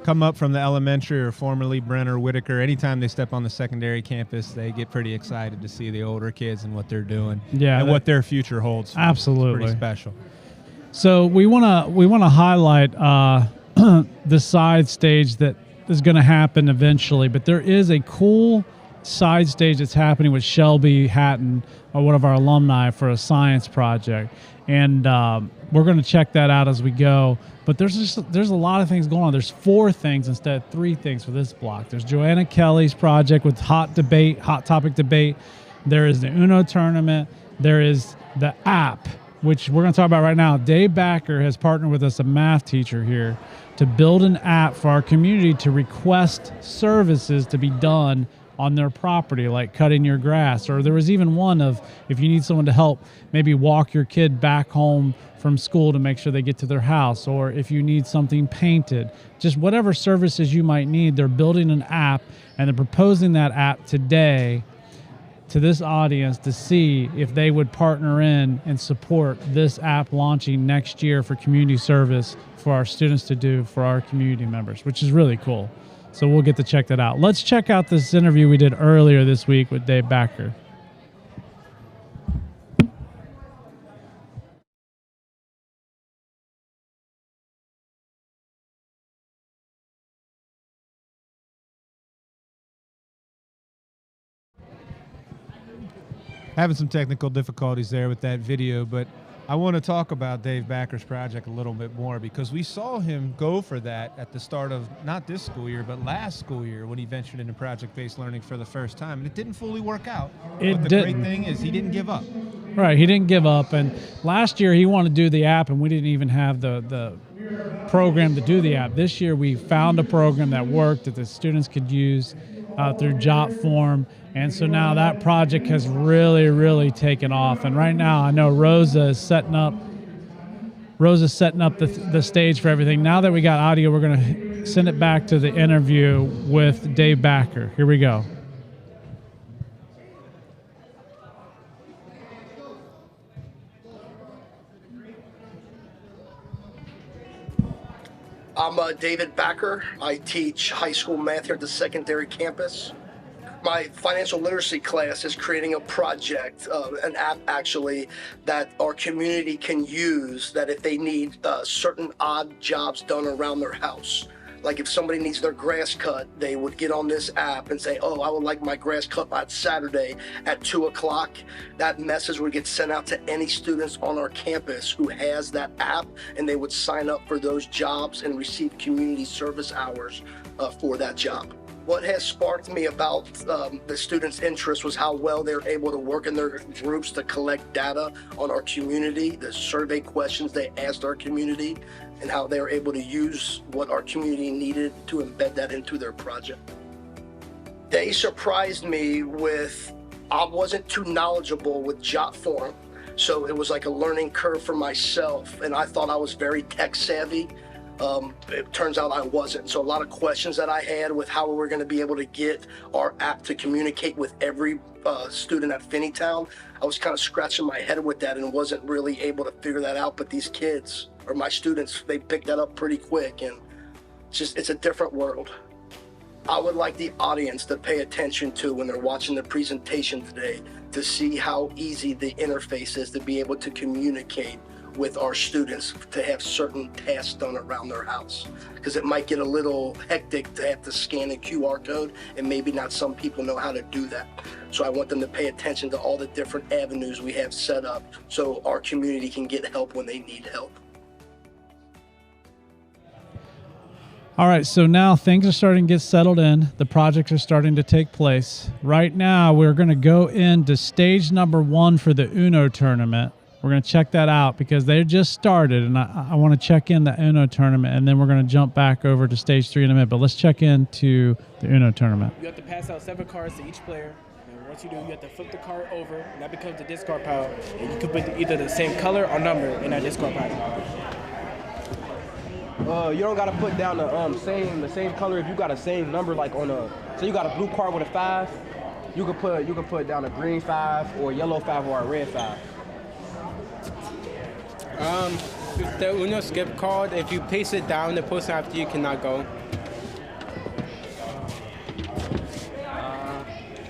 come up from the elementary or formerly Brenner, Whitaker, anytime they step on the secondary campus, they get pretty excited to see the older kids and what they're doing, and what their future holds. Absolutely, it's pretty special. So we wanna highlight the side stage that is going to happen eventually, but there is a cool side stage that's happening with Shelby Hatton, one of our alumni, for a science project. And we're going to check that out as we go. But there's a lot of things going on. There's 4 things instead of 3 things for this block. There's Joanna Kelly's project with hot topic debate. There is the Uno tournament. There is the app, which we're going to talk about right now. Dave Backer has partnered with us, a math teacher here, to build an app for our community to request services to be done on their property, like cutting your grass. Or there was even one of, if you need someone to help maybe walk your kid back home from school to make sure they get to their house, or if you need something painted, just whatever services you might need, they're building an app, and they're proposing that app today to this audience to see if they would partner in and support this app launching next year for community service for our students to do for our community members, which is really cool. So we'll get to check that out. Let's check out this interview we did earlier this week with Dave Backer. Having some technical difficulties there with that video, but I want to talk about Dave Backer's project a little bit more because we saw him go for that at the start of not this school year, but last school year when he ventured into project-based learning for the first time, and it didn't fully work out. But the great thing is he didn't give up. Right, he didn't give up, and last year he wanted to do the app, and we didn't even have the program to do the app. This year we found a program that worked that the students could use through JotForm. And so now that project has really taken off. And right now I know Rosa is setting up the stage for everything. Now that we got audio, we're going to send it back to the interview with Dave Backer. Here we go. I'm David Backer. I teach high school math here at the secondary campus. My financial literacy class is creating a project, an app actually, that our community can use that if they need certain odd jobs done around their house. Like if somebody needs their grass cut, they would get on this app and say, oh, I would like my grass cut on Saturday at 2 o'clock. That message would get sent out to any students on our campus who has that app, and they would sign up for those jobs and receive community service hours for that job. What has sparked me about the students' interest was how well they were able to work in their groups to collect data on our community, the survey questions they asked our community, and how they were able to use what our community needed to embed that into their project. They surprised me with, I wasn't too knowledgeable with JotForm, so it was like a learning curve for myself, and I thought I was very tech savvy. It turns out I wasn't. So a lot of questions that I had with how we were going to be able to get our app to communicate with every student at Finneytown, I was kind of scratching my head with that and wasn't really able to figure that out. But these kids, or my students, they picked that up pretty quick, and it's a different world. I would like the audience to pay attention to when they're watching the presentation today to see how easy the interface is to be able to communicate with our students to have certain tasks done around their house, because it might get a little hectic to have to scan a QR code, and maybe not some people know how to do that. So I want them to pay attention to all the different avenues we have set up so our community can get help when they need help. All right, so now things are starting to get settled in. The projects are starting to take place. Right now, we're going to go into stage number 1 for the Uno tournament. We're going to check that out because they just started, and I want to check in the Uno tournament, and then we're going to jump back over to stage 3 in a minute. But let's check into the Uno tournament. You have to pass out 7 cards to each player. And once you do, you have to flip the card over, and that becomes the discard pile. And you can put either the same color or number in that discard pile. You don't gotta put down the same color. If you got a same number, like on a, so you got a blue card with a 5, you can put down a green 5 or a yellow 5 or a red 5. The Uno skip card, if you place it down, the person after you cannot go.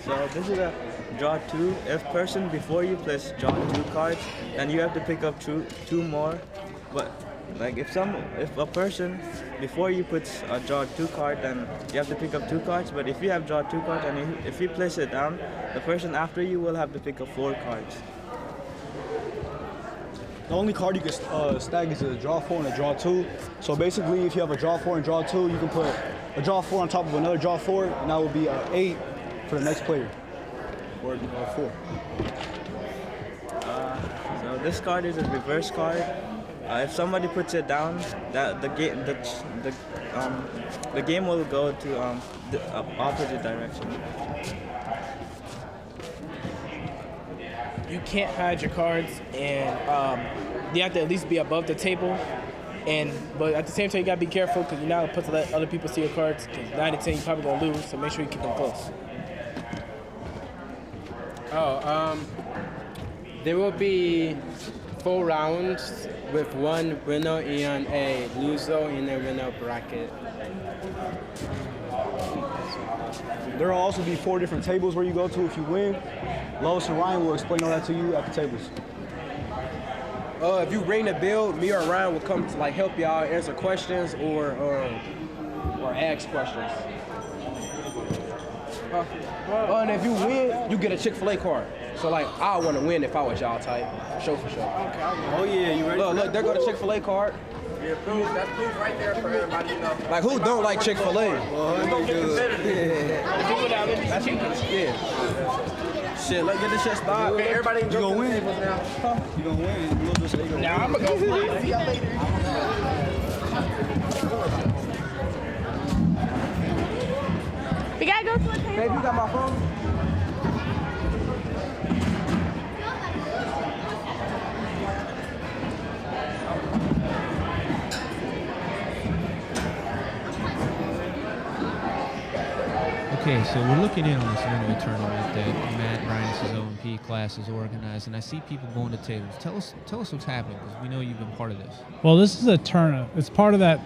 So this is a draw 2. If person before you place draw 2 cards, then you have to pick up 2 more. But like if a person before you puts a draw 2 card, then you have to pick up 2 cards. But if you have draw 2 cards and if you place it down, the person after you will have to pick up 4 cards. The only card you can stack is a draw 4 and a draw 2. So basically, if you have a draw 4 and draw 2, you can put a draw 4 on top of another draw 4, and that would be 8 for the next player, or 4. So this card is a reverse card. If somebody puts it down, that the game will go to the opposite direction. You can't hide your cards, and you have to at least be above the table. But at the same time, you gotta be careful because you're not supposed to let other people see your cards. Because 9 out of 10, you're probably gonna lose. So make sure you keep them close. There will be 4 rounds with 1 winner and a loser in a winner bracket. There will also be 4 different tables where you go to if you win. Lois and Ryan will explain all that to you at the tables. If you ring the bell, me or Ryan will come to help y'all answer questions or ask questions. And if you win, you get a Chick-fil-A card. So like, I want to win if I was y'all type. For sure. Oh yeah, you ready? Look, there go the Chick-fil-A card. Yeah, proof. That's proof right there for everybody. You know. Like, who don't like Chick-fil-A? Well, don't get competitive. Yeah. Shit, let's get this shit started. Okay, everybody You gonna win? now. Huh? You gonna win? We'll just say you gonna Now win. I'm gonna go for it. See y'all later. We gotta go to a table. Babe, you got my phone? Okay, so we're looking in on this Uno tournament that Matt Bryant's O&P class is organized, and I see people going to tables. Tell us what's happening, because we know you've been part of this. Well, this is a tournament. It's part of that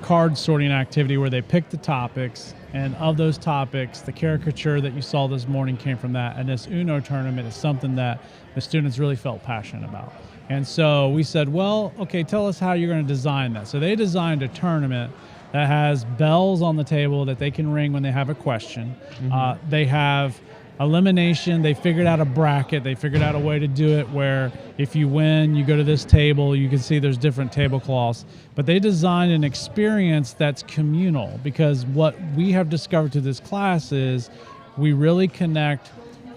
card sorting activity where they pick the topics, and of those topics, the caricature that you saw this morning came from that. And this Uno tournament is something that the students really felt passionate about. And so we said, well, okay, tell us how you're going to design that. So they designed a tournament that has bells on the table that they can ring when they have a question. They have elimination. They figured out a bracket. They figured out a way to do it where if you win, you go to this table. You can see there's different tablecloths. But they designed an experience that's communal, because what we have discovered through this class is we really connect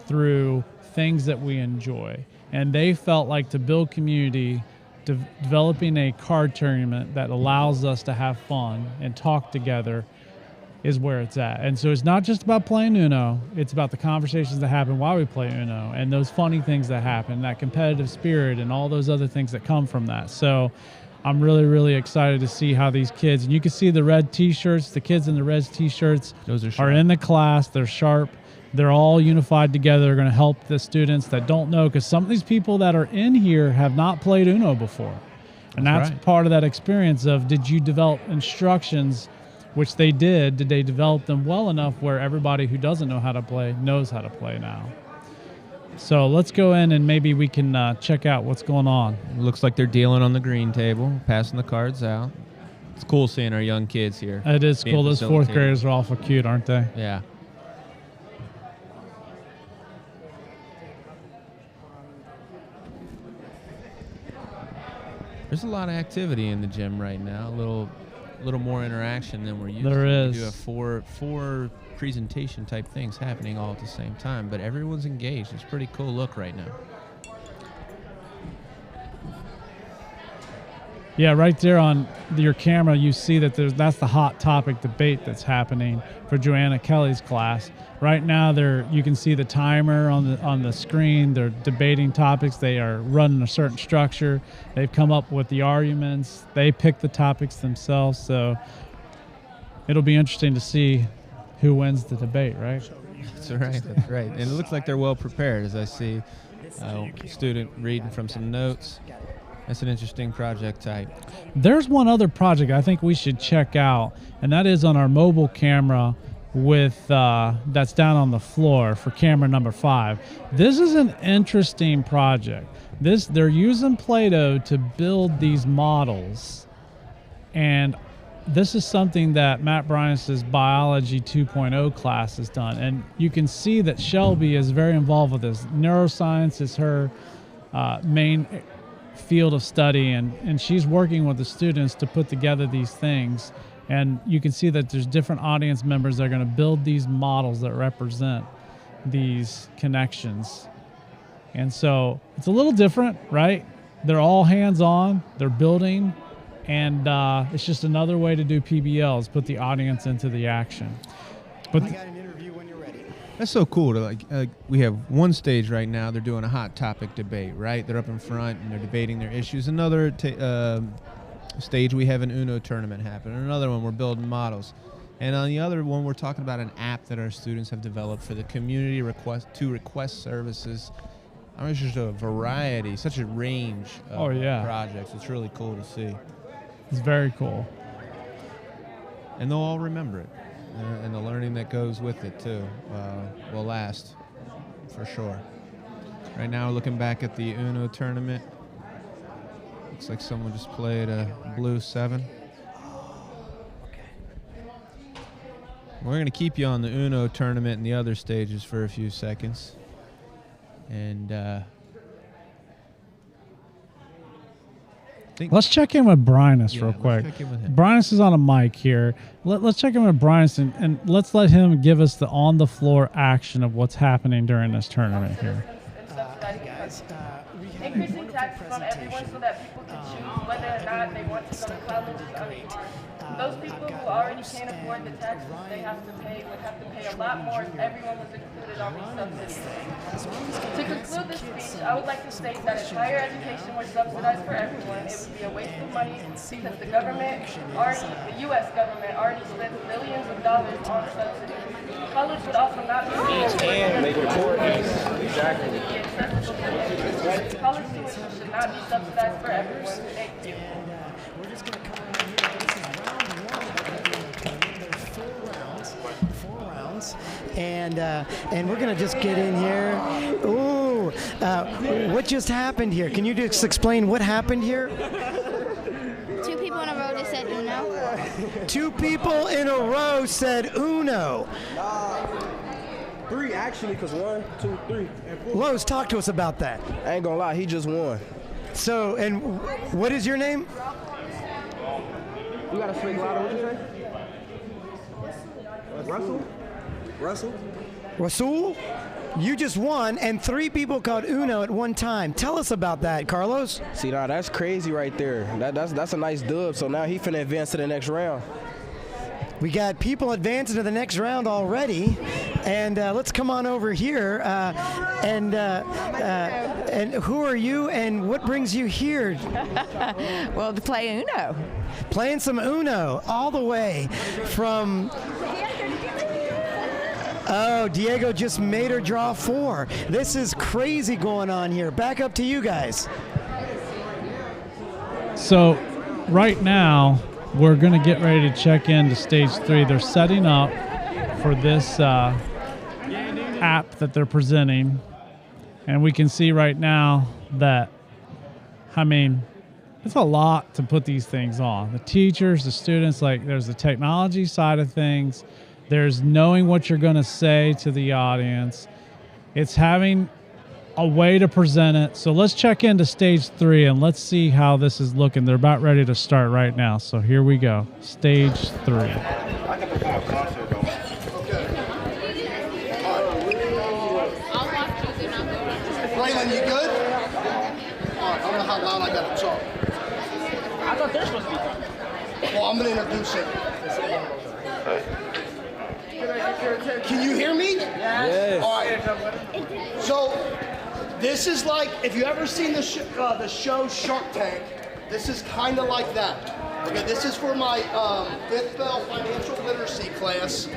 through things that we enjoy. And they felt like to build community, developing a card tournament that allows us to have fun and talk together is where it's at. And so it's not just about playing Uno, it's about the conversations that happen while we play Uno and those funny things that happen, that competitive spirit and all those other things that come from that. So I'm really, really excited to see how these kids, and you can see the red t-shirts, the kids in the red t-shirts are in the class, they're sharp. They're all unified together. They're going to help the students that don't know, because some of these people that are in here have not played Uno before. And that's right. part of that experience of, did you develop instructions, which they did. Did they develop them well enough where everybody who doesn't know how to play knows how to play now? So let's go in and maybe we can check out what's going on. It looks like they're dealing on the green table, passing the cards out. It's cool seeing our young kids here. It is cool. Those fourth facilitated. graders are awful cute, aren't they? Yeah. There's a lot of activity in the gym right now. A little more interaction than we're used to. There is. We do have four presentation type things happening all at the same time, but everyone's engaged. It's a pretty cool look right now. Yeah, right there on your camera, you see that that's the hot topic debate that's happening for Joanna Kelly's class. Right now, you can see the timer on the screen. They're debating topics. They are running a certain structure. They've come up with the arguments. They pick the topics themselves. So it'll be interesting to see who wins the debate, right? That's right. That's right. And it looks like they're well prepared, as I see a student reading from some notes. That's an interesting project type. There's one other project I think we should check out, and that is on our mobile camera with that's down on the floor for camera number 5. This is an interesting project. They're using Play-Doh to build these models, and this is something that Matt Bryant's Biology 2.0 class has done, and you can see that Shelby is very involved with this. Neuroscience is her main field of study, and she's working with the students to put together these things. And you can see that there's different audience members that are going to build these models that represent these connections. And so it's a little different, right? They're all hands-on, they're building, and it's just another way to do PBLs, put the audience into the action. But I got an interview when you're ready. That's so cool. We have one stage right now. They're doing a hot topic debate, right? They're up in front and they're debating their issues. Another stage, we have an Uno tournament happening. Another one, we're building models. And on the other one, we're talking about an app that our students have developed for the community request services. I mean, it's just a variety, such a range of projects. It's really cool to see. It's very cool. And they'll all remember it. And the learning that goes with it, too, will last for sure. Right now, looking back at the Uno tournament, looks like someone just played a blue 7. We're going to keep you on the Uno tournament and the other stages for a few seconds. And let's check in with Brynus real quick. check in with him. Brynus is on a mic here. Let's check in with Brynus and let's let him give us the on-the-floor action of what's happening during this tournament here. Hey guys, we had increasing taxes on everyone so that people can choose whether or not they want to go to college is unfair. Those people who already can't afford the taxes they have to pay would have to pay a lot more if everyone was included on these subsidies. To conclude this speech, I would like to state that if higher education were subsidized for everyone, it would be a waste of money because the U.S. government already spends billions of dollars on subsidies. College would also not be and make recordings. Exactly. College tuition should not be subsidized for everyone. Thank you. We're just going to come in here. This is round 1. There's 4 rounds. And we're going to just get in here. Ooh, what just happened here? Can you just explain what happened here? 2 people in a row just said Uno. 2 people in a row said Uno. 3 actually, because 1, 2, 3, and 4. Lowe's, talk to us about that. I ain't gonna lie, he just won. So, and what is your name? You gotta speak louder, what you say? Russell? Rasul? You just won, and 3 people called Uno at one time. Tell us about that, Carlos. See, now that's crazy right there. That's a nice dub, so now he finna advance to the next round. We got people advancing to the next round already, and let's come on over here. And who are you, and what brings you here? Well, to play Uno. Playing some Uno all the way from. Oh, Diego just made her draw 4. This is crazy going on here. Back up to you guys. So right now, we're going to get ready to check into stage 3. They're setting up for this app that they're presenting. And we can see right now that, I mean, it's a lot to put these things on. The teachers, the students, like there's the technology side of things. There's knowing what you're going to say to the audience. It's having a way to present it. So let's check into stage 3 and let's see how this is looking. They're about ready to start right now. So here we go. Stage 3. Braylon, you good? All right, I don't know how loud I got to talk. I thought they're supposed to be talking. Well, I'm going to introduce him. Can you hear me? Yes. All right. So, this is like, if you ever seen the show Shark Tank, this is kind of like that. Okay, this is for my 5th Bell financial literacy class,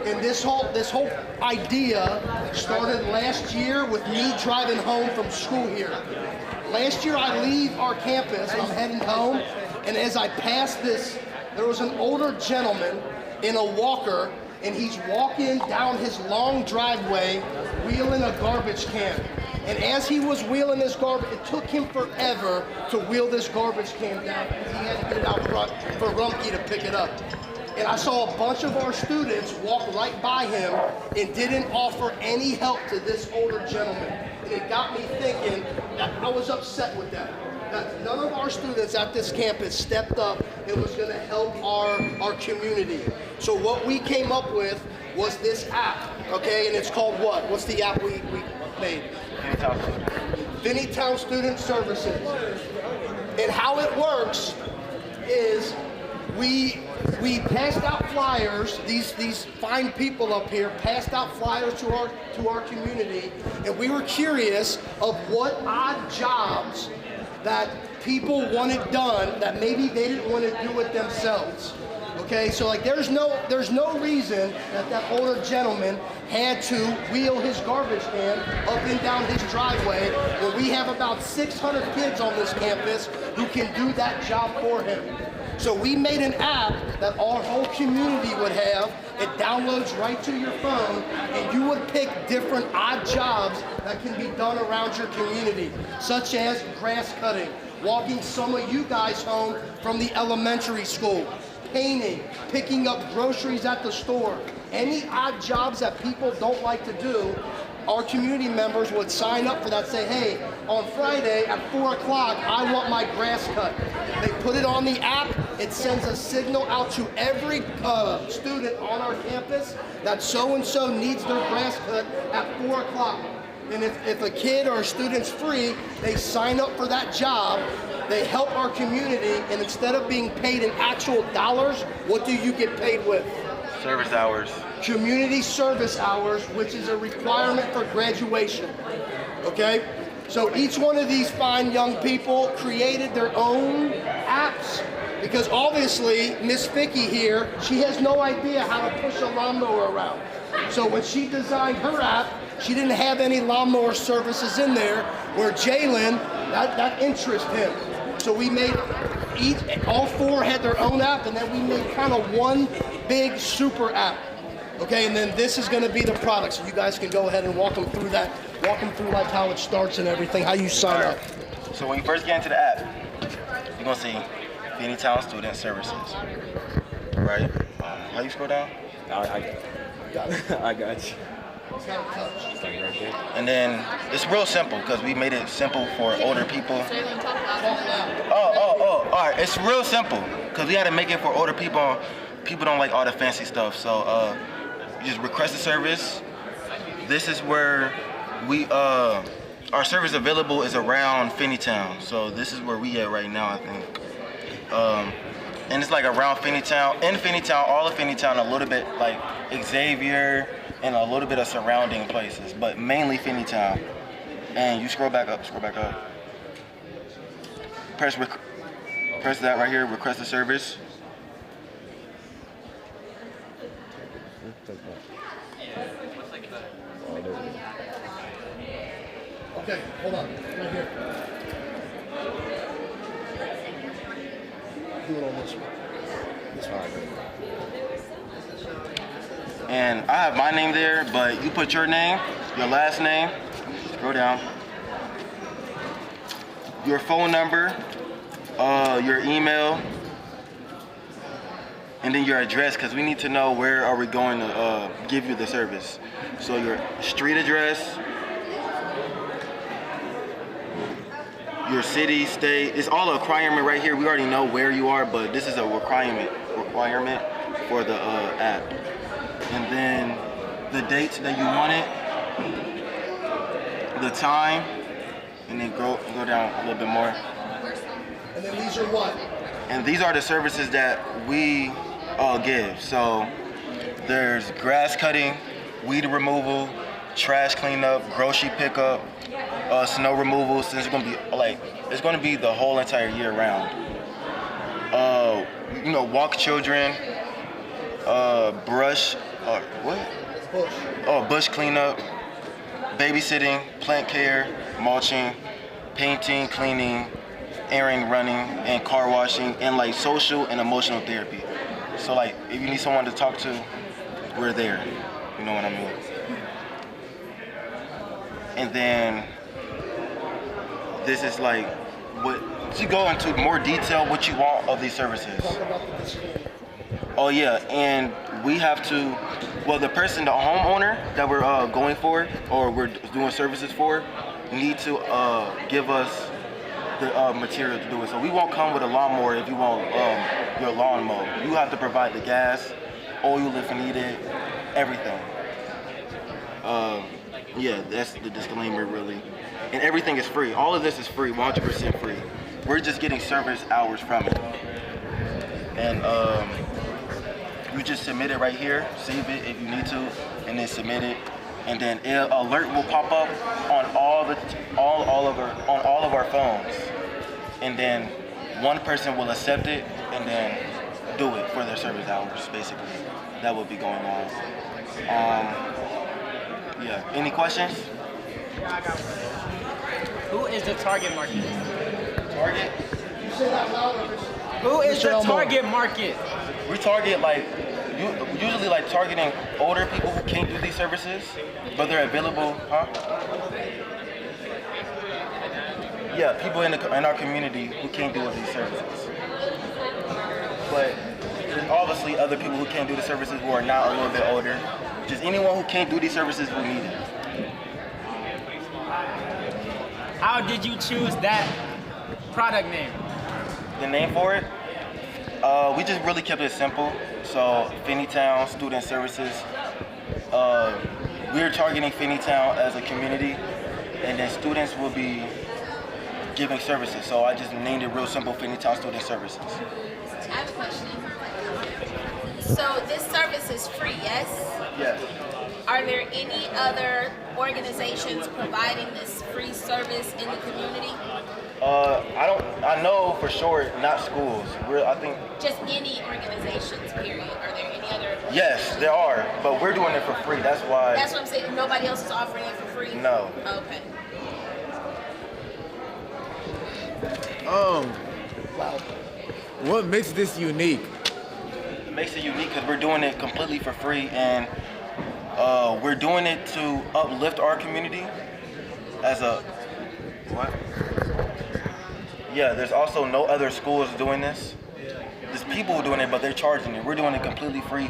and this whole idea started last year with me driving home from school here. Last year I leave our campus, I'm heading home, and as I passed this, there was an older gentleman in a walker, and he's walking down his long driveway wheeling a garbage can. And as he was wheeling this garbage, it took him forever to wheel this garbage can down. He had to get it out front for Rumpke to pick it up. And I saw a bunch of our students walk right by him and didn't offer any help to this older gentleman. And it got me thinking that I was upset with that. That none of our students at this campus stepped up and was going to help our community. So what we came up with was this app, okay? And it's called what? What's the app we made? Finneytown Student Services. And how it works is we passed out flyers. These fine people up here passed out flyers to our community, and we were curious of what odd jobs that people wanted done that maybe they didn't want to do it themselves. Okay, so like there's no reason that older gentleman had to wheel his garbage can up and down his driveway when we have about 600 kids on this campus who can do that job for him. So we made an app that our whole community would have. It downloads right to your phone, and you would pick different odd jobs that can be done around your community, such as grass cutting, walking some of you guys home from the elementary school, painting, picking up groceries at the store, any odd jobs that people don't like to do, our community members would sign up for that, say, hey, on Friday at 4 o'clock, I want my grass cut. They put it on the app. It sends a signal out to every student on our campus that so-and-so needs their grass cut at 4 o'clock. And if a kid or a student's free, they sign up for that job. They help our community, and instead of being paid in actual dollars, what do you get paid with? Service hours. Community service hours, which is a requirement for graduation, okay? So each one of these fine young people created their own apps, because obviously Miss Vicky here, she has no idea how to push a lawnmower around. So when she designed her app, she didn't have any lawnmower services in there, where Jalen, that interested him. So we made all four had their own app, and then we made kind of one big super app. Okay, and then this is going to be the product, so you guys can go ahead and walk them through that, walk them through like how it starts and everything, how you sign up. So when you first get into the app, you're going to see Finneytown Student Services, right? How you scroll down? I got you. And then it's real simple because we made it simple for older people. All right, it's real simple because we had to make it for older people. People don't like all the fancy stuff, so you just request a service. This is where we our service available is around Finneytown, so this is where we at right now, I think. And it's like around Finneytown, in Finneytown, all of Finneytown, a little bit like Xavier and a little bit of surrounding places, but mainly Finneytown. And you scroll back up. Press that right here, request a service. Okay, hold on, right here. Do it on this one. This one. And I have my name there, but you put your name, your last name, scroll down, your phone number, your email, and then your address, because we need to know where are we going to give you the service. So your street address, your city, state, it's all a requirement right here. We already know where you are, but this is a requirement for the app. And then the dates that you want it, the time, and then go down a little bit more. And then these are what? And these are the services that we give. So there's grass cutting, weed removal, trash cleanup, grocery pickup, snow removal. So it's gonna be the whole entire year round. Walk children, brush. Bush cleanup, babysitting, plant care, mulching, painting, cleaning, errand running, and car washing, and like social and emotional therapy. So like if you need someone to talk to, we're there. You know what I mean? And then this is like to go into more detail what you want of these services. Oh yeah, and we have to, the person, the homeowner that we're going for, or we're doing services for, need to give us the material to do it. So we won't come with a lawnmower if you want your lawn mowed. You have to provide the gas, oil if needed, everything. Yeah, that's the disclaimer really. And everything is free. All of this is free, 100% free. We're just getting service hours from it. And you just submit it right here, save it if you need to, and then submit it, and then an alert will pop up on all of our phones, and then one person will accept it and then do it for their service hours. Basically, that will be going on. Yeah. Any questions? Who is the target market? Target? You say that louder. Who is the target market? We target usually targeting older people who can't do these services, but they're available, Yeah, people in our community who can't do these services. But there's obviously other people who can't do the services who are now a little bit older. Just anyone who can't do these services who need it. How did you choose that product name? The name for it? We just really kept it simple. So Finneytown Student Services. We're targeting Finneytown as a community, and then students will be giving services. So I just named it real simple, Finneytown Student Services. I have a question. So this service is free, yes? Yes. Are there any other organizations providing this free service in the community? I know for sure, not schools. I think. Just any organizations, period. Are there any other? Yes, there are, but we're doing it for free. That's why. That's what I'm saying. Nobody else is offering it for free? No. Okay. What makes this unique? It makes it unique because we're doing it completely for free, and we're doing it to uplift our community as a what? Yeah, there's also no other schools doing this. There's people doing it, but they're charging it. We're doing it completely free.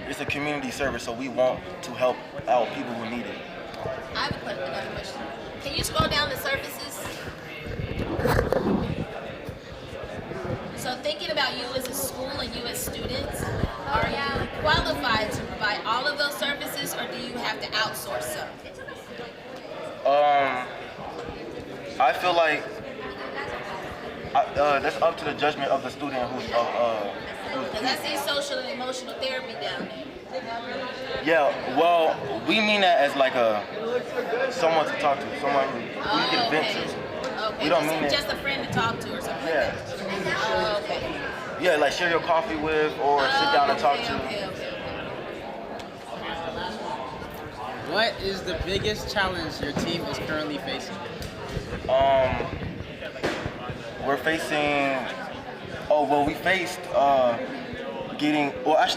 It's a community service, so we want to help out people who need it. I have another question. Can you scroll down the services? So thinking about you as a school and you as students, are you qualified to provide all of those services, or do you have to outsource some? I feel like that's up to the judgment of the student who's Because I see social and emotional therapy down there. Yeah, well, we mean that as like someone to talk to, someone who you can vent to. Okay. We don't mean it. Just a friend to talk to or something. Yeah. Like that. Okay. Yeah, like share your coffee with or sit down and talk to. What is the biggest challenge your team is currently facing? We're facing. We faced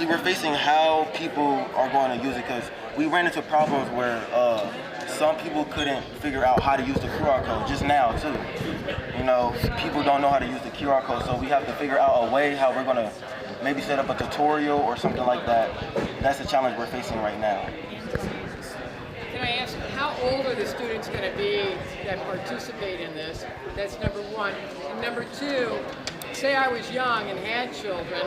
we're facing how people are going to use it, because we ran into problems where some people couldn't figure out how to use the QR code just now too. You know, people don't know how to use the QR code, so we have to figure out a way how we're going to maybe set up a tutorial or something like that. That's the challenge we're facing right now. Can I ask, how old are the students going to be that participate in this? That's number one. And number two, say I was young and had children,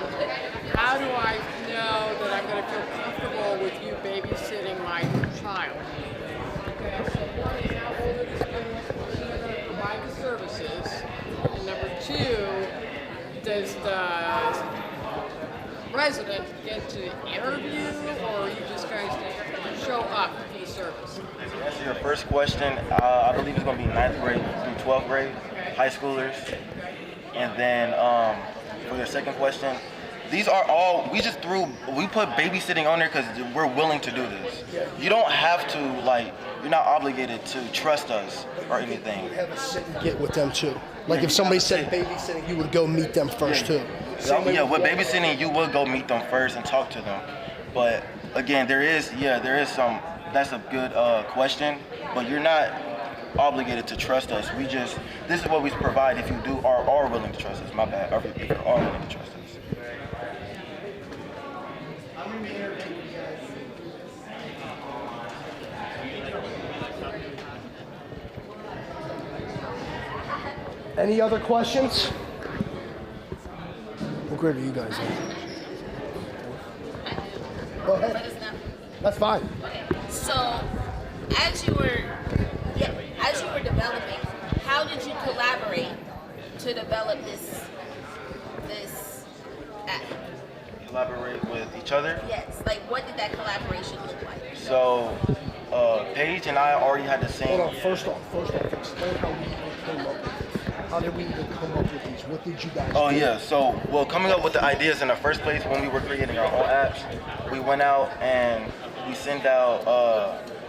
how do I know that I'm going to feel comfortable with you babysitting my child? Okay, so one is how old are the students who are going to provide the services? And number two, does the resident get to interview, or are you just guys show up for the service? To answer your first question, I believe it's going to be 9th grade through 12th grade, high schoolers. And then for your second question, these are all, we put babysitting on there because we're willing to do this. You don't have to, you're not obligated to trust us or anything. You have a sit and get with them too. Like if somebody said babysitting, you would go meet them first too. Yeah, with babysitting, you would go meet them first and talk to them. But again, there is some, that's a good question, but you're not obligated to trust us. This is what we provide if you are willing to trust us. My bad, if you are willing to trust us. Any other questions? What grade are you guys in? Go ahead. That's fine. So, as you were developing, how did you collaborate to develop this app? Collaborate with each other? Yes. Like, what did that collaboration look like? So, Paige and I already had the same. Hold on. First off, explain how we came up with this. How did we even come up with these? What did you guys do? Yeah. So, coming up with the ideas in the first place when we were creating our own apps, we went out and we sent out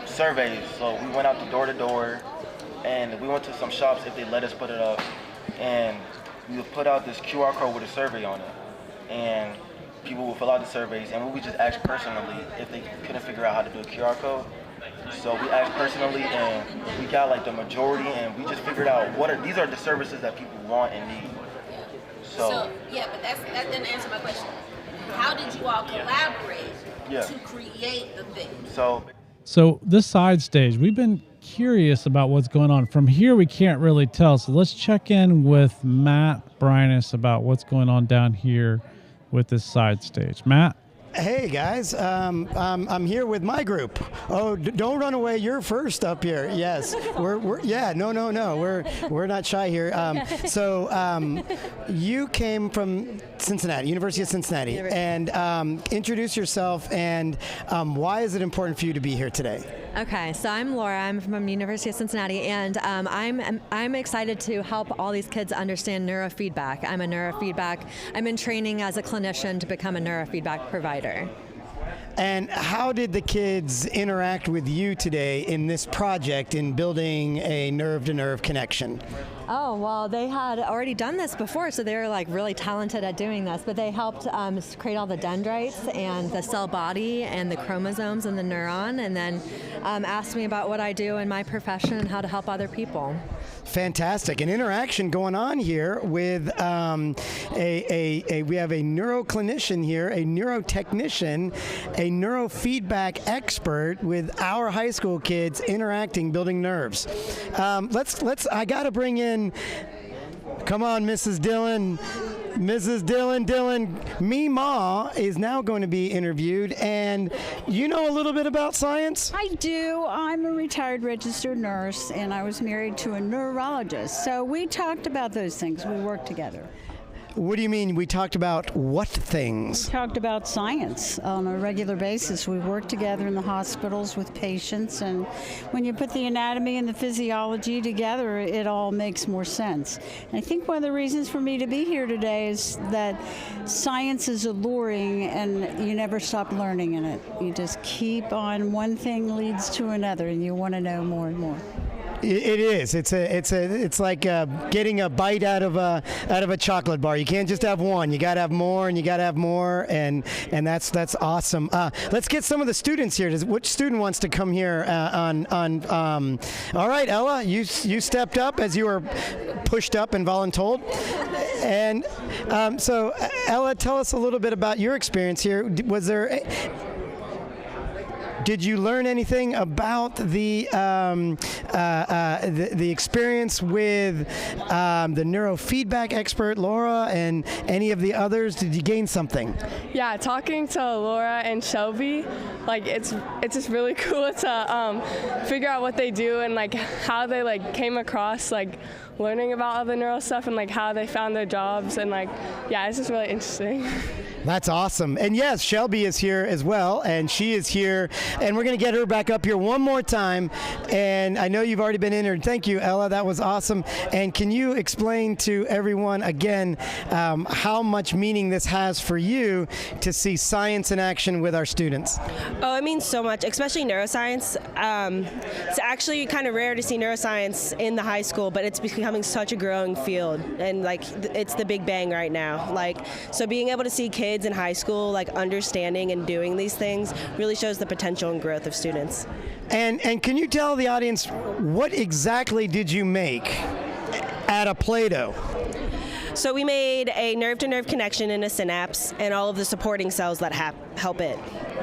surveys. So we went out door to door, and we went to some shops if they let us put it up, and we would put out this QR code with a survey on it, and people would fill out the surveys, and we would just ask personally if they couldn't figure out how to do a QR code. So we asked personally, and we got the majority, and we just figured out these are the services that people want and need. So yeah, but that didn't answer my question. How did you all collaborate to create the thing? So this side stage, we've been curious about what's going on. From here, we can't really tell. So let's check in with Matt Brynus about what's going on down here with this side stage. Matt? Hey guys, I'm here with my group. Oh, don't run away! You're first up here. Yes, we're we're not shy here. You came from Cincinnati, University of Cincinnati, and introduce yourself and why is it important for you to be here today? Okay, so I'm Laura. I'm from University of Cincinnati, and I'm excited to help all these kids understand neurofeedback. I'm in training as a clinician to become a neurofeedback provider. And how did the kids interact with you today in this project in building a nerve-to-nerve connection? Oh, well, they had already done this before, so they were like really talented at doing this, but they helped create all the dendrites and the cell body and the chromosomes and the neuron, and then asked me about what I do in my profession and how to help other people. Fantastic. An interaction going on here with we have a neuroclinician here, a neurotechnician, a neurofeedback expert with our high school kids interacting, building nerves. I got to bring in, come on, Mrs. Dillon. Mrs. Dillon, Mima is now going to be interviewed, and you know a little bit about science? I do. I'm a retired registered nurse, and I was married to a neurologist. So we talked about those things. We worked together. What do you mean? We talked about what things? We talked about science on a regular basis. We work together in the hospitals with patients, and when you put the anatomy and the physiology together, it all makes more sense. And I think one of the reasons for me to be here today is that science is alluring, and you never stop learning in it. You just keep on, one thing leads to another, and you want to know more and more. It is. It's like getting a bite out of a chocolate bar. You can't just have one. You got to have more, and you got to have more, and that's awesome. Let's get some of the students here. Which student wants to come here all right, Ella, you stepped up as you were pushed up and voluntold. And so Ella, tell us a little bit about your experience here. Did you learn anything about the experience with the neurofeedback expert, Laura, and any of the others? Did you gain something? Yeah, talking to Laura and Shelby, like it's just really cool to figure out what they do and like how they like came across like learning about all the neural stuff and like how they found their jobs, and like yeah, it's just really interesting. That's awesome. And yes, Shelby is here as well, and she is here, and we're going to get her back up here one more time. And I know you've already been entered. Thank you, Ella. That was awesome. And can you explain to everyone again how much meaning this has for you to see science in action with our students? Oh, it means so much, especially neuroscience. It's actually kind of rare to see neuroscience in the high school, but it's becoming such a growing field, and like it's the big bang right now. Like, so being able to see kids in high school like understanding and doing these things really shows the potential and growth of students. And can you tell the audience what exactly did you make out of Play-Doh? So we made a nerve-to-nerve connection in a synapse and all of the supporting cells that help it.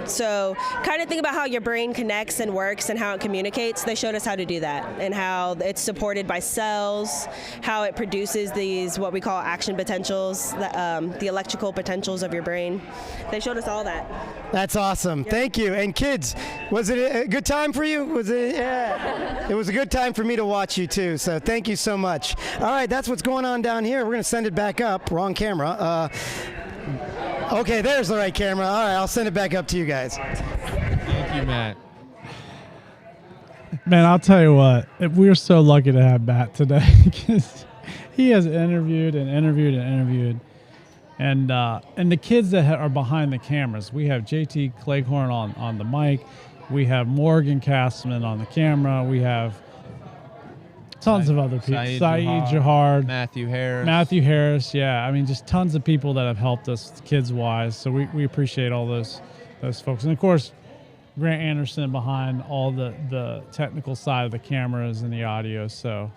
So kind of think about how your brain connects and works and how it communicates. They showed us how to do that and how it's supported by cells, how it produces these what we call action potentials, the electrical potentials of your brain. They showed us all that. That's awesome. Yep. Thank you. And kids, was it a good time for you? Was it? Yeah. It was a good time for me to watch you too. So thank you so much. All right, that's what's going on down here. We're going to send it back up. Wrong camera. Okay, there's the right camera. All right, I'll send it back up to you guys. Thank you, Matt. Man, I'll tell you what, we're so lucky to have Matt today because he has interviewed and interviewed and interviewed. And the kids that are behind the cameras, we have JT Cleghorn on the mic. We have Morgan Castman on the camera. We have tons of other people. Saeed Johar, Matthew Harris. Yeah, I mean, just tons of people that have helped us kids-wise. So we appreciate all those folks. And, of course, Grant Anderson behind all the technical side of the cameras and the audio. So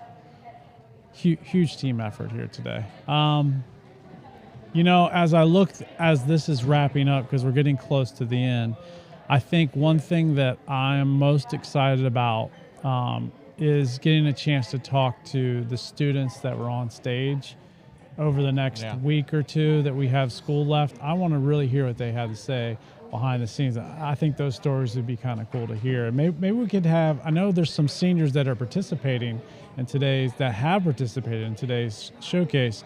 huge team effort here today. as this is wrapping up, because we're getting close to the end, I think one thing that I am most excited about is getting a chance to talk to the students that were on stage over the next week or two that we have school left. I want to really hear what they had to say behind the scenes. I think those stories would be kind of cool to hear. Maybe we could have, I know there's some seniors that are participating in that have participated in today's showcase.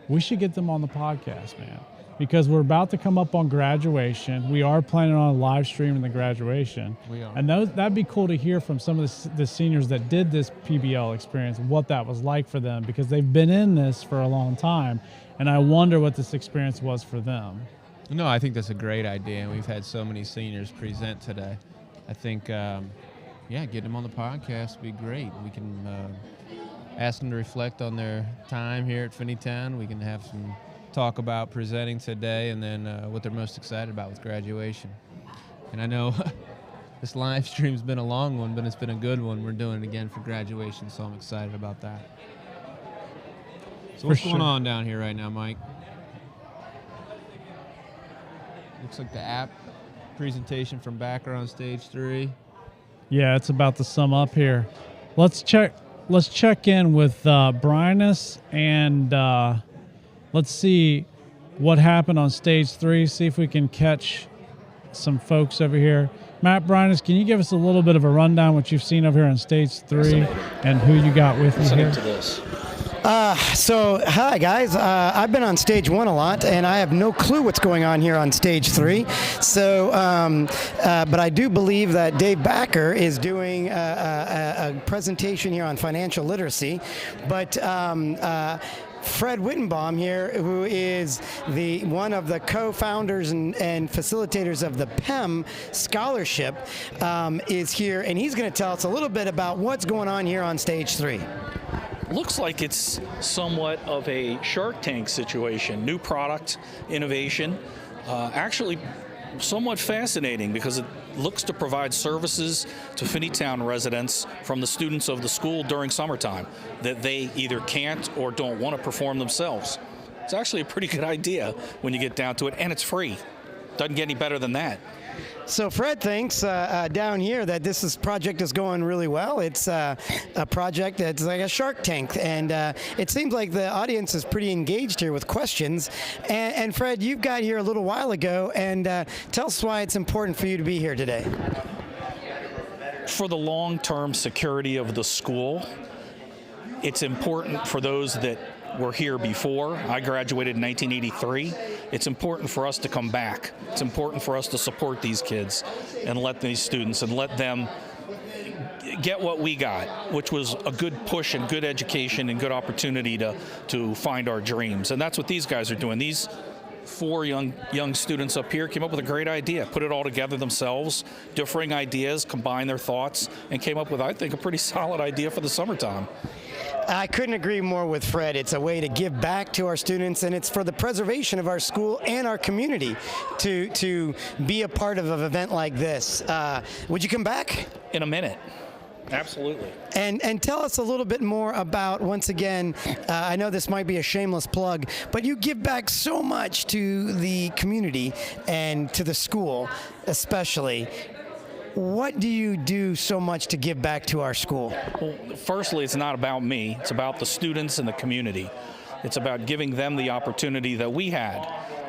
We should get them on the podcast, man, because we're about to come up on graduation. We are planning on live streaming the graduation. We are. And that'd be cool to hear from some of the seniors that did this PBL experience, what that was like for them, because they've been in this for a long time. And I wonder what this experience was for them. No, I think that's a great idea. And we've had so many seniors present today. I think, getting them on the podcast would be great. We can ask them to reflect on their time here at Finneytown. We can have some talk about presenting today, and then what they're most excited about with graduation. And I know this live stream's been a long one, but it's been a good one. We're doing it again for graduation, so I'm excited about that. So what's going on down here right now, Mike? Looks like the app presentation from Backer on stage 3. Yeah, it's about to sum up here. Let's check in with Brynus and let's see what happened on stage 3. See if we can catch some folks over here. Matt, Brynus, can you give us a little bit of a rundown what you've seen over here on stage 3 and who you got with you here? Hi guys, I've been on stage 1 a lot, and I have no clue what's going on here on stage 3. But I do believe that Dave Backer is doing a presentation here on financial literacy. But Fred Wittenbaum here, who is one of the co-founders and facilitators of the PEM scholarship, is here, and he's going to tell us a little bit about what's going on here on stage 3. Looks like it's somewhat of a Shark Tank situation. New product, innovation, actually somewhat fascinating because it looks to provide services to Finneytown residents from the students of the school during summertime that they either can't or don't want to perform themselves. It's actually a pretty good idea when you get down to it, and it's free. Doesn't get any better than that. So Fred thinks down here that this project is going really well. It's a project that's like a Shark Tank, and it seems like the audience is pretty engaged here with questions. And Fred, you got here a little while ago, and tell us why it's important for you to be here today. For the long-term security of the school, it's important for those that were here before. I graduated in 1983. It's important for us to come back. It's important for us to support these kids and let these students and let them get what we got, which was a good push and good education and good opportunity to find our dreams. And that's what these guys are doing. These 4 young students up here came up with a great idea, put it all together themselves, differing ideas, combined their thoughts, and came up with, I think, a pretty solid idea for the summertime. I couldn't agree more with Fred. It's a way to give back to our students, and it's for the preservation of our school and our community to be a part of an event like this. Would you come back? In a minute. Absolutely. And tell us a little bit more about, once again, I know this might be a shameless plug, but you give back so much to the community and to the school especially. What do you do so much to give back to our school? Well, firstly, it's not about me. It's about the students and the community. It's about giving them the opportunity that we had,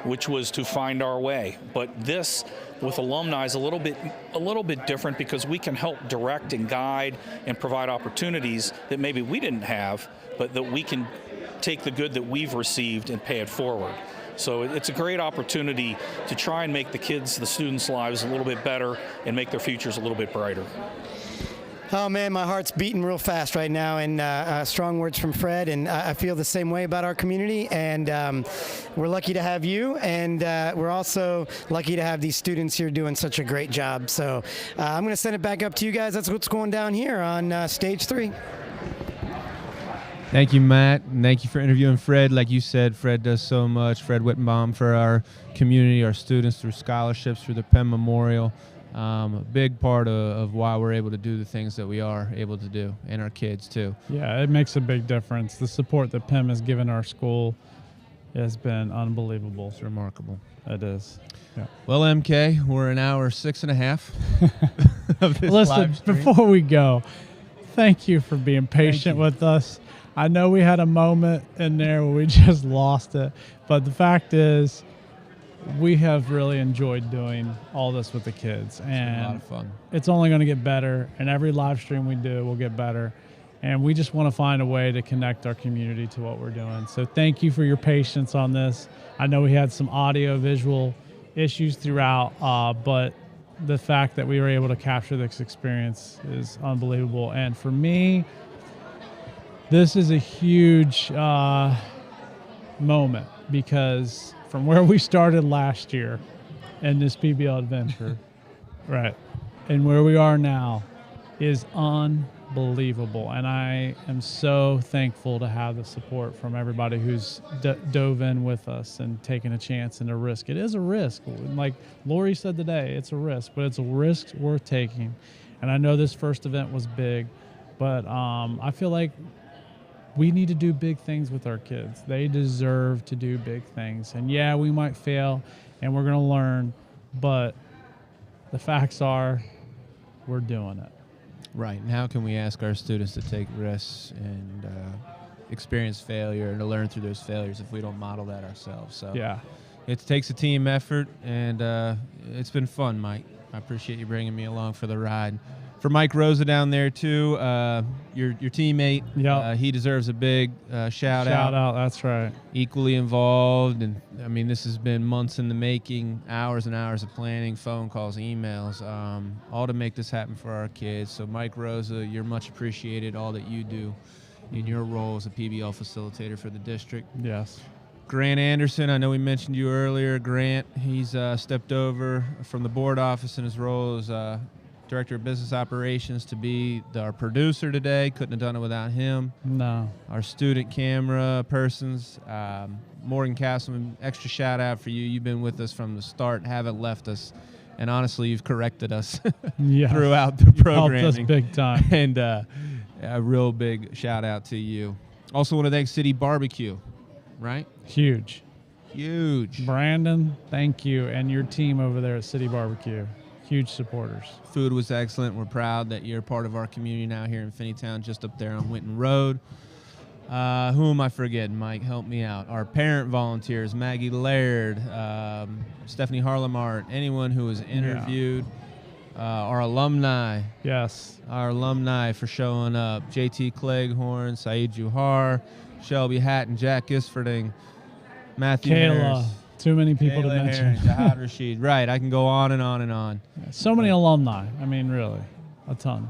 which was to find our way. But this, with alumni, is a little bit different because we can help direct and guide and provide opportunities that maybe we didn't have, but that we can take the good that we've received and pay it forward. So it's a great opportunity to try and make the kids, the students' lives a little bit better and make their futures a little bit brighter. Oh man, my heart's beating real fast right now, and strong words from Fred, and I feel the same way about our community, and we're lucky to have you, and we're also lucky to have these students here doing such a great job. So I'm going to send it back up to you guys. That's what's going down here on stage 3. Thank you, Matt, and thank you for interviewing Fred. Like you said, Fred does so much. Fred Wittenbaum for our community, our students, through scholarships, through the Penn Memorial. A big part of why we're able to do the things that we are able to do, and our kids too. Yeah, it makes a big difference. The support that PEM has given our school It's been unbelievable. It's remarkable. It is. Yeah. Well, MK, we're an hour 6.5 of this Listen, live stream. before we go, thank you for being patient with us. I know we had a moment in there where we just lost it, but the fact is, we have really enjoyed doing all this with the kids, and a lot of fun. It's only going to get better, and every live stream we do will get better. And we just want to find a way to connect our community to what we're doing. So thank you for your patience on this. I know we had some audio visual issues throughout, but the fact that we were able to capture this experience is unbelievable. And for me, this is a huge moment, because from where we started last year in this PBL adventure, right, and where we are now is unbelievable. And I am so thankful to have the support from everybody who's dove in with us and taken a chance and a risk. It is a risk. Like Lori said today, it's a risk, but it's a risk worth taking. And I know this first event was big, but I feel like we need to do big things with our kids. They deserve to do big things. And yeah, we might fail and we're going to learn, but the facts are we're doing it. Right. And how can we ask our students to take risks and experience failure and to learn through those failures if we don't model that ourselves? So yeah, it takes a team effort, and it's been fun, Mike. I appreciate you bringing me along for the ride. For Mike Rosa down there too, your teammate, he deserves a big shout out. Shout out, that's right. Equally involved, and I mean, this has been months in the making, hours and hours of planning, phone calls, emails, all to make this happen for our kids. So Mike Rosa, you're much appreciated, all that you do in your role as a PBL facilitator for the district. Yes. Grant Anderson, I know we mentioned you earlier. Grant, he's stepped over from the board office in his role as Director of Business Operations to be our producer today. Couldn't have done it without him. No. Our student camera persons, Morgan Castleman, extra shout out for you. You've been with us from the start, haven't left us, and honestly, you've corrected us throughout the programming. Helped us big time. And a real big shout out to you. Also want to thank City Barbecue, right? Huge. Brandon, thank you, and your team over there at City Barbecue. Huge supporters. Food was excellent. We're proud that you're part of our community now here in Finneytown, just up there on Winton Road. Who am I forgetting, Mike? Help me out. Our parent volunteers, Maggie Laird, Stephanie Harlemart, anyone who was interviewed. Our alumni. Yes. Our alumni for showing up. JT Cleghorn, Saeed Juhar, Shelby Hatton, Jack Isfording, Matthew Kayla. Harris. Too many people to mention. Jihad Rashid. Right, I can go on and on and on. So many alumni. I mean, really, a ton.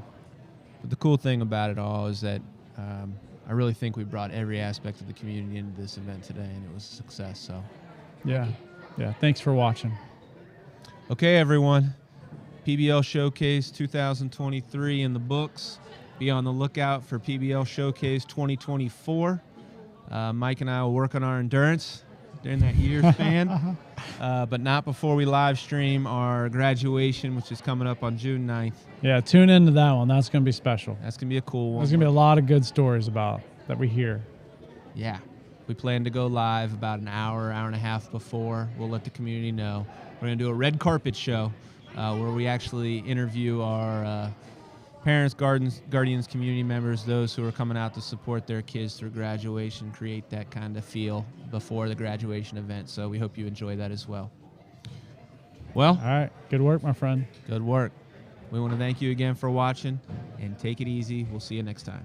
But the cool thing about it all is that I really think we brought every aspect of the community into this event today, and it was a success. So, yeah. Thanks for watching. Okay, everyone. PBL Showcase 2023 in the books. Be on the lookout for PBL Showcase 2024. Mike and I will work on our endurance during that year span, but not before we live stream our graduation, which is coming up on June 9th. Yeah, tune into that one. That's going to be special. That's going to be a cool one. There's going to be a lot of good stories about that we hear. Yeah. We plan to go live about an hour and a half before. We'll let the community know. We're going to do a red carpet show where we actually interview our parents, guardians, community members, those who are coming out to support their kids through graduation, create that kind of feel before the graduation event. So we hope you enjoy that as well. Well, all right. Good work, my friend. Good work. We want to thank you again for watching, and take it easy. We'll see you next time.